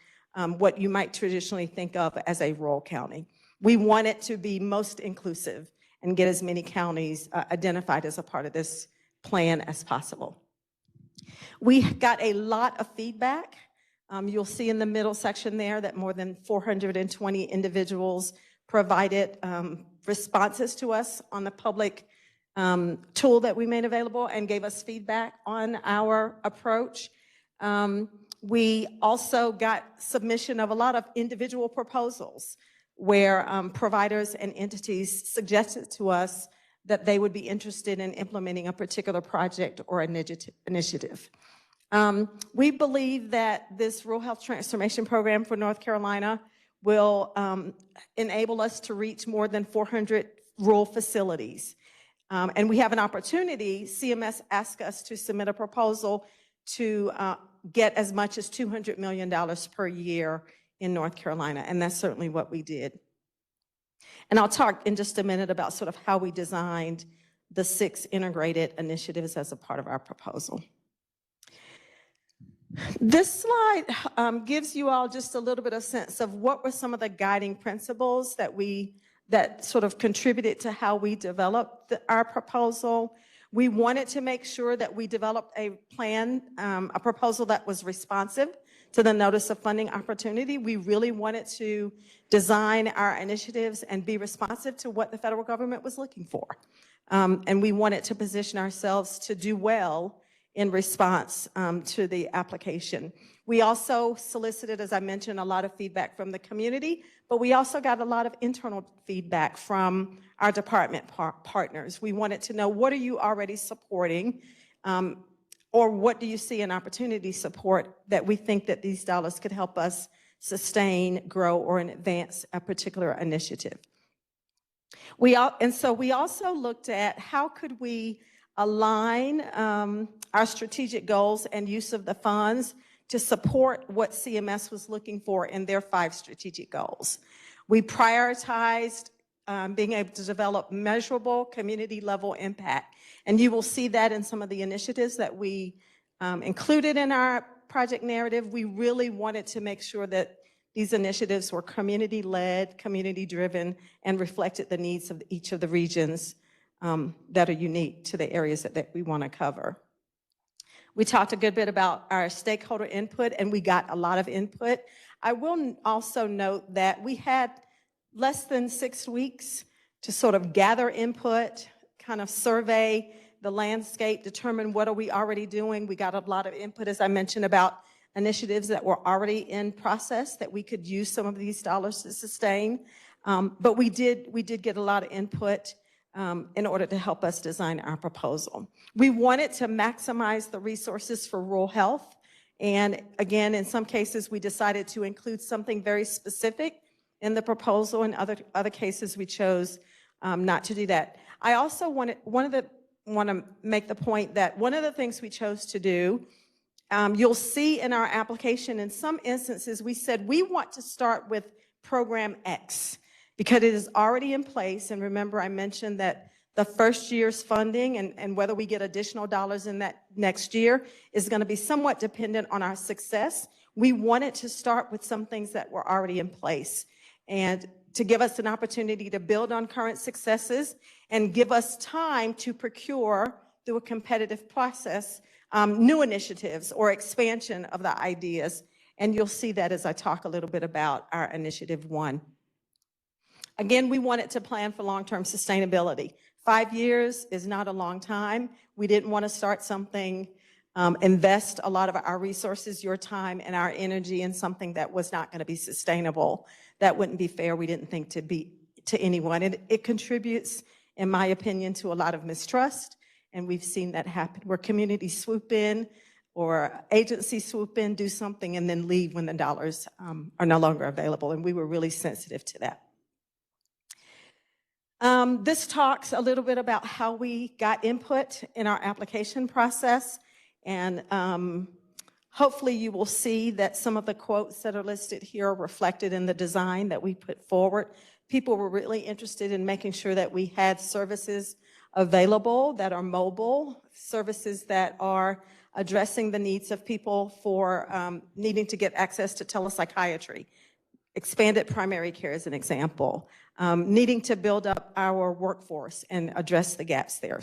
what you might traditionally think of as a rural county. We wanted to be most inclusive and get as many counties identified as a part of this plan as possible. We got a lot of feedback. You'll see in the middle section there that more than 420 individuals provided responses to us on the public tool that we made available and gave us feedback on our approach. We also got submission of a lot of individual proposals where providers and entities suggested to us that they would be interested in implementing a particular project or initiative. We believe that this Rural Health Transformation Program for North Carolina will enable us to reach more than 400 rural facilities. And we have an opportunity. CMS asked us to submit a proposal to get as much as $200 million per year in North Carolina, and that's certainly what we did. And I'll talk in just a minute about sort of how we designed the 6 integrated initiatives as a part of our proposal. This slide gives you all just a little bit of sense of what were some of the guiding principles that sort of contributed to how we developed our proposal. We wanted to make sure that we developed a plan, a proposal that was responsive to the Notice of Funding Opportunity. We really wanted to design our initiatives and be responsive to what the federal government was looking for. And we wanted to position ourselves to do well in response to the application. We also solicited, as I mentioned, a lot of feedback from the community, but we also got a lot of internal feedback from our department partners. We wanted to know, what are you already supporting, or what do you see in opportunity support that we think that these dollars could help us sustain, grow, or advance a particular initiative. And so we also looked at how could we align our strategic goals and use of the funds to support what CMS was looking for in their 5 strategic goals. We prioritized being able to develop measurable community-level impact. And you will see that in some of the initiatives that we included in our project narrative. We really wanted to make sure that these initiatives were community-led, community-driven, and reflected the needs of each of the regions that are unique to the areas that we want to cover. We talked a good bit about our stakeholder input, and we got a lot of input. I will also note that we had less than 6 weeks to sort of gather input, kind of survey the landscape, determine what are we already doing. We got a lot of input, as I mentioned, about initiatives that were already in process that we could use some of these dollars to sustain. But we did get a lot of input in order to help us design our proposal. We wanted to maximize the resources for rural health. And again, in some cases, we decided to include something very specific in the proposal. In other cases, we chose not to do that. I also want to make the point that one of the things we chose to do, you'll see in our application, in some instances, we said we want to start with program X because it is already in place. And remember, I mentioned that the first year's funding and whether we get additional dollars in that next year is going to be somewhat dependent on our success. We wanted to start with some things that were already in place and to give us an opportunity to build on current successes and give us time to procure through a competitive process new initiatives or expansion of the ideas. And you'll see that as I talk a little bit about our Initiative 1. Again, we wanted to plan for long-term sustainability. 5 years is not a long time. We didn't want to start something, invest a lot of our resources, your time, and our energy in something that was not going to be sustainable. That wouldn't be fair, we didn't think, to anyone. It contributes, in my opinion, to a lot of mistrust, and we've seen that happen where communities swoop in or agencies swoop in, do something, and then leave when the dollars are no longer available, and we were really sensitive to that. This talks a little bit about how we got input in our application process, and hopefully you will see that some of the quotes that are listed here are reflected in the design that we put forward. People were really interested in making sure that we had services available that are mobile, services that are addressing the needs of people for needing to get access to telepsychiatry. Expanded primary care is an example. Needing to build up our workforce and address the gaps there.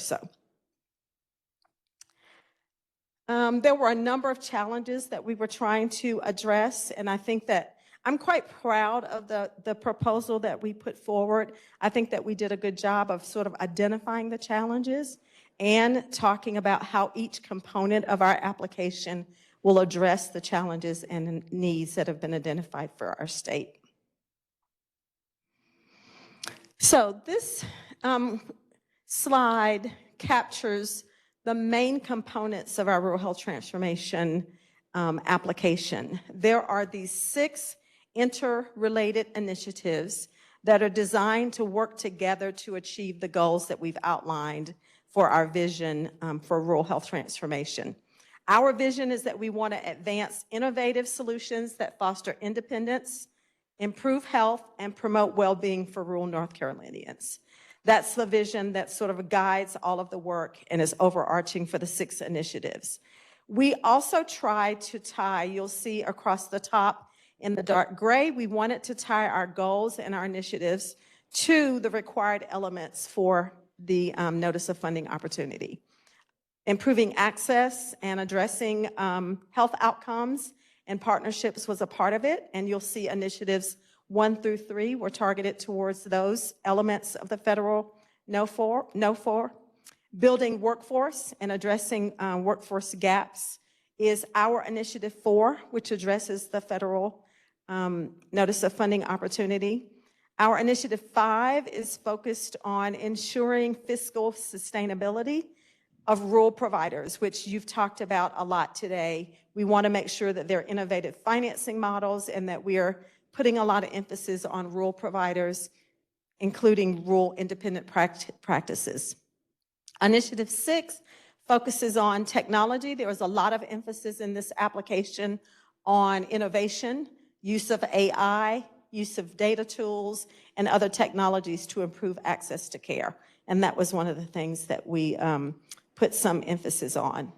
There were a number of challenges that we were trying to address, and I think that I'm quite proud of the proposal that we put forward. I think that we did a good job of sort of identifying the challenges and talking about how each component of our application will address the challenges and needs that have been identified for our state. So this slide captures the main components of our rural health transformation application. There are these 6 interrelated initiatives that are designed to work together to achieve the goals that we've outlined for our vision for rural health transformation. Our vision is that we want to advance innovative solutions that foster independence, improve health, and promote well-being for rural North Carolinians. That's the vision that sort of guides all of the work and is overarching for the 6 initiatives. We also tried to tie, you'll see across the top in the dark gray, we wanted to tie our goals and our initiatives to the required elements for the Notice of Funding Opportunity. Improving access and addressing health outcomes and partnerships was a part of it, and you'll see initiatives 1 through 3 were targeted towards those elements of the federal No4. Building workforce and addressing workforce gaps is our Initiative 4, which addresses the federal Notice of Funding Opportunity. Our Initiative 5 is focused on ensuring fiscal sustainability of rural providers, which you've talked about a lot today. We want to make sure that there are innovative financing models and that we are putting a lot of emphasis on rural providers, including rural independent practices. Initiative 6 focuses on technology. There was a lot of emphasis in this application on innovation, use of AI, use of data tools, and other technologies to improve access to care. And that was one of the things that we put some emphasis on.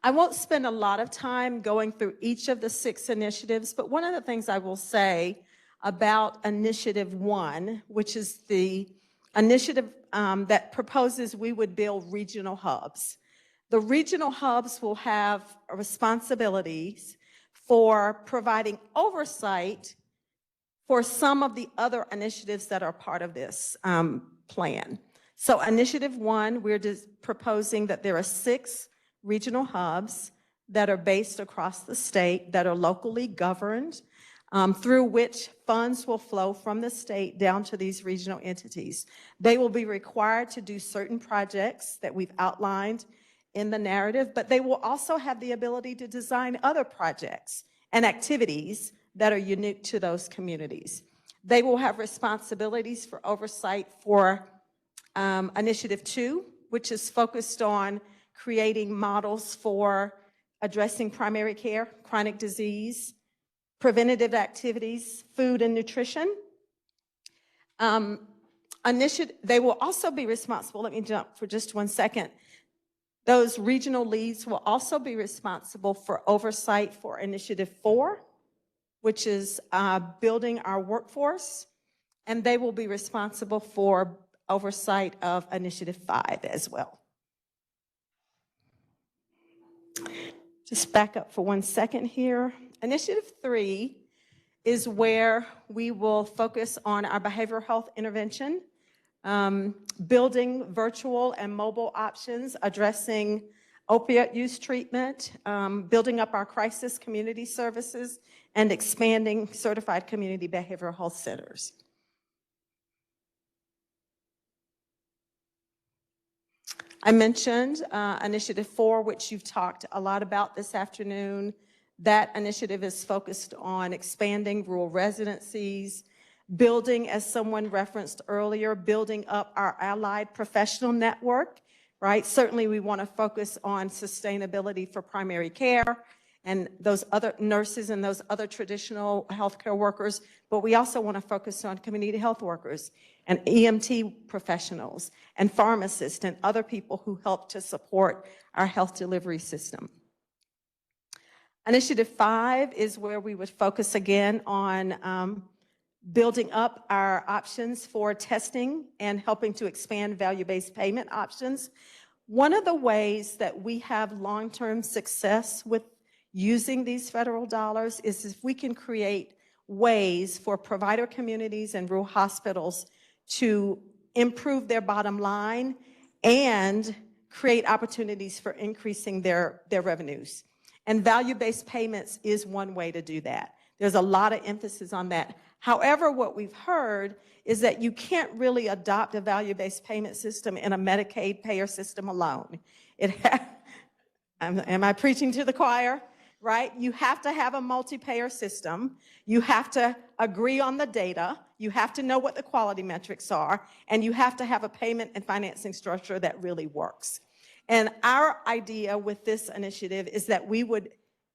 I won't spend a lot of time going through each of the 6 initiatives, but one of the things I will say about Initiative 1, which is the initiative that proposes we would build regional hubs. The regional hubs will have responsibilities for providing oversight for some of the other initiatives that are part of this plan. So Initiative 1, we're just proposing that there are 6 regional hubs that are based across the state that are locally governed, through which funds will flow from the state down to these regional entities. They will be required to do certain projects that we've outlined in the narrative, but they will also have the ability to design other projects and activities that are unique to those communities. They will have responsibilities for oversight for Initiative 2, which is focused on creating models for addressing primary care, chronic disease, preventative activities, food and nutrition. They will also be responsible, let me jump for just 1 second. Those regional leads will also be responsible for oversight for Initiative 4, which is building our workforce, and they will be responsible for oversight of Initiative 5 as well. Just back up for 1 second here. Initiative 3 is where we will focus on our behavioral health intervention, building virtual and mobile options, addressing opioid use treatment, building up our crisis community services, and expanding certified community behavioral health centers. I mentioned Initiative 4, which you've talked a lot about this afternoon. That initiative is focused on expanding rural residencies, building, as someone referenced earlier, building up our allied professional network, right? Certainly we want to focus on sustainability for primary care and those other nurses and those other traditional healthcare workers, but we also want to focus on community health workers and EMT professionals and pharmacists and other people who help to support our health delivery system. Initiative 5 is where we would focus again on building up our options for testing and helping to expand value-based payment options. One of the ways that we have long-term success with using these federal dollars is if we can create ways for provider communities and rural hospitals to improve their bottom line and create opportunities for increasing their revenues. And value-based payments is one way to do that. There's a lot of emphasis on that. However, what we've heard is that you can't really adopt a value-based payment system in a Medicaid payer system alone. Am I preaching to the choir? Right? You have to have a multi-payer system. You have to agree on the data. You have to know what the quality metrics are. And you have to have a payment and financing structure that really works. And our idea with this initiative is that we would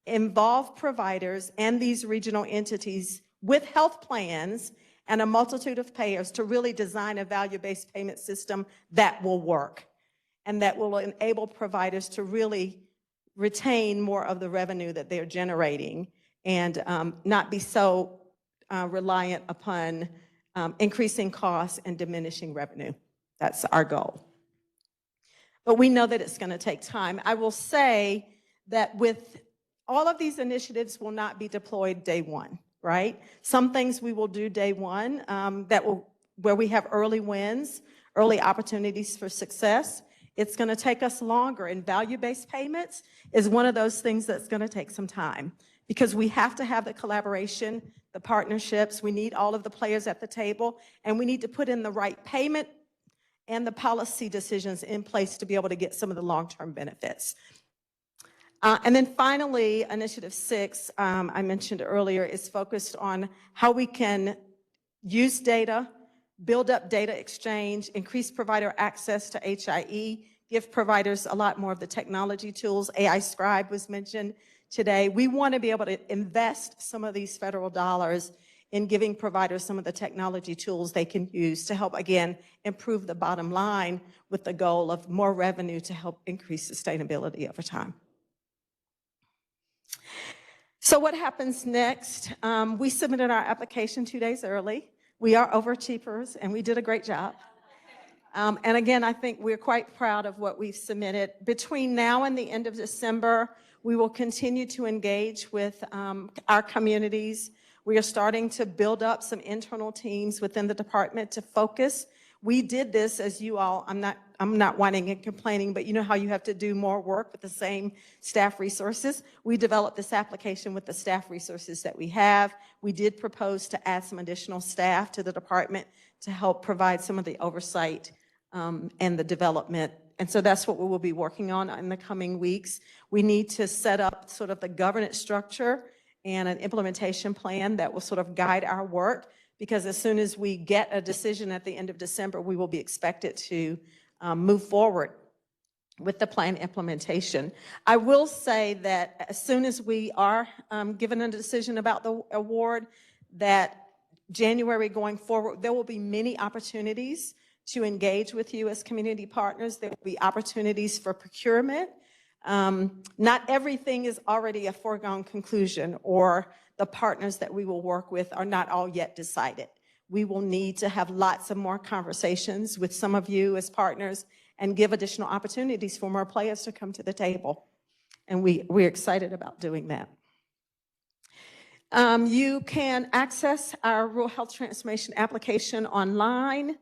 involve providers and these regional entities with health plans and a multitude of payers to really design a value-based payment system that will work and that will enable providers to really retain more of the revenue that they're generating and not be so reliant upon increasing costs and diminishing revenue. That's our goal. But we know that it's going to take time. I will say that with all of these initiatives will not be deployed day one, right? Some things we will do day one where we have early wins, early opportunities for success. It's going to take us longer, and value-based payments is one of those things that's going to take some time because we have to have the collaboration, the partnerships, we need all of the players at the table, and we need to put in the right payment and the policy decisions in place to be able to get some of the long-term benefits. And then finally, Initiative 6, I mentioned earlier, is focused on how we can use data, build up data exchange, increase provider access to HIE, give providers a lot more of the technology tools. AI Scribe was mentioned today. We want to be able to invest some of these federal dollars in giving providers some of the technology tools they can use to help, again, improve the bottom line with the goal of more revenue to help increase sustainability over time. So what happens next? We submitted our application 2 days early. We are overachievers, and we did a great job. And again, I think we're quite proud of what we've submitted. Between now and the end of December, we will continue to engage with our communities. We are starting to build up some internal teams within the department to focus. We did this, as you all, I'm not whining and complaining, but you know how you have to do more work with the same staff resources. We developed this application with the staff resources that we have. We did propose to add some additional staff to the department to help provide some of the oversight and the development. And so that's what we will be working on in the coming weeks. We need to set up sort of the governance structure and an implementation plan that will sort of guide our work, because as soon as we get a decision at the end of December, we will be expected to move forward with the plan implementation. I will say that as soon as we are given a decision about the award, that January going forward, there will be many opportunities to engage with you as community partners. There will be opportunities for procurement. Not everything is already a foregone conclusion, or the partners that we will work with are not all yet decided. We will need to have lots of more conversations with some of you as partners and give additional opportunities for more players to come to the table. And we're excited about doing that. You can access our Rural Health Transformation application online.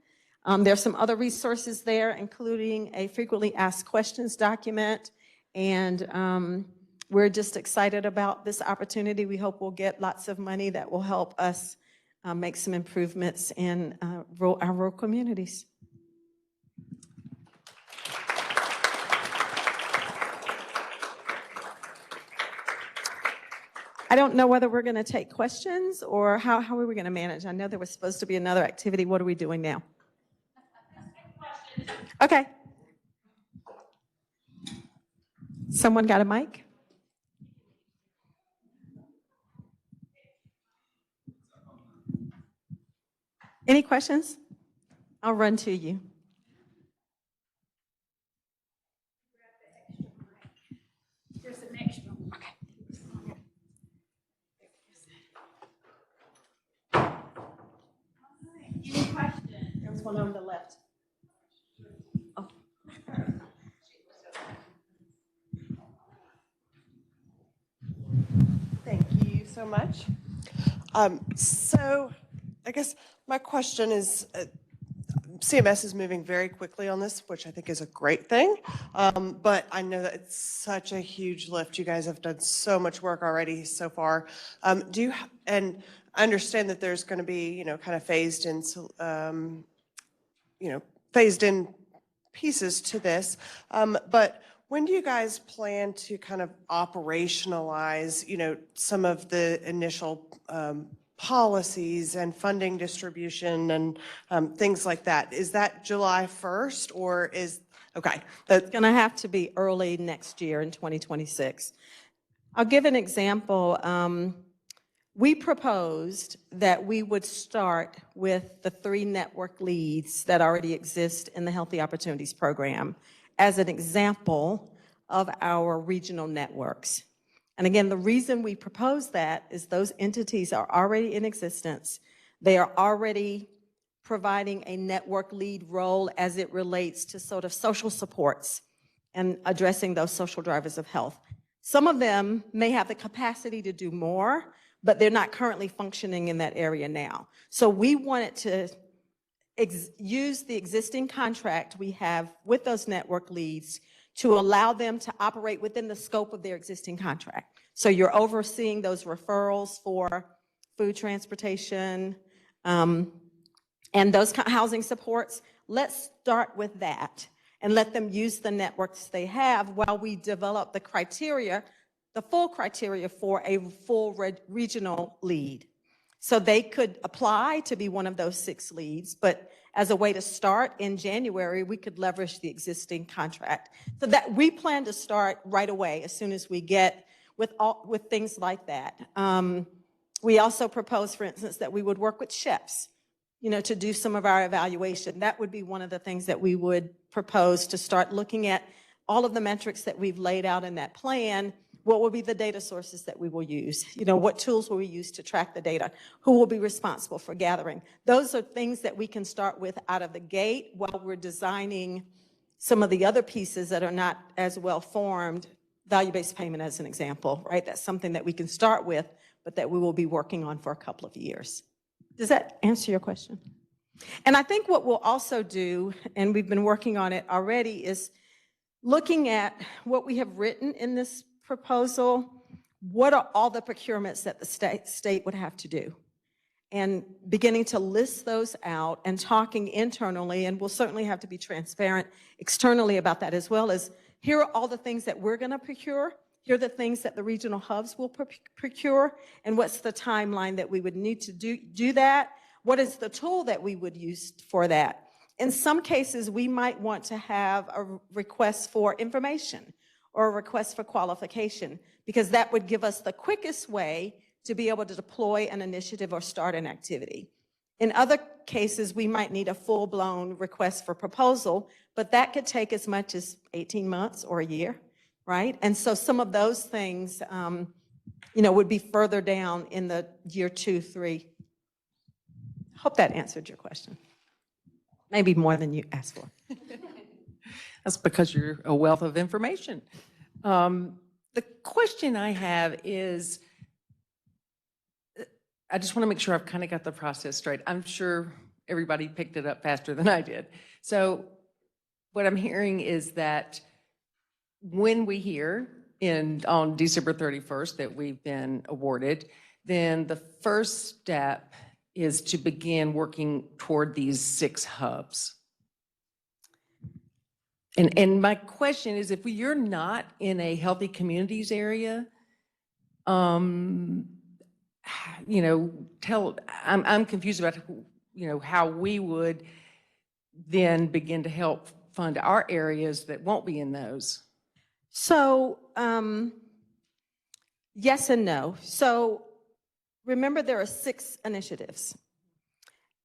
There's some other resources there, including a frequently asked questions document. And we're just excited about this opportunity. We hope we'll get lots of money that will help us make some improvements in our rural communities. I don't know whether we're going to take questions or how are we going to manage. I know there was supposed to be another activity. What are we doing now? Okay. Someone got a mic? Any questions? I'll run to you. There's an extra one. Okay. Any questions? There's one on the left. Oh. Thank you so much. So I guess my question is, CMS is moving very quickly on this, which I think is a great thing. But I know that it's such a huge lift. You guys have done so much work already so far. And I understand that there's going to be, kind of phased in, phased in pieces to this. But when do you guys plan to kind of operationalize, some of the initial policies and funding distribution and things like that? Is that July 1st or is, okay. It's going to have to be early next year in 2026. I'll give an example. We proposed that we would start with the 3 network leads that already exist in the Healthy Opportunities Program as an example of our regional networks. And again, the reason we propose that is those entities are already in existence. They are already providing a network lead role as it relates to sort of social supports and addressing those social drivers of health. Some of them may have the capacity to do more, but they're not currently functioning in that area now. So we wanted to use the existing contract we have with those network leads to allow them to operate within the scope of their existing contract. So you're overseeing those referrals for food transportation and those housing supports. Let's start with that and let them use the networks they have while we develop the criteria, the full criteria for a full regional lead. So they could apply to be one of those 6 leads, but as a way to start in January, we could leverage the existing contract. So that we plan to start right away as soon as we get with things like that. We also propose, for instance, that we would work with CHEPS, to do some of our evaluation. That would be one of the things that we would propose, to start looking at all of the metrics that we've laid out in that plan, What will be the data sources that we will use? What tools will we use to track the data? Who will be responsible for gathering? Those are things that we can start with out of the gate while we're designing some of the other pieces that are not as well formed, value-based payment as an example, right? That's something that we can start with, but that we will be working on for a couple of years. Does that answer your question? And I think what we'll also do, and we've been working on it already, is looking at what we have written in this proposal, what are all the procurements that the state would have to do? And beginning to list those out and talking internally, and we'll certainly have to be transparent externally about that as well, as here are all the things that we're going to procure, here are the things that the regional hubs will procure, and what's the timeline that we would need to do that? What is the tool that we would use for that? In some cases, we might want to have a request for information or a request for qualification, because that would give us the quickest way to be able to deploy an initiative or start an activity. In other cases, we might need a full-blown request for proposal, but that could take as much as 18 months or a year, right? And so some of those things, would be further down in the year 2, 3. Hope that answered your question. Maybe more than you asked for. That's because you're a wealth of information. The question I have is, I just want to make sure I've kind of got the process straight. I'm sure everybody picked it up faster than I did. So what I'm hearing is that when we hear on December 31st that we've been awarded, then the first step is to begin working toward these 6 hubs. And my question is, if you're not in a healthy communities area, I'm confused about, how we would then begin to help fund our areas that won't be in those. So, yes and no. So remember, there are 6 initiatives.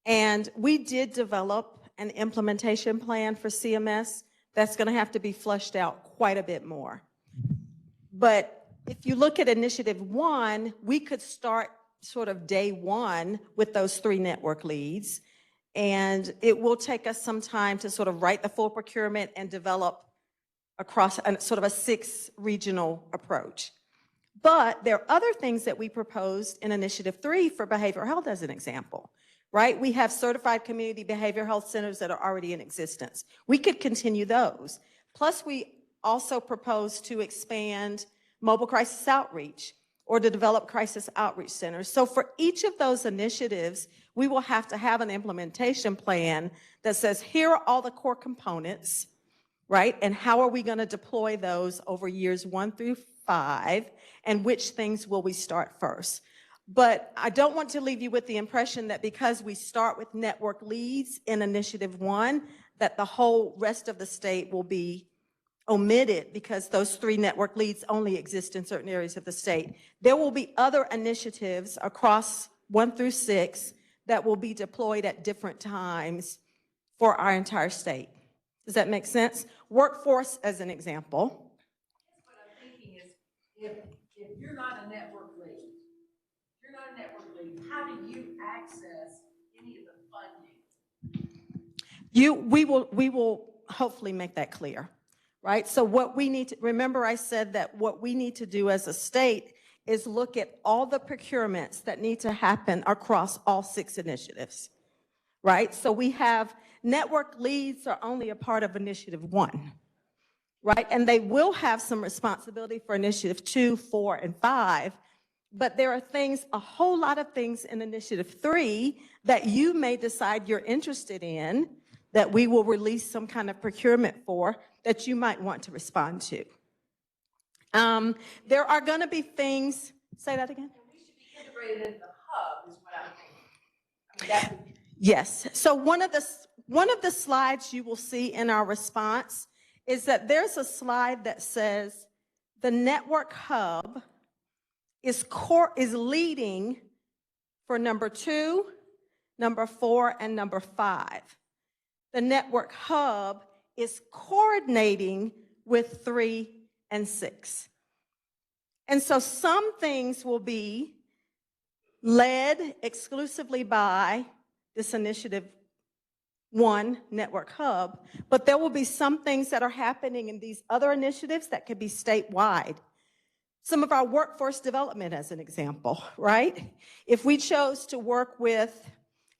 And we did develop an implementation plan for CMS that's going to have to be fleshed out quite a bit more. But if you look at Initiative 1, we could start sort of day 1 with those 3 network leads. And it will take us some time to sort of write the full procurement and develop across sort of a 6 regional approach. But there are other things that we proposed in Initiative 3 for behavioral health as an example, right? We have certified community behavioral health centers that are already in existence. We could continue those. Plus, we also propose to expand mobile crisis outreach or to develop crisis outreach centers. So for each of those initiatives, we will have to have an implementation plan that says, here are all the core components, right? And how are we going to deploy those over years 1 through 5, and which things will we start first? But I don't want to leave you with the impression that because we start with network leads in Initiative 1, that the whole rest of the state will be omitted because those 3 network leads only exist in certain areas of the state. There will be other initiatives across 1 through 6 that will be deployed at different times for our entire state. Does that make sense? Workforce as an example. What I'm thinking is, if you're not a network lead, how do you access any of the funding? We will hopefully make that clear, right? So what we need to, remember I said that what we need to do as a state is look at all the procurements that need to happen across all 6 initiatives, right? So we have network leads are only a part of Initiative 1, right? And they will have some responsibility for Initiative 2, 4, and 5, but there are things, a whole lot of things in Initiative 3 that you may decide you're interested in that we will release some kind of procurement for that you might want to respond to. There are going to be things, say that again? We should be integrated in the hub is what I'm thinking. Yes. So one of the slides you will see in our response is that there's a slide that says the network hub is leading for number 2, number 4, and number 5. The network hub is coordinating with 3 and 6. And so some things will be led exclusively by this Initiative One Network Hub, but there will be some things that are happening in these other initiatives that could be statewide. Some of our workforce development as an example, right? If we chose to work with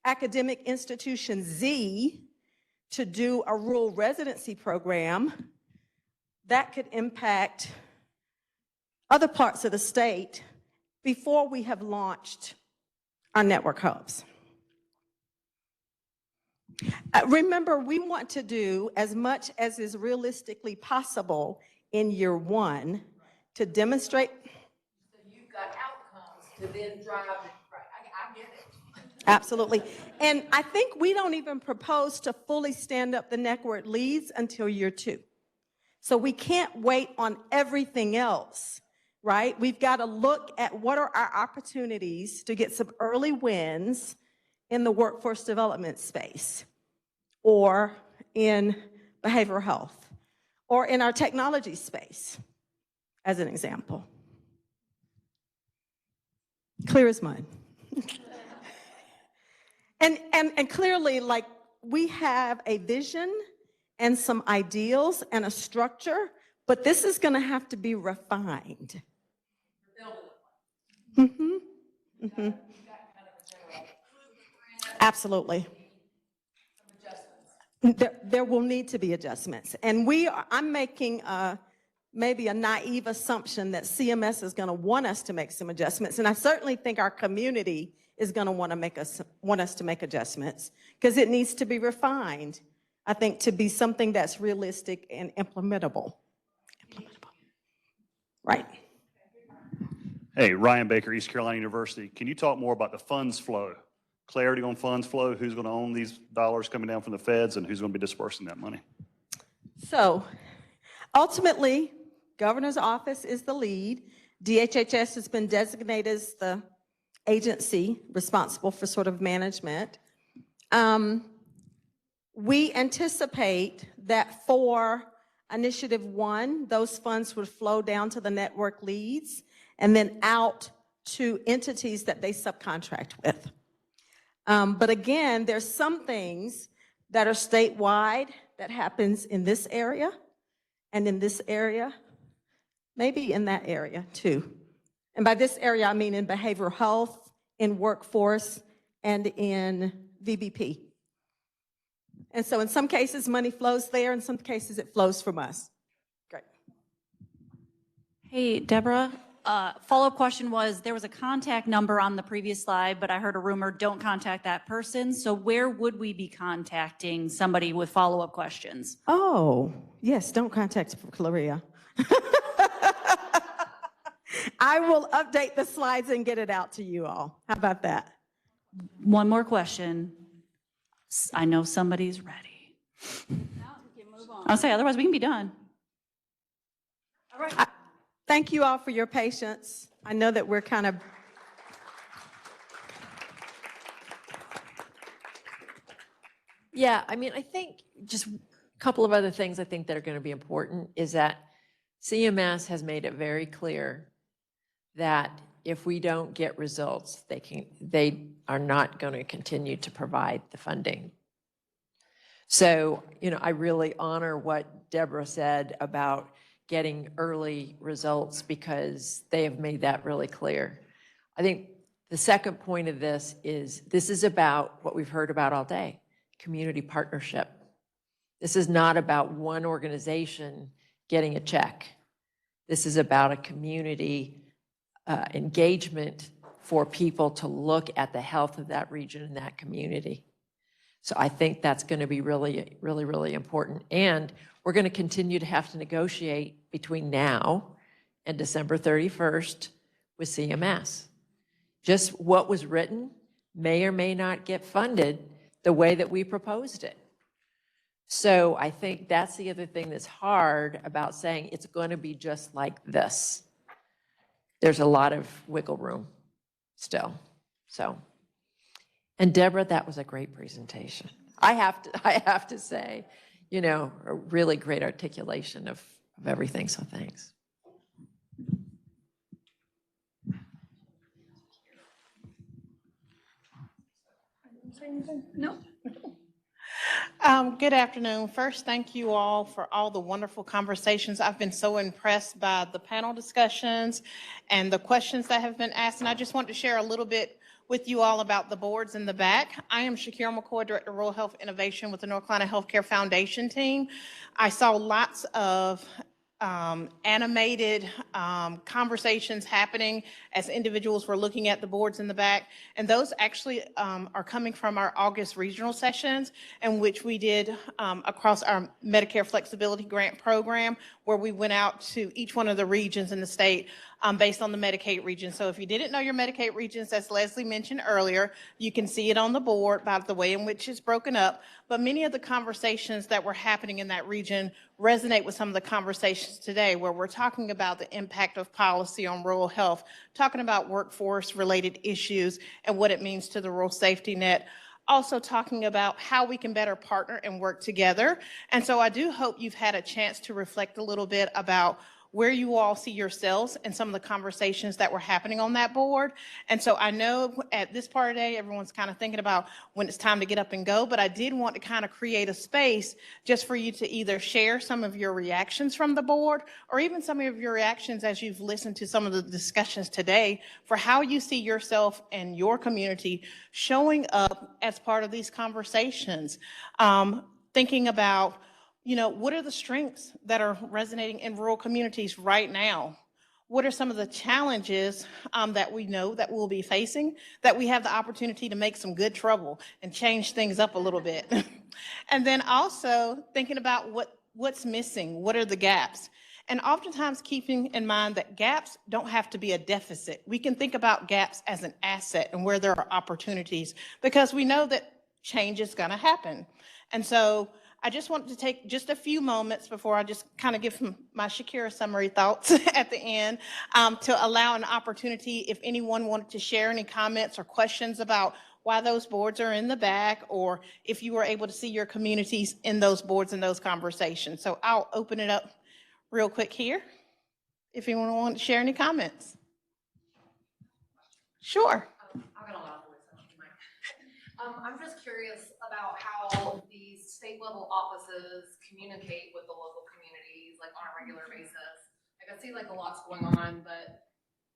Academic Institution Z to do a rural residency program, that could impact other parts of the state before we have launched our network hubs. Remember, we want to do as much as is realistically possible in year one to demonstrate. So you've got outcomes to then drive it, right? I get it. Absolutely. And I think we don't even propose to fully stand up the network leads until year two. So we can't wait on everything else, right? We've got to look at what are our opportunities to get some early wins in the workforce development space, or in behavioral health, or in our technology space, as an example. Clear as mud. And clearly, like, we have a vision and some ideals and a structure, but this is going to have to be refined. Absolutely. There will need to be adjustments. And I'm making maybe a naive assumption that CMS is going to want us to make some adjustments. And I certainly think our community is going to want us to make adjustments, because it needs to be refined, I think, to be something that's realistic and implementable. Right. Hey, Ryan Baker, East Carolina University. Can you talk more about the funds flow? Clarity on funds flow, who's going to own these dollars coming down from the feds, and who's going to be dispersing that money? So ultimately, governor's office is the lead. DHHS has been designated as the agency responsible for sort of management. We anticipate that for Initiative One, those funds would flow down to the network leads and then out to entities that they subcontract with. But again, there's some things that are statewide that happens in this area and in this area, maybe in that area too. And by this area, I mean in behavioral health, in workforce, and in VBP. And so in some cases, money flows there. In some cases, it flows from us. Great. Hey, Deborah. Follow-up question was, there was a contact number on the previous slide, but I heard a rumor, don't contact that person. So where would we be contacting somebody with follow-up questions? Oh, yes, don't contact Claria. I will update the slides and get it out to you all. How about that? One more question. I know somebody's ready. I'll say, otherwise we can be done. All right. Thank you all for your patience. I know that we're kind of... Yeah, I mean, I think just a couple of other things I think that are going to be important is that CMS has made it very clear that if we don't get results, they are not going to continue to provide the funding. So, you know, I really honor what Deborah said about getting early results, because they have made that really clear. I think the second point of this is about what we've heard about all day, community partnership. This is not about one organization getting a check. This is about a community engagement for people to look at the health of that region and that community. So I think that's going to be really, really, really important. And we're going to continue to have to negotiate between now and December 31st with CMS. Just what was written may or may not get funded the way that we proposed it. So I think that's the other thing that's hard about saying it's going to be just like this. There's a lot of wiggle room still. So, and Deborah, that was a great presentation. I have to say, you know, a really great articulation of everything, so thanks. say anything? No. Good afternoon. First, thank you all for all the wonderful conversations. I've been so impressed by the panel discussions and the questions that have been asked. And I just want to share a little bit with you all about the boards in the back. I am Shakira McCoy, Director of Rural Health Innovation with the North Carolina Healthcare Foundation team. I saw lots of animated conversations happening as individuals were looking at the boards in the back. And those actually are coming from our August regional sessions, in which we did across our Medicare Flexibility Grant Program, where we went out to each one of the regions in the state based on the Medicaid region. So if you didn't know your Medicaid regions, as Leslie mentioned earlier, you can see it on the board by the way in which it's broken up. But many of the conversations that were happening in that region resonate with some of the conversations today, where we're talking about the impact of policy on rural health, talking about workforce-related issues and what it means to the rural safety net, also talking about how we can better partner and work together. And so I do hope you've had a chance to reflect a little bit about where you all see yourselves and some of the conversations that were happening on that board. And so I know at this part of the day, everyone's kind of thinking about when it's time to get up and go, but I did want to kind of create a space just for you to either share some of your reactions from the board, or even some of your reactions as you've listened to some of the discussions today, for how you see yourself and your community showing up as part of these conversations. Thinking about, what are the strengths that are resonating in rural communities right now? What are some of the challenges that we know that we'll be facing, that we have the opportunity to make some good trouble and change things up a little bit? And then also thinking about what's missing, what are the gaps? And oftentimes keeping in mind that gaps don't have to be a deficit. We can think about gaps as an asset and where there are opportunities, because we know that change is going to happen. And so I just wanted to take just a few moments before I just kind of give my Shakira summary thoughts at the end, to allow an opportunity if anyone wanted to share any comments or questions about why those boards are in the back, or if you were able to see your communities in those boards and those conversations. So I'll open it up real quick here if anyone wants to share any comments. Sure. I'm just curious about how these state level offices communicate with the local communities, like on a regular basis. Like I see like a lot's going on, but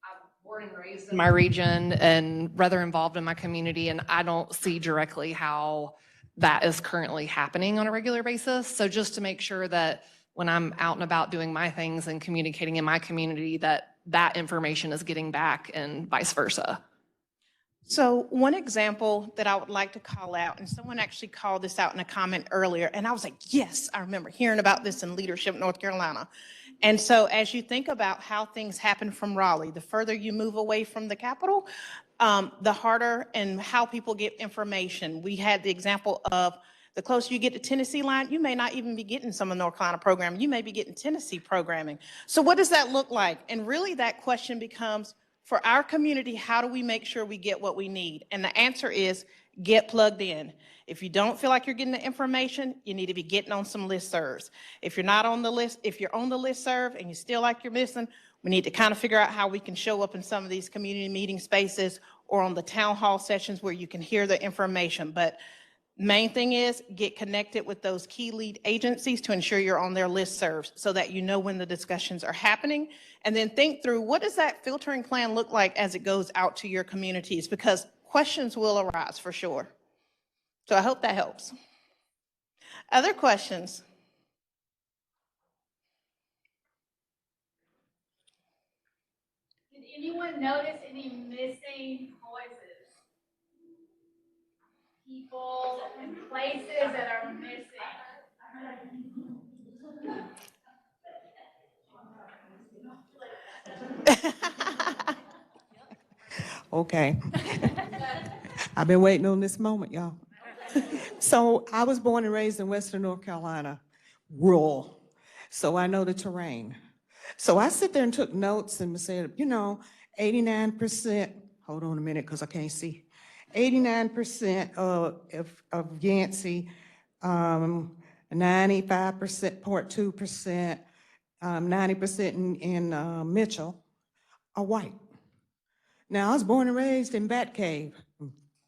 I'm born and raised in my region and rather involved in my community, and I don't see directly how that is currently happening on a regular basis. So just to make sure that when I'm out and about doing my things and communicating in my community, that that information is getting back and vice versa. So one example that I would like to call out, and someone actually called this out in a comment earlier, and I was like, yes, I remember hearing about this in Leadership North Carolina. And so as you think about how things happen from Raleigh, the further you move away from the capital, the harder and how people get information. We had the example of the closer you get to Tennessee line, you may not even be getting some of North Carolina programming. You may be getting Tennessee programming. So what does that look like? And really that question becomes, for our community, how do we make sure we get what we need? And the answer is get plugged in. If you don't feel like you're getting the information, you need to be getting on some listservs. If you're not on the list, if you're on the listserv and you still like you're missing, we need to kind of figure out how we can show up in some of these community meeting spaces or on the town hall sessions where you can hear the information. But main thing is get connected with those key lead agencies to ensure you're on their listservs so that you know when the discussions are happening. And then think through, what does that filtering plan look like as it goes out to your communities? Because questions will arise for sure. So I hope that helps. Other questions? Did anyone notice any missing voices? People and places that are missing. Okay. I've been waiting on this moment, y'all. So I was born and raised in Western North Carolina, rural. So I know the terrain. So I sit there and took notes and said, 89%, hold on a minute because I can't see. 89% of Yancey, 95%, 0.2%, 90% in Mitchell are white. Now, I was born and raised in Batcave,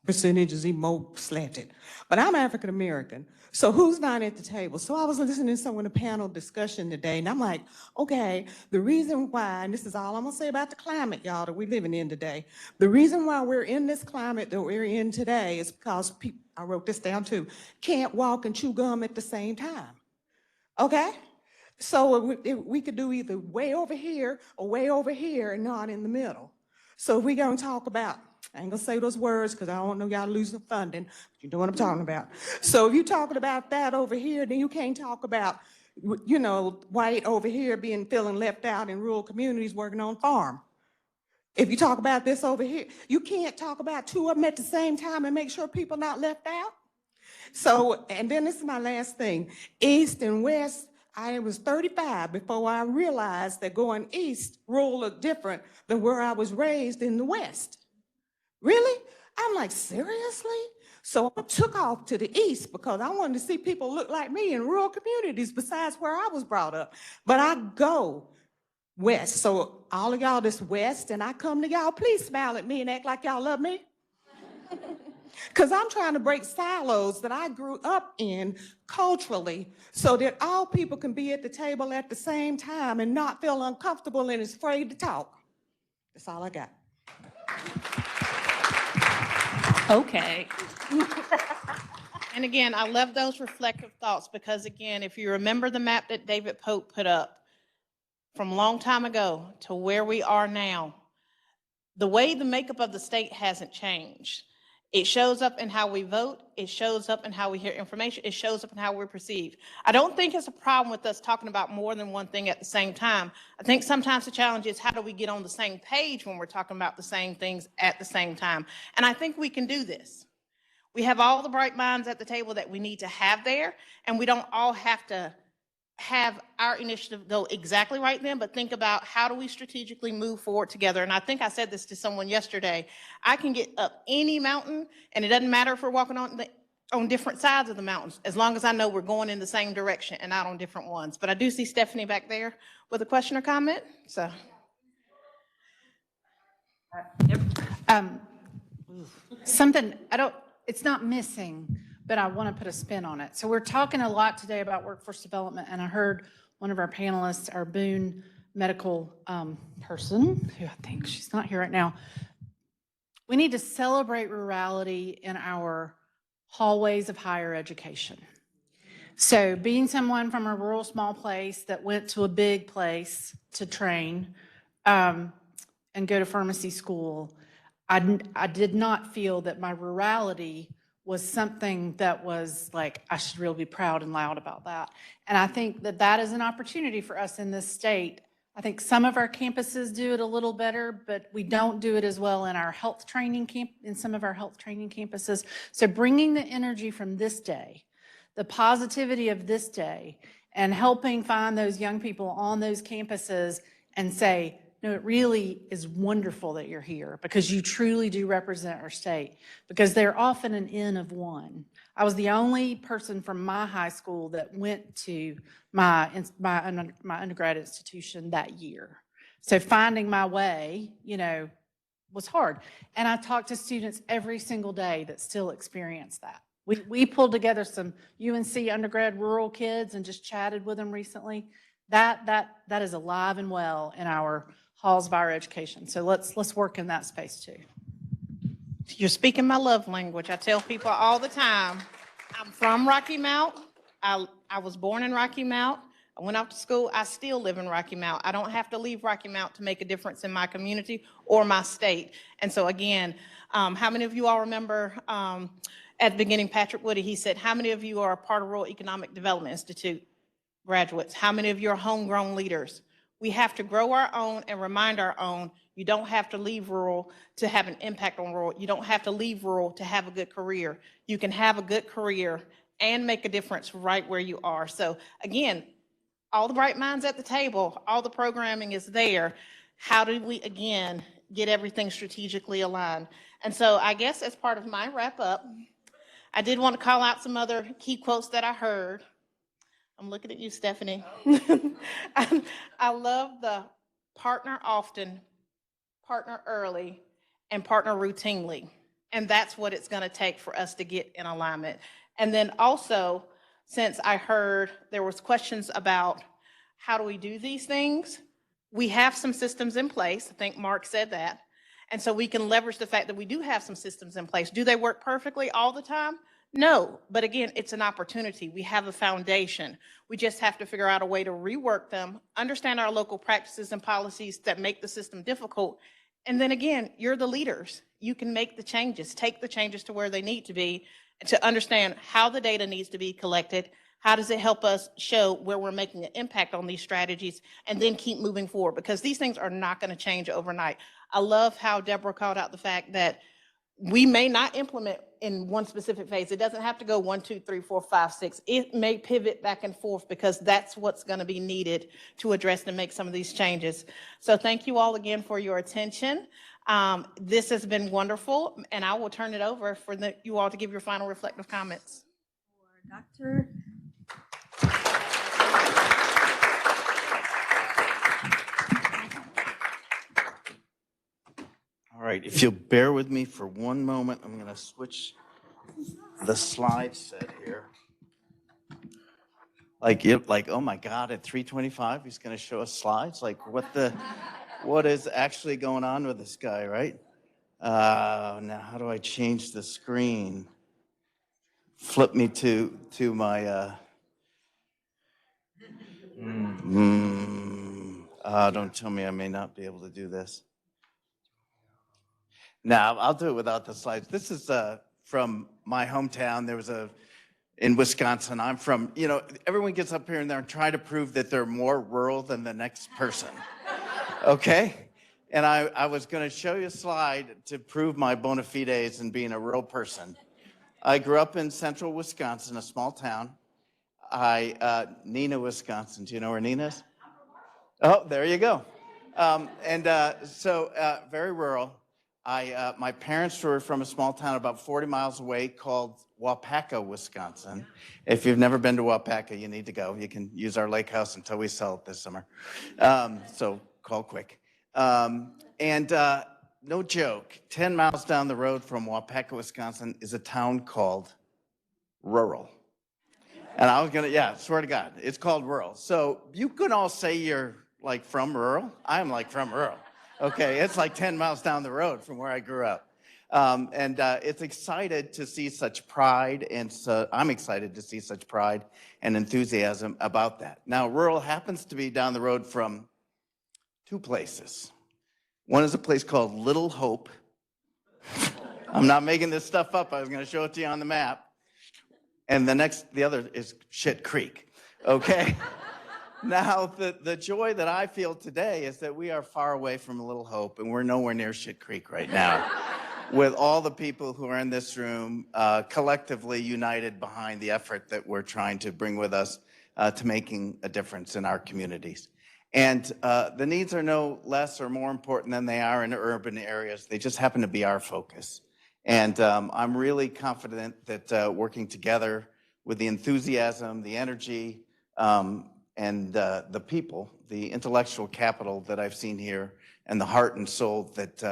percentage is more slanted. But I'm African American, so who's not at the table? So I was listening to some of the panel discussion today, and I'm like, okay, the reason why, and this is all I'm gonna say about the climate, y'all, that we're living in today. The reason why we're in this climate that we're in today is because people, I wrote this down too, can't walk and chew gum at the same time. Okay? So we could do either way over here or way over here and not in the middle. So if we're gonna talk about, I ain't gonna say those words because I don't know y'all losing funding, but you know what I'm talking about. So if you're talking about that over here, then you can't talk about, you know, white over here feeling left out in rural communities working on farm. If you talk about this over here, you can't talk about two of them at the same time and make sure people not left out. So, and then this is my last thing, East and West. I was 35 before I realized that going east, rural looked different than where I was raised in the West. Really? I'm like, seriously? So I took off to the east because I wanted to see people look like me in rural communities besides where I was brought up. But I go west. So all of y'all that's west and I come to y'all, please smile at me and act like y'all love me. Because I'm trying to break silos that I grew up in culturally so that all people can be at the table at the same time and not feel uncomfortable and is afraid to talk. That's all I got. Okay. And again, I love those reflective thoughts because again, if you remember the map that David Pope put up from a long time ago to where we are now, the way the makeup of the state hasn't changed. It shows up in how we vote. It shows up in how we hear information. It shows up in how we're perceived. I don't think it's a problem with us talking about more than one thing at the same time. I think sometimes the challenge is how do we get on the same page when we're talking about the same things at the same time? And I think we can do this. We have all the bright minds at the table that we need to have there, and we don't all have to have our initiative go exactly right then, but think about how do we strategically move forward together. And I think I said this to someone yesterday. I can get up any mountain, and it doesn't matter if we're walking on different sides of the mountains, as long as I know we're going in the same direction and not on different ones. But I do see Stephanie back there with a question or comment. So. Something, it's not missing, but I want to put a spin on it. So we're talking a lot today about workforce development, and I heard one of our panelists, our Boone medical person, who I think she's not here right now. We need to celebrate rurality in our hallways of higher education. So being someone from a rural small place that went to a big place to train and go to pharmacy school, I did not feel that my rurality was something that was like, I should really be proud and loud about that. And I think that that is an opportunity for us in this state. I think some of our campuses do it a little better, but we don't do it as well in our health training in some of our health training campuses. So bringing the energy from this day, the positivity of this day, and helping find those young people on those campuses and say, no, it really is wonderful that you're here because you truly do represent our state, because they're often an N of one. I was the only person from my high school that went to my undergrad institution that year. So finding my way, was hard. And I talk to students every single day that still experience that. We pulled together some UNC undergrad rural kids and just chatted with them recently. That is alive and well in our halls of higher education. So let's work in that space too. You're speaking my love language. I tell people all the time, I'm from Rocky Mount. I was born in Rocky Mount. I went off to school. I still live in Rocky Mount. I don't have to leave Rocky Mount to make a difference in my community or my state. And so again, how many of you all remember at the beginning, Patrick Woody, he said, how many of you are a part of Rural Economic Development Institute graduates? How many of you are homegrown leaders? We have to grow our own and remind our own. You don't have to leave rural to have an impact on rural. You don't have to leave rural to have a good career. You can have a good career and make a difference right where you are. So again, all the bright minds at the table, all the programming is there. How do we, again, get everything strategically aligned? And so I guess as part of my wrap up, I did want to call out some other key quotes that I heard. I'm looking at you, Stephanie. I love the partner often, partner early, and partner routinely. And that's what it's going to take for us to get in alignment. And then also, since I heard there was questions about how do we do these things, we have some systems in place. I think Mark said that. And so we can leverage the fact that we do have some systems in place. Do they work perfectly all the time? No, but again, it's an opportunity. We have a foundation. We just have to figure out a way to rework them, understand our local practices and policies that make the system difficult. And then again, you're the leaders. You can make the changes, take the changes to where they need to be, to understand how the data needs to be collected, how does it help us show where we're making an impact on these strategies, and then keep moving forward, because these things are not going to change overnight. I love how Deborah called out the fact that we may not implement in one specific phase. It doesn't have to go 1, 2, 3, 4, 5, 6. It may pivot back and forth because that's what's going to be needed to address and make some of these changes. So thank you all again for your attention. This has been wonderful, and I will turn it over for you all to give your final reflective comments. Dr. All right, if you'll bear with me for one moment, I'm going to switch the slide set here. Like, oh my God, at 3:25, he's going to show us slides? Like, what is actually going on with this guy, right? Now, how do I change the screen? Flip me to my, don't tell me I may not be able to do this. No, I'll do it without the slides. This is from my hometown. There was in Wisconsin. I'm from, everyone gets up here and they're trying to prove that they're more rural than the next person. Okay? And I was going to show you a slide to prove my bona fides in being a rural person. I grew up in central Wisconsin, a small town. Neenah, Wisconsin. Do you know where Neenah is? Oh, there you go. Very rural. My parents were from a small town about 40 miles away called Waupaca, Wisconsin. If you've never been to Waupaca, you need to go. You can use our lake house until we sell it this summer. So call quick. No joke, 10 miles down the road from Waupaca, Wisconsin is a town called Rural. And I was swear to God, it's called Rural. So you can all say you're like from rural. I'm like from rural. Okay, it's like 10 miles down the road from where I grew up. It's excited to see such pride, and so I'm excited to see such pride and enthusiasm about that. Now, rural happens to be down the road from two places. One is a place called Little Hope. I'm not making this stuff up. I was going to show it to you on the map. And the other is Shit Creek, okay? Now, the joy that I feel today is that we are far away from Little Hope, and we're nowhere near Shit Creek right now, with all the people who are in this room collectively united behind the effort that we're trying to bring with us to making a difference in our communities. And the needs are no less or more important than they are in urban areas. They just happen to be our focus. And I'm really confident that working together with the enthusiasm, the energy, and the people, the intellectual capital that I've seen here, and the heart and soul that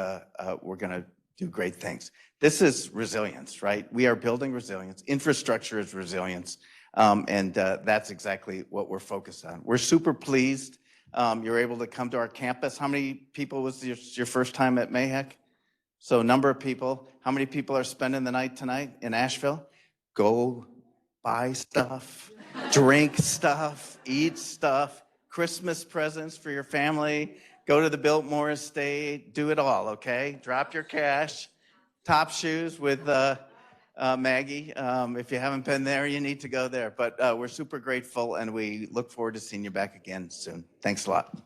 we're going to do great things. This is resilience, right? We are building resilience. Infrastructure is resilience. That's exactly what we're focused on. We're super pleased you're able to come to our campus. How many people was your first time at Mahek? So a number of people. How many people are spending the night tonight in Asheville? Go buy stuff, drink stuff, eat stuff, Christmas presents for your family, go to the Biltmore Estate, do it all, okay? Drop your cash, Top Shoes with Maggie. If you haven't been there, you need to go there. But we're super grateful, and we look forward to seeing you back again soon. Thanks a lot.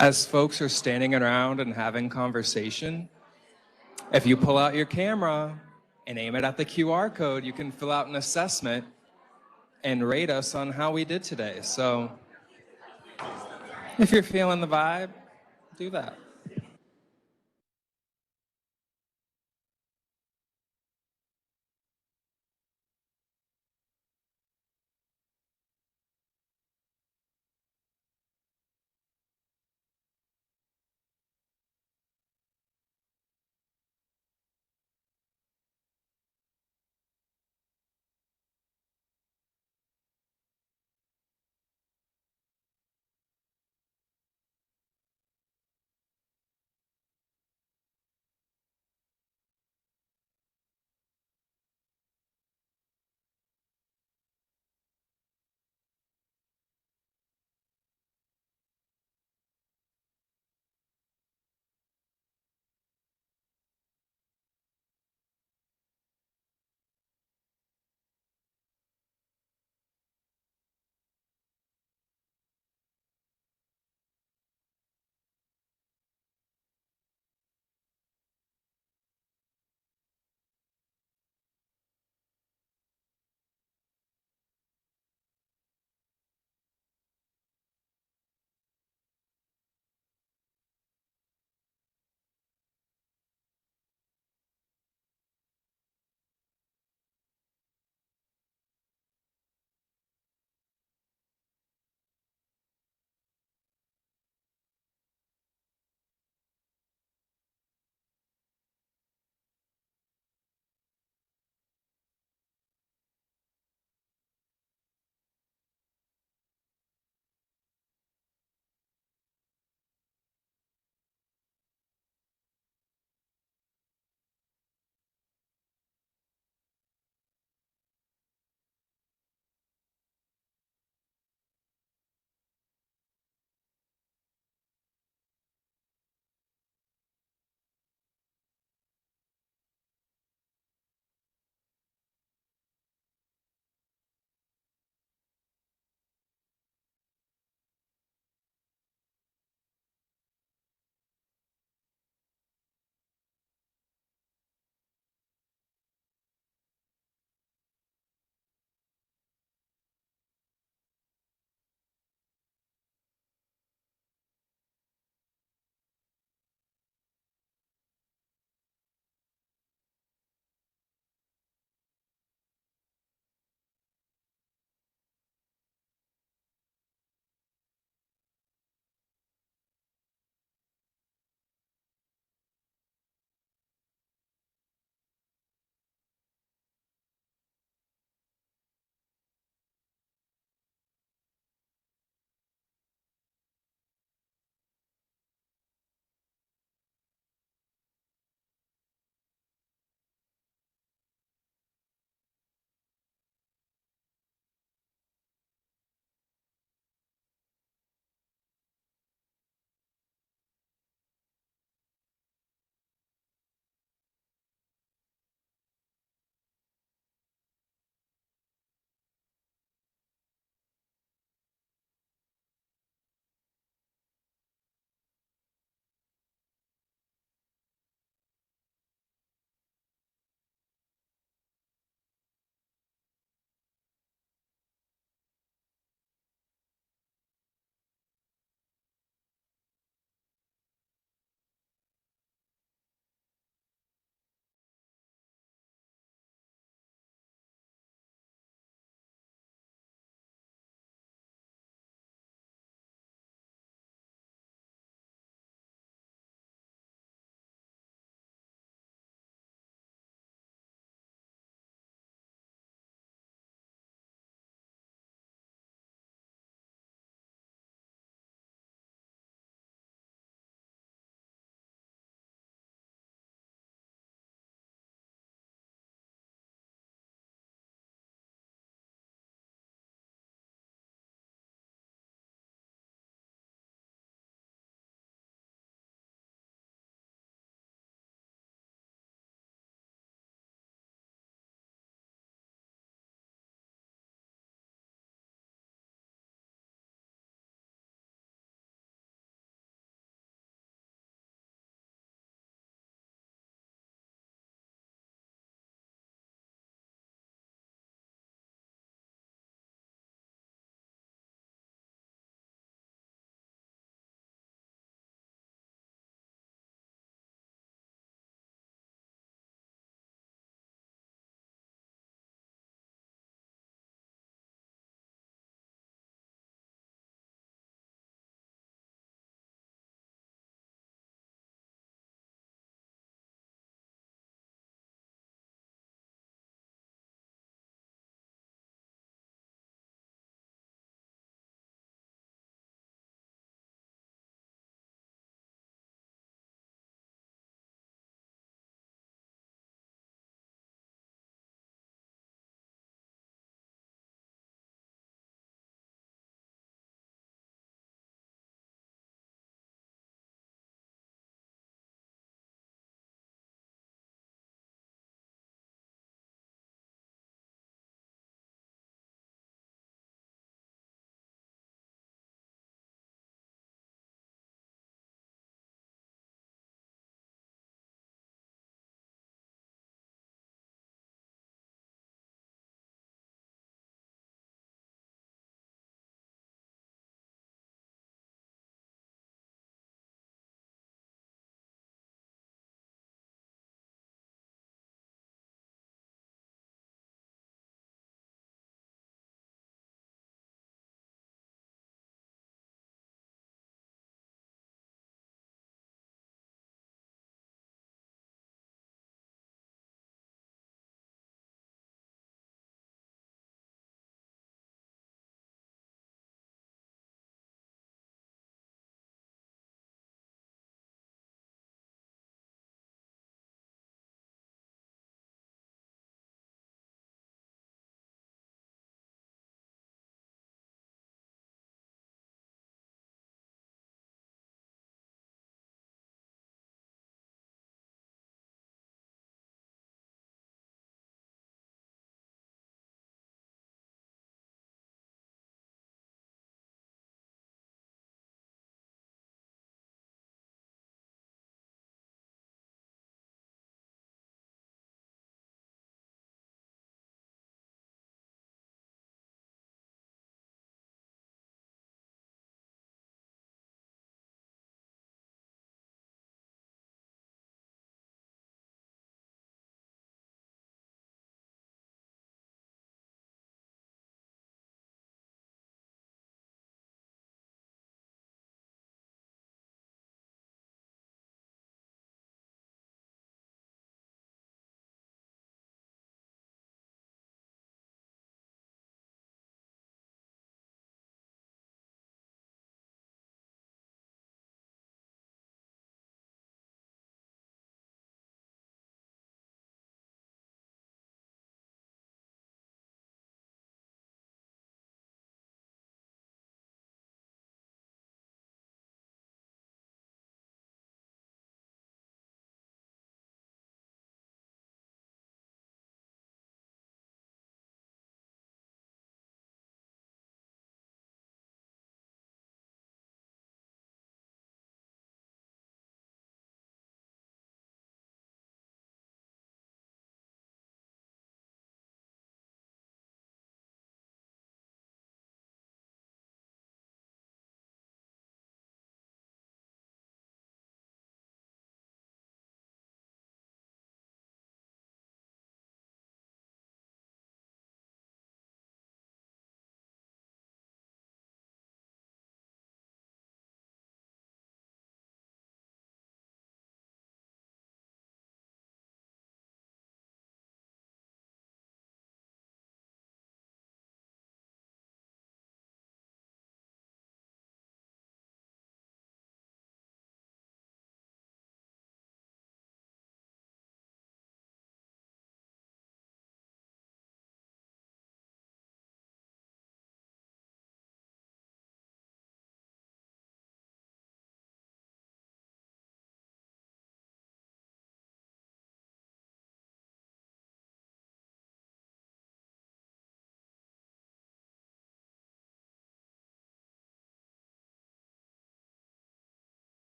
As folks are standing around and having conversation, if you pull out your camera and aim it at the QR code, you can fill out an assessment and rate us on how we did today. So if you're feeling the vibe, do that.